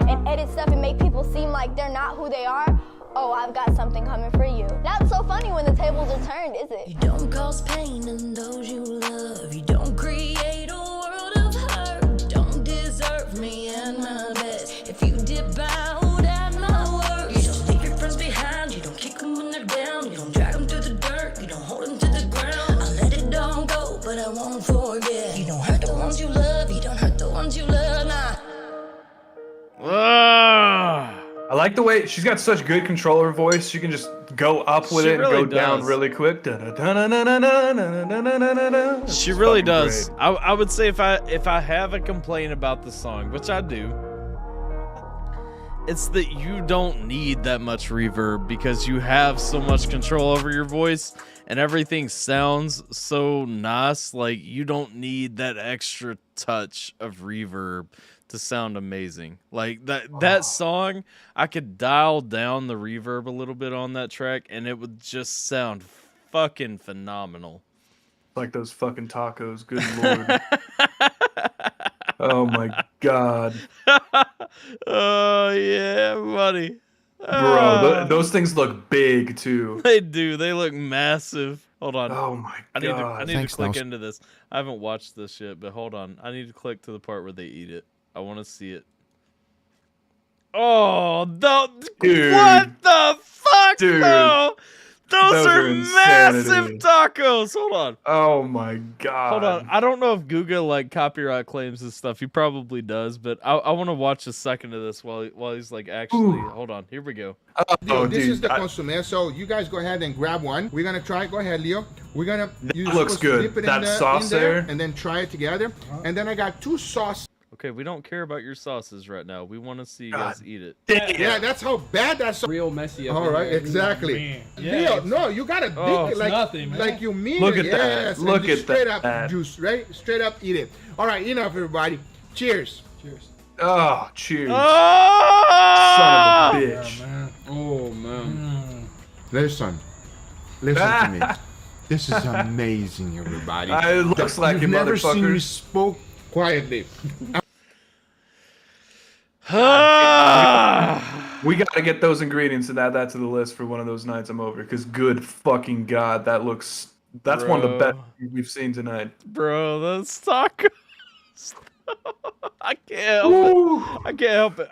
and edit stuff and make people seem like they're not who they are. Oh, I've got something coming for you. Not so funny when the tables are turned, is it? You don't cause pain in those you love. You don't create a world of hurt. You don't deserve me and my best. If you dip out at my worst, you don't leave your friends behind. You don't kick them when they're down. You don't drag them through the dirt. You don't hold them to the ground. I let it all go, but I won't forget. You don't hurt the ones you love. You don't hurt the ones you love, nah. I like the way she's got such good control of her voice. She can just go up with it and go down really quick. She really does. I would say if I have a complaint about the song, which I do, it's that you don't need that much reverb because you have so much control over your voice and everything sounds so nice. Like you don't need that extra touch of reverb to sound amazing. Like that song, I could dial down the reverb a little bit on that track and it would just sound fucking phenomenal. Like those fucking tacos, good lord. Oh my god. Oh yeah, buddy. Bro, those things look big too. They do. They look massive. Hold on. Oh my god. I need to click into this. I haven't watched this yet, but hold on. I need to click to the part where they eat it. I want to see it. Oh, dude. What the fuck, dude? though? Those are massive insanity. tacos. Hold on. Oh my god. Hold on. I don't know if Google like copyright claims this stuff. He probably does, but I want to watch a second of this while he's like actually. Ooh. Hold on. Here we go. This is the consomme. So you guys go ahead and grab one. We're gonna try. Go ahead, Leo. We're gonna. That looks good. That sauce there, and then try it together. And then I got 2 sauces. Okay, we don't care about your sauces right now. We want to see you guys eat it. Yeah, that's how bad that's real messy. All right, exactly. Yeah, Leo, no, you gotta dig it like nothing, man. like you mean Look it. at that. Yes, Look and at straight that. up juice, right? Straight up eat it. All right, enough, everybody. Cheers. Cheers. Oh, cheers. Oh! Son of a bitch. Yeah, man. Oh man. Listen to me. This is amazing, everybody. It looks like You've you never seen me motherfuckers. spoke quietly. We gotta get those ingredients and add that to the list for one of those nights I'm over. Because good fucking god, that's one of the best we've seen tonight. Bro, those tacos. I can't help it. I can't help it.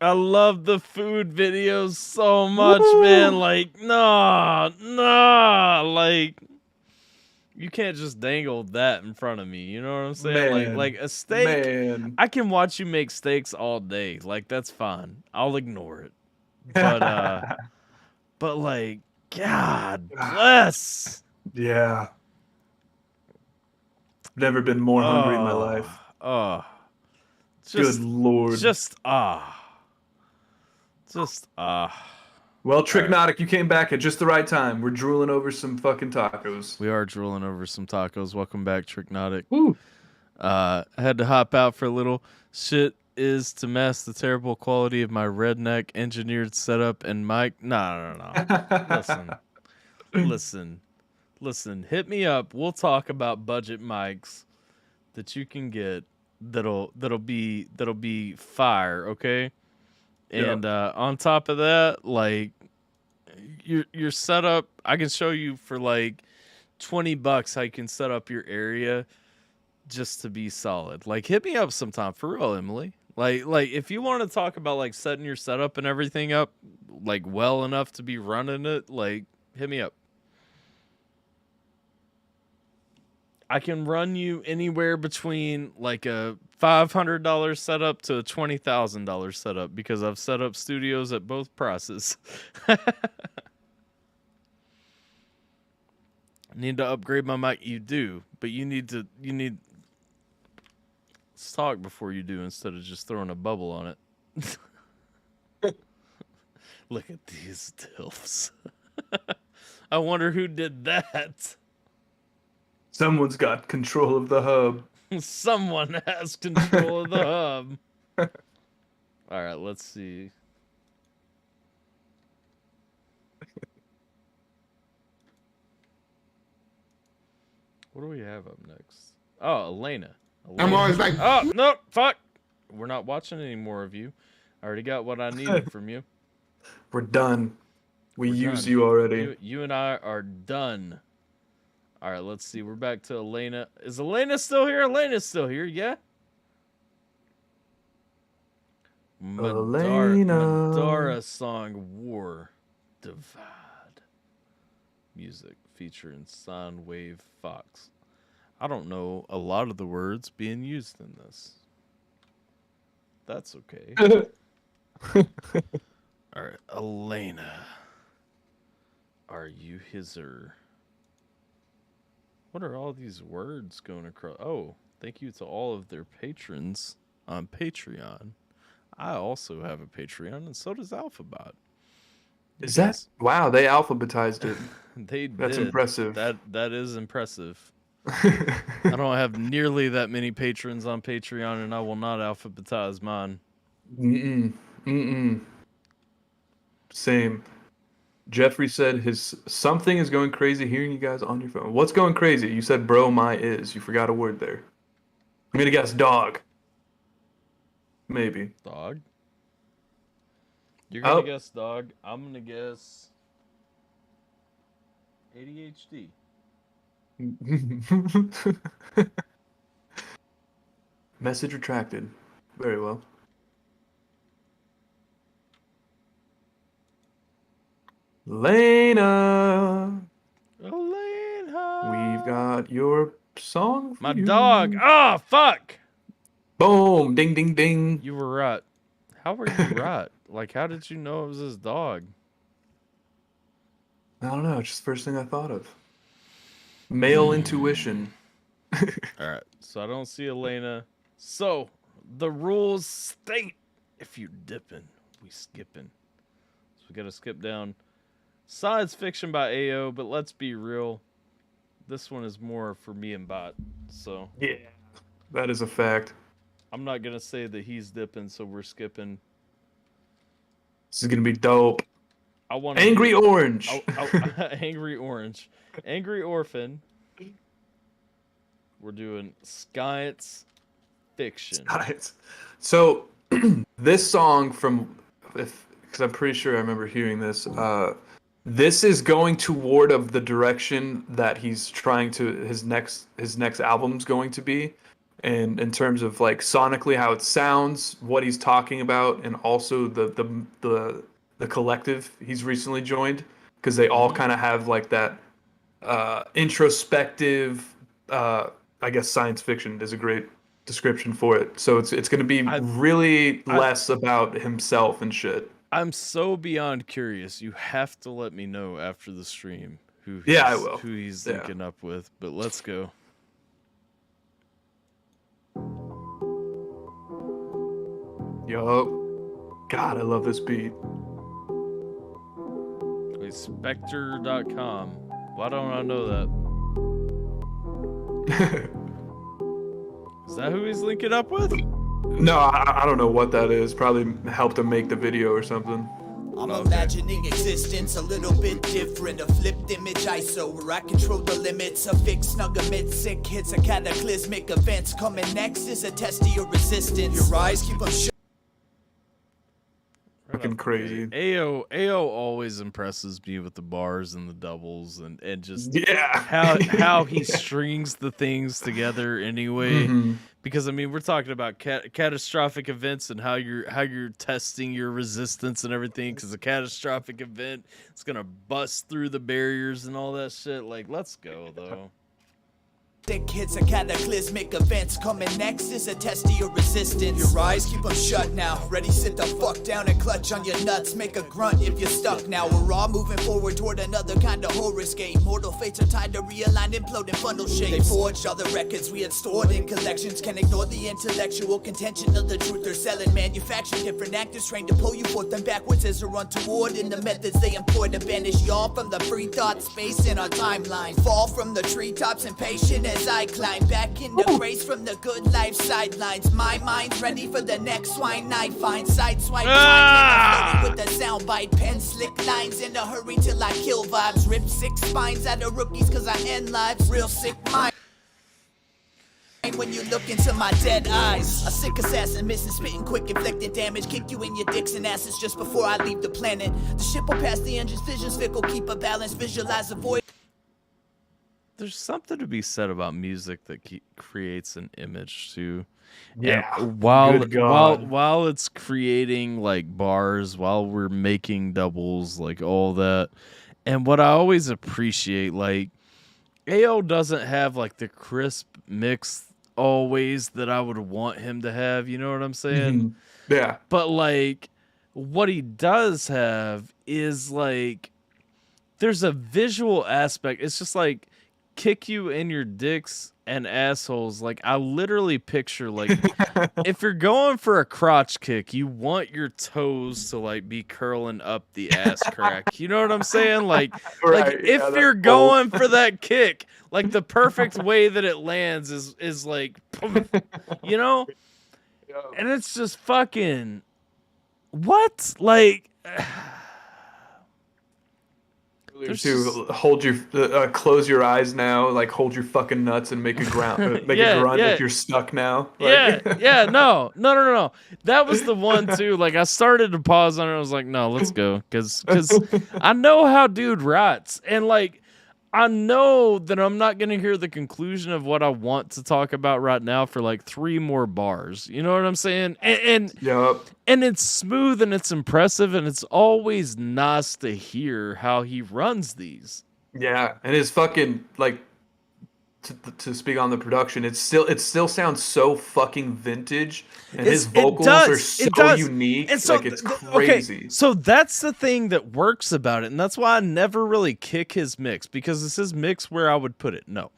I love the food videos so much, man. Like, nah, like you can't just dangle that in front of me. You know what I'm saying? Man, like a steak. man. I can watch you make steaks all day. Like that's fine. I'll ignore it. But but like, God bless. Yeah. Never been more hungry in my life. Good lord. Well, Tricknotic, you came back at just the right time. We're drooling over some fucking tacos. We are drooling over some tacos. Welcome back, Tricknotic. I had to hop out for a little. Shit is to mask the terrible quality of my redneck engineered setup and mic. No. Listen. Hit me up. We'll talk about budget mics that you can get. That'll be fire. Okay. And on top of that, like your setup, I can show you for like $20 how you can set up your area just to be solid. Like hit me up sometime for real, Emily. Like if you want to talk about like setting your setup and everything up like well enough to be running it, like hit me up. I can run you anywhere between like a $500 setup to a $20,000 setup because I've set up studios at both prices. Need to upgrade my mic. You do, but you need let's talk before you do instead of just throwing a bubble on it. Look at these dilfs. I wonder who did that. Someone's got control of the hub. Someone has control of the hub. All right, let's see. What do we have up next? Oh, Elena. I'm always like, oh, no, fuck. We're not watching any more of you. I already got what I needed from you. We're done. We We're used done. you already. You and I are done. All right, let's see. We're back to Elena. Is Elena still here? Elena's still here, yeah? Madara song War Divide. Music featuring Soundwave Fox. I don't know a lot of the words being used in this. That's okay. All right, Elena. Are you his-er? What are all these words going across? Oh, thank you to all of their patrons on Patreon. I also have a Patreon, and so does Alphabyte. Is that? Wow, they alphabetized it. That's impressive. That is impressive. I don't have nearly that many patrons on Patreon, and I will not alphabetize mine. Same. Jeffrey said his something is going crazy hearing you guys on your phone. What's going crazy? You said bro, my is. You forgot a word there. I'm gonna guess dog. Maybe. Dog? You're gonna guess dog. I'm gonna guess ADHD. Message retracted. Very well. Lena. We've got your song for My you. dog. Oh, fuck. Boom. Ding, ding, ding. You were right. How were you right? Like, how did you know it was his dog? I don't know. It's just the first thing I thought of. Male intuition. All right. So I don't see Elena. So the rules state if you dipping, we skipping. So we got to skip down. Science fiction by AO, but let's be real. This one is more for me and Bot. So yeah, that is a fact. I'm not going to say that he's dipping, so we're skipping. This is going to be dope. I want Angry Orange. Angry Orange. Angry Orphan. We're doing science fiction. Science. So this song from, because I'm pretty sure I remember hearing this. This is going toward of the direction that he's trying to his next album's going to be, and in terms of like sonically how it sounds, what he's talking about, and also the collective he's recently joined, because they all kind of have like that introspective. I guess science fiction is a great description for it. So it's going to be really less about himself and shit. I'm so beyond curious. You have to let me know after the stream who I will. Who he's linking up with. But let's go. Yo, God, I love this beat. Wait, Spectre.com. Why don't I know that? Is that who he's linking up with? No, I don't know what that is. Probably helped him make the video or something. I'm imagining existence a little bit different. A flipped image ISO where I control the limits. A fixed snug amid sick hits. A cataclysmic events coming next is a test of your resistance. Your eyes keep them shut. Fucking crazy. AO always impresses me with the bars and the doubles and just yeah how he strings the things together anyway. Mm-hmm. Because I mean we're talking about catastrophic events and how you're testing your resistance and everything. Because a catastrophic event is gonna bust through the barriers and all that shit. Like, let's go though. Hits a cataclysmic events coming next is a test of your resistance. Your eyes keep them shut now. Ready, sit the fuck down and clutch on your nuts. Make a grunt if you're stuck now. We're all moving forward toward another kind of horror game. Mortal fates are tied to realign, implode in funnel shapes. They forged all the records we had stored in collections. Can't ignore the intellectual contention of the truth they're selling. Manufacturing different actors trained to pull you forth and backwards as they're untoward in the methods they employ to banish y'all from the free thought space in our timeline. Fall from the treetops impatient as I climb back into grace from the good life sidelines. My mind's ready for the next swine I find. Sideswipe time with the soundbite. Pen slick lines in a hurry till I kill vibes. Rip 6 spines out of rookies cause I end lives. Real sick mind. When you look into my dead eyes, a sick assassin, missing, spitting quick, inflicting damage. Kick you in your dicks and asses just before I leave the planet. The ship will pass the engines, visions fickle, keep a balance, visualize a void. There's something to be said about music that creates an image too. Yeah. And Good God. while it's creating like bars, while we're making doubles, like all that. And what I always appreciate, like AO doesn't have like the crisp mix always that I would want him to have. You know what I'm saying? Yeah. But like what he does have is like there's a visual aspect. It's just like kick you in your dicks and assholes. Like I literally picture like if you're going for a crotch kick, you want your toes to like be curling up the ass crack. You know what I'm saying? Like, Right, like yeah, if you're that's going for that kick, like the perfect way that it lands is like, you know? And it's just fucking what? Like to hold your close your eyes now, like hold your fucking nuts and make a grunt if you're stuck now. Like, no. That was the one too. Like I started to pause on it. I was like, no, let's go, because I know how dude writes, and like I know that I'm not gonna hear the conclusion of what I want to talk about right now for like 3 more bars. You know what I'm saying? And it's smooth and it's impressive and it's always nice to hear how he runs these. Yeah, and his fucking like to speak on the production, it still sounds so fucking vintage, and his vocals are so unique. And so, like it's crazy. Okay, so that's the thing that works about it, and that's why I never really kick his mix, because it's his mix where I would put it. No,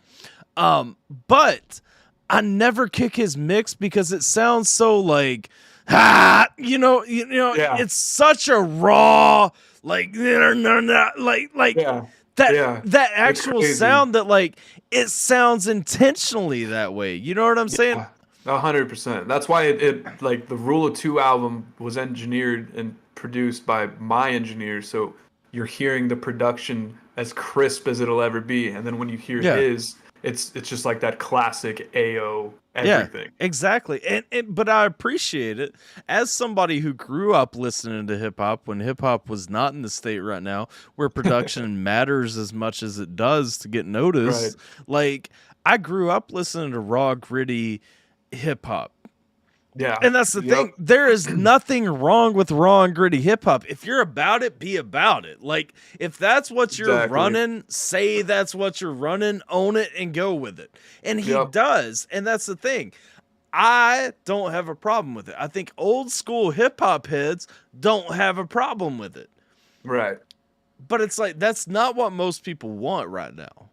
but I never kick his mix because it sounds so like you know, it's such a raw like that actual sound that like it sounds intentionally that way. You know what I'm saying? 100%. That's why it like the Rule of 2 album was engineered and produced by my engineers, so you're hearing the production as crisp as it'll ever be, and then when you hear his, it's just like that classic AO everything. Yeah, exactly. And but I appreciate it as somebody who grew up listening to hip hop when hip hop was not in the state right now where production matters as much as it does to get noticed. Right. Like I grew up listening to raw, gritty hip hop. Yeah. And that's the thing. There is nothing wrong with raw and gritty hip hop. If you're about it, be about it. Like, if that's what you're running, say that's what you're running, own it and go with it. And he does. And that's the thing. I don't have a problem with it. I think old school hip hop heads don't have a problem with it. Right. But it's like, that's not what most people want right now.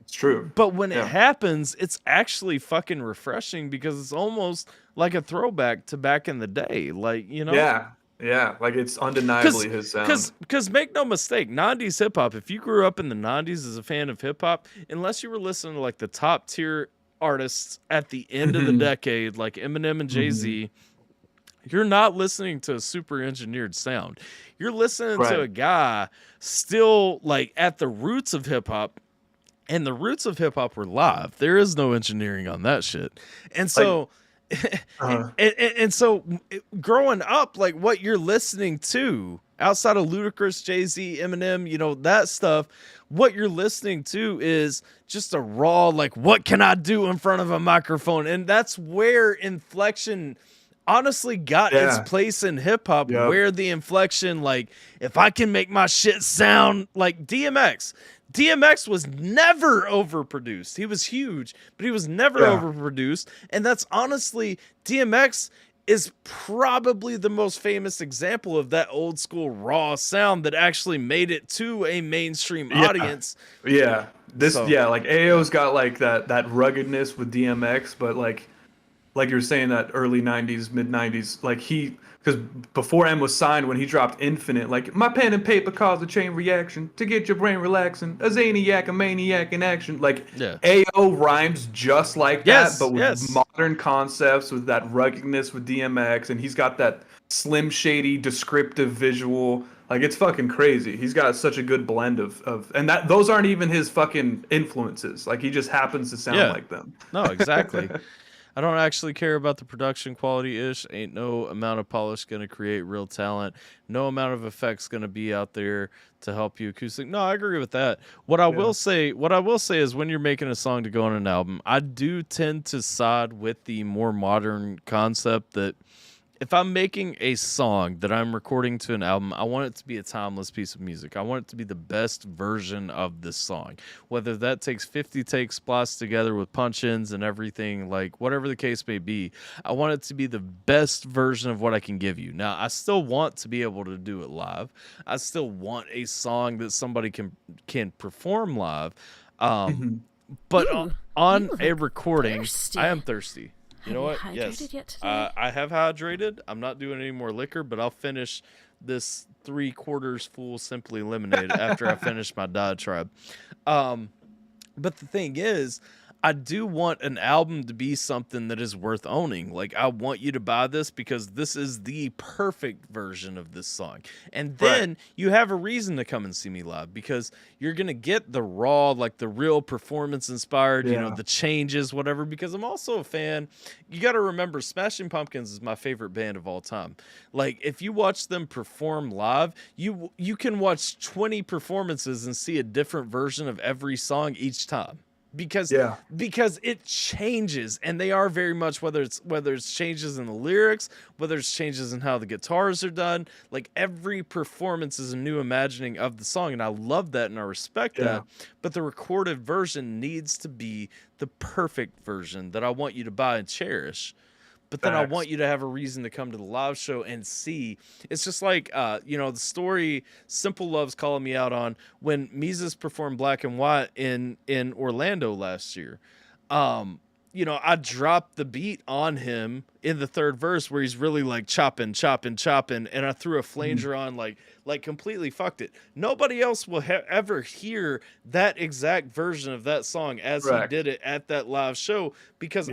It's true. But when it happens, it's actually fucking refreshing because it's almost like a throwback to back in the day. Like, you know? Yeah. Like it's undeniably his sound. Because make no mistake, 90s hip hop, if you grew up in the 90s as a fan of hip hop, unless you were listening to like the top tier artists at the end of the decade, like Eminem and Jay-Z, you're not listening to a super engineered sound. You're listening to a guy still like at the roots of hip hop. And the roots of hip hop were live. There is no engineering on that shit. And so, and so growing up, like what you're listening to outside of Ludacris, Jay-Z, Eminem, you know, that stuff, what you're listening to is just a raw, like, what can I do in front of a microphone? And that's where inflection honestly got its place in hip hop, where the inflection, like, if I can make my shit sound like DMX. DMX was never overproduced. He was huge, but he was never overproduced. And that's honestly, DMX is probably the most famous example of that old school raw sound that actually made it to a mainstream audience. Yeah. Like AO's got like that ruggedness with DMX, but like you're saying, that early 90s, mid 90s, like because before M was signed, when he dropped Infinite, like my pen and paper cause a chain reaction to get your brain relaxing, a zaniac, a maniac in action. Like AO rhymes just like that, but with modern concepts, with that ruggedness with DMX, and he's got that Slim Shady descriptive visual. Like, it's fucking crazy. He's got such a good blend of and those aren't even his fucking influences. Like, he just happens to sound like them. No, exactly. I don't actually care about the production quality-ish. Ain't no amount of polish going to create real talent. No amount of effects going to be out there to help you acoustic. No, I agree with that. What I will say is when you're making a song to go on an album, I do tend to side with the more modern concept that if I'm making a song that I'm recording to an album, I want it to be a timeless piece of music. I want it to be the best version of this song. Whether that takes 50 takes spliced together with punch-ins and everything, like whatever the case may be, I want it to be the best version of what I can give you. Now, I still want to be able to do it live. I still want a song that somebody can perform live. But on a recording, thirsty. I am thirsty. You know what? Have you Yes. hydrated yet today? I have hydrated. I'm not doing any more liquor, but I'll finish this 3/4 full Simply Lemonade after I finish my diatribe. But the thing is, I do want an album to be something that is worth owning. Like, I want you to buy this because this is the perfect version of this song. And then you have a reason to come and see me live because you're going to get the raw, like the real performance inspired, you know, the changes, whatever, because I'm also a fan. You got to remember, Smashing Pumpkins is my favorite band of all time. Like, if you watch them perform live, you can watch 20 performances and see a different version of every song each time. Because it changes, and they are very much, whether it's changes in the lyrics, whether it's changes in how the guitars are done, like every performance is a new imagining of the song, and I love that and I respect that. But the recorded version needs to be the perfect version that I want you to buy and cherish. But then I want you to have a reason to come to the live show and see. It's just like, the story Simple Love's calling me out on when Mises performed Black and White in Orlando last year. I dropped the beat on him in the third verse where he's really like chopping, and I threw a flanger on, like completely fucked it. Nobody else will ever hear that exact version of that song as he did it at that live show because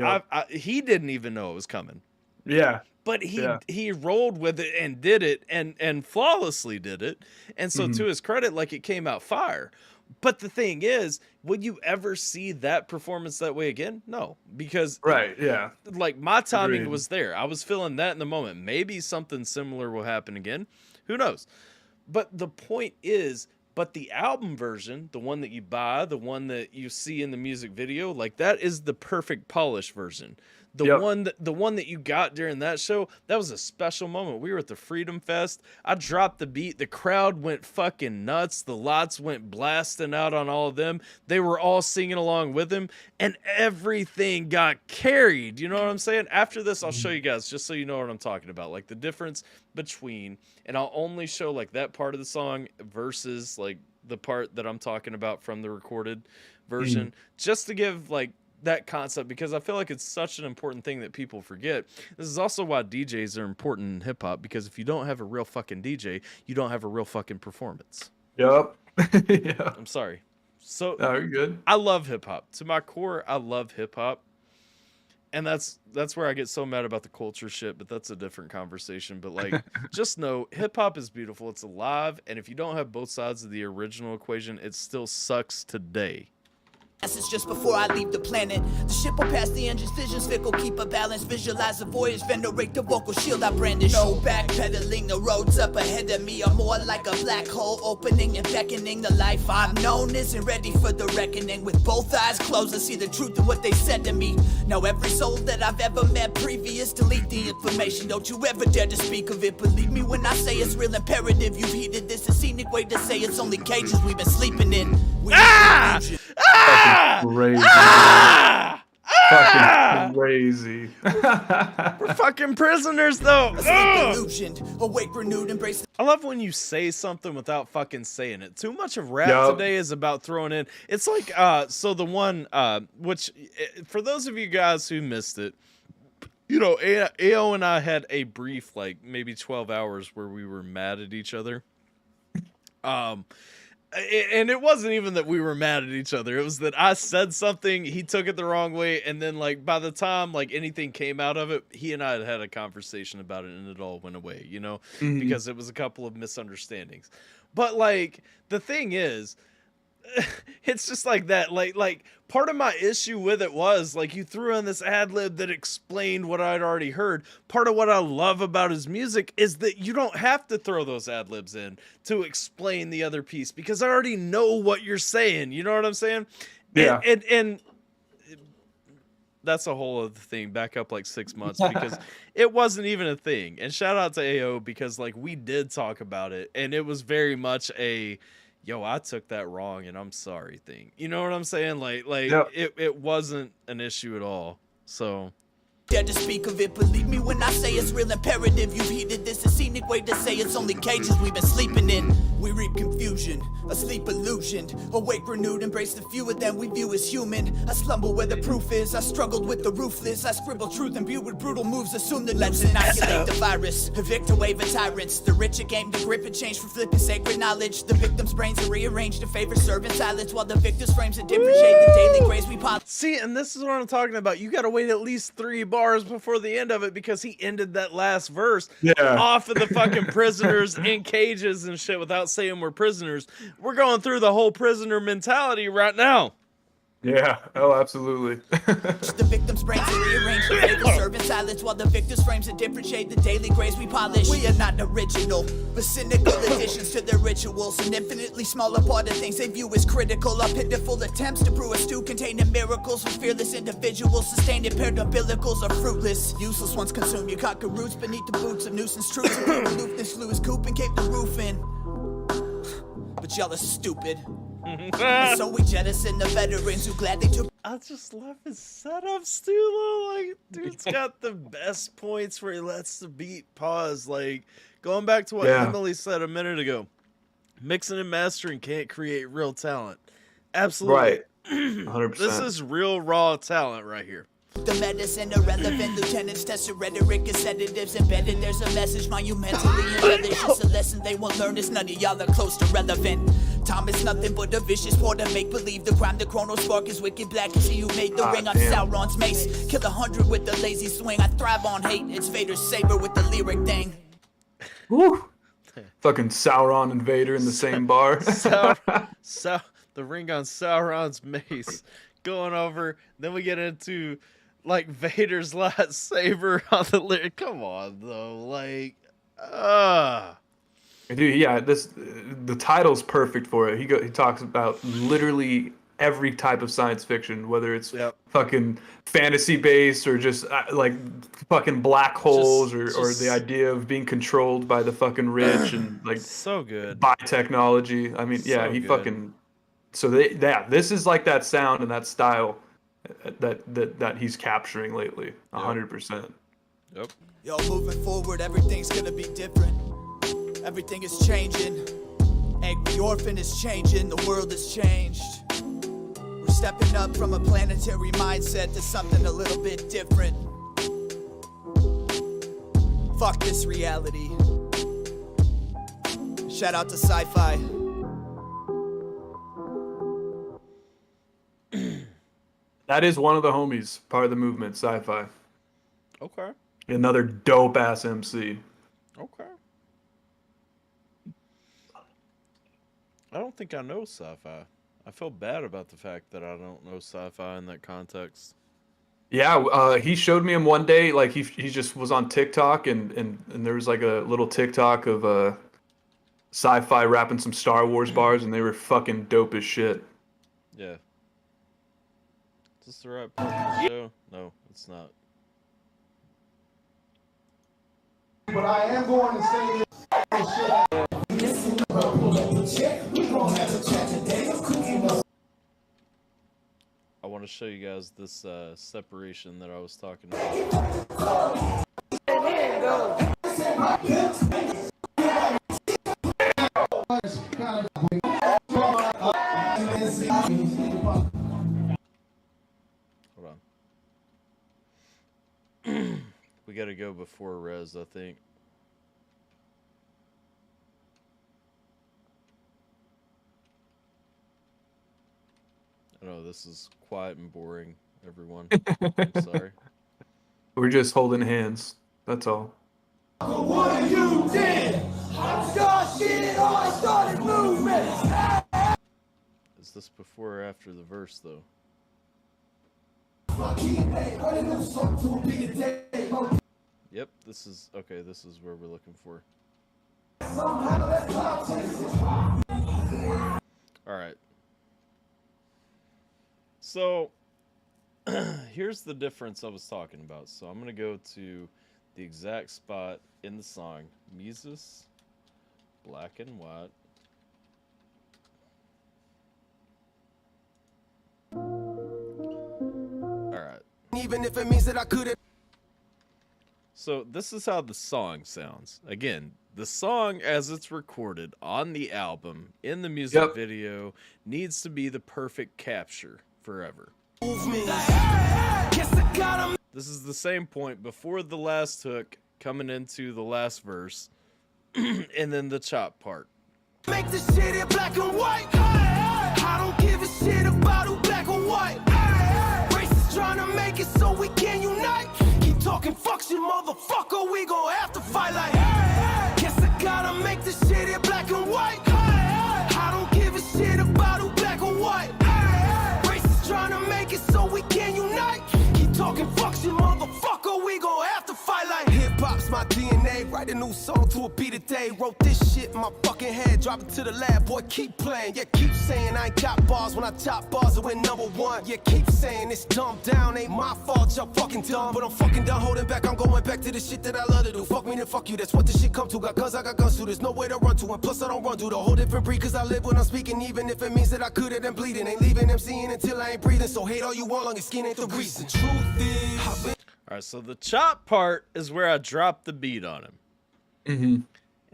he didn't even know it was coming. Yeah. But he rolled with it and did it and flawlessly did it. And so to his credit, like, it came out fire. But the thing is, would you ever see that performance that way again? No, because like my timing was there. I was feeling that in the moment. Maybe something similar will happen again. Who knows? But the point is, but the album version, the one that you buy, the one that you see in the music video, like that is the perfect polished version. The one that you got during that show, that was a special moment. We were at the Freedom Fest. I dropped the beat. The crowd went fucking nuts. The lights went blasting out on all of them. They were all singing along with him, and everything got carried. You know what I'm saying? After this, I'll show you guys, just so you know what I'm talking about, like the difference between, and I'll only show like that part of the song versus like the part that I'm talking about from the recorded version, just to give like that concept, because I feel like it's such an important thing that people forget. This is also why DJs are important in hip hop, because if you don't have a real fucking DJ, you don't have a real fucking performance. I'm sorry. So you're good. I love hip hop. To my core, I love hip hop. And that's where I get so mad about the culture shit, but that's a different conversation. But like, just know hip hop is beautiful. It's alive. And if you don't have both sides of the original equation, it still sucks today. It's just before I leave the planet. The ship will pass the engine's visions, fickle, keep a balance, visualize the voyage, venerate the vocal shield I brandish. No backpedaling, the roads up ahead of me are more like a black hole, opening and beckoning. The life I've known isn't ready for the reckoning. With both eyes closed, I see the truth of what they said to me. Now every soul that I've ever met previous, delete the information. Don't you ever dare to speak of it. Believe me when I say it's real imperative. You've heeded this, a scenic way to say it's only cages we've been sleeping in. Crazy. Fucking crazy. We're fucking prisoners, though. Awake, renewed, embrace. I love when you say something without fucking saying it. Too much of rap today is about throwing in. It's like, so the one, which, for those of you guys who missed it, you know, AO and I had a brief, like, maybe 12 hours where we were mad at each other. And it wasn't even that we were mad at each other. It was that I said something, he took it the wrong way, and then, like, by the time, like, anything came out of it, he and I had a conversation about it, and it all went away, you know? Because it was a couple of misunderstandings. But, like, the thing is, it's just like that. Like part of my issue with it was, like, you threw in this ad-lib that explained what I'd already heard. Part of what I love about his music is that you don't have to throw those ad-libs in to explain the other piece, because I already know what you're saying. You know what I'm saying? Yeah. And that's a whole other thing. Back up like 6 months, because it wasn't even a thing. And shout out to AO, because, like, we did talk about it, and it was very much a, yo, I took that wrong and I'm sorry thing. You know what I'm saying? Like it wasn't an issue at all. So Dare to speak of it, believe me when I say it's real imperative. You've heeded this, a scenic way to say it's only cages we've been sleeping in. We reap confusion, a sleep illusioned. Awake, renewed, embrace the few of them we view as human. I slumber where the proof is, I struggled with the ruthless. I scribble truth and view with brutal moves, assume that let's inoculate the virus. A victor wave of tyrants, the rich are game to grip and change for flipping sacred knowledge. The victim's brains are rearranged to favor servant silence, while the victor's frames are differentiate the daily grace we pop. See, and this is what I'm talking about. You gotta wait at least 3 bars before the end of it, because he ended that last verse off of the fucking prisoners in cages and shit without saying we're prisoners. We're going through the whole prisoner mentality right now. Yeah, oh, absolutely. The victim's brains are rearranged to favor servant silence, while the victor's frames are differentiate the daily grace we polish. We are not original, but cynical additions to their rituals. An infinitely smaller part of things they view as critical. Our pitiful attempts to brew a stew containing miracles from fearless individuals. Sustained impaired umbilicals are fruitless. Useless ones consume your cocker roots beneath the boots of nuisance troops. And people aloofness flew his coop and caved the roof in. But y'all are stupid. And so we jettison the veterans who gladly took. I just love his setups too, though. Like, dude's got the best points where he lets the beat pause. Like, going back to what Emily said a minute ago, mixing and mastering can't create real talent. Absolutely. Right. 100%. This is real raw talent right here. The medicine irrelevant, lieutenants test your rhetoric and sedatives embedded. There's a message monumentally embellished. It's a lesson they won't learn. It's none of y'all are close to relevant. Time is nothing but a vicious war to make believe. The crime, the chrono spark is wicked black. Is he who made the ring on Sauron's mace? Kill 100 with the lazy swing. I thrive on hate. It's Vader's saber with the lyric thing. Woo! Fucking Sauron and Vader in the same bar. The ring on Sauron's mace. Going over. Then we get into, like, Vader's lightsaber on the lyric. Come on, though. Like, Dude, yeah, the title's perfect for it. He talks about literally every type of science fiction, whether it's fucking fantasy based or just like fucking black holes or the idea of being controlled by the fucking rich and like so good by technology. I mean, yeah, So he good. fucking this is like that sound and that style that he's capturing lately, 100%. Yep. Yo, moving forward, everything's gonna be different. Everything is changing. Angry Orphan is changing. The world has changed. We're stepping up from a planetary mindset to something a little bit different. Fuck this reality. Shout out to Sci-Fi. That is one of the homies, part of the movement, Sci-Fi. Okay. Another dope ass MC. Okay. I don't think I know Sci-Fi. I feel bad about the fact that I don't know Sci-Fi in that context. Yeah, he showed me him one day. Like he just was on TikTok and there was like a little TikTok of Sci-Fi rapping some Star Wars bars, and they were fucking dope as shit. Yeah. Is this the right part of the show? No, it's not. But I am going to say this shit. want to show you guys this separation that I was talking about. Hold on. We got to go before res, I think. I know this is quiet and boring, everyone. Sorry. We're just holding hands. That's all. What you did? Start shit or I started movement. Is this before or after the verse, though? Yep, this is okay. This is where we're looking for. All right. So here's the difference I was talking about. So I'm gonna go to the exact spot in the song, Mises, black and white. All right. Even if it means that I couldn't. So this is how the song sounds. Again, the song as it's recorded on the album in the music video needs to be the perfect capture forever. This is the same point before the last hook coming into the last verse and then the chop part. Make this shit in black and white. I don't give a shit about who black or white. Racists trying to make it so we can unite. Keep talking fuck shit, motherfucker. We gon' have to fight like. Guess I gotta make this shit in black and white. I don't give a shit about who black or white. Racists trying to make it so we can unite. Keep talking fuck shit, motherfucker. We gon' have to fight like. Hip hop's my DNA. Write a new song to a beat a day. Wrote this shit in my fucking head. Drop it to the lab, boy. Keep playing. Yeah, keep saying I ain't got bars. When I top bars, I win #1. Yeah, keep saying it's dumbed down. Ain't my fault, y'all fucking dumb. But I'm fucking done holding back. I'm going back to the shit that I love to do. Fuck me, then fuck you. That's what this shit come to. Got guns, I got guns too. There's no way to run to. And plus, I don't run to the whole different breed. Cause I live when I'm speaking. Even if it means that I could have been bleeding. Ain't leaving them seeing until I ain't breathing. So hate all you want, long as skin ain't the reason. Truth is. Alright, so the chop part is where I dropped the beat on him. Mm-hmm.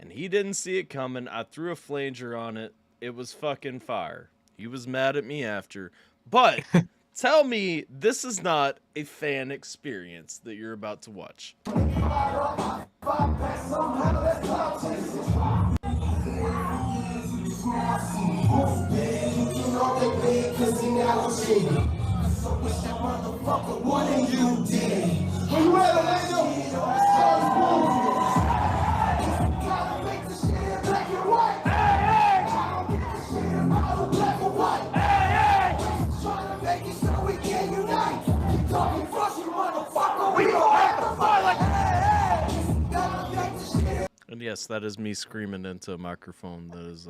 And he didn't see it coming. I threw a flanger on it. It was fucking fire. He was mad at me after. But tell me this is not a fan experience that you're about to watch. What you did? When you ever let go, gotta make the shit in black and white. I don't give a shit about black or white. Trying to make it so we can unite. Keep talking fuck you, motherfucker. We gon' have to fight like. Gotta make the shit. And yes, that is me screaming into a microphone that is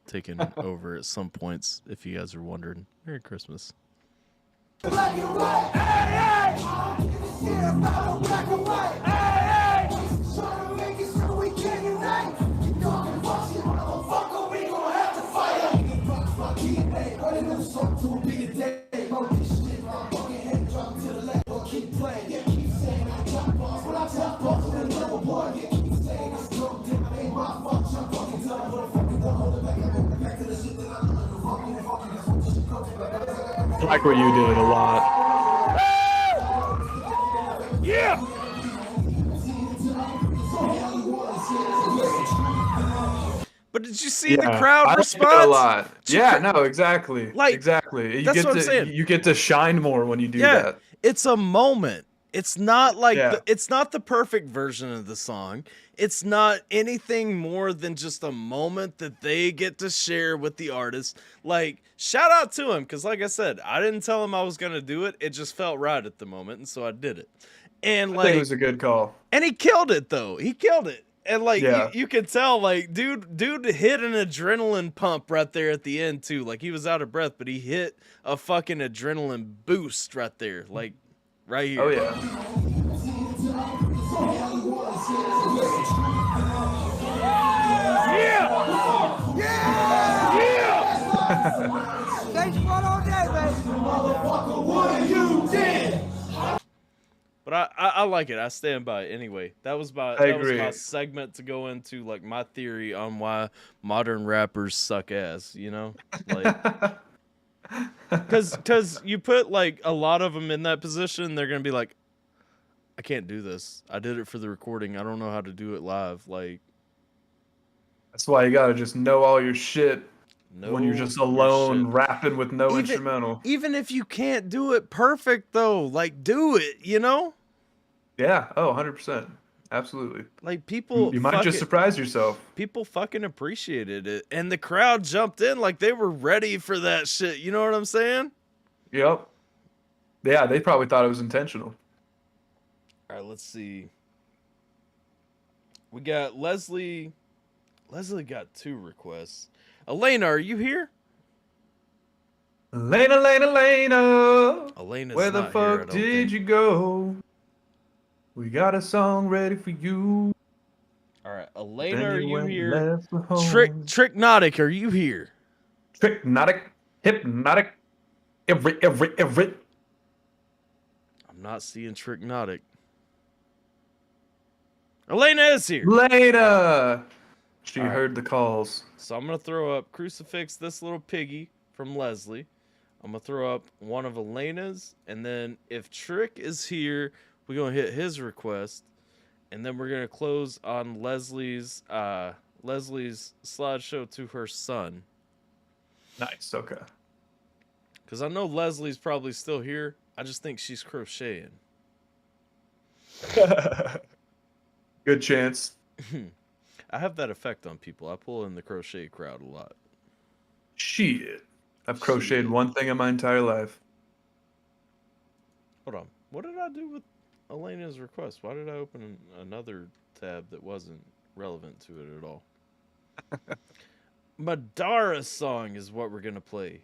taken over at some points, if you guys are wondering. Merry Christmas. Black and white. I don't give a shit about black and white. Trying to make it so we can unite. Keep talking fuck you, motherfucker. We gon' have to fight. My DNA, write a new song to a beat a day. Wrote this shit, my fucking head, drop it to the left. Or keep playing, yeah, keep saying I got bars. When I tap bars, then #1. Yeah, keep saying it's dope. Damn, ain't my fault. I'm fucking done, but I'm fucking done. Hold it back, I'm going back to the shit that I love. Fucking, that's what this shit comes to. I like what you did a lot. Yeah! But did you see the crowd I response? like it a lot. Yeah, no, exactly. Like, exactly. You that's get what to I'm saying. you get to shine more when you do that. It's a moment. It's not like it's not the perfect version of the song. It's not anything more than just a moment that they get to share with the artist. Like, shout out to him, because like I said, I didn't tell him I was gonna do it. It just felt right at the moment, and so I did it. And I think it was a good call. And he killed it though. He killed it. And like Yeah. you could tell, like, dude hit an adrenaline pump right there at the end too. Like, he was out of breath, but he hit a fucking adrenaline boost right there. Like, right here. Oh yeah. Thanks for all day, baby. Motherfucker, what are you did? But I like it. I stand by it. Anyway, that was my segment to go into like my theory on why modern rappers suck ass. You know, like because you put like a lot of them in that position, they're gonna be like, I can't do this. I did it for the recording. I don't know how to do it live. Like that's why you gotta just know all your shit when you're just alone rapping with no instrumental. Even if you can't do it perfect though, like do it. You know. Yeah. Oh, 100%. Absolutely. Like people, you might just surprise yourself. People fucking appreciated it, and the crowd jumped in like they were ready for that shit. You know what I'm saying? Yep. Yeah, they probably thought it was intentional. All right, let's see. We got Leslie. Leslie got 2 requests. Elena, are you here? Elena. Elena's where the not fuck here, I don't did think. you go? We got a song ready for you. All right, Elena, Then are you you went here? left for home. Tricknotic, are you here? Tricknotic, hypnotic, every. I'm not seeing Tricknotic. Elena is here. Elena! She heard the calls. So I'm going to throw up Crucifix, this little piggy from Leslie. I'm going to throw up one of Elena's. And then if Trick is here, we're going to hit his request. And then we're going to close on Leslie's slideshow to her son. Nice, okay. Because I know Leslie's probably still here. I just think she's crocheting. Good chance. I have that effect on people. I pull in the crochet crowd a lot. Shit. I've crocheted one thing in my entire life. Hold on. What did I do with Elena's request? Why did I open another tab that wasn't relevant to it at all? Madara's song is what we're going to play.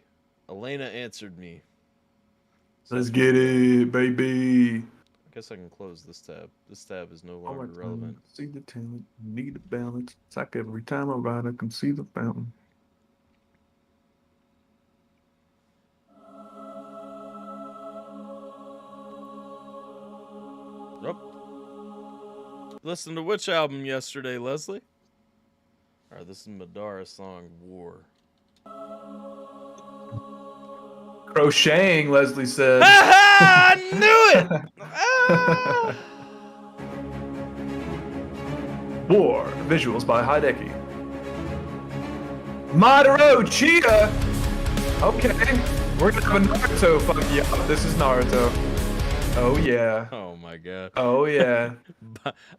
Elena answered me. Let's get it, baby. I guess I can close this tab. This tab is no longer relevant. See the talent, need a balance. It's like every time I ride, I can see the fountain. Nope. Listen to which album yesterday, Leslie? All right, this is Madara's song, War. Crocheting, Leslie said. I knew it! War. Visuals by Hideki. Madara Cheetah! Okay. We're gonna have a Naruto fuck you up. This is Naruto. Oh yeah. Oh my god. Oh yeah.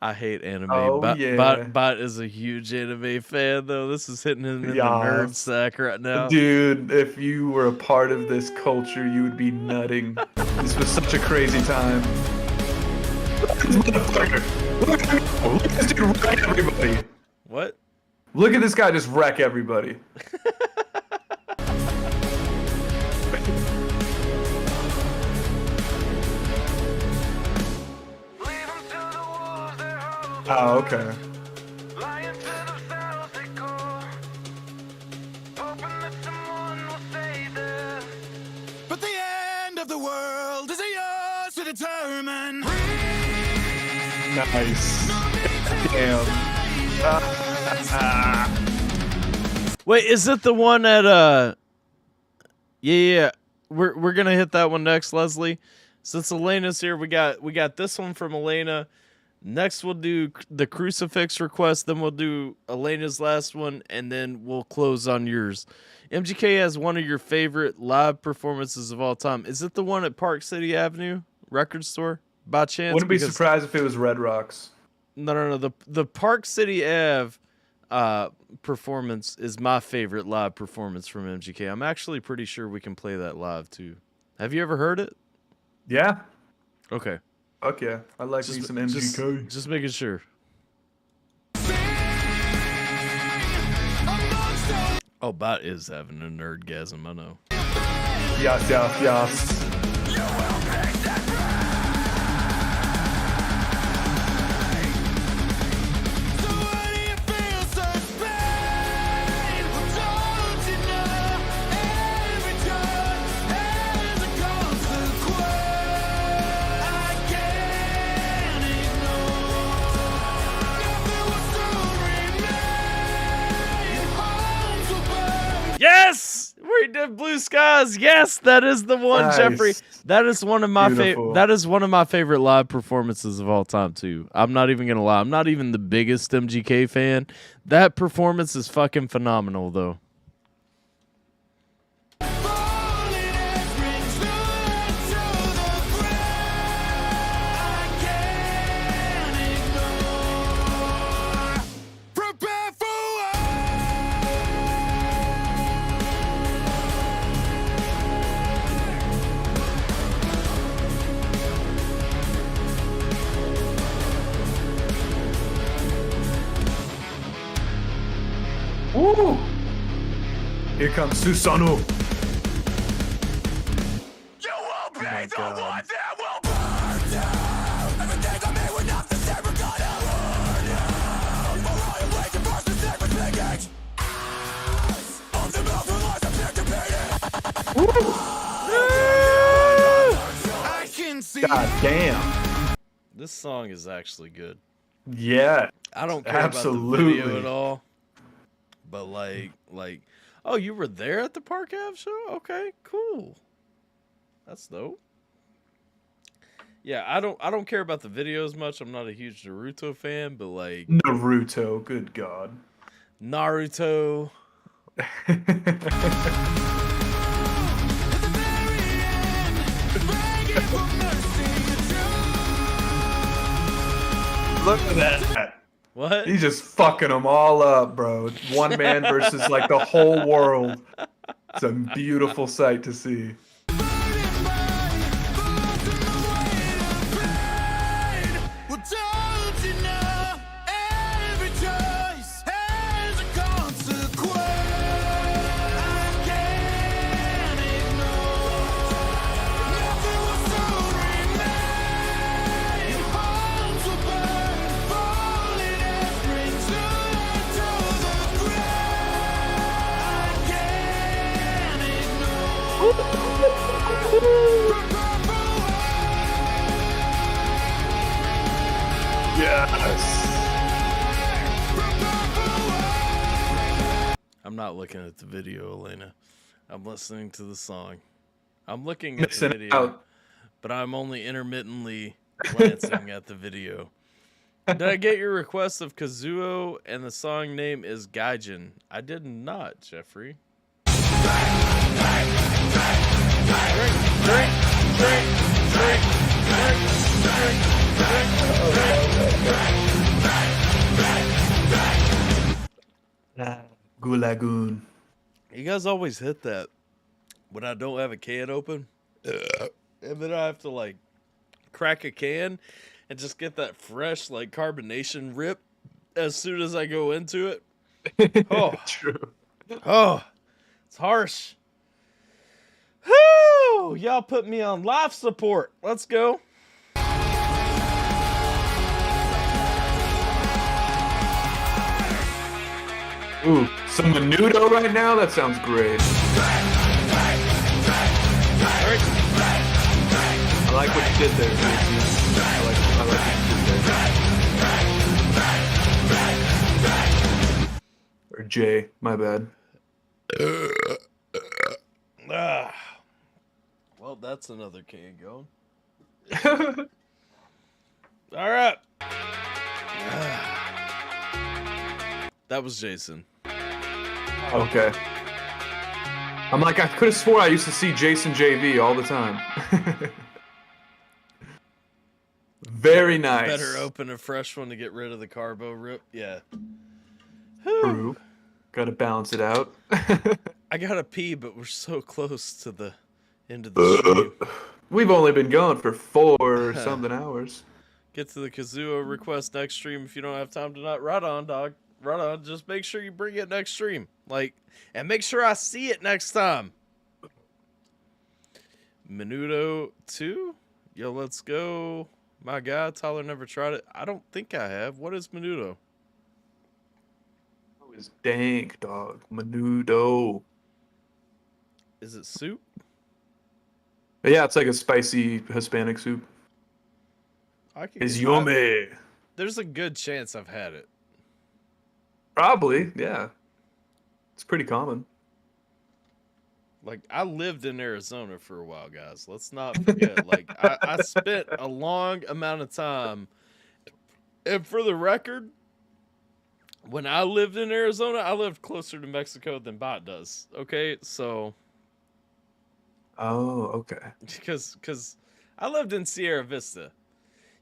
I hate anime. Oh yeah. Bot is a huge anime fan though. This is hitting him in the nerd sack right now. Dude, if you were a part of this culture, you would be nutting. This was such a crazy time. Look at this motherfucker. Look at this dude wreck everybody. What? Look at this guy just wreck everybody. Oh, okay. But the end of the world is yours to determine. Nice. Damn. Wait, is it the one at Yeah. We're gonna hit that one next, Leslie. Since Elena's here, we got this one from Elena. Next, we'll do the Crucifix request. Then we'll do Elena's last one, and then we'll close on yours. MGK has one of your favorite live performances of all time. Is it the one at Park City Avenue record store by chance? Wouldn't be surprised if it was Red Rocks. No. The Park City Ave performance is my favorite live performance from MGK. I'm actually pretty sure we can play that live too. Have you ever heard it? Yeah. Okay. Fuck yeah. I like me some MGK. Just making sure. Oh, Bot is having a nerdgasm, I know. Yes. Alternative Blue Skies. Yes, that is the one, Nice. Jeffrey. That is one of my Beautiful. That is one of my favorite live performances of all time too. I'm not even gonna lie. I'm not even the biggest MGK fan. That performance is fucking phenomenal, though. Woo! Here comes Susano. Oh my God. God damn. This song is actually good. Yeah. I don't care absolutely. about the video at all. But like, oh, you were there at the Park Ave show? Okay, cool. That's dope. Yeah, I don't care about the video as much. I'm not a huge Naruto fan, but like Naruto, good God. Naruto. Look at that. What? He's just fucking them all up, bro. One man versus like the whole world. It's a beautiful sight to see. Yes. I'm not looking at the video, Elena. I'm listening to the song. I'm looking at the Missing video, out. but I'm only intermittently glancing at the video. Did I get your request of Kazuo and the song name is Gaijin? I did not, Jeffrey. Gulagoon. You guys always hit that when I don't have a can open. And then I have to like crack a can and just get that fresh like carbonation rip as soon as I go into it. Oh, True. Oh, it's harsh. Whoo! Y'all put me on life support. Let's go. Ooh, some menudo right now? That sounds great. I like what you did there, JC. I like what you did there. Or Jay, my bad. Well, that's another can going. All right. That was Jason. Okay. I'm like, I could have swore I used to see Jason JV all the time. Very nice. Better open a fresh one to get rid of the carbo rip. Yeah. True. Gotta balance it out. I gotta pee, but we're so close to the end of the stream. We've only been going for 4 something hours. Get to the Kazuo request next stream if you don't have time tonight. Right on, dog. Right on. Just make sure you bring it next stream. And make sure I see it next time. Menudo 2? Yo, let's go. My God, Tyler never tried it. I don't think I have. What is Menudo? Oh, it's dank, dog. Menudo. Is it soup? Yeah, it's like a spicy Hispanic soup. It's yummy. There's a good chance I've had it. Probably, yeah. It's pretty common. Like, I lived in Arizona for a while, guys. Let's not forget. Like, I spent a long amount of time. And for the record, when I lived in Arizona, I lived closer to Mexico than Bot does. Okay, so. Oh, okay. Because I lived in Sierra Vista.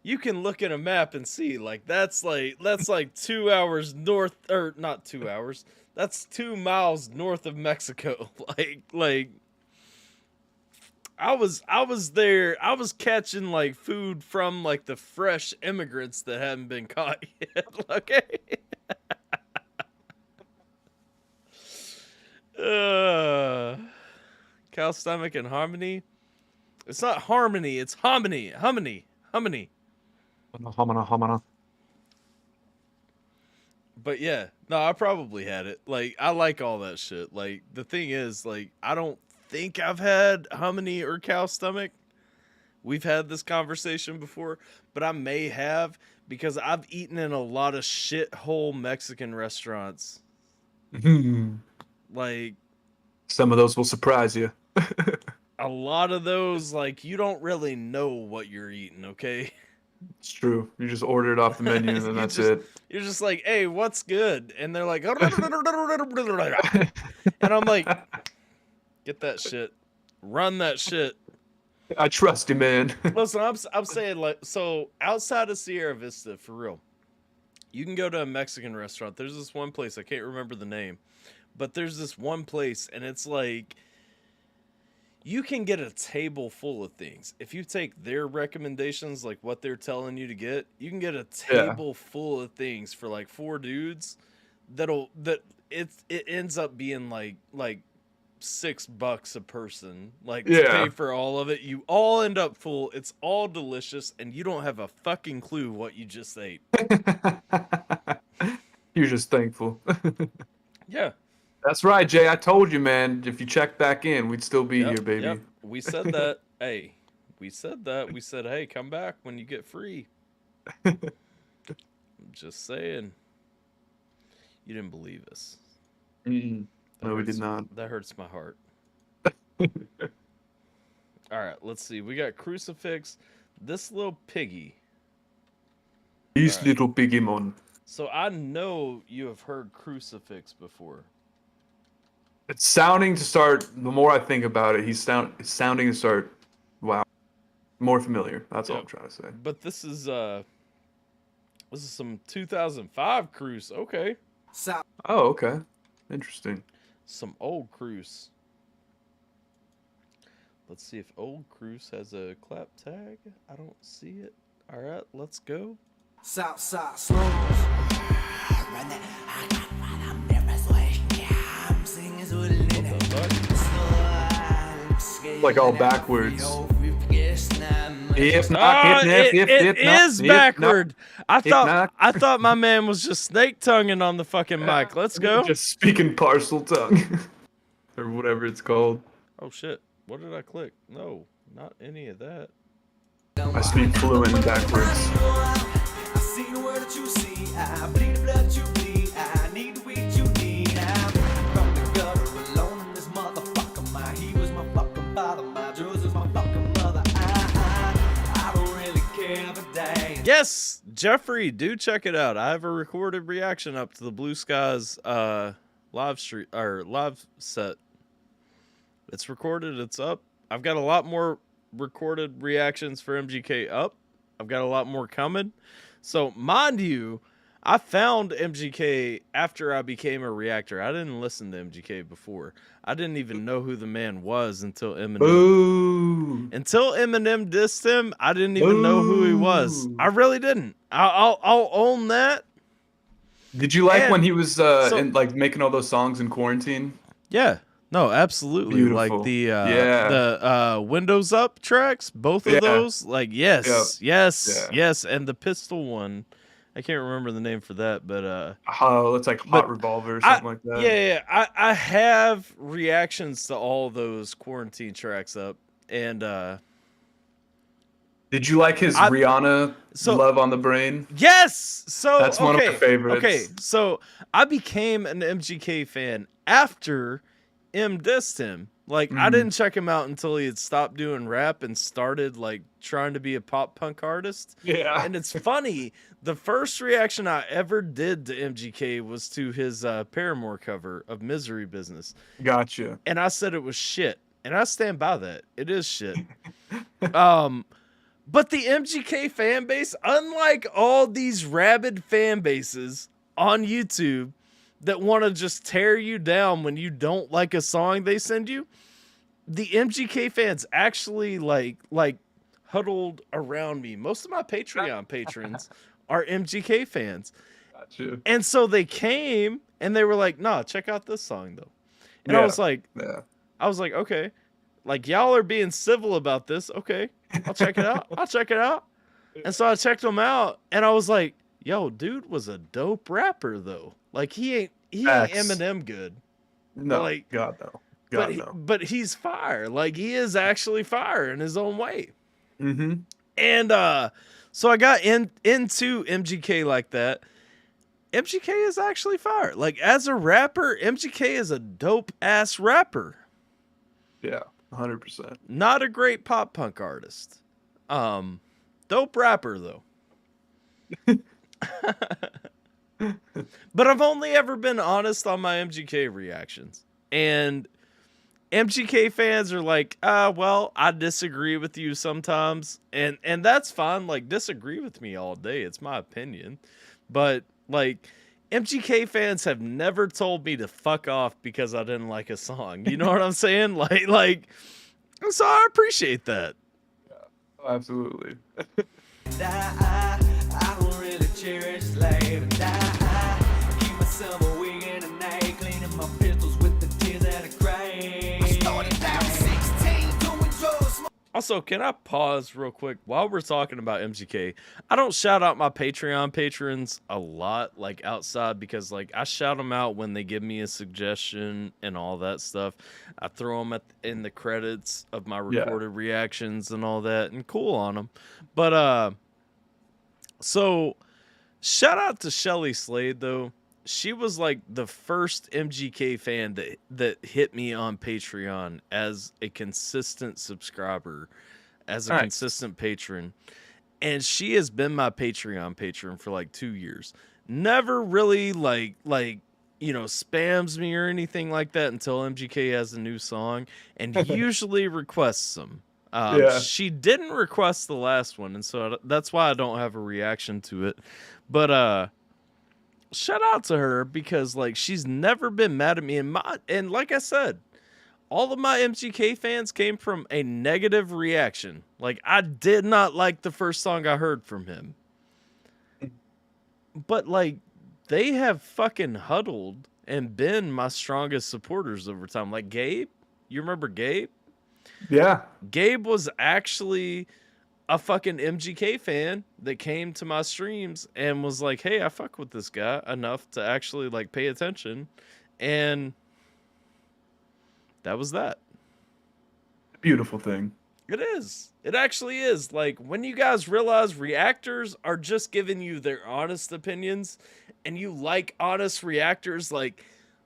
You can look at a map and see, like, that's like 2 hours north, or not 2 hours. That's 2 miles north of Mexico. Like I was there. I was catching like food from like the fresh immigrants that hadn't been caught yet. Okay. Cow stomach and harmony. It's not harmony. It's hominy. Hominy. Homina. But yeah, no, I probably had it. Like, I like all that shit. Like, the thing is, like, I don't think I've had hominy or cow stomach. We've had this conversation before, but I may have because I've eaten in a lot of shithole Mexican restaurants. Like, some of those will surprise you. a lot of those, like, you don't really know what you're eating, okay? It's true. You just order it off the menu and then that's it. You're just like, hey, what's good? And they're like, and I'm like, get that shit. Run that shit. I trust you, man. Listen, I'm saying, like, so outside of Sierra Vista, for real, you can go to a Mexican restaurant. There's this one place, I can't remember the name, but there's this one place, and it's like, you can get a table full of things. If you take their recommendations, like what they're telling you to get, you can get a table full of things for like 4 dudes. It ends up being like $6 a person. Like to pay for all of it. You all end up full. It's all delicious, and you don't have a fucking clue what you just ate. You're just thankful. Yeah. That's right, Jay. I told you, man. If you check back in, we'd still be here, baby. Yep. We said that. Hey, we said that. We said, hey, come back when you get free. I'm just saying. You didn't believe us. No, we did not. That hurts my heart. All right, let's see. We got Crucifix. This little piggy. This little piggy mon. So I know you have heard Crucifix before. It's sounding to start, the more I think about it, it's sounding to start, wow, more familiar. That's all I'm trying to say. But this is some 2005 Cruise. Okay. Oh, okay. Interesting. Some old Cruise. Let's see if old Cruise has a clap tag. I don't see it. All right, let's go. Southside slows. Run that. I got what I'm nervous with. Yeah, I'm singing like all backwards. It is backward. I thought my man was just snake tonguing on the fucking mic. Let's go. Just speaking parcel tongue. Or whatever it's called. Oh shit. What did I click? No, not any of that. I speak fluent backwards. I see the word that you see. I bleed the blood you bleed. I need the weed you need. I'm from the gutter alone in this motherfucker. My he was my fucking father. My drugs was my fucking mother. I don't really care for day. Yes, Jeffrey, do check it out. I have a recorded reaction up to the Blue Skies live set. It's recorded, it's up. I've got a lot more recorded reactions for MGK up. I've got a lot more coming. So, mind you, I found MGK after I became a reactor. I didn't listen to MGK before. I didn't even know who the man was until Eminem. Ooh. Until Eminem dissed him, I didn't even know who he was. I really didn't. I'll own that. Did you like when he was like making all those songs in quarantine? Yeah. No, absolutely. Beautiful. Like the Windows Up tracks, both of those. Like yes, and the Pistol one. I can't remember the name for that, but it's like Hot Revolver or something like that. Yeah. I have reactions to all those quarantine tracks up, and did you like his Rihanna Love on the Brain? Yes. So that's one of my favorites. Okay, so I became an MGK fan after M dissed him. Like, I didn't check him out until he had stopped doing rap and started, like, trying to be a pop punk artist. Yeah. And it's funny, the first reaction I ever did to MGK was to his Paramore cover of Misery Business. Gotcha. And I said it was shit. And I stand by that. It is shit. But the MGK fan base, unlike all these rabid fan bases on YouTube that want to just tear you down when you don't like a song they send you, the MGK fans actually like huddled around me. Most of my Patreon patrons are MGK fans. Gotcha. And so they came and they were like, nah, check out this song though. And I was like, okay, like y'all are being civil about this. Okay, I'll check it out. I'll check it out. And so I checked them out and I was like, yo, dude was a dope rapper though. Like he ain't Eminem good. No, like, God no. But he's fire. Like he is actually fire in his own way. Mm-hmm. And so I got into MGK like that. MGK is actually fire. Like as a rapper, MGK is a dope ass rapper. Yeah, 100%. Not a great pop punk artist. Dope rapper though. But I've only ever been honest on my MGK reactions. And MGK fans are like, well, I disagree with you sometimes. And that's fine. Like, disagree with me all day. It's my opinion. But, like, MGK fans have never told me to fuck off because I didn't like a song. You know what I'm saying? Like, so I appreciate that. Yeah, absolutely. I don't really cherish life. Keep my summer weekend at night, cleaning my pistols with the tears that I cry. I started down 16, doing drugs. Also, can I pause real quick while we're talking about MGK? I don't shout out my Patreon patrons a lot, like outside, because like I shout them out when they give me a suggestion and all that stuff. I throw them in the credits of my recorded reactions and all that, and cool on them. But so shout out to Shelly Slade though. She was like the first MGK fan that hit me on Patreon as a consistent subscriber, as a consistent patron. And she has been my Patreon patron for like 2 years. Never really like, you know, spams me or anything like that until MGK has a new song, and usually requests them. She didn't request the last one, and so that's why I don't have a reaction to it. But shout out to her because like she's never been mad at me, and like I said, all of my MGK fans came from a negative reaction. Like I did not like the first song I heard from him, but like they have fucking huddled and been my strongest supporters over time. Like Gabe, you remember Gabe? Yeah. Gabe was actually a fucking MGK fan that came to my streams and was like, hey, I fuck with this guy enough to actually like pay attention. And that was that. Beautiful thing. It is. It actually is. Like when you guys realize reactors are just giving you their honest opinions and you like honest reactors, like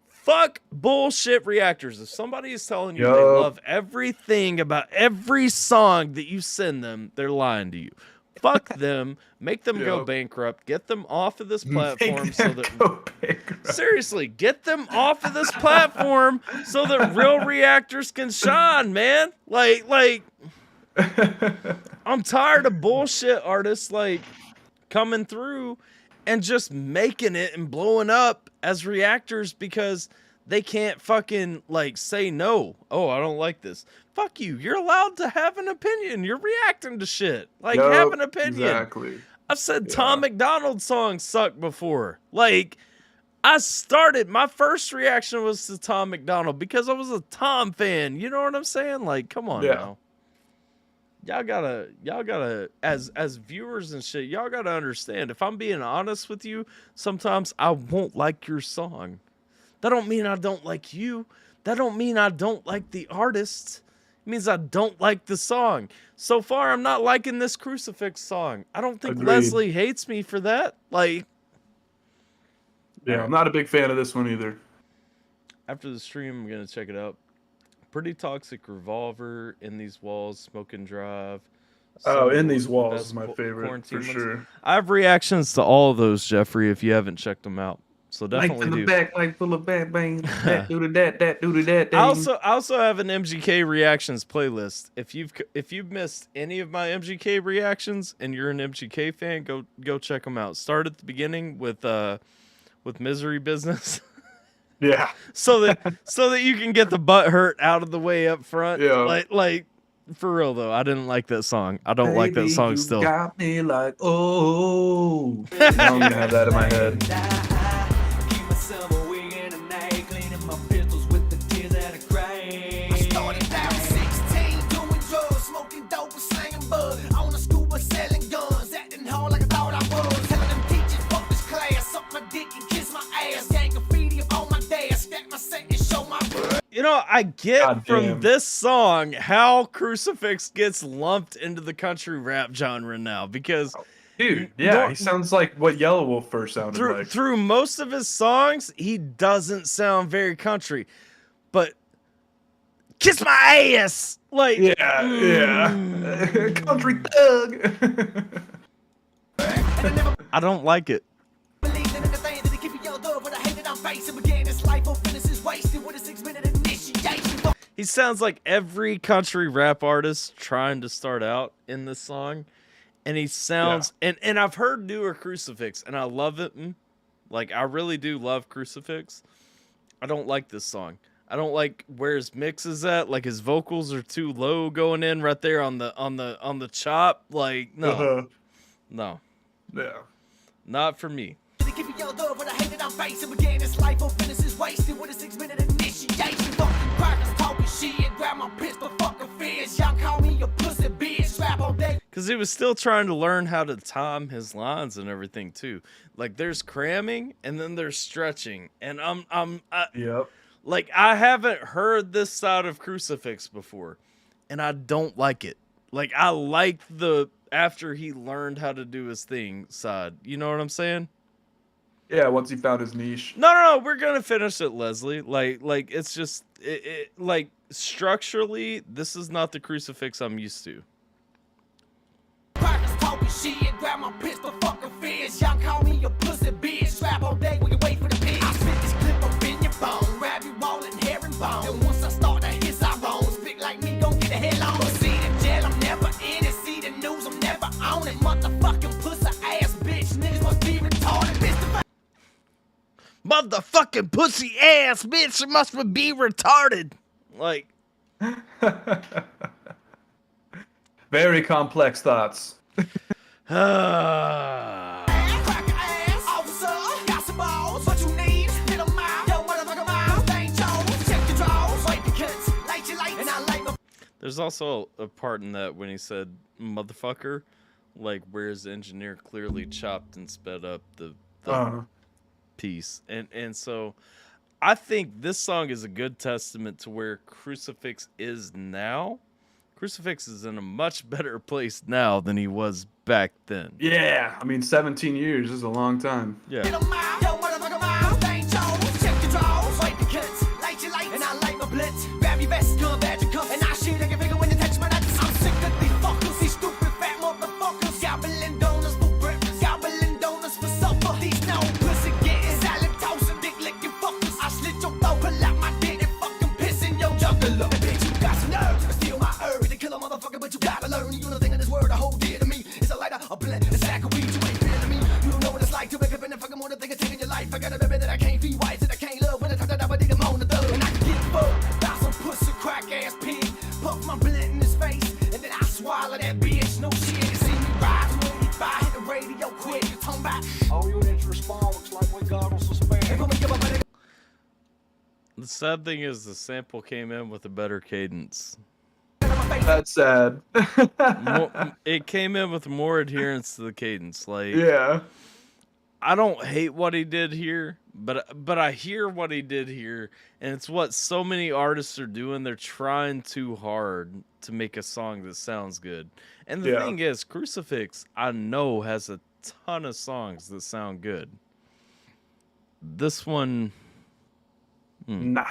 fuck bullshit reactors. If somebody is telling you they love everything about every song that you send them, they're lying to you. Fuck them. Make them go bankrupt. Get them off of this platform so that seriously, get them off of this platform so that real reactors can shine, man. Like I'm tired of bullshit artists like coming through and just making it and blowing up as reactors because they can't fucking like say no. Oh, I don't like this. Fuck you. You're allowed to have an opinion. You're reacting to shit. Like have an opinion. Exactly. I've said Tom McDonald songs suck before. Like I started, my first reaction was to Tom McDonald because I was a Tom fan. You know what I'm saying? Like, come on now. Y'all gotta, as viewers and shit, y'all gotta understand. If I'm being honest with you, sometimes I won't like your song. That don't mean I don't like you. That don't mean I don't like the artist. It means I don't like the song. So far, I'm not liking this Crucifix song. I don't think Leslie hates me for that. Like, yeah, I'm not a big fan of this one either. After the stream, I'm gonna check it out. Pretty Toxic Revolver, In These Walls, Smoke and Drive. Oh, some In of These the Walls best is my favorite quarantine for ones. sure. I have reactions to all of those, Jeffrey, if you haven't checked them out. So definitely Lights in the do. back, light full of bang bang. That do to that do to that. I also have an MGK reactions playlist. If you've missed any of my MGK reactions and you're an MGK fan, go check them out. Start at the beginning with Misery Business. Yeah. so that you can get the butt hurt out of the way up front. Yeah. Like for real though, I didn't like that song. I don't like that Baby, song you still. Got me like oh. Now I'm gonna have that in my head. You know, I get God from damn. this song how Crucifix gets lumped into the country rap genre now because Dude, yeah, he sounds like what Yellow Wolf first sounded like. through most of his songs, he doesn't sound very country. But kiss my ass! Like yeah. Country thug. I don't like it. He sounds like every country rap artist trying to start out in this song. And he sounds and I've heard newer Crucifix and I love it. Like I really do love Crucifix. I don't like this song. I don't like where his mix is at. Like his vocals are too low going in right there on the chop. Like no. No. Yeah. Not for me. Because he was still trying to learn how to time his lines and everything too. Like there's cramming and then there's stretching, and Yep. Like I haven't heard this side of Crucifix before, and I don't like it. Like I like the after he learned how to do his thing side. You know what I'm saying? Yeah, once he found his niche. No, we're gonna finish it, Leslie. Like it's just like structurally, this is not the Crucifix I'm used to. Motherfucking pussy ass bitch, you must be retarded. Like Very complex thoughts. There's also a part in that when he said motherfucker, like where his engineer clearly chopped and sped up the piece. And so I think this song is a good testament to where Crucifix is now. Crucifix is in a much better place now than he was back then. Yeah, I mean 17 years is a long time. Yeah. The sad thing is the sample came in with a better cadence. That's sad. It came in with more adherence to the cadence. Like, yeah, I don't hate what he did here, but I hear what he did here, and it's what so many artists are doing. They're trying too hard to make a song that sounds good. And the thing is, Crucifix, I know, has a ton of songs that sound good. This one, Nah.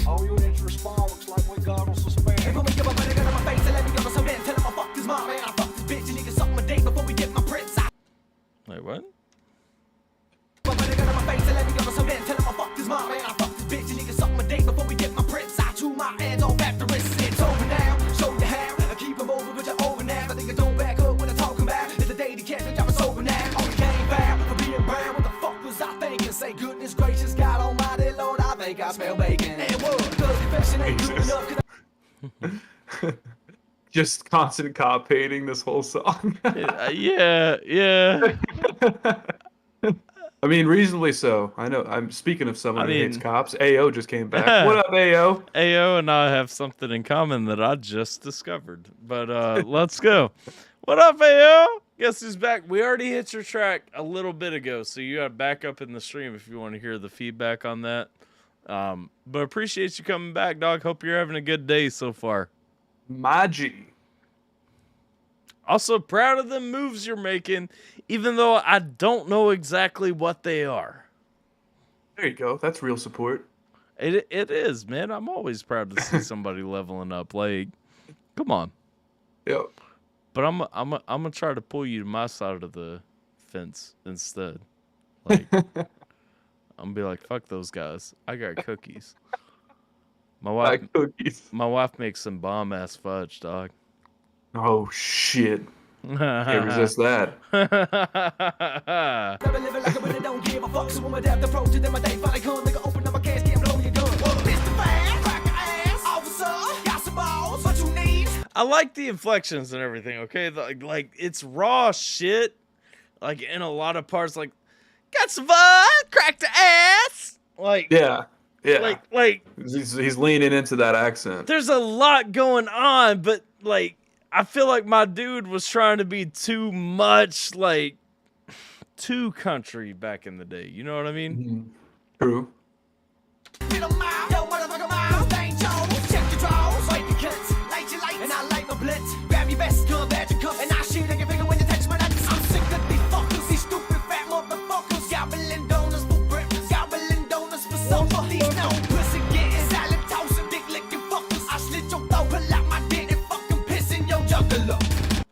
All units respond, looks like we got on suspend. Hey, give a money gun on my face and let me go some men. Tell him I fuck his mom, man. I fuck this bitch and he can suck my dick before we get my prints out. Wait, what? Give a money gun on my face and let me go some men. Tell him I fuck his mom, man. I fuck this bitch and he can suck my dick before we get my prints out. To my hands on back the wrist. It's over now, show you how. I keep him over, but you're over now. I think I don't back up when I talk about it. It's the day to catch me, I'm sober now. All the game foul for being brown. What the fuck was I thinking? Say goodness gracious, God almighty Lord, I think I smell bacon. And what? Cause confession ain't good enough. Just constant cop hating this whole song. Yeah. I mean, reasonably so. I know. I'm speaking of someone who hates mean- cops. AO just came back. What up, AO? AO and I have something in common that I just discovered. But let's go. What up, AO? Guess who's back? We already hit your track a little bit ago, so you got back up in the stream if you want to hear the feedback on that. But appreciate you coming back, dog. Hope you're having a good day so far. Maji. Also proud of the moves you're making, even though I don't know exactly what they are. There you go. That's real support. It is, man. I'm always proud to see somebody leveling up. Like, come on. Yep. But I'm gonna try to pull you to my side of the fence instead. Like, I'm gonna be like, fuck those guys. I got cookies. My wife makes some bomb ass fudge, dog. Oh shit. Can't resist that. Never living like I really don't give a fuck. So when my death approaches, then my day finally come. Nigga, open up my case, can't blow your gun. Mr. Fan, crack your ass, officer, got some balls, what you need? I like the inflections and everything, okay? Like it's raw shit. Like in a lot of parts, like, got some fun, crack the ass. Like, Yeah. Like he's leaning into that accent. there's a lot going on, but like I feel like my dude was trying to be too much, like too country back in the day. You know what I mean? True. Get 'em out, yo, motherfucker, out. Thank Jones, check your drawers, wipe your cuts, light your lights, and I light my blitz. Grab your vest, gun, badge your cuffs, and I shoot at your finger when you touch my nuts. I'm sick of these fuckers, these stupid fat motherfuckers, gobbling donuts for breakfast, gobbling donuts for supper. These no pussy getting salad tossing, dick licking fuckers. I slit your throat, pull out my dick and fucking piss in your jugular.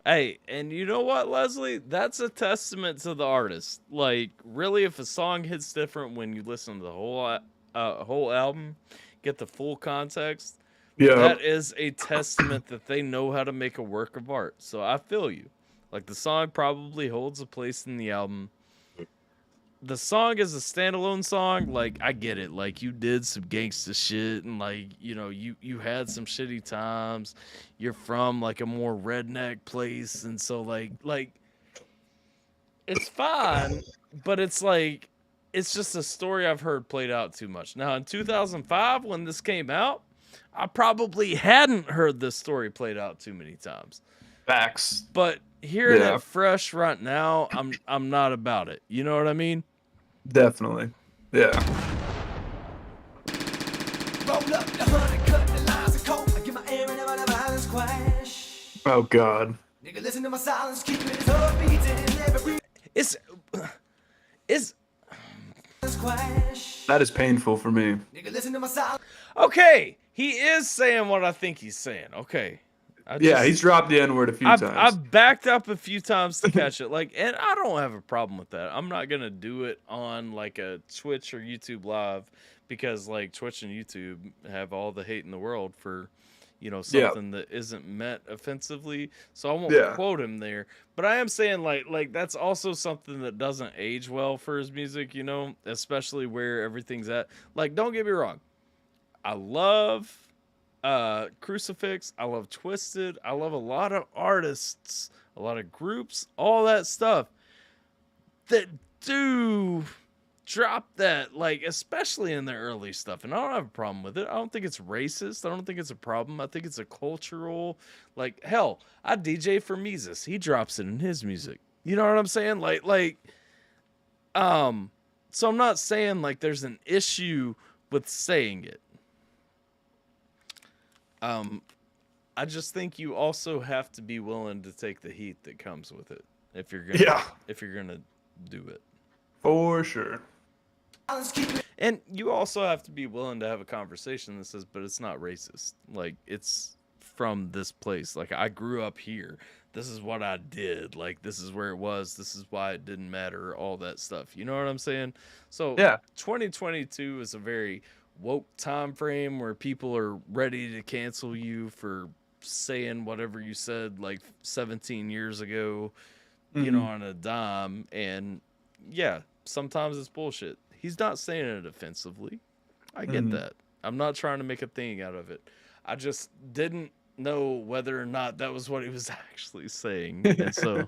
Hey, and you know what, Leslie? That's a testament to the artist. Like, really, if a song hits different when you listen to the whole album, get the full context, that is a testament that they know how to make a work of art. So I feel you. Like, the song probably holds a place in the album. The song is a standalone song. Like, I get it. Like, you did some gangsta shit, and like, you know, you had some shitty times. You're from like a more redneck place, and so like it's fine, but it's like it's just a story I've heard played out too much. Now in 2005 when this came out, I probably hadn't heard this story played out too many times. Facts. But hearing it fresh right now, I'm not about it. You know what I mean? Definitely. Yeah. Roll up the honey, cut the lines of coke. I get my air and never violence crash. Oh god. Nigga, listen to my silence, keep it upbeat and every It's That is painful for me. nigga, listen to my silence. okay. He is saying what I think he's saying. Okay. He's dropped the N-word a few times. I've backed up a few times to catch it. Like, and I don't have a problem with that. I'm not gonna do it on like a Twitch or YouTube live because like Twitch and YouTube have all the hate in the world for, you know, something that isn't meant offensively. So I won't quote him there. But I am saying like that's also something that doesn't age well for his music, you know, especially where everything's at. Like, don't get me wrong. I love Crucifix. I love Twisted. I love a lot of artists, a lot of groups, all that stuff that do drop that, like, especially in the early stuff. And I don't have a problem with it. I don't think it's racist. I don't think it's a problem. I think it's a cultural, like, hell, I DJ for Mises. He drops it in his music. You know what I'm saying? So I'm not saying like there's an issue with saying it. I just think you also have to be willing to take the heat that comes with it if you're gonna do it. For sure. And you also have to be willing to have a conversation that says, but it's not racist. Like, it's from this place. Like, I grew up here. This is what I did. Like, this is where it was. This is why it didn't matter. All that stuff. You know what I'm saying? So, yeah, 2022 is a very woke time frame where people are ready to cancel you for saying whatever you said like 17 years ago, you know, on a dime. And yeah, sometimes it's bullshit. He's not saying it offensively. I get that. I'm not trying to make a thing out of it. I just didn't know whether or not that was what he was actually saying. And so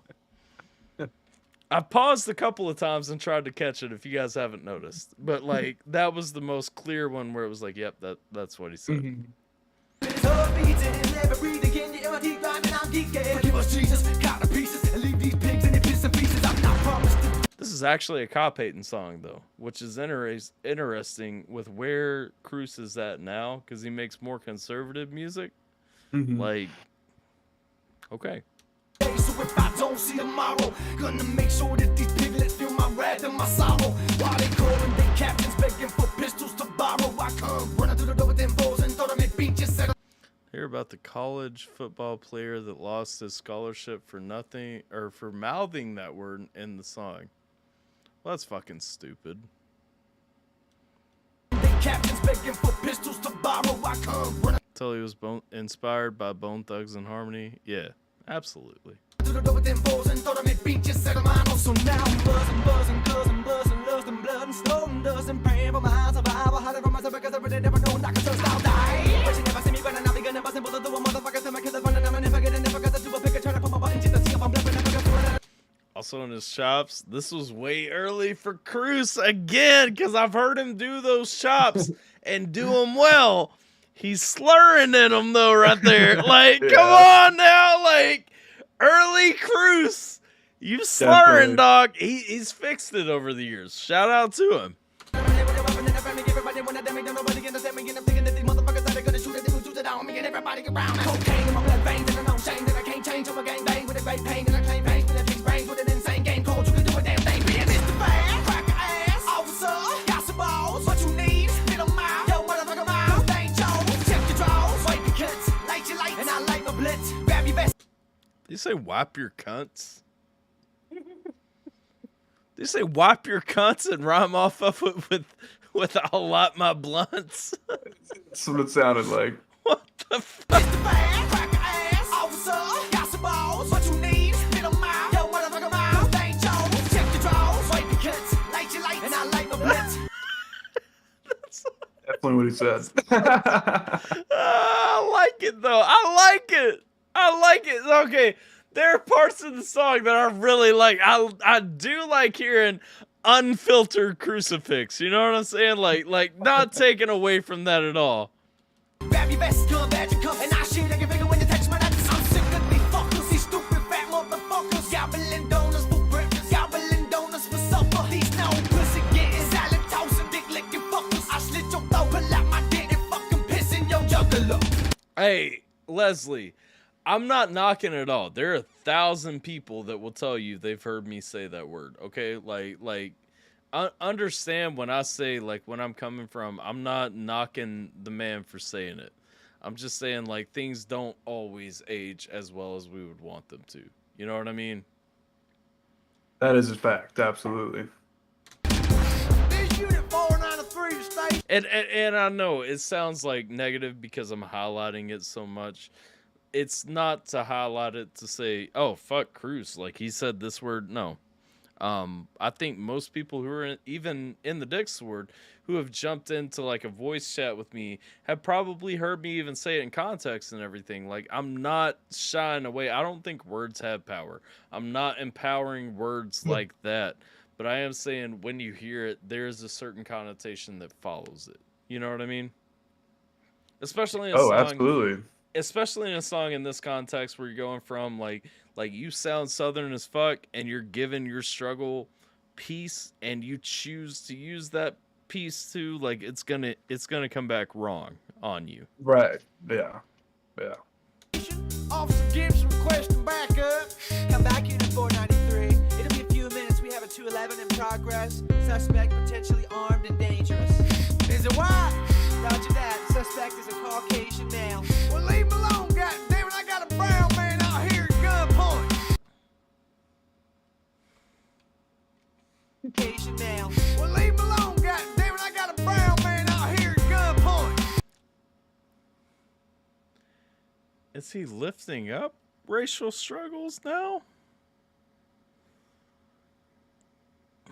I paused a couple of times and tried to catch it if you guys haven't noticed. But like that was the most clear one where it was like, yep, that's what he said. This is actually a cop hating song though, which is interesting with where Cruz is at now, because he makes more conservative music. Like, okay. So if I don't see tomorrow, gonna make sure that these piglets feel my wrath and my sorrow. While they calling their captains begging for pistols to borrow, I come running through the door with them balls and throw them at beaches. Hear about the college football player that lost his scholarship for nothing, or for mouthing that word in the song. Well, that's fucking stupid. Captains begging for pistols to borrow, I come running Till he was inspired by Bone Thugs and Harmony. Yeah, absolutely. through the door with them balls and throw them at beaches. So now I'm buzzing, lust and blood and stone dust and praying for my survival. Hiding from myself because I really never know I can trust I'll die. But you never see me running, I'll be gonna bust and both of the motherfuckers and my killers running. I'm never getting never got to do a pick a turn up on my button just to see if I'm bluffing. Never got to. Also in his chops, this was way early for Cruz again, because I've heard him do those chops and do them well. He's slurring in them though, right there. Like, come on now, like early Cruz, you slurring, dog. He's fixed it over the years. Shout out to him. Did you say wipe your cunts? Did you say wipe your cunts and rhyme off of it with I'll light my blunts? That's what it sounded like. What the fuck? Definitely what he said. I like it though. I like it. Okay, there are parts of the song that I really like. I do like hearing unfiltered crucifix. You know what I'm saying? Like not taken away from that at all. Grab your best gun, badge your cuff, and I shoot like a finger when you touch my nuts. I'm sick of these fuckers, these stupid fat motherfuckers. Gobbling donuts for breakfast, gobbling donuts for supper. These no pussy getting salad tossing, dick licking fuckers. I slit your throat, pull out my dick and fucking piss in your jugular. Hey, Leslie, I'm not knocking it at all. There are 1,000 people that will tell you they've heard me say that word. Okay, like. Understand when I say, like, when I'm coming from, I'm not knocking the man for saying it. I'm just saying, like, things don't always age as well as we would want them to. You know what I mean? That is a fact, absolutely. This unit 493 station. And I know it sounds like negative because I'm highlighting it so much. It's not to highlight it to say, oh, fuck Cruz. Like, he said this word. No. I think most people who are even in the Discord who have jumped into like a voice chat with me have probably heard me even say it in context and everything. Like, I'm not shying away. I don't think words have power. I'm not empowering words like that. But I am saying when you hear it, there's a certain connotation that follows it. You know what I mean? Especially in a song, absolutely. Especially in a song in this context where you're going from like you sound Southern as fuck and you're giving your struggle piece and you choose to use that piece to, like, it's gonna come back wrong on you. Right. Yeah. Officer Gibson requesting backup. Come back unit 493. It'll be a few minutes. We have a 211 in progress. Suspect potentially armed and Now. Well, leave me alone, goddammit. I got a brown man out here at gunpoint. Is he lifting up racial struggles now?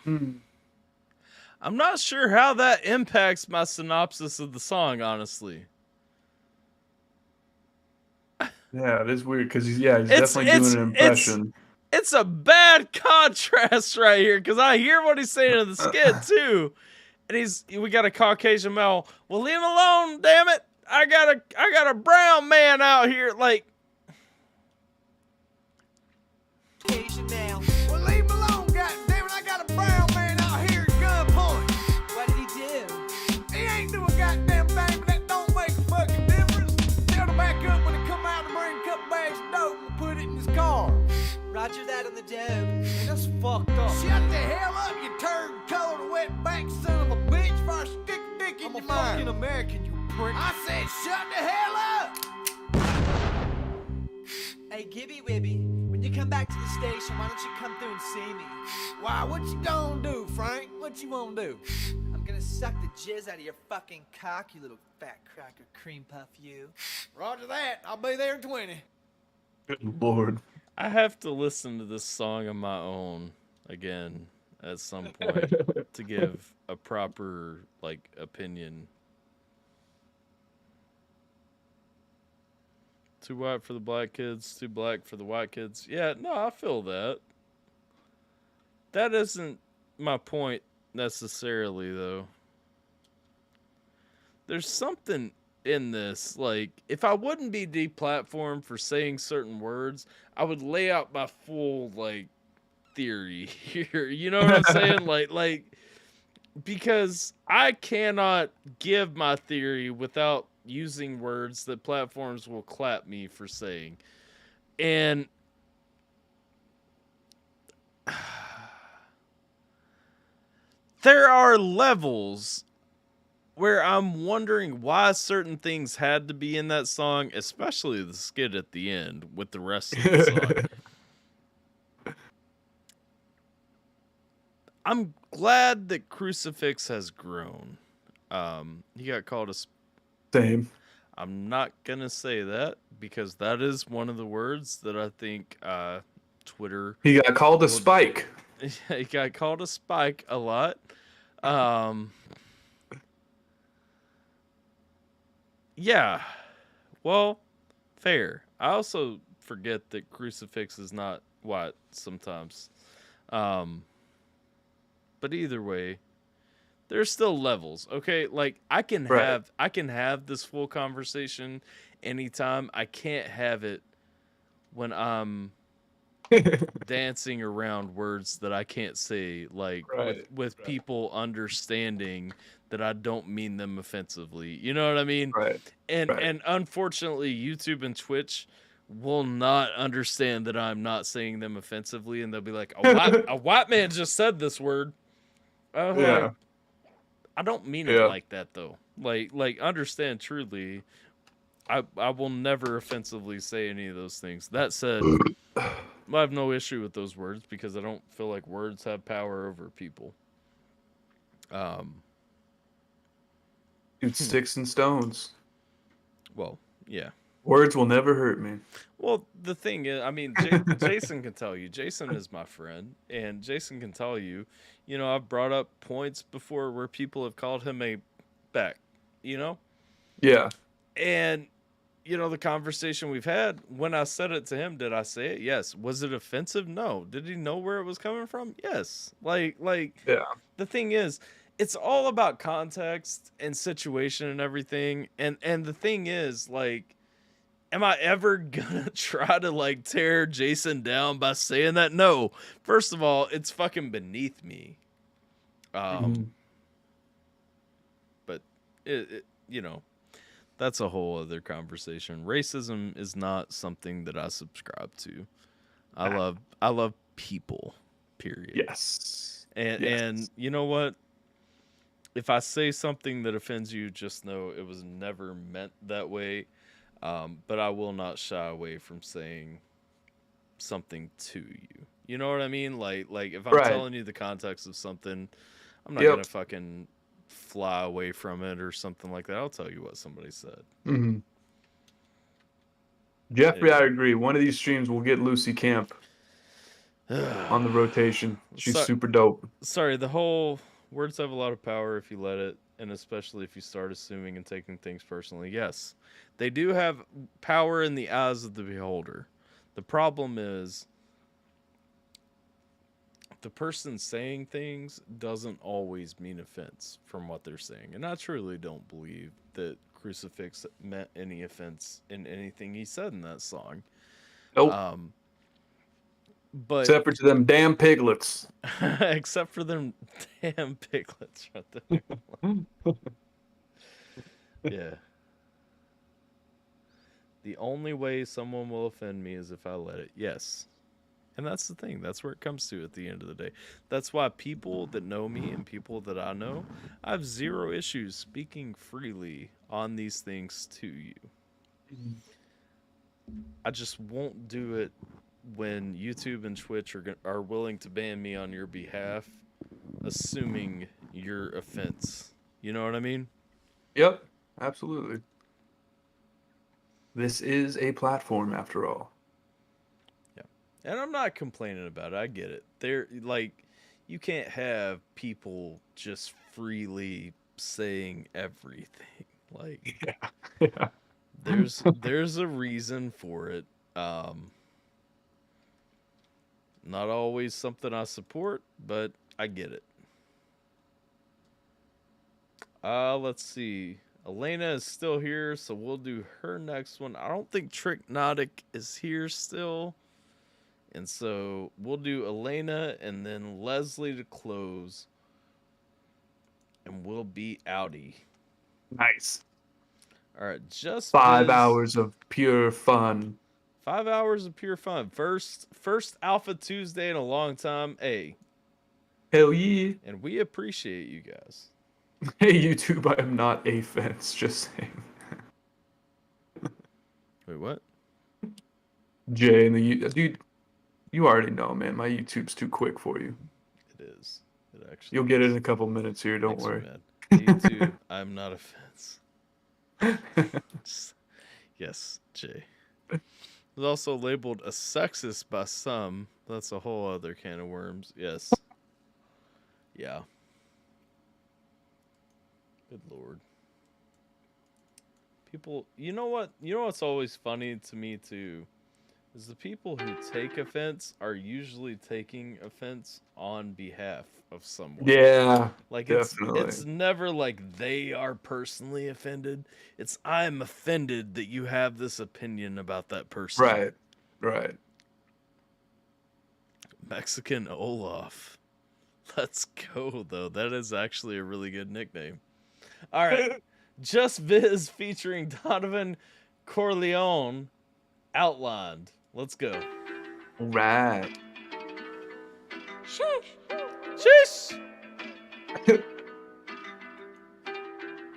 I'm not sure how that impacts my synopsis of the song, honestly. Yeah, it is weird because he's definitely doing an impression. It's a bad contrast right here because I hear what he's saying in the skit too, and we got a Caucasian male. Well, leave him alone, damn it! I got a brown man out here, like. Now. Well, leave me alone, goddammit. I got a brown man out here at gunpoint. What did he do? He ain't doing a goddamn thing, but that don't make a fucking difference. Tell him to back up when he come out to bring a couple bags of dope and put it in his car. Roger that on the dope. Man, that's fucked up. Shut the hell up, you turd-colored wetback son of a bitch, before I stick a dick in your mind. I'm a fucking American, you prick. I said shut the hell up! Hey, Gibby Wibby, when you come back to the station, why don't you come through and see me? Why, what you gonna do, Frank? What you gonna do? I'm gonna suck the jizz out of your fucking cock, you little fat cracker cream puff, you. Roger that. I'll be there in 20. Good Lord. I have to listen to this song on my own again at some point to give a proper opinion. Too white for the black kids, too black for the white kids. Yeah, no, I feel that. That isn't my point necessarily, though. There's something in this, if I wouldn't be deplatformed for saying certain words, I would lay out my full, theory here. You know what I'm saying? Because I cannot give my theory without using words that platforms will clap me for saying. And there are levels where I'm wondering why certain things had to be in that song, especially the skit at the end with the rest of the song. I'm glad that Crucifix has grown. He got called a... Same. I'm not going to say that because that is one of the words that I think Twitter... He got called a spike. He got called a spike a lot. Yeah. Well, fair. I also forget that Crucifix is not white sometimes. But either way, there's still levels, okay? I can have this full conversation anytime. I can't have it when I'm dancing around words that I can't say, with people understanding that I don't mean them offensively. You know what I mean? Right. And unfortunately, YouTube and Twitch will not understand that I'm not saying them offensively, and they'll be like, a white man just said this word. Yeah. I don't mean it like that, though. Understand truly, I will never offensively say any of those things. That said, I have no issue with those words because I don't feel like words have power over people. Dude, sticks and stones. Well, yeah. Words will never hurt me. Well, the thing is, I mean, Jason can tell you. Jason is my friend, and Jason can tell you, I've brought up points before where people have called him a back, Yeah. And, the conversation we've had, when I said it to him, did I say it? Yes. Was it offensive? No. Did he know where it was coming from? Yes. Yeah. The thing is, it's all about context and situation and everything. And the thing is, am I ever gonna try to tear Jason down by saying that? No. First of all, it's fucking beneath me. But it that's a whole other conversation. Racism is not something that I subscribe to. I love people. Period. Yes. And you know what? If I say something that offends you, just know it was never meant that way. But I will not shy away from saying something to you. You know what I mean? Like if I'm Right. telling you the context of something, I'm not Yep. gonna fucking fly away from it or something like that. I'll tell you what somebody said. Mm-hmm. Jeffrey, I agree. One of these streams will get Lucy Camp on the rotation. She's super dope. Sorry, the whole words have a lot of power if you let it, and especially if you start assuming and taking things personally. Yes, they do have power in the eyes of the beholder. The problem is the person saying things doesn't always mean offense from what they're saying. And I truly don't believe that Crucifix meant any offense in anything he said in that song. Nope. But except for to them damn piglets. except for them damn piglets right there. Yeah. The only way someone will offend me is if I let it. Yes. And that's the thing. That's where it comes to at the end of the day. That's why people that know me and people that I know, I have zero issues speaking freely on these things to you. I just won't do it when YouTube and Twitch are willing to ban me on your behalf, assuming your offense. You know what I mean? Yep, absolutely. This is a platform after all. And I'm not complaining about it. I get it. They're like, you can't have people just freely saying everything. Like, yeah. there's a reason for it. Not always something I support, but I get it. Let's see. Elena is still here, so we'll do her next one. I don't think Tricknotic is here still. And so we'll do Elena and then Leslie to close. And we'll be outie. Nice. All right, just 5 hours of pure fun. 5 hours of pure fun. First Alpha Tuesday in a long time. Hey. Hell yeah. And we appreciate you guys. Hey, YouTube, I am not a fence, just saying. Wait, what? Jay and the dude. You already know, man. My YouTube's too quick for you. It is. It actually. You'll get it in a couple minutes here. Don't Thanks, worry. man. YouTube, I'm not a fence. Yes, Jay. It's also labeled a sexist by some. That's a whole other can of worms. Yes. Yeah. Good Lord. People, you know what? You know what's always funny to me too? Is the people who take offense are usually taking offense on behalf of someone. Yeah, like definitely. it's never like they are personally offended. It's I'm offended that you have this opinion about that person. Right, right. Mexican Olaf. Let's go though. That is actually a really good nickname. All right, Just Viz featuring Donovan Corleone, Outlined. Let's go. All right. Sheesh.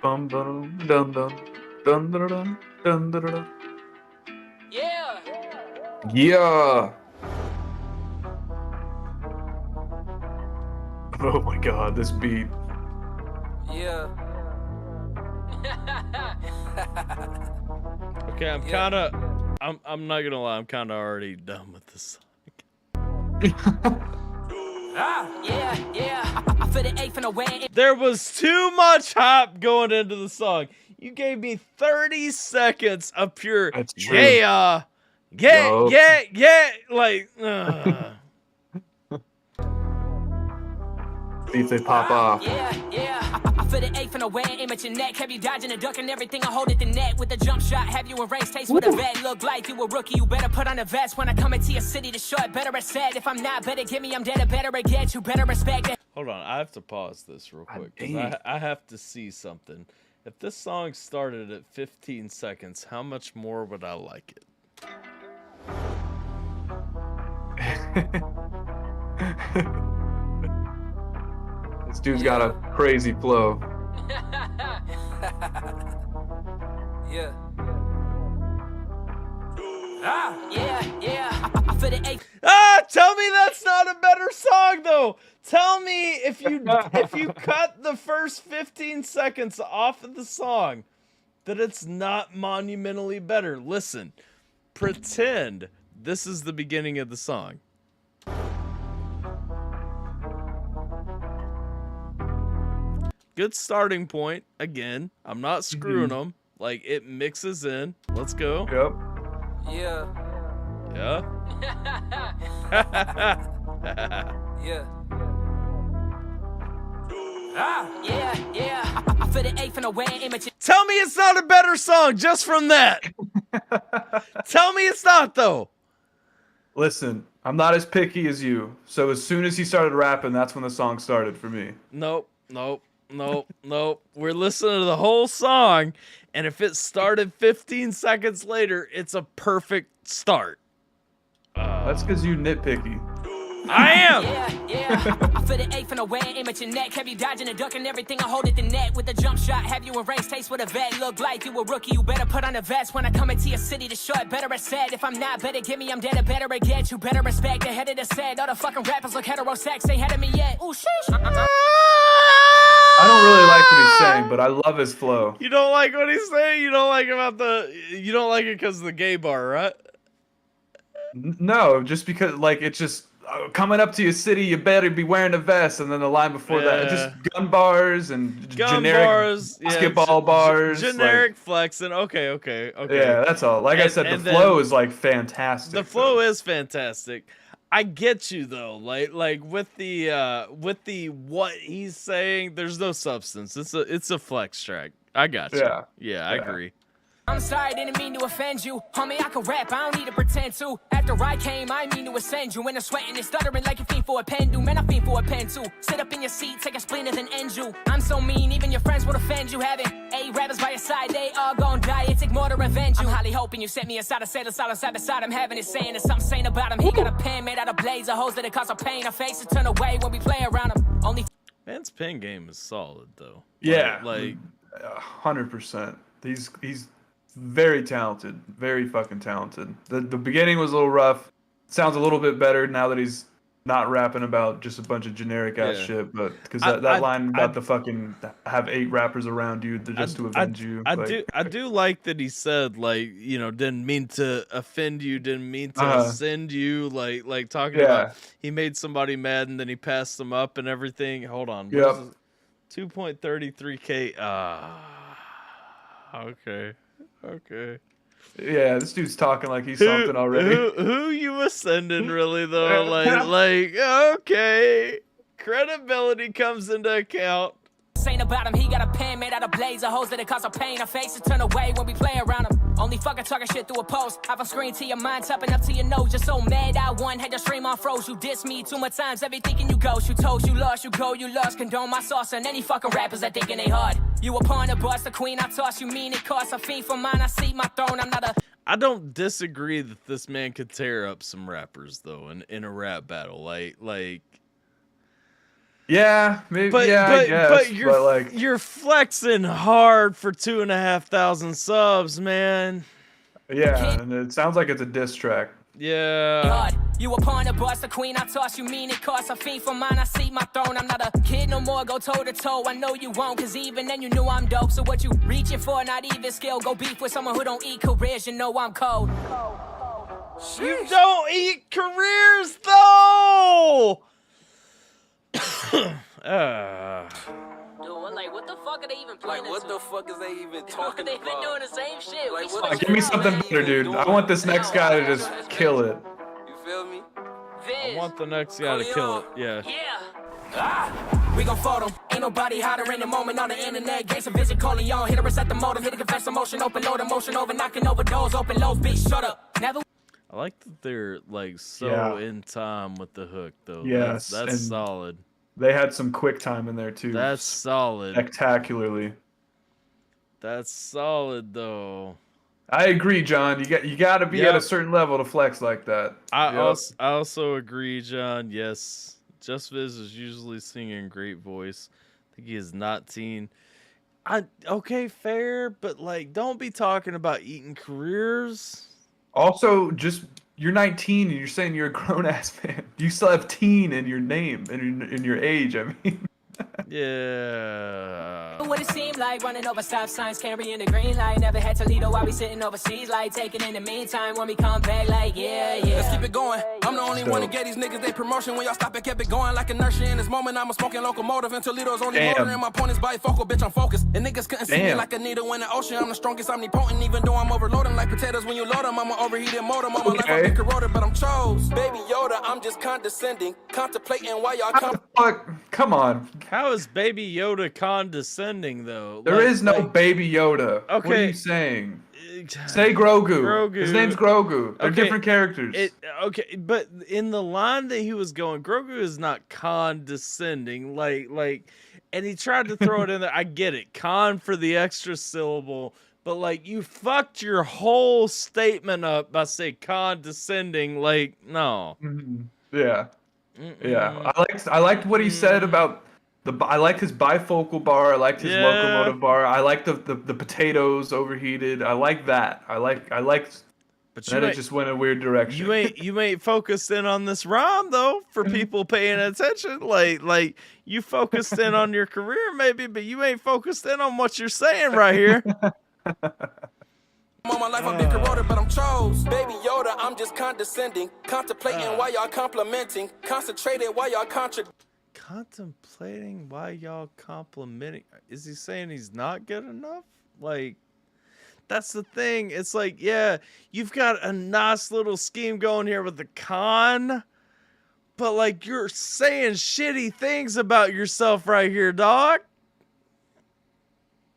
Bum bum dum dum dum dum dum dum dum dum. Yeah. Yeah. Oh my God, this beat. Yeah. Okay, I'm not gonna lie, I'm kinda already done with this song. I feel the ache from the way. There was too much hype going into the song. You gave me 30 seconds of pure That's true. yeah, Yup. like See if they pop off. I feel the ache from the way I aim at your neck. Have you dodging and ducking everything? I hold at the net with a jump shot. Have you erased taste with a vet? Look like you a rookie. You better put on a vest when I come into your city to show it. Better I said, if I'm not better, give me I'm dead. I better I get you. Better respect it. hold on, I have to pause this real quick because I have to see something. If this song started at 15 seconds, how much more would I like it? This dude's got a crazy flow. I feel the ache. song though. Tell me if you cut the first 15 seconds off of the song that it's not monumentally better. Listen, pretend this is the beginning of the song. Good starting point. Again, I'm not screwing them. Like, it mixes in. Let's go. Yep. Yeah. Yeah. Yeah. Yeah. I feel the ache from the way image. Tell me it's not a better song just from that. Tell me it's not, though. Listen, I'm not as picky as you. So as soon as he started rapping, that's when the song started for me. Nope. We're listening to the whole song, and if it started 15 seconds later, it's a perfect start. That's because you nitpicky. I am. Yeah. I feel the ache from the way image your neck. Have you dodging and ducking everything? I hold it the net with a jump shot. Have you in race taste with a vet? Look like you a rookie. You better put on a vest when I come into your city to show it. Better as said. If I'm not better, give me I'm dead. Better get you. Better respect the head of the set. All the fucking rappers look heterosex. Ain't head of me yet. Ooh, sheesh. I don't really like what he's saying, but I love his flow. You don't like what he's saying? You don't like you don't like it because of the gay bar, right? No, just because, like, it's just coming up to your city, you better be wearing a vest, and then the line before that, just gun bars and generic basketball bars. Generic flexing. Okay. Yeah, that's all. Like I said, the flow is, like, fantastic. The flow is fantastic. I get you though, like with the what he's saying, there's no substance. It's a flex track. I got you. Yeah, I agree. I'm sorry, didn't mean to offend you. Homie, I can rap, I don't need to pretend to. After I came, I mean to ascend you. When I'm sweating and stuttering like a fiend for a pen do. Man, I fiend for a pen too. Sit up in your seat, take a spleen and then end you. I'm so mean, even your friends would offend you. Having 8 rappers by your side, they all gon' die. It take more to revenge you. I'm highly hoping you set me aside. I say the solid side beside him. Having it saying there's something saying about him. He got a pen made out of blades, a hose that it cause a pain. Our faces turn away when we play around him. Only Man's pen game is solid though. Yeah, like 100%. He's very talented, very fucking talented. The beginning was a little rough. Sounds a little bit better now that he's not rapping about just a bunch of generic ass shit. But because that line about the fucking have 8 rappers around you just to avenge you. I do like that he said, like, you know, didn't mean to offend you, didn't mean to offend you, like talking about he made somebody mad and then he passed them up and everything. Hold on. Yep. 2.33K. Okay. Yeah, this dude's talking like he's something already. Who you ascending really though? like okay, credibility comes into account. Saying about him, he got a pen made out of blades, a hose that it cause a pain. Our faces turn away when we play around him. Only fucking talking shit through a post. Have a screen to your mind, tapping up to your nose. You're so mad, I won, had your stream on froze. You diss me too much times, every thinking you ghost. You toast, you lost, you go, you lost. Condone my sauce and any fucking rappers that thinking they hard. You a pawn, a boss, the queen, I toss. You mean it costs a fiend for mine, I see my throne. I'm not a... I don't disagree that this man could tear up some rappers though in a rap battle. Like. Yeah, maybe. I guess, but you're flexing hard for 2,500 subs, man. Yeah, and it sounds like it's a diss track. Yeah. You a pawn, a boss, the queen, I toss. You mean it costs a fiend for mine, I see my throne. I'm not a kid no more, go toe to toe. I know you won't, cause even then you knew I'm dope. So what you reaching for, not even skill. Go beef with someone who don't eat careers, you know I'm cold. You don't eat careers though. Dude, like, what the fuck are they even playing? Like, what the fuck is they even talking They've been doing the same shit. Like, give me something better, dude. I want this next guy to just kill it. You feel me? I want the next guy to kill it. Yeah. We gon' fold them. Ain't nobody hotter in the moment on the internet. Gates a visit, Corleone. Hit a reset the motive. Hit a confess emotion. Open load emotion over. Knocking over doors. Open lows. Bitch, shut up. Never. I like that they're like so in time with the hook though. Yes, that's solid. They had some quick time in there too. That's solid. Spectacularly. That's solid though. I agree, John. You got to be at a certain level to flex like that. I also agree, John. Yes, Just Viz is usually singing a great voice. I think he is not teen. Okay, fair, but like, don't be talking about eating careers. Also, just you're 19 and you're saying you're a grown ass man. You still have teen in your name, in your age. I mean. Yeah. What it seemed like running over stop signs, carrying the green light. Never had to lead while we sitting overseas, like taking in the meantime when we come back, like yeah. Let's keep it going. I'm the only one to get these niggas they promotion. When y'all stop it, kept it going like inertia. In this moment, I'm a smoking locomotive. And Toledo's only motor, and my point is bifocal, bitch, I'm focused. And niggas couldn't see me like a needle in the ocean. I'm the strongest, omnipotent, even though I'm overloading like potatoes when you load them. I'm an overheated motor. My life I've been corroded, but I'm chose. Baby Yoda, I'm just condescending, contemplating why y'all come. Come on. How is Baby Yoda condescending though? There is no Baby Yoda. Okay. What are you saying? Say Grogu. His name's Grogu. They're different characters. Okay, but in the line that he was going, Grogu is not condescending. And he tried to throw it in there. I get it. Con for the extra syllable. But like you fucked your whole statement up by saying condescending. Like, no. Yeah. Yeah. I liked what he said about I liked his bifocal bar. I liked his locomotive bar. I liked the potatoes overheated. I like that. I liked. But then it just went a weird direction. You ain't focused in on this rhyme though. For people paying attention, like you focused in on your career maybe, but you ain't focused in on what you're saying right here. All my life I've been corroded, but I'm chose. Baby Yoda, I'm just condescending, contemplating why y'all complimenting, concentrated why y'all Contemplating why y'all complimenting. Is he saying he's not good enough? Like, that's the thing. It's like, yeah, you've got a nice little scheme going here with the con, but like you're saying shitty things about yourself right here, dog.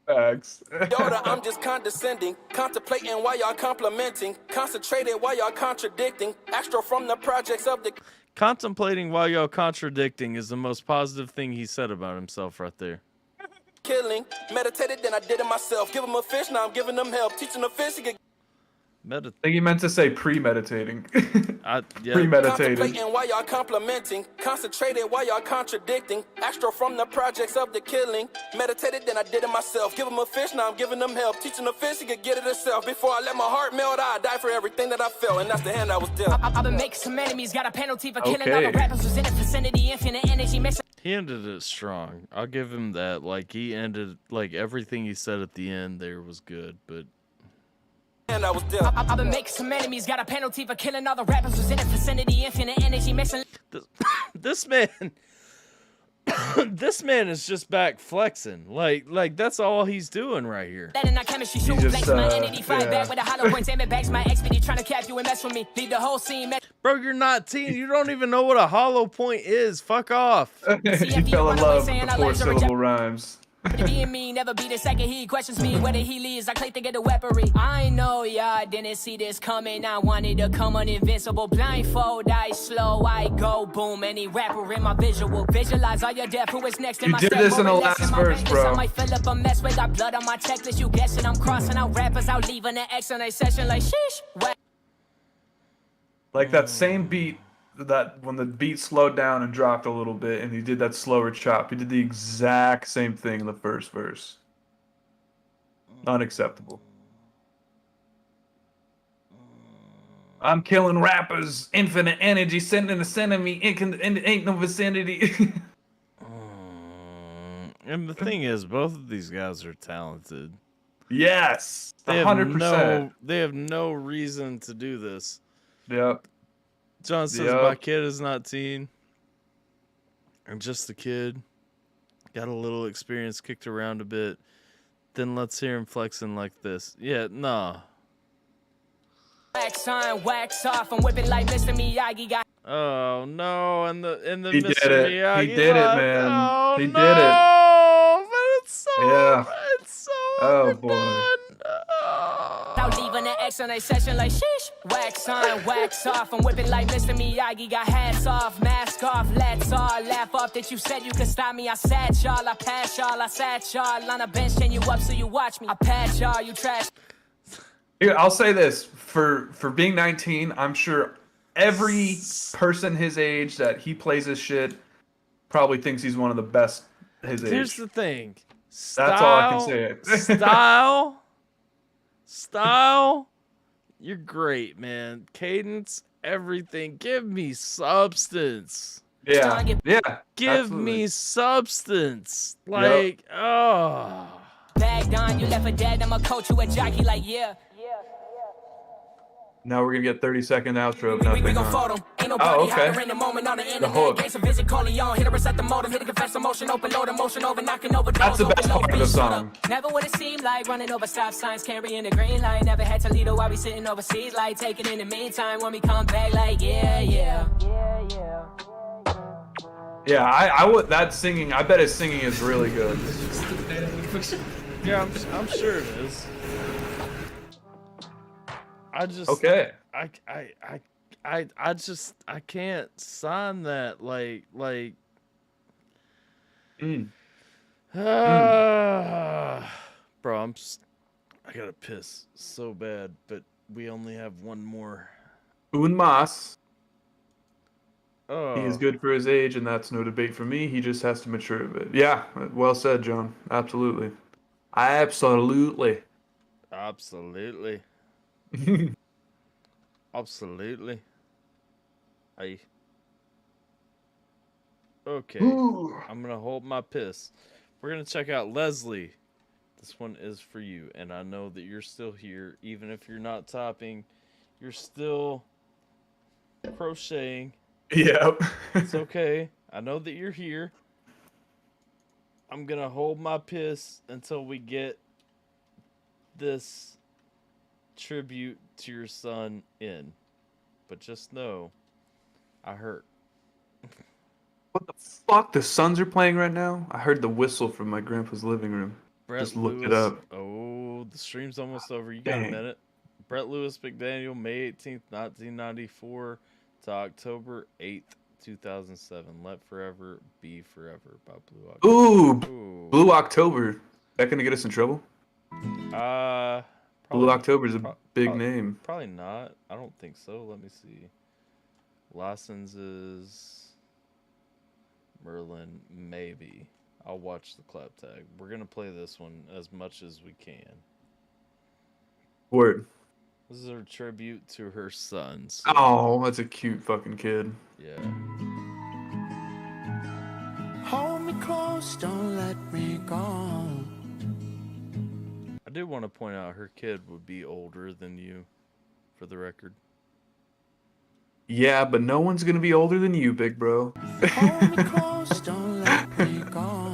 Facts. Yoda, I'm just condescending, contemplating why y'all complimenting, concentrated why y'all contradicting, Astro from the projects of the... Contemplating while y'all contradicting is the most positive thing he said about himself right there. Killing, meditated, then I did it myself. Give him a fish, now I'm giving him help. Teaching a fish, he could... I think he meant to say premeditating. Premeditated. Contemplating why y'all complimenting, concentrated why y'all contradicting, Astro from the projects of the killing, meditated, then I did it myself. Give him a fish, now I'm giving him help. Teaching a fish, he could get it himself. Before I let my heart melt, I die for everything that I felt, and that's the hand I was dealt. I've been making some enemies, got a penalty for killing all the rappers who's in the vicinity, infinite energy mixing. He ended it strong. I'll give him that. Like, he ended, like, everything he said at the end there was good, but... And I was dealt. I've been making some enemies, got a penalty for killing all the rappers who's in the vicinity, infinite energy mixing. This man... this man is just back flexing. Like that's all he's doing right here. Letting our chemistry shoot blanks my entity, fight back with a hollow point, aim it back my XPD, trying to cap you and mess with me. Leave the whole scene. Bro, you're 19. You don't even know what a hollow point is. Fuck off. You fell in love with the 4-syllable rhymes. Be me, never be the second. He questions me whether he leaves. I click to get the weaponry. I know y'all didn't see this coming. I wanted to come on invincible. Blindfold, I slow, I go boom. Any rapper in my visual. Visualize all your death. Who is next in my step? You did this in the last verse, bro. I might fill up a mess with got blood on my checklist. You guessing I'm crossing out rappers out, leaving the X on a session like sheesh. Like that same beat. That when the beat slowed down and dropped a little bit and he did that slower chop, he did the exact same thing in the first verse. Unacceptable. I'm killing rappers, infinite energy, sending a sending me, ain't no vicinity. And the thing is, both of these guys are talented. Yes, 100%. They have no reason to do this. Yep. John says, my kid is not teen. I'm just a kid. Got a little experience, kicked around a bit. Then let's hear him flexing like this. Yeah, nah. Wax on, wax off. I'm whipping like Mr. Miyagi. Got oh no, and the he Mr. did it. Miyagi He did it, man. Oh, he did it. But it's so it's so oh boy. Out leaving the X on a session like sheesh. Wax on, wax off. I'm whipping like Mr. Miyagi. Got hats off, mask off. Let's all laugh off that you said you could stop me. I sat y'all, I passed y'all, I sat y'all on a bench, chain you up so you watch me. I pat y'all, you trash. Here, I'll say this for being 19. I'm sure every person his age that he plays his shit probably thinks he's one of the best his age. Here's the thing. That's all I can say. Style, you're great, man. Cadence, everything. Give me substance. Yeah. Yeah. Give absolutely. me substance. Like, oh. Bagged on, you left for dead. I'ma coach you a jockey like, yeah. Now we're gonna get 30-second outro. We Nothing. gon' fold 'em. Ain't Oh, nobody okay. higher in the moment on the The internet. hook. Gain some vision, calling on. Hit a reset the motive. Hit a confess emotion. Open load emotion over. Knocking over That's doors. the best open part of the beats. song. Never would it seem like running over stop signs. Carrying the green light. Never had to lead while we sitting overseas. Like taking in the meantime. When we come back like, yeah. Yeah, I would. That singing. I bet his singing is really good. Yeah, I'm sure it is. I just Okay. I just can't sign that bro, I gotta piss so bad, but we only have one more. Un mas. Oh. He is good for his age, and that's no debate for me. He just has to mature a bit. Yeah, well said, John. Absolutely. Absolutely. Absolutely. Absolutely. Okay. Ooh. I'm gonna hold my piss. We're gonna check out Leslie. This one is for you, and I know that you're still here, even if you're not topping. You're still crocheting. Yep. It's okay. I know that you're here. I'm gonna hold my piss until we get this tribute to your son in. But just know, I hurt. What the fuck? The Suns are playing right now? I heard the whistle from my grandpa's living room. Just looked it up. Oh, the stream's almost over. You got Dang. a minute. Brett Lewis McDaniel, May 18th, 1994 to October 8th, 2007. Let Forever Be Forever by Blue October. Ooh, Blue October. That gonna get us in trouble? Blue October is a big name. Probably not. I don't think so. Let me see. Licenses. Merlin, maybe. I'll watch the clap tag. We're gonna play this one as much as we can. Word. This is her tribute to her sons. Oh, that's a cute fucking kid. Yeah. Hold me close, don't let me go. I do want to point out her kid would be older than you, for the record. Yeah, but no one's gonna be older than you, big bro. Hold me close, don't let me go.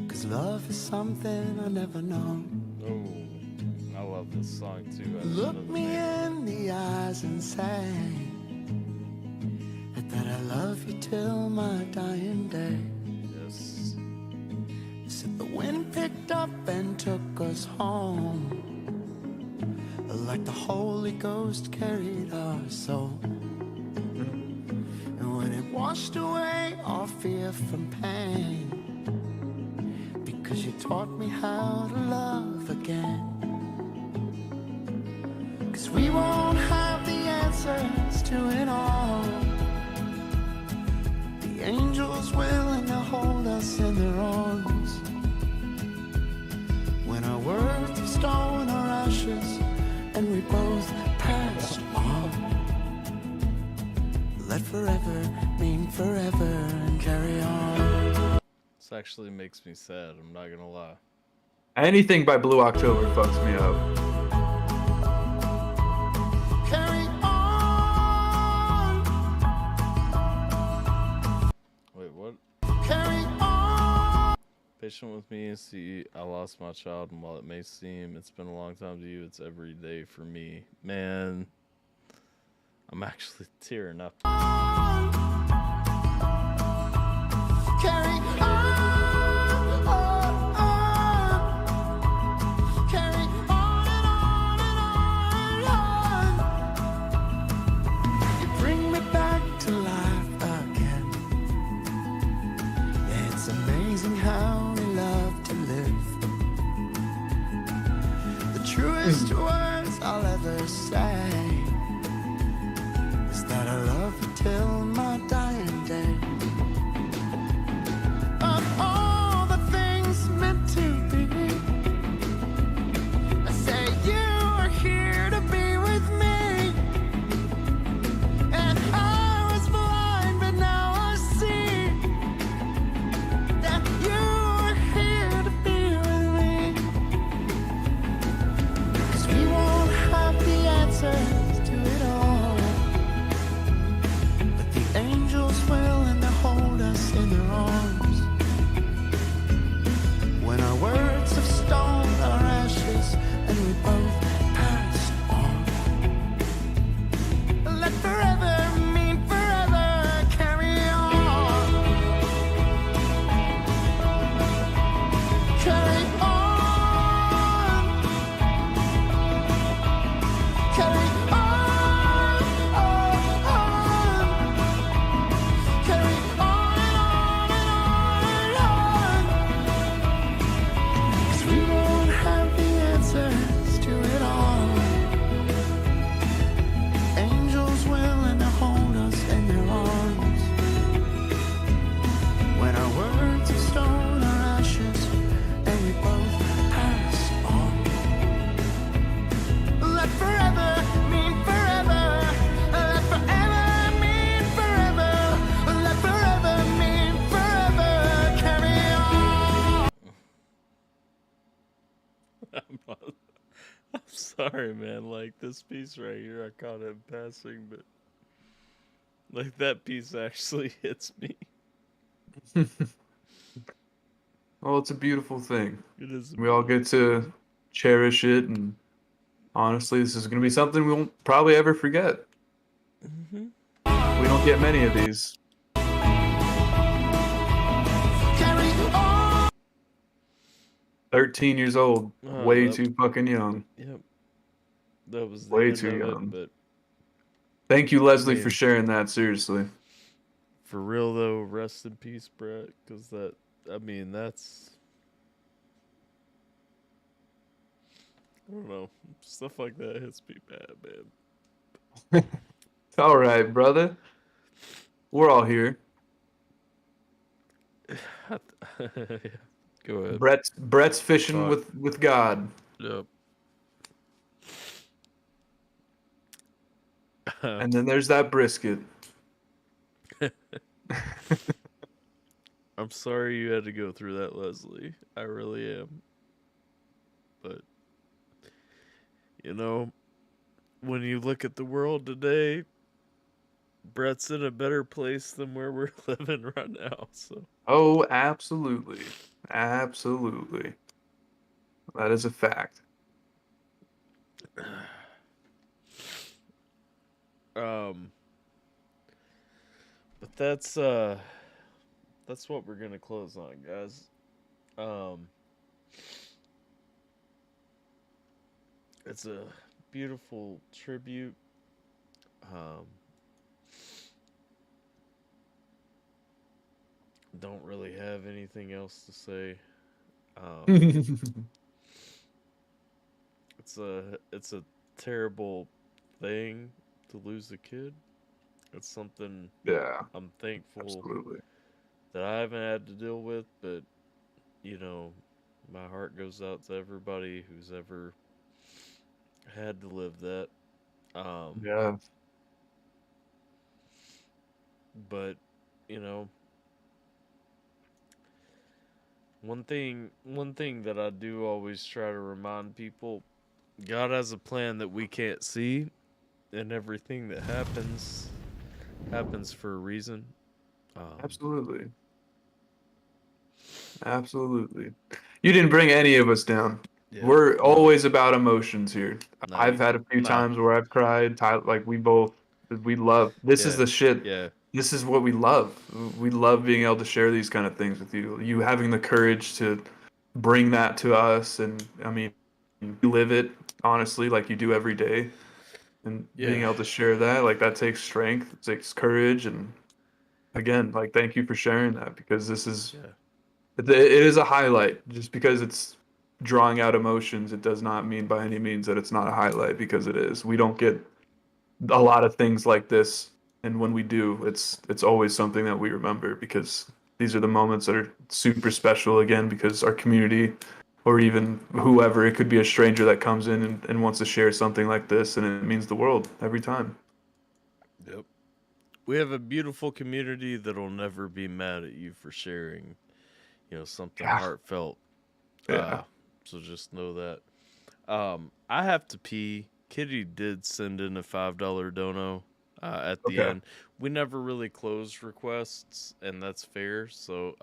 'Cause love is something I never known. Oh, I love this song too. Look me in the eyes and say that I love you till my dying day. Yes. You said the wind picked up and took us home, like the Holy Ghost carried our soul. And when it washed away all fear from pain, because you taught me how to love again. 'Cause we won't have the answers to it all. The angels willing to hold us in their arms. When our words of stone are ashes and we both passed on. Let forever mean forever and carry on. This actually makes me sad, I'm not gonna lie. Anything by Blue October fucks me up. Carry on. Wait, what? Carry on. Patient with me and see I lost my child, and while it may seem it's been a long time to you, it's every day for me. Man, I'm actually tearing up. Carry on. Carry on and on and on. You bring me back to life again. Yeah, it's amazing how we love to live. The truest words I'll ever say is that I love you till my dying day. Oh, sorry, man. Like this piece right here, I caught it in passing, but like that piece actually hits me. Well, it's a beautiful thing. It is. We all get to cherish it, and honestly, this is going to be something we won't probably ever forget. Mm-hmm. We don't get many of these. 13 years old, way too fucking young. Yep. That was the Way end too of young. it, but Thank you, Leslie, mean- for sharing that. Seriously. for real though, rest in peace, Brett, because that's I don't know, stuff like that hits me bad, man. It's all right, brother. We're all here. Go ahead. Brett's fishing Talk. with God. Yep. And then there's that brisket. I'm sorry you had to go through that, Leslie. I really am. But, you know, when you look at the world today, Brett's in a better place than where we're living right now. So. Oh, absolutely. Absolutely. That is a fact. But that's what we're gonna close on, guys. It's a beautiful tribute. Don't really have anything else to say. It's a terrible thing to lose a kid. It's something I'm thankful absolutely. that I haven't had to deal with, but you know, my heart goes out to everybody who's ever had to live that. Yeah. But, you know, one thing that I do always try to remind people, God has a plan that we can't see, and everything that happens for a reason. Absolutely. Absolutely. You didn't bring any of us down. Yeah. We're always about emotions here. No, I've had a few no. times where I've cried. Like we love. This is Yeah. the shit. Yeah. This is what we love. We love being able to share these kind of things with you. You having the courage to bring that to us, and I mean, you live it honestly, like you do every day, and being Yeah. able to share that, like that takes strength, it takes courage, and again, like thank you for sharing that because this is it is a highlight. Just because it's drawing out emotions, it does not mean by any means that it's not a highlight because it is. We don't get a lot of things like this, and when we do, it's always something that we remember because these are the moments that are super special again because our community or even whoever, it could be a stranger that comes in and wants to share something like this, and it means the world every time. Yep. We have a beautiful community that'll never be mad at you for sharing, you know, something heartfelt. Yeah. So just know that. I have to pee. Kitty did send in a $5 dono at the end. We never really closed requests, and that's fair. So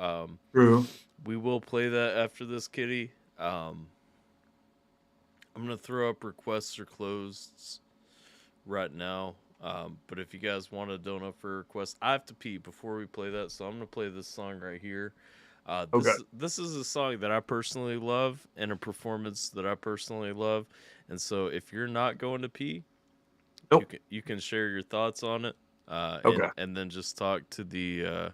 True. We will play that after this, Kitty. I'm gonna throw up requests or closed right now. But if you guys want to dono for a request, I have to pee before we play that, so I'm gonna play this song right here. This is a song that I personally love and a performance that I personally love, and so if you're not going to pee, you can share your thoughts on it, and then just talk to the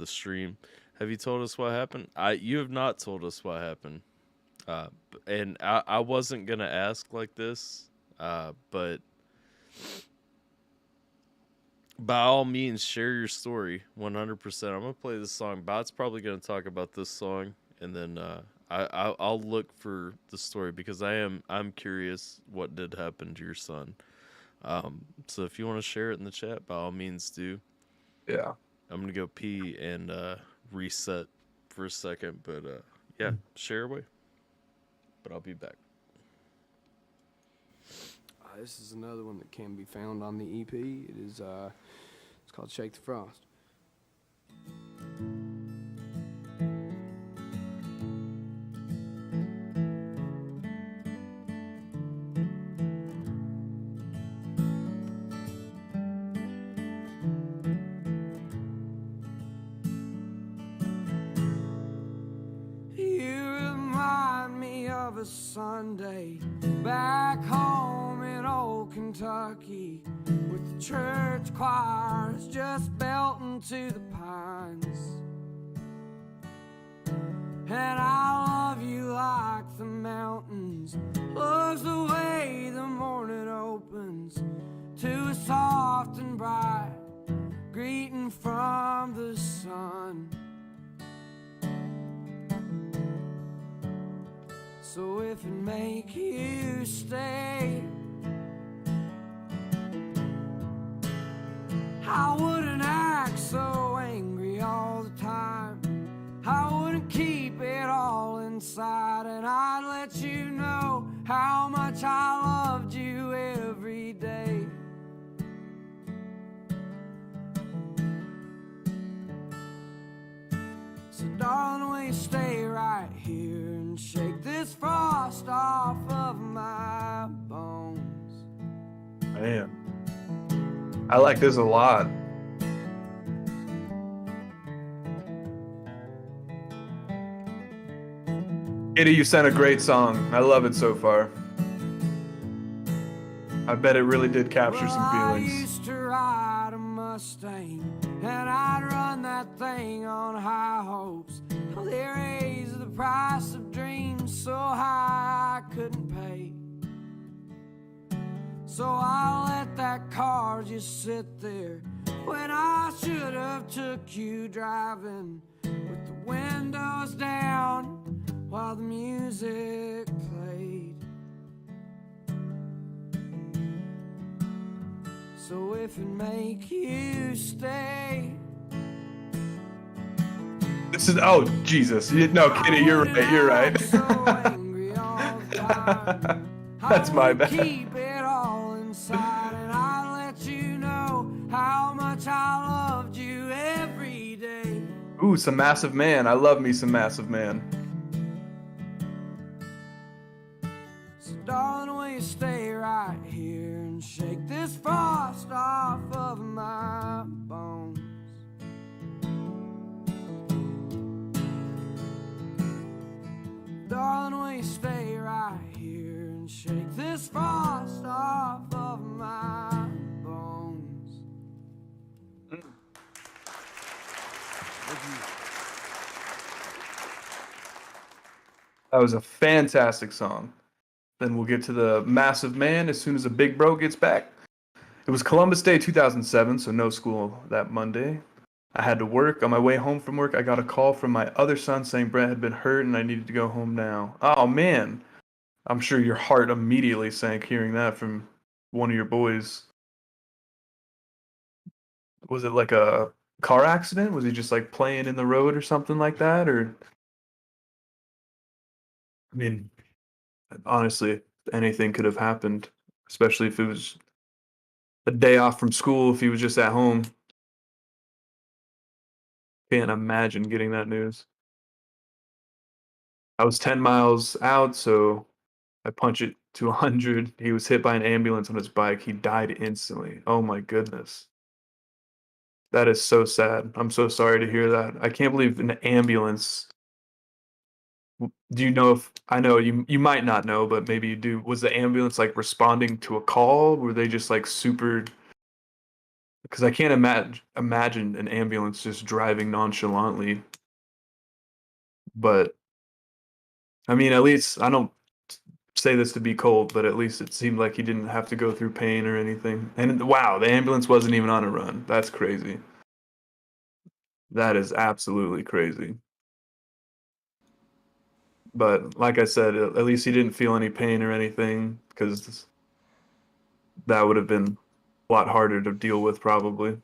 stream. Have you told us what happened? You have not told us what happened, and I wasn't gonna ask like this. But by all means, share your story 100%. I'm gonna play this song. Bot's probably gonna talk about this song, and then I'll look for the story because I'm curious what did happen to your son. So if you want to share it in the chat, by all means do. Yeah. I'm gonna go pee and reset for a second, but yeah, share away. But I'll be back. This is another one that can be found on the EP. It is, it's called Shake the Frost. A Sunday back home in old Kentucky with the church choirs just belting to the pines. And I love you like the mountains, loves the way the morning opens to a soft and bright greeting from the sun. So if it make you stay, I wouldn't act so angry all the time. I wouldn't keep it all inside, and I'd let you know how much I loved you every day. So darling, will you stay right here and shake this frost off of my bones? Man, I like this a lot. Kitty, you sent a great song. I love it so far. I bet it really did capture some feelings. I used to ride a Mustang, and I'd run that thing on high hopes. Well, they raised the price of dreams so high I couldn't pay. So I let that car just sit there when I should have took you driving with the windows down while the music played. So if it make you stay. This is, oh Jesus, no, Kitty, you're right, you're right. That's my bad. Keep it all inside, and I let you know how much I loved you every day. Ooh, some Massive Man. I love me some Massive Man. So darling, will you stay right here and shake this frost off of my bones? Darling, will you stay right here and shake this frost off of my bones? That was a fantastic song. Then we'll get to the Massive Man as soon as the big bro gets back. It was Columbus Day 2007, so no school that Monday. I had to work. On my way home from work, I got a call from my other son saying Brett had been hurt and I needed to go home now. Oh, man. I'm sure your heart immediately sank hearing that from one of your boys. Was it like a car accident? Was he just like playing in the road or something like that? Or, I mean, honestly, anything could have happened, especially if it was a day off from school, if he was just at home. Can't imagine getting that news. I was 10 miles out, so I punch it to 100. He was hit by an ambulance on his bike. He died instantly. Oh my goodness. That is so sad. I'm so sorry to hear that. I can't believe an ambulance. Do you know if, I know you might not know, but maybe you do. Was the ambulance like responding to a call? Were they just like super? Because I can't imagine an ambulance just driving nonchalantly. But I mean, at least I don't say this to be cold, but at least it seemed like he didn't have to go through pain or anything. And wow, the ambulance wasn't even on a run. That's crazy. That is absolutely crazy. But like I said, at least he didn't feel any pain or anything, because that would have been a lot harder to deal with probably.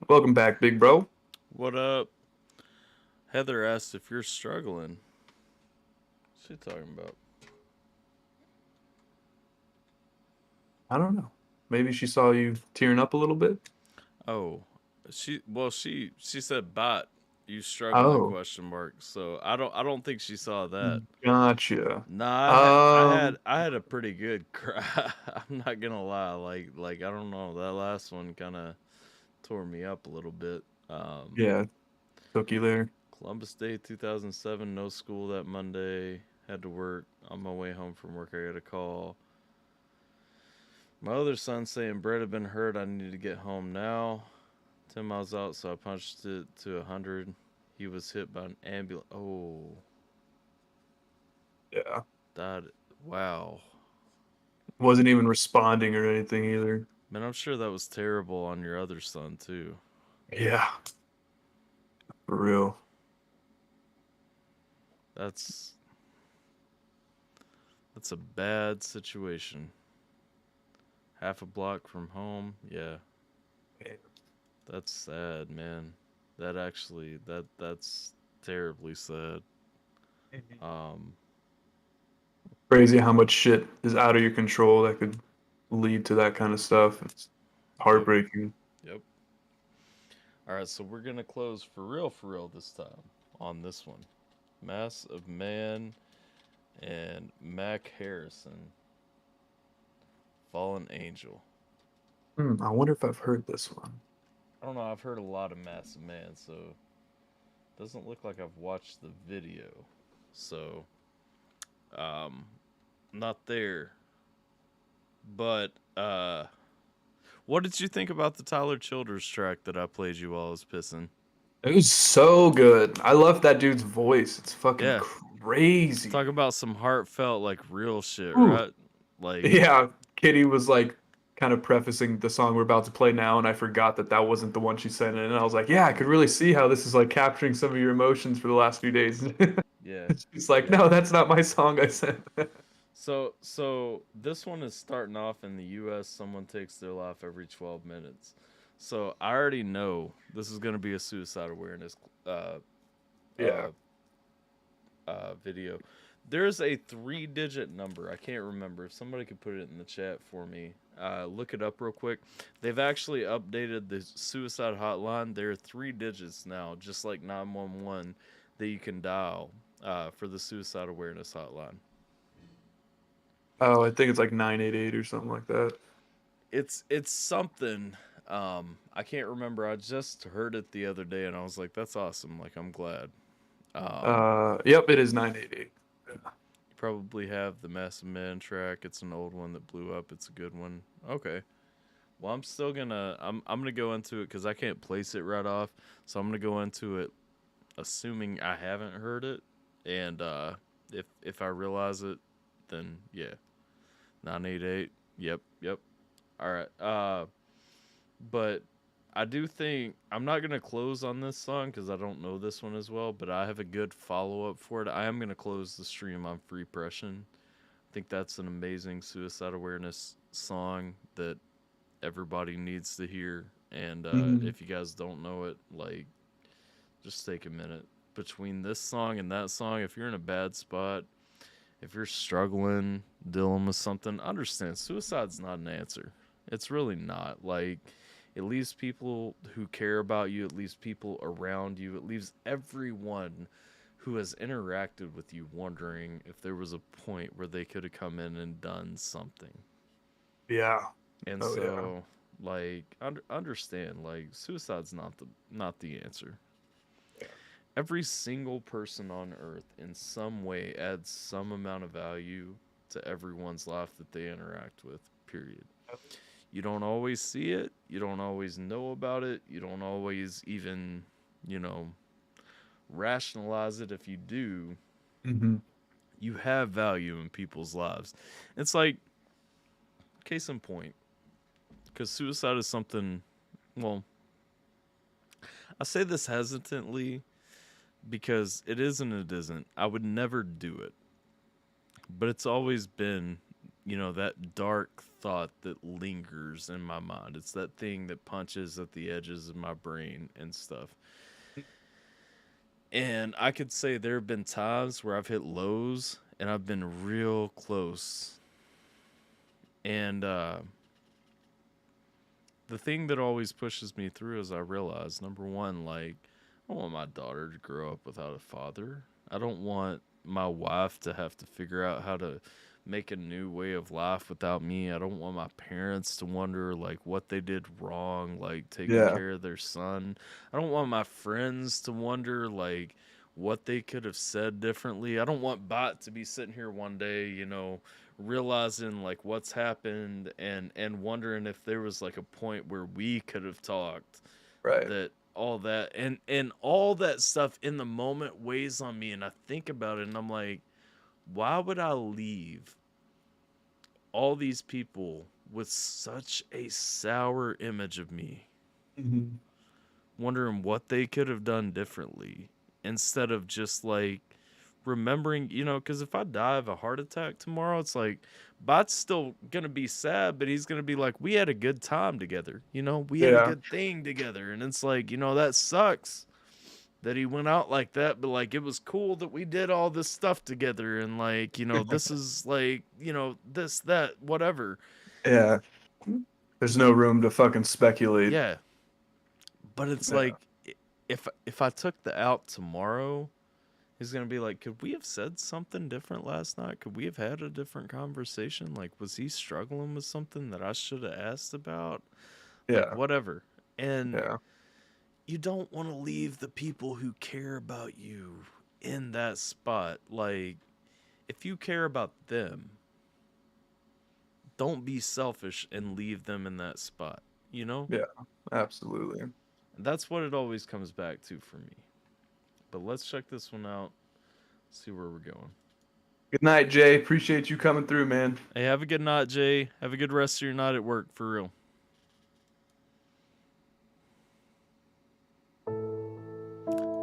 Welcome back, big bro. What up? Heather asked if you're struggling. What's she talking about? I don't know. Maybe she saw you tearing up a little bit. Oh, she said bot. You struggling Oh, question mark. So I don't think she saw that. gotcha. Nah, I had a pretty good cry. I'm not gonna lie. Like I don't know. That last one kind of tore me up a little bit. Yeah, took you there. Columbus Day 2007, no school that Monday. Had to work. On my way home from work, I got a call. My other son saying Brett had been hurt. I need to get home now. 10 miles out, so I punched it to 100. He was hit by an ambulance. Oh. Yeah. That, wow. Wasn't even responding or anything either. Man, I'm sure that was terrible on your other son, too. Yeah. For real. That's a bad situation. Half a block from home, yeah. That's sad, man. That's terribly sad. Crazy how much shit is out of your control that could lead to that kind of stuff. It's heartbreaking. Yep. All right, so we're gonna close for real this time on this one. Mass of Man and Mac Harrison. Fallen Angel. I wonder if I've heard this one. I don't know. I've heard a lot of Mass of Man, so it doesn't look like I've watched the video. So, not there. But, what did you think about the Tyler Childers track that I played you while I was pissing? It was so good. I love that dude's voice. It's fucking crazy. Talk about some heartfelt, like, real shit, Ooh. right? Like, Yeah, Kitty was like kind of prefacing the song we're about to play now, and I forgot that that wasn't the one she sent in. And I was like, yeah, I could really see how this is like capturing some of your emotions for the last few days. Yeah. She's like, no, that's not my song I sent. So this one is starting off in the U.S. Someone takes their life every 12 minutes. So I already know this is going to be a suicide awareness video. There's a 3-digit number. I can't remember. If somebody could put it in the chat for me, look it up real quick. They've actually updated the suicide hotline. There are 3 digits now, just like 911, that you can dial for the suicide awareness hotline. Oh, I think it's like 988 or something like that. It's something. I can't remember. I just heard it the other day, and I was like, "That's awesome!" Like, I'm glad. Yep, it is 988. You probably have the Massive Man track. It's an old one that blew up. It's a good one. Okay. Well, I'm still gonna. I'm gonna go into it because I can't place it right off. So I'm gonna go into it, assuming I haven't heard it, and if I realize it, then yeah. 988. Yep. All right. But I do think I'm not gonna close on this song because I don't know this one as well. But I have a good follow up for it. I am gonna close the stream on Free Pression. I think that's an amazing suicide awareness song that everybody needs to hear. And if you guys don't know it, like, just take a minute between this song and that song. If you're in a bad spot, if you're struggling, dealing with something, understand suicide's not an answer. It's really not. Like, it leaves people who care about you, it leaves people around you, it leaves everyone who has interacted with you wondering if there was a point where they could have come in and done something. Yeah. And like, understand, like, suicide's not the answer. Every single person on Earth in some way adds some amount of value to everyone's life that they interact with, period. You don't always see it. You don't always know about it. You don't always even, rationalize it. If you do, you have value in people's lives. It's like, case in point, because suicide is something, well, I say this hesitantly, because it is and it isn't. I would never do it. But it's always been, that dark thought that lingers in my mind. It's that thing that punches at the edges of my brain and stuff. And I could say there have been times where I've hit lows and I've been real close. And the thing that always pushes me through is I realize, number one, like, I don't want my daughter to grow up without a father. I don't want my wife to have to figure out how to make a new way of life without me. I don't want my parents to wonder, like, what they did wrong, like, taking Yeah. care of their son. I don't want my friends to wonder, like, what they could have said differently. I don't want Bot to be sitting here one day, you know, realizing like what's happened and wondering if there was like a point where we could have talked. Right. That all that and all that stuff in the moment weighs on me, and I think about it and I'm like, why would I leave all these people with such a sour image of me? Mm-hmm. Wondering what they could have done differently, instead of just like remembering, you know, because if I die of a heart attack tomorrow, it's like Bot's still gonna be sad, but he's gonna be like, we had a good time together, you know, we had a good thing together. And it's like, you know, that sucks that he went out like that, but like it was cool that we did all this stuff together, and like, you know, this is like, you know, this, that, whatever. Yeah. There's no room to fucking speculate. Yeah. But it's like, if I took the out tomorrow, he's going to be like, could we have said something different last night? Could we have had a different conversation? Like, was he struggling with something that I should have asked about? Yeah. Like, whatever. And you don't want to leave the people who care about you in that spot. Like, if you care about them, don't be selfish and leave them in that spot, you know? Yeah, absolutely. That's what it always comes back to for me. But let's check this one out. See where we're going. Good night, Jay. Appreciate you coming through, man. Hey, have a good night, Jay. Have a good rest of your night at work, for real.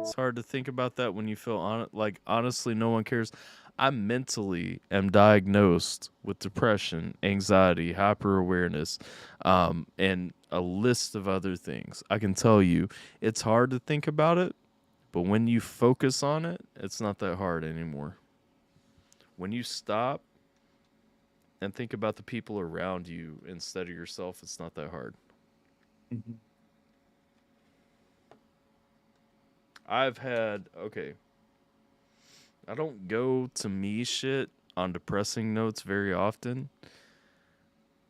It's hard to think about that when you feel like honestly no one cares. I mentally am diagnosed with depression, anxiety, hyper-awareness, and a list of other things. I can tell you, it's hard to think about it, but when you focus on it, it's not that hard anymore. When you stop and think about the people around you instead of yourself, it's not that hard. Mm-hmm. I don't go to me shit on depressing notes very often.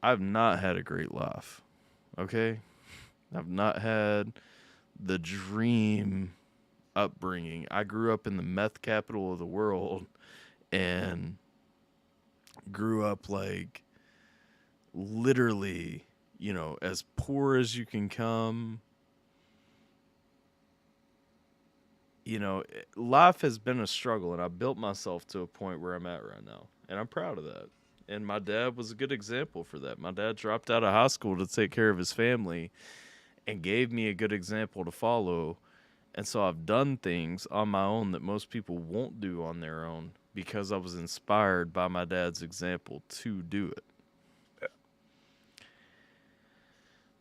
I've not had a great life. Okay? I've not had the dream upbringing. I grew up in the meth capital of the world and grew up like literally, you know, as poor as you can come. You know, life has been a struggle, and I built myself to a point where I'm at right now, and I'm proud of that. And my dad was a good example for that. My dad dropped out of high school to take care of his family and gave me a good example to follow. And so I've done things on my own that most people won't do on their own because I was inspired by my dad's example to do it.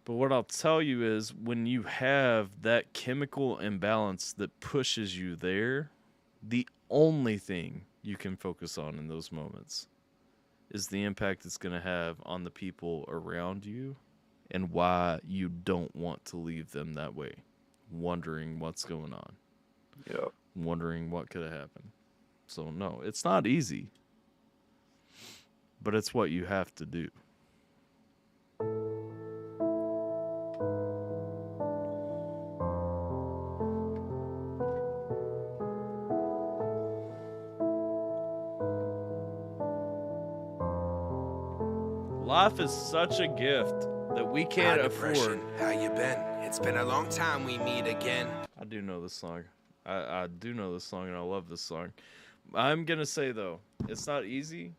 But what I'll tell you is when you have that chemical imbalance that pushes you there, the only thing you can focus on in those moments is the impact it's going to have on the people around you and why you don't want to leave them that way, wondering what's going on. Yeah. Wondering what could have happened. So no, it's not easy, but it's what you have to do. Life is such a gift that we can't afford. How you been? It's been a long time we meet again. I do know this song. I do know this song, and I love this song. I'm going to say, though, it's not easy,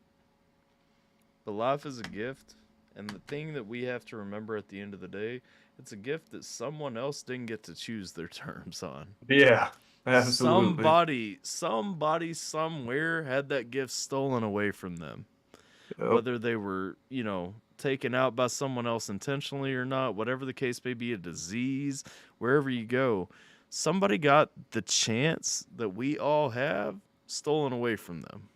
but life is a gift. And the thing that we have to remember at the end of the day, it's a gift that someone else didn't get to choose their terms on. Yeah, absolutely. Somebody somewhere had that gift stolen away from them. Yep. Whether they were, you know, taken out by someone else intentionally or not, whatever the case may be, a disease, wherever you go, somebody got the chance that we all have stolen away from them.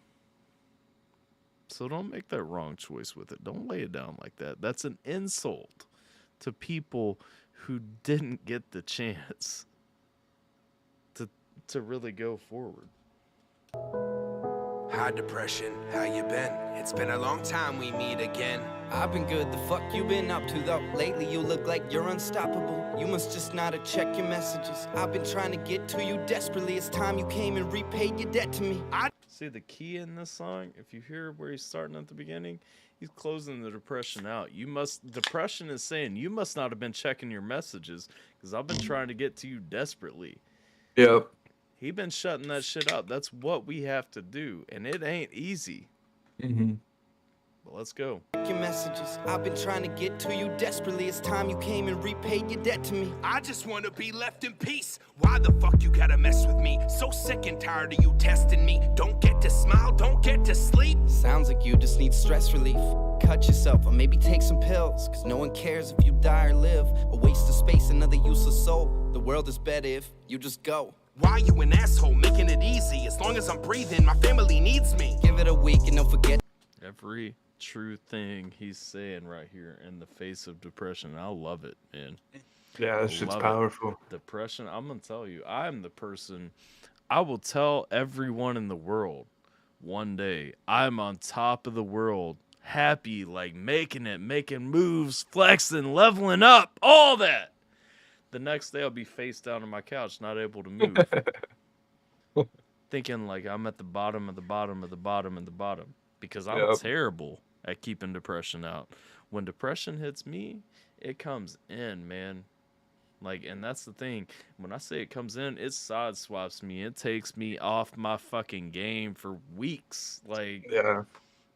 So don't make that wrong choice with it. Don't lay it down like that. That's an insult to people who didn't get the chance to really go forward. Hi, depression, how you been? It's been a long time we meet again. I've been good, the fuck you been up to though? Lately you look like you're unstoppable. You must just not have checked your messages. I've been trying to get to you desperately. It's time you came and repaid your debt to me. See the key in this song, if you hear where he's starting at the beginning, he's closing the depression out. Depression is saying you must not have been checking your messages because I've been trying to get to you desperately. Yep. He been shutting that shit up. That's what we have to do, and it ain't easy. Mm-hmm. But let's go. Your messages. I've been trying to get to you desperately. It's time you came and repaid your debt to me. I just want to be left in peace. Why the fuck you gotta mess with me? So sick and tired of you testing me. Don't get to smile, don't get to sleep. Sounds like you just need stress relief. Cut yourself or maybe take some pills. Cause no one cares if you die or live. A waste of space, another useless soul. The world is better if you just go. Why you an asshole, making it easy? As long as I'm breathing, my family needs me. Give it a week and don't forget. Every true thing he's saying right here in the face of depression. I love it, man. Yeah, that shit's powerful. Depression, I'm going to tell you, I'm the person, I will tell everyone in the world one day, I'm on top of the world, happy, like making it, making moves, flexing, leveling up, all that. The next day I'll be face down on my couch, not able to move. Thinking like I'm at the bottom of the bottom of the bottom of the bottom. Because I'm terrible at keeping depression out. When depression hits me, it comes in, man. Like, and that's the thing. When I say it comes in, it side swaps me. It takes me off my fucking game for weeks. Like, yeah.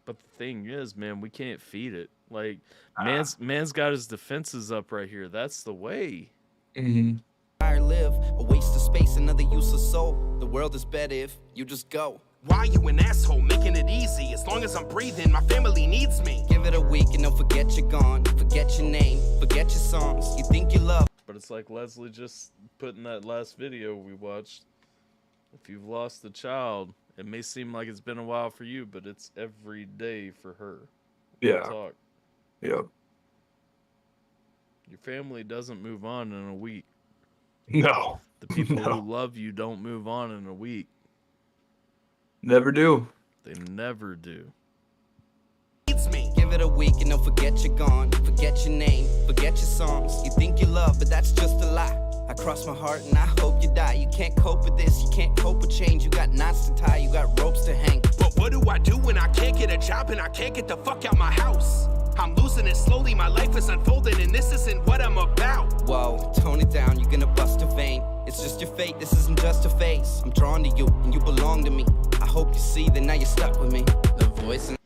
But the thing is, man, we can't feed it. Like, man's got his defenses up right here. That's the way. Mm-hmm. I live a waste of space, another useless soul. The world is better if you just go. Why you an asshole, making it easy? As long as I'm breathing, my family needs me. Give it a week and don't forget you're gone. Forget your name, forget your songs. You think you love. But it's like Leslie just put in that last video we watched. If you've lost a child, it may seem like it's been a while for you, but it's every day for her. Yeah. Talk. Yep. Your family doesn't move on in a week. No. The people who love you don't move on in a week. Never do. They never do. Give it a week and don't forget you're gone. Forget your name, forget your songs. You think you love, but that's just a lie. I cross my heart and I hope you die. You can't cope with this, you can't cope with change. You got knots to tie, you got ropes to hang. But what do I do when I can't get a job and I can't get the fuck out my house? I'm losing it slowly, my life is unfolding and this isn't what I'm about. Whoa, tone it down, you're gonna bust a vein. It's just your fate, this isn't just a phase. I'm drawn to you and you belong to me. I hope you see that now you're stuck with me. The voice in.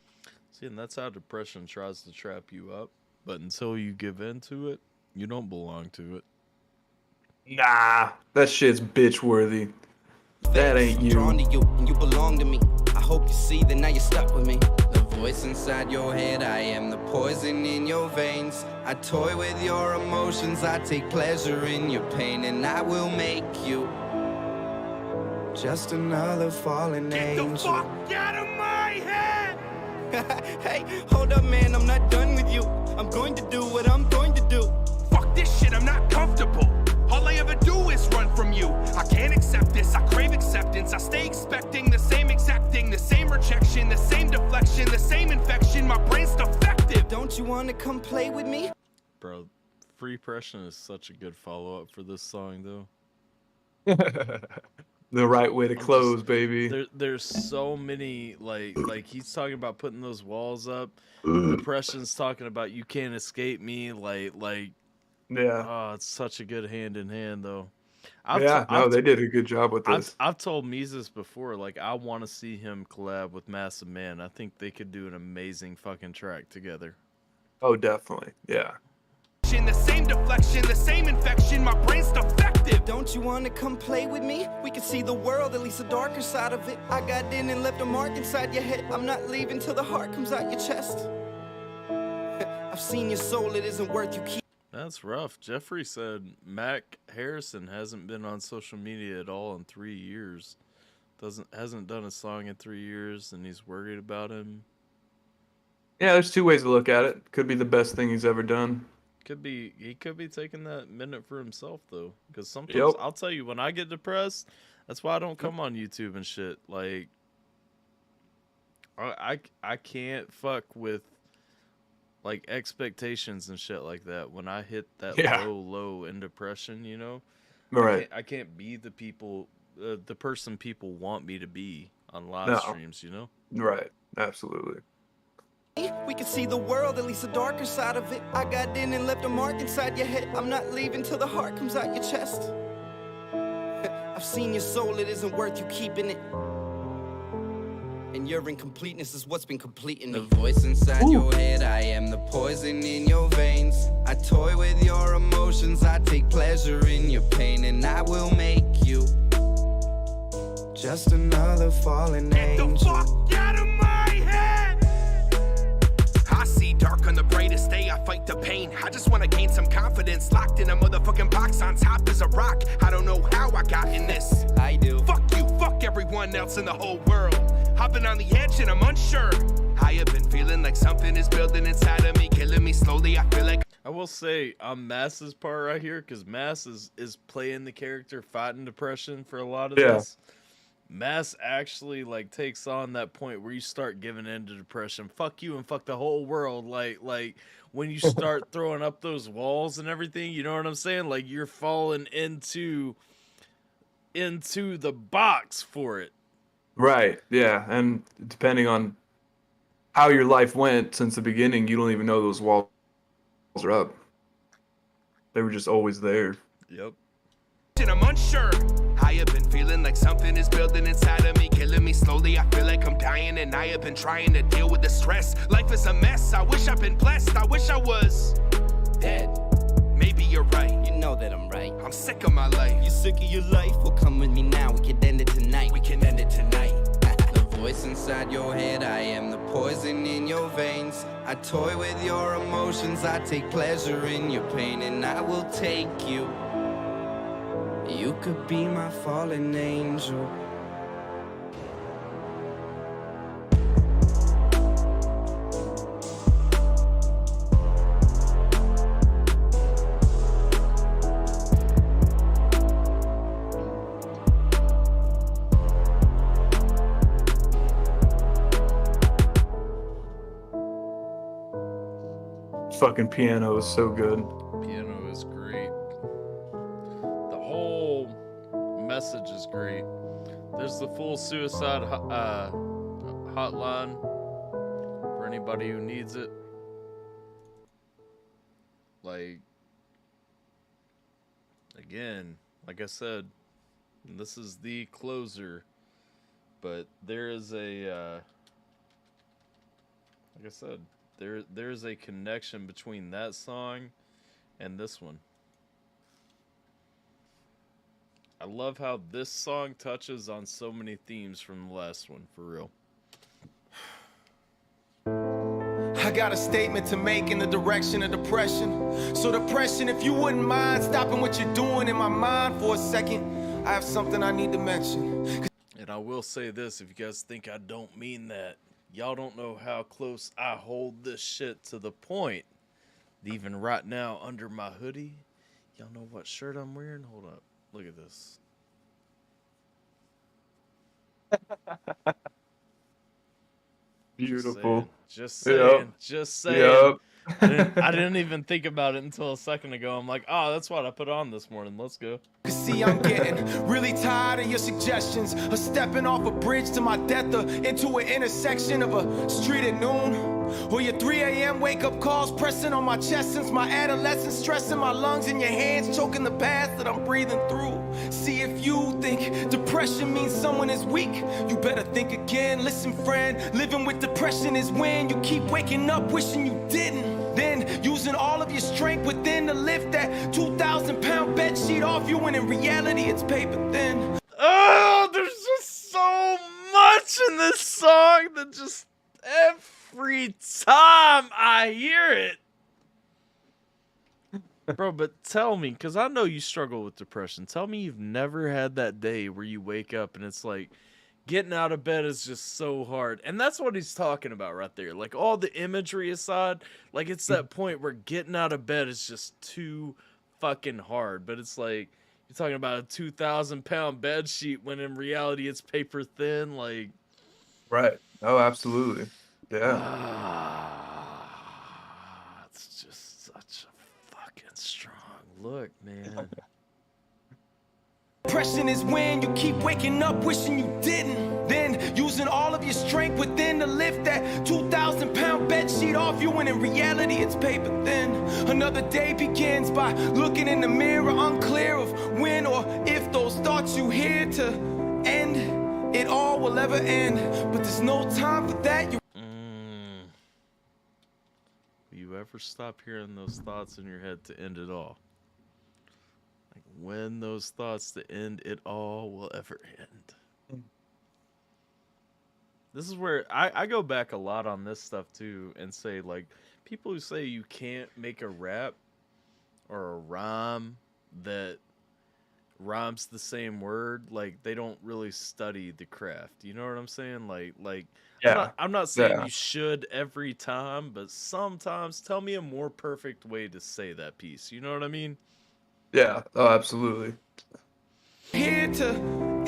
See, and that's how depression tries to trap you up. But until you give in to it, you don't belong to it. Nah, that shit's bitch worthy. That ain't you. Drawn to you and you belong to me. I hope you see that now you're stuck with me. The voice inside your head, I am the poison in your veins. I toy with your emotions, I take pleasure in your pain, and I will make you just another fallen angel. Get the fuck out of my head! Hey, hold up, man, I'm not done with you. I'm going to do what I'm going to do. Fuck this shit, I'm not comfortable. All I ever do is run from you. I can't accept this, I crave acceptance. I stay expecting the same exact thing, the same rejection, the same deflection, the same infection. My brain's defective. Don't you want to come play with me? Bro, Free Depression is such a good follow-up for this song, though. The right way to close, baby. There's so many, like he's talking about putting those walls up. Depression's talking about you can't escape me, yeah. Oh, it's such a good hand in hand, though. They did a good job with this. I've told Mises before, like, I want to see him collab with Massive Man. I think they could do an amazing fucking track together. Oh, definitely. Yeah. The same deflection, the same infection, my brain's defective. Don't you want to come play with me? We can see the world, at least the darker side of it. I got in and left a mark inside your head. I'm not leaving till the heart comes out your chest. I've seen your soul, it isn't worth you keep. That's rough. Jeffrey said Mac Harrison hasn't been on social media at all in 3 years. Hasn't done a song in 3 years, and he's worried about him. Yeah, there's two ways to look at it. Could be the best thing he's ever done. He could be taking that minute for himself though, because sometimes I'll tell you, when I get depressed, that's why I don't come on YouTube and shit. Like, I can't fuck with like expectations and shit like that. When I hit that low in depression, you know, right? I can't be the person people want me to be on live streams, you know? Right, absolutely. We can see the world, at least the darker side of it. I got in and left a mark inside your head. I'm not leaving till the heart comes out your chest. I've seen your soul, it isn't worth you keeping it. And your incompleteness is what's been completing the voice inside your head. I am the poison in your veins. I toy with your emotions. I take pleasure in your pain, and I will make you just another fallen angel. Get the fuck out of my head! I see dark on the brightest day. I fight the pain. I just wanna gain some confidence. Locked in a motherfucking box on top is a rock. I don't know how I got in this. I do. Fuck you, fuck everyone else in the whole world. Hopping on the edge and I'm unsure. I have been feeling like something is building inside of me, killing me slowly. I feel like I will say on Mass's part right here, because Mass is playing the character fighting depression for a lot of this. Mass actually like takes on that point where you start giving in to depression. Fuck you and fuck the whole world. Like when you start throwing up those walls and everything, you know what I'm saying? Like you're falling into the box for it. Right, yeah, and depending on how your life went since the beginning, you don't even know those walls are up. They were just always there. Yep. and I'm unsure. I have been feeling like something is building inside of me, killing me slowly. I feel like I'm dying, and I have been trying to deal with the stress. Life is a mess. I wish I've been blessed. I wish I was dead. Maybe you're right. You know that I'm right. I'm sick of my life. You sick of your life? Well, come with me now. We can end it tonight. We can end it tonight. The voice inside your head, I am the poison in your veins. I toy with your emotions. I take pleasure in your pain, and I will take you. You could be my fallen angel. Fucking piano is so good. Piano is great. The whole message is great. There's the full suicide hotline for anybody who needs it. Like, again, like I said, this is the closer, but there is a, like I said, there's a connection between that song and this one. I love how this song touches on so many themes from the last one, for real. I got a statement to make in the direction of depression. So depression, if you wouldn't mind stopping what you're doing in my mind for a second, I have something I need to mention. And I will say this, if you guys think I don't mean that, y'all don't know how close I hold this shit to the point that even right now under my hoodie, y'all know what shirt I'm wearing? Hold up. Look at this. Beautiful. Just saying. Just saying. I didn't even think about it until a second ago. I'm like, oh, that's what I put on this morning. Let's go. See, I'm getting really tired of your suggestions of stepping off a bridge to my death or into an intersection of a street at noon. Or your 3 a.m. wake-up calls pressing on my chest since my adolescence, stressing my lungs in your hands, choking the path that I'm breathing through. See, if you think depression means someone is weak, you better think again. Listen, friend, living with depression is when you keep waking up wishing you didn't. Then using all of your strength within to lift that 2,000-pound bed sheet off you, when in reality it's paper thin. Oh, there's just so much in this song that just every time I hear it. Bro, but tell me, because I know you struggle with depression. Tell me you've never had that day where you wake up and it's like getting out of bed is just so hard. And that's what he's talking about right there. Like, all the imagery aside, like, it's that point where getting out of bed is just too fucking hard. But it's like, you're talking about a 2,000-pound bed sheet when in reality it's paper thin. Like, right. Oh, absolutely. Yeah. It's just such a fucking strong look, man. Depression is when you keep waking up wishing you didn't. Then using all of your strength within to lift that 2,000-pound bed sheet off you when in reality it's paper thin. Another day begins by looking in the mirror, unclear of when or if those thoughts you hear to end. It all will ever end, but there's no time for that. Will you ever stop hearing those thoughts in your head to end it all? Like, when those thoughts to end it all will ever end. This is where I go back a lot on this stuff too and say, like, people who say you can't make a rap or a rhyme that rhymes the same word, like, they don't really study the craft. You know what I'm saying? Like Yeah. I'm not saying Yeah. you should every time, but sometimes tell me a more perfect way to say that piece. You know what I mean? Yeah. Oh, absolutely. Here to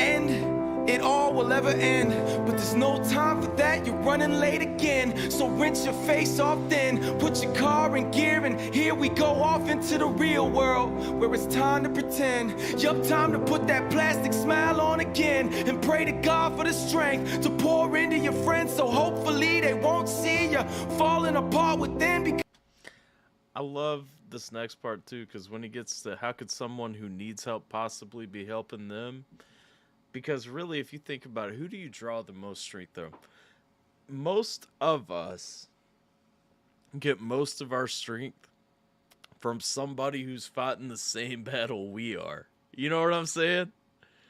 end. It all will ever end, but there's no time for that. You're running late again, so rinse your face off then. Put your car in gear and here we go off into the real world, where it's time to pretend. Yup, time to put that plastic smile on again and pray to God for the strength to pour into your friends, so hopefully they won't see you falling apart within. Because I love this next part too, because when he gets to how could someone who needs help possibly be helping them? Because really, if you think about it, who do you draw the most strength from? Most of us get most of our strength from somebody who's fighting the same battle we are. You know what I'm saying?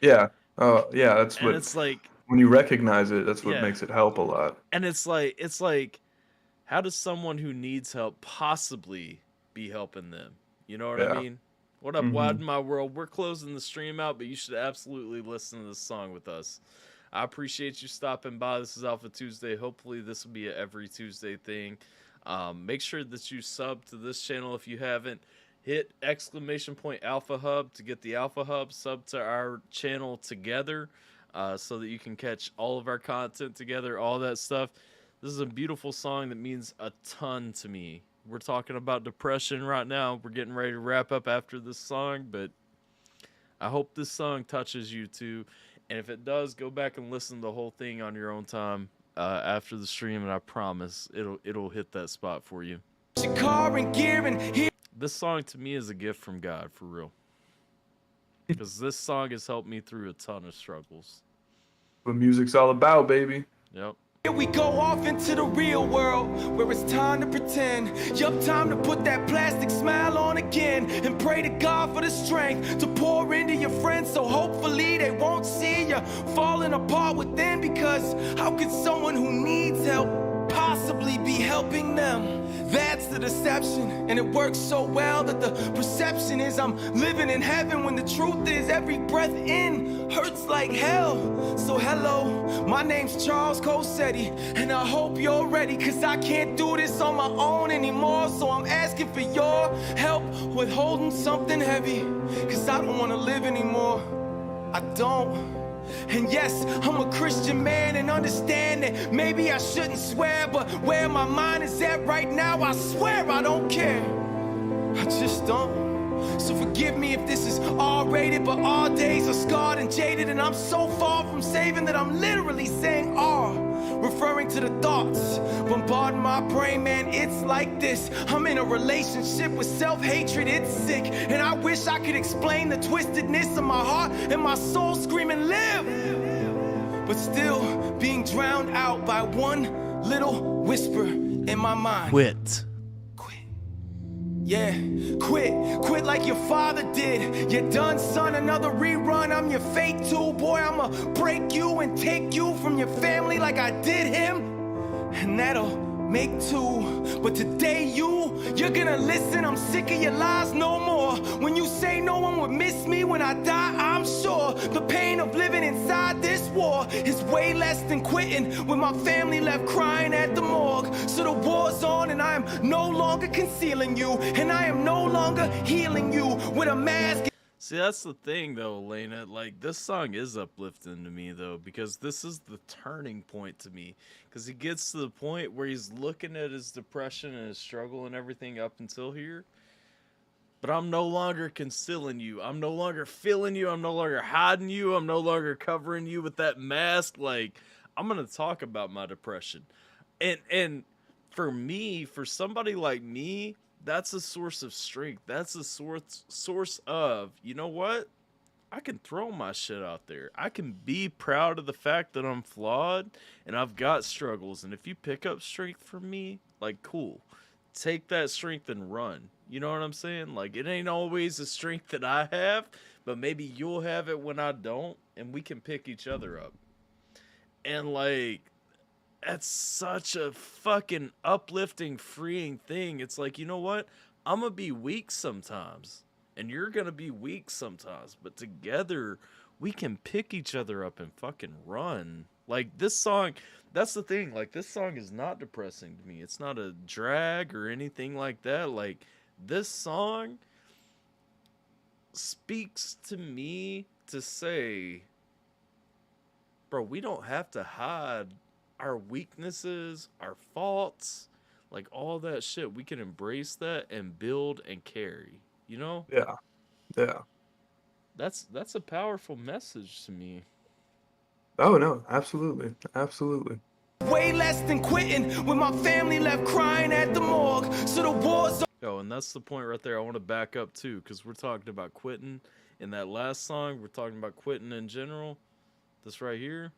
Yeah. Oh, yeah. That's And what. it's like, when you recognize it, that's what Yeah. makes it help a lot. and it's like, how does someone who needs help possibly be helping them? You know what I Yeah. mean? What up, Wide in My World? We're closing the stream out, but you should absolutely listen to this song with us. I appreciate you stopping by. This is Alpha Tuesday. Hopefully this will be a every Tuesday thing. Make sure that you sub to this channel if you haven't. Hit !Alpha Hub to get the Alpha Hub. Sub to our channel together so that you can catch all of our content together, all that stuff. This is a beautiful song that means a ton to me. We're talking about depression right now. We're getting ready to wrap up after this song, but I hope this song touches you too. And if it does, go back and listen to the whole thing on your own time after the stream, and I promise it'll hit that spot for you. This song to me is a gift from God, for real. Because this song has helped me through a ton of struggles. What music's all about, baby. Yep. here we go off into the real world, where it's time to pretend. Yup, time to put that plastic smile on again and pray to God for the strength to pour into your friends, so hopefully they won't see you falling apart within. Because how could someone who needs help possibly be helping them? That's the deception, and it works so well that the perception is I'm living in heaven, when the truth is every breath in hurts like hell. So hello, my name's Charles Cosetti, and I hope you're ready, cause I can't do this on my own anymore. So I'm asking for your help with holding something heavy, cause I don't wanna live anymore. I don't. And yes, I'm a Christian man and understand that maybe I shouldn't swear, but where my mind is at right now, I swear I don't care. I just don't. So forgive me if this is R-rated, but all days are scarred and jaded, and I'm so far from saving that I'm literally saying R, referring to the thoughts bombarding my brain. Man, it's like this. I'm in a relationship with self-hatred, it's sick, and I wish I could explain the twistedness of my heart and my soul screaming live, but still being drowned out by one little whisper in my mind. Quit. Yeah, quit like your father did. You're done, son, another rerun. I'm your fate too, boy. I'ma break you and take you from your family like I did him, and that'll make two. But today you're gonna listen. I'm sick of your lies no more. When you say no one would miss me when I die, I'm sure the pain of living inside this war is way less than quitting when my family left crying at the morgue. So the war's on and I am no longer concealing you, and I am no longer healing you with a mask. See, that's the thing, though, Elena. Like, this song is uplifting to me, though, because this is the turning point to me. Because he gets to the point where he's looking at his depression and his struggle and everything up until here. But I'm no longer concealing you. I'm no longer feeling you. I'm no longer hiding you. I'm no longer covering you with that mask. Like, I'm going to talk about my depression. And for me, for somebody like me, that's a source of strength. That's a source of, you know what? I can throw my shit out there. I can be proud of the fact that I'm flawed and I've got struggles. And if you pick up strength from me, like, cool. Take that strength and run. You know what I'm saying? Like, it ain't always the strength that I have, but maybe you'll have it when I don't, and we can pick each other up. And, like, that's such a fucking uplifting, freeing thing. It's like, you know what? I'm going to be weak sometimes. And you're going to be weak sometimes. But together, we can pick each other up and fucking run. Like, this song, that's the thing. Like, this song is not depressing to me. It's not a drag or anything like that. Like, this song speaks to me to say, bro, we don't have to hide our weaknesses, our faults, like all that shit. We can embrace that and build and carry, you know? Yeah. Yeah. That's a powerful message to me. Oh no, absolutely. Absolutely. Way less than quitting when my family left crying at the morgue. So the war's. Oh, and that's the point right there. I want to back up too, because we're talking about quitting in that last song. We're talking about quitting in general. This right here.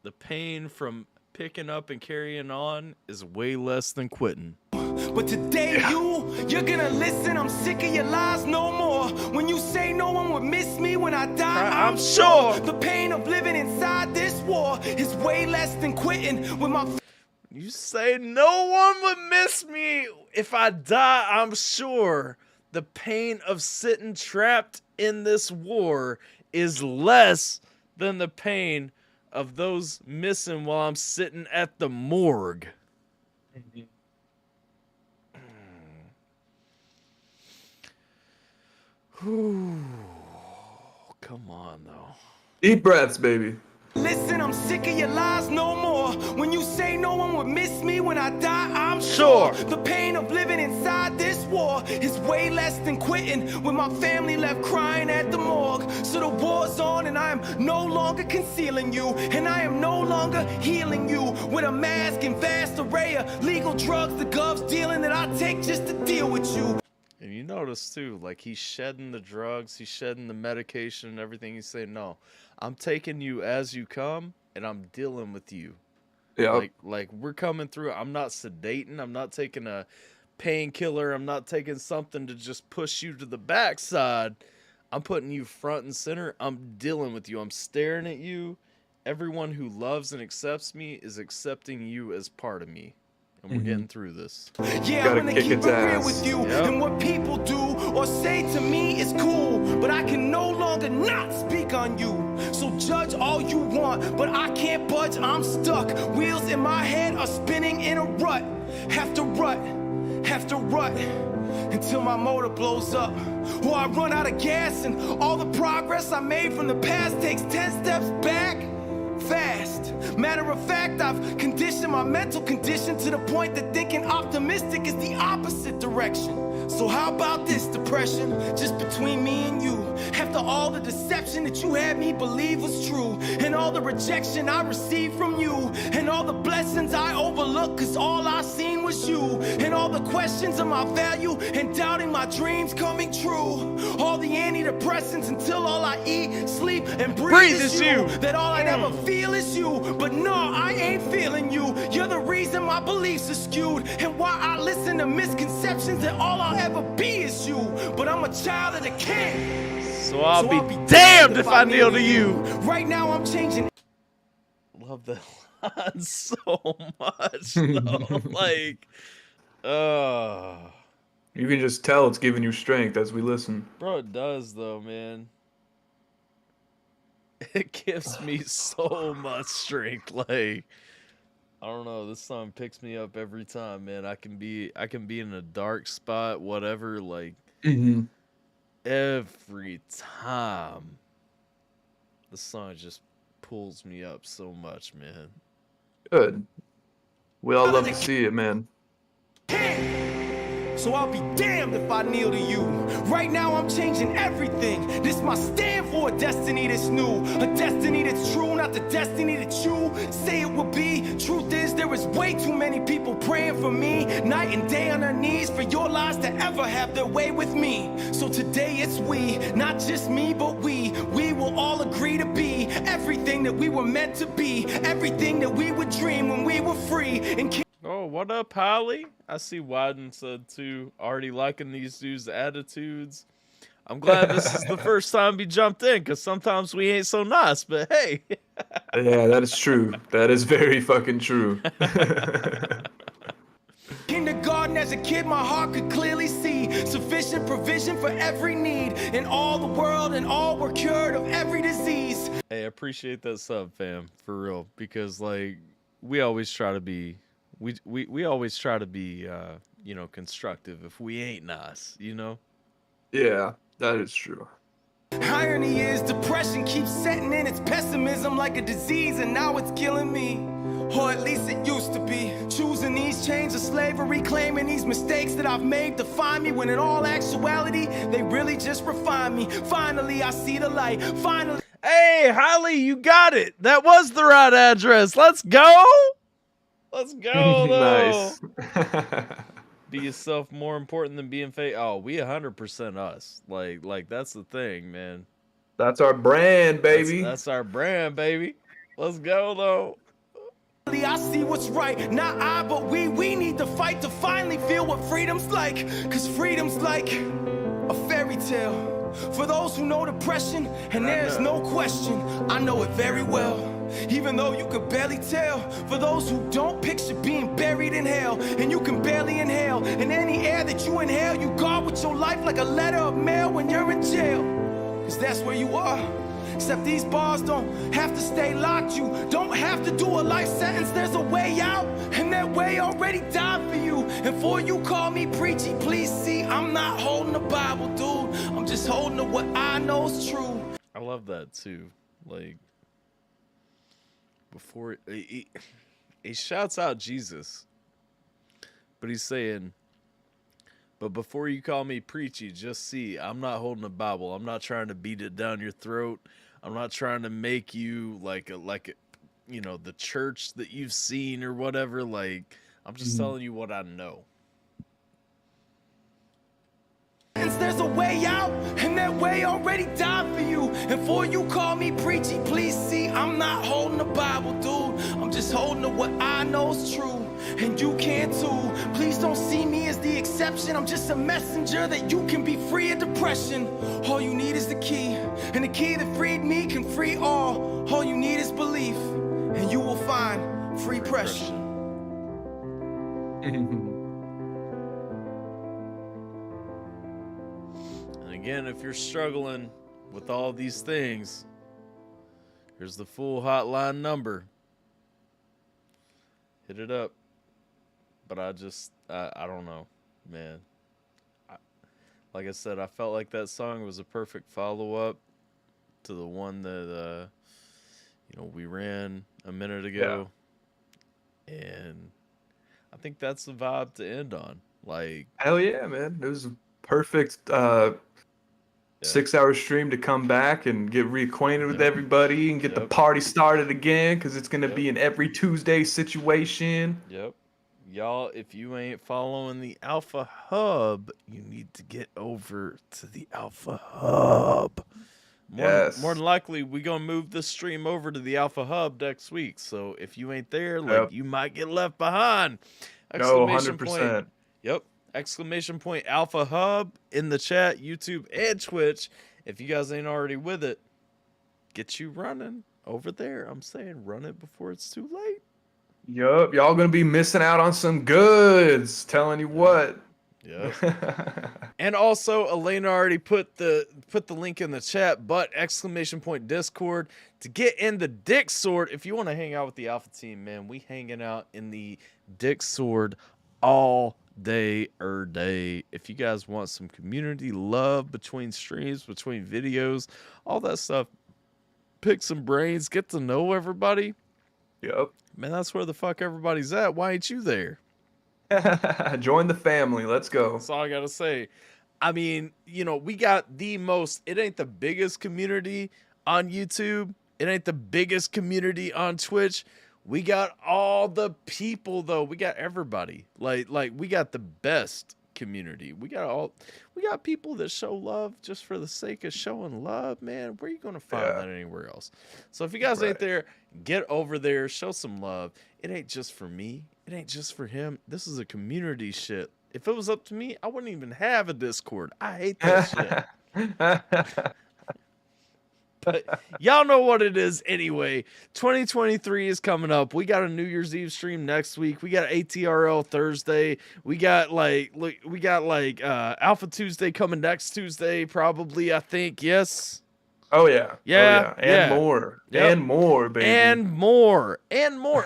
The pain from picking up and carrying on is way less than quitting. But today you're gonna listen. I'm sick of your lies no more. When you say no one would miss me when I die, I'm sure the pain of living inside this war is way less than quitting when my. You say no one would miss me if I die, I'm sure the pain of sitting trapped in this war is less than the pain of those missing while I'm sitting at the morgue. Come on, though. Deep breaths, baby. Listen, I'm sick of your lies no more. When you say no one would miss me when I die, I'm sure the pain of living inside this war is way less than quitting when my family left crying at the morgue. So the war's on and I am no longer concealing you, and I am no longer healing you with a mask and vast array of legal drugs, the gloves dealing that I take just to deal with you. And you notice too, like he's shedding the drugs, he's shedding the medication and everything. He's saying, no, I'm taking you as you come and I'm dealing with you. Yeah. Like we're coming through. I'm not sedating. I'm not taking a painkiller. I'm not taking something to just push you to the backside. I'm putting you front and center. I'm dealing with you. I'm staring at you. Everyone who loves and accepts me is accepting you as part of me. And we're getting through this. Yeah, I'm gonna keep it real with you. Yep. And what people do or say to me is cool, but I can no longer not speak on you. So judge all you want, but I can't budge, I'm stuck. Wheels in my head are spinning in a rut. Have to rut until my motor blows up, or I run out of gas and all the progress I made from the past takes 10 steps back fast. Matter of fact, I've conditioned my mental condition to the point that thinking optimistic is the opposite direction. So how about this depression, just between me and you? After all the deception that you had me believe was true, and all the rejection I received from you, and all the blessings I overlooked cause all I seen was you, and all the questions of my value and doubting my dreams coming true, all the antidepressants until all I eat, sleep, and breathe is you, that all I'd ever feel is you. But no, I ain't feeling you. You're the reason my beliefs are skewed, and why I listen to misconceptions that all I'll ever be is you. But I'm a child of the king, so I'll be damned if I kneel to you. Right now I'm changing. Love the line so much though. Like You can just tell it's giving you strength as we listen. Bro, it does though, man. It gives me so much strength. Like, I don't know, this song picks me up every time, man. I can be in a dark spot, whatever, like every time. The song just pulls me up so much, man. Good. We all love to see it, man. So I'll be damned if I kneel to you. Right now I'm changing everything. This my stand for a destiny that's new. A destiny that's true, not the destiny that you say it will be. Truth is, there is way too many people praying for me, night and day on their knees, for your lives to ever have their way with me. So today it's we, not just me, but we will all agree to be everything that we were meant to be, everything that we would dream when we were free. And Oh, what up, Holly? I see Wyden said too. Already liking these dudes' attitudes. I'm glad this is the first time we jumped in, because sometimes we ain't so nice, but hey. Yeah, that is true. That is very fucking true. Kindergarten as a kid, my heart could clearly see sufficient provision for every need in all the world, and all were cured of every disease. Hey, I appreciate that sub, fam, for real, because like we always try to be we always try to be you know, constructive if we ain't nice, you know? Yeah, that is true. Irony is depression keeps setting in its pessimism like a disease, and now it's killing me. Or at least it used to be. Choosing these chains of slavery, claiming these mistakes that I've made define me, when in all actuality, they really just refine me. Finally, I see the light. Finally. Hey, Holly, you got it. That was the right address. Let's go. Let's go, though. Nice. Be yourself more important than being fake. Oh, we 100% us. Like that's the thing, man. That's our brand, baby. That's our brand, baby. Let's go, though. I see what's right, not I, but we need to fight to finally feel what freedom's like. Cause freedom's like a fairy tale for those who know depression, and there's no question, I know it very well. Even though you could barely tell, for those who don't, picture being buried in hell, and you can barely inhale. In any air that you inhale, you guard with your life like a letter of mail when you're in jail. Cause that's where you are. Except these bars don't have to stay locked. You don't have to do a life sentence. There's a way out, and that way already died for you. And for you call me preachy, please see, I'm not holding the Bible, dude. I'm just holding to what I know is true. I love that too. Like, before he shouts out Jesus, but he's saying, but before you call me preachy, just see, I'm not holding a Bible. I'm not trying to beat it down your throat. I'm not trying to make you like a, you know, the church that you've seen or whatever. Like, I'm just telling you what I know. There's a way out, and that way already died for you. And for you call me preachy, please see, I'm not holding the Bible, dude. I'm just holding to what I know is true, and you can too. Please don't see me as the exception. I'm just a messenger that you can be free of depression. All you need is the key, and the key that freed me can free all. All you need is belief, and you will find free pressure. Again, if you're struggling with all these things, here's the full hotline number. Hit it up. But I don't know, man. Like I said, I felt like that song was a perfect follow-up to the one that, you know, we ran a minute ago. Yeah. And I think that's the vibe to end on. Like, hell yeah, man. It was a perfect 6-hour stream to come back and get reacquainted with everybody and get the party started again, because it's going to be an every Tuesday situation. Yep. Y'all, if you ain't following the Alpha Hub, you need to get over to the Alpha Hub. More than likely, we're going to move this stream over to the Alpha Hub next week. So if you ain't there, like, you might get left behind. No, 100%. Yep. Exclamation point Alpha Hub in the chat, YouTube and Twitch. If you guys ain't already with it, get you running over there. I'm saying run it before it's too late. Yup, y'all gonna be missing out on some goods. Telling you what. Yeah. And also, Elena already put the link in the chat, but !Discord to get in the Dick Sword. If you want to hang out with the Alpha team, man, we hanging out in the Dick Sword all day. If you guys want some community love between streams, between videos, all that stuff, pick some brains, get to know everybody. Yep. Man, that's where the fuck everybody's at. Why ain't you there? Join the family. Let's go. That's all I gotta say. I mean, you know, we got the most, it ain't the biggest community on YouTube. It ain't the biggest community on Twitch. We got all the people though. We got everybody. Like we got the best community. We got people that show love just for the sake of showing love, man. Where are you going to find that anywhere else? So if you guys ain't there, get over there, show some love. It ain't just for me. It ain't just for him. This is a community shit. If it was up to me, I wouldn't even have a Discord. I hate that shit. But y'all know what it is anyway. 2023 is coming up. We got a New Year's Eve stream next week. We got ATRL Thursday. We got Alpha Tuesday coming next Tuesday, probably, I think. Yes. Oh yeah. Yeah. And more. Yep. And more, baby. And more.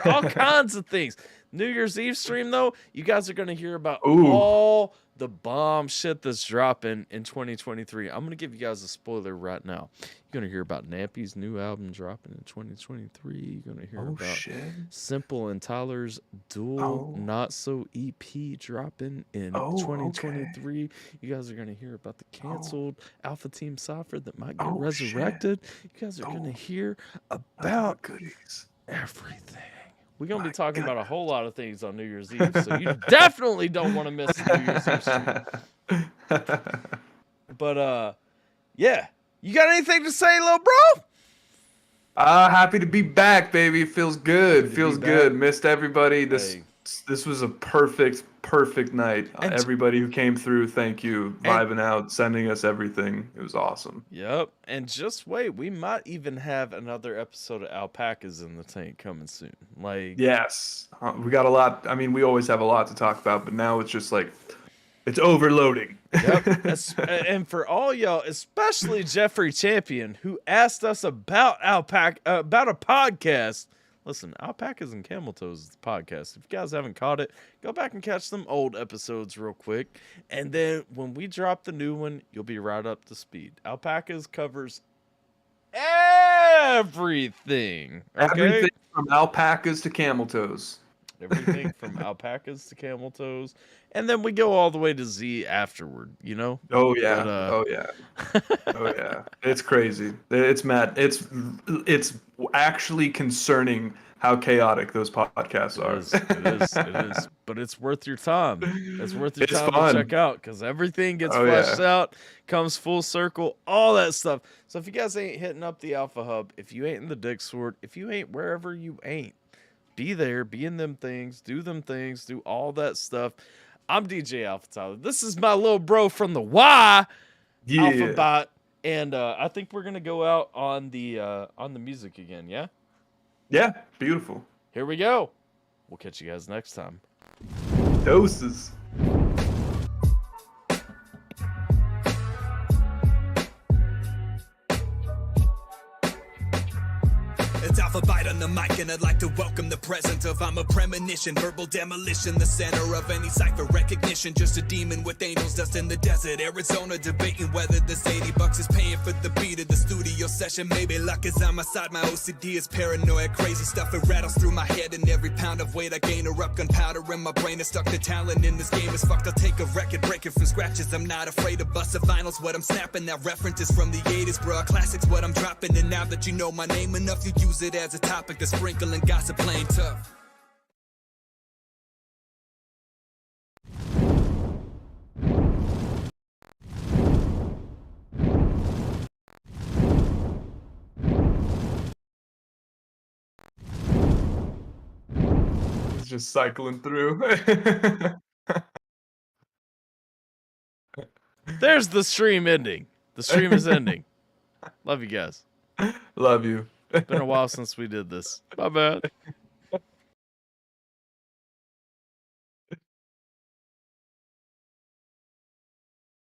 All kinds of things. New Year's Eve stream though, you guys are gonna hear about all the bomb shit that's dropping in 2023. I'm gonna give you guys a spoiler right now. You're gonna hear about Nappy's new album dropping in 2023. You're gonna hear about Simple and Tyler's dual Not So EP dropping in 2023. Okay. You guys are gonna hear about the canceled Alpha Team Cypher that might get resurrected. You guys are gonna hear about everything. We're going to be talking about a whole lot of things on New Year's Eve, so you definitely don't want to miss the New Year's Eve stream. But, yeah. You got anything to say, little bro? Happy to be back, baby. Feels good. Feels good. Missed everybody. This was a perfect night. Everybody who came through, thank you. Vibing out, sending us everything. It was awesome. Yep. And just wait, we might even have another episode of Alpacas in the Tank coming soon. Yes. We got a lot. I mean, we always have a lot to talk about, but now it's just it's overloading. Yep. And for all y'all, especially Jeffrey Champion, who asked us about about a podcast. Listen, Alpacas and Camel Toes is the podcast. If you guys haven't caught it, go back and catch them old episodes real quick. And then when we drop the new one, you'll be right up to speed. Alpacas covers everything. Okay? Everything from alpacas to camel toes. Everything from alpacas to camel toes. And then we go all the way to Z afterward, you know? Oh, yeah. Oh, yeah. It's crazy. It's mad. It's actually concerning how chaotic those podcasts are. It is. But it's worth your time. It's worth your time fun. to check out because everything gets fleshed out, comes full circle, all that stuff. So if you guys ain't hitting up the Alpha Hub, if you ain't in the Dick Sword, if you ain't wherever you ain't, be there, be in them things, do all that stuff. I'm DJ AlphaTyler. This is my little bro from the Y, Alphabyte, and I think we're gonna go out on the music again. Yeah. Yeah. Beautiful. Here we go. We'll catch you guys next time. Doses. It's Alphabyte on the mic, and I'd like to welcome the presence of I'm a premonition, verbal demolition, the center of any cipher recognition. Just a demon with angels dust in the desert, Arizona, debating whether this $80 is paying for the beat of the studio session. Maybe luck is on my side, my OCD is paranoid, crazy stuff it rattles through my head, and every pound of weight I gain erupt gunpowder in my brain is stuck. The talent in this game is fucked. I'll take a record, break it from scratches. I'm not afraid to bust the vinyls. What I'm snapping, that reference is from the 80s, bro. Classics, what I'm dropping, and now that you know my name enough, you use it as a topic to sprinkle and gossip plain tough. It's just cycling through. There's the stream ending. The stream is ending. Love you guys. Love you. It's been a while since we did this. My bad.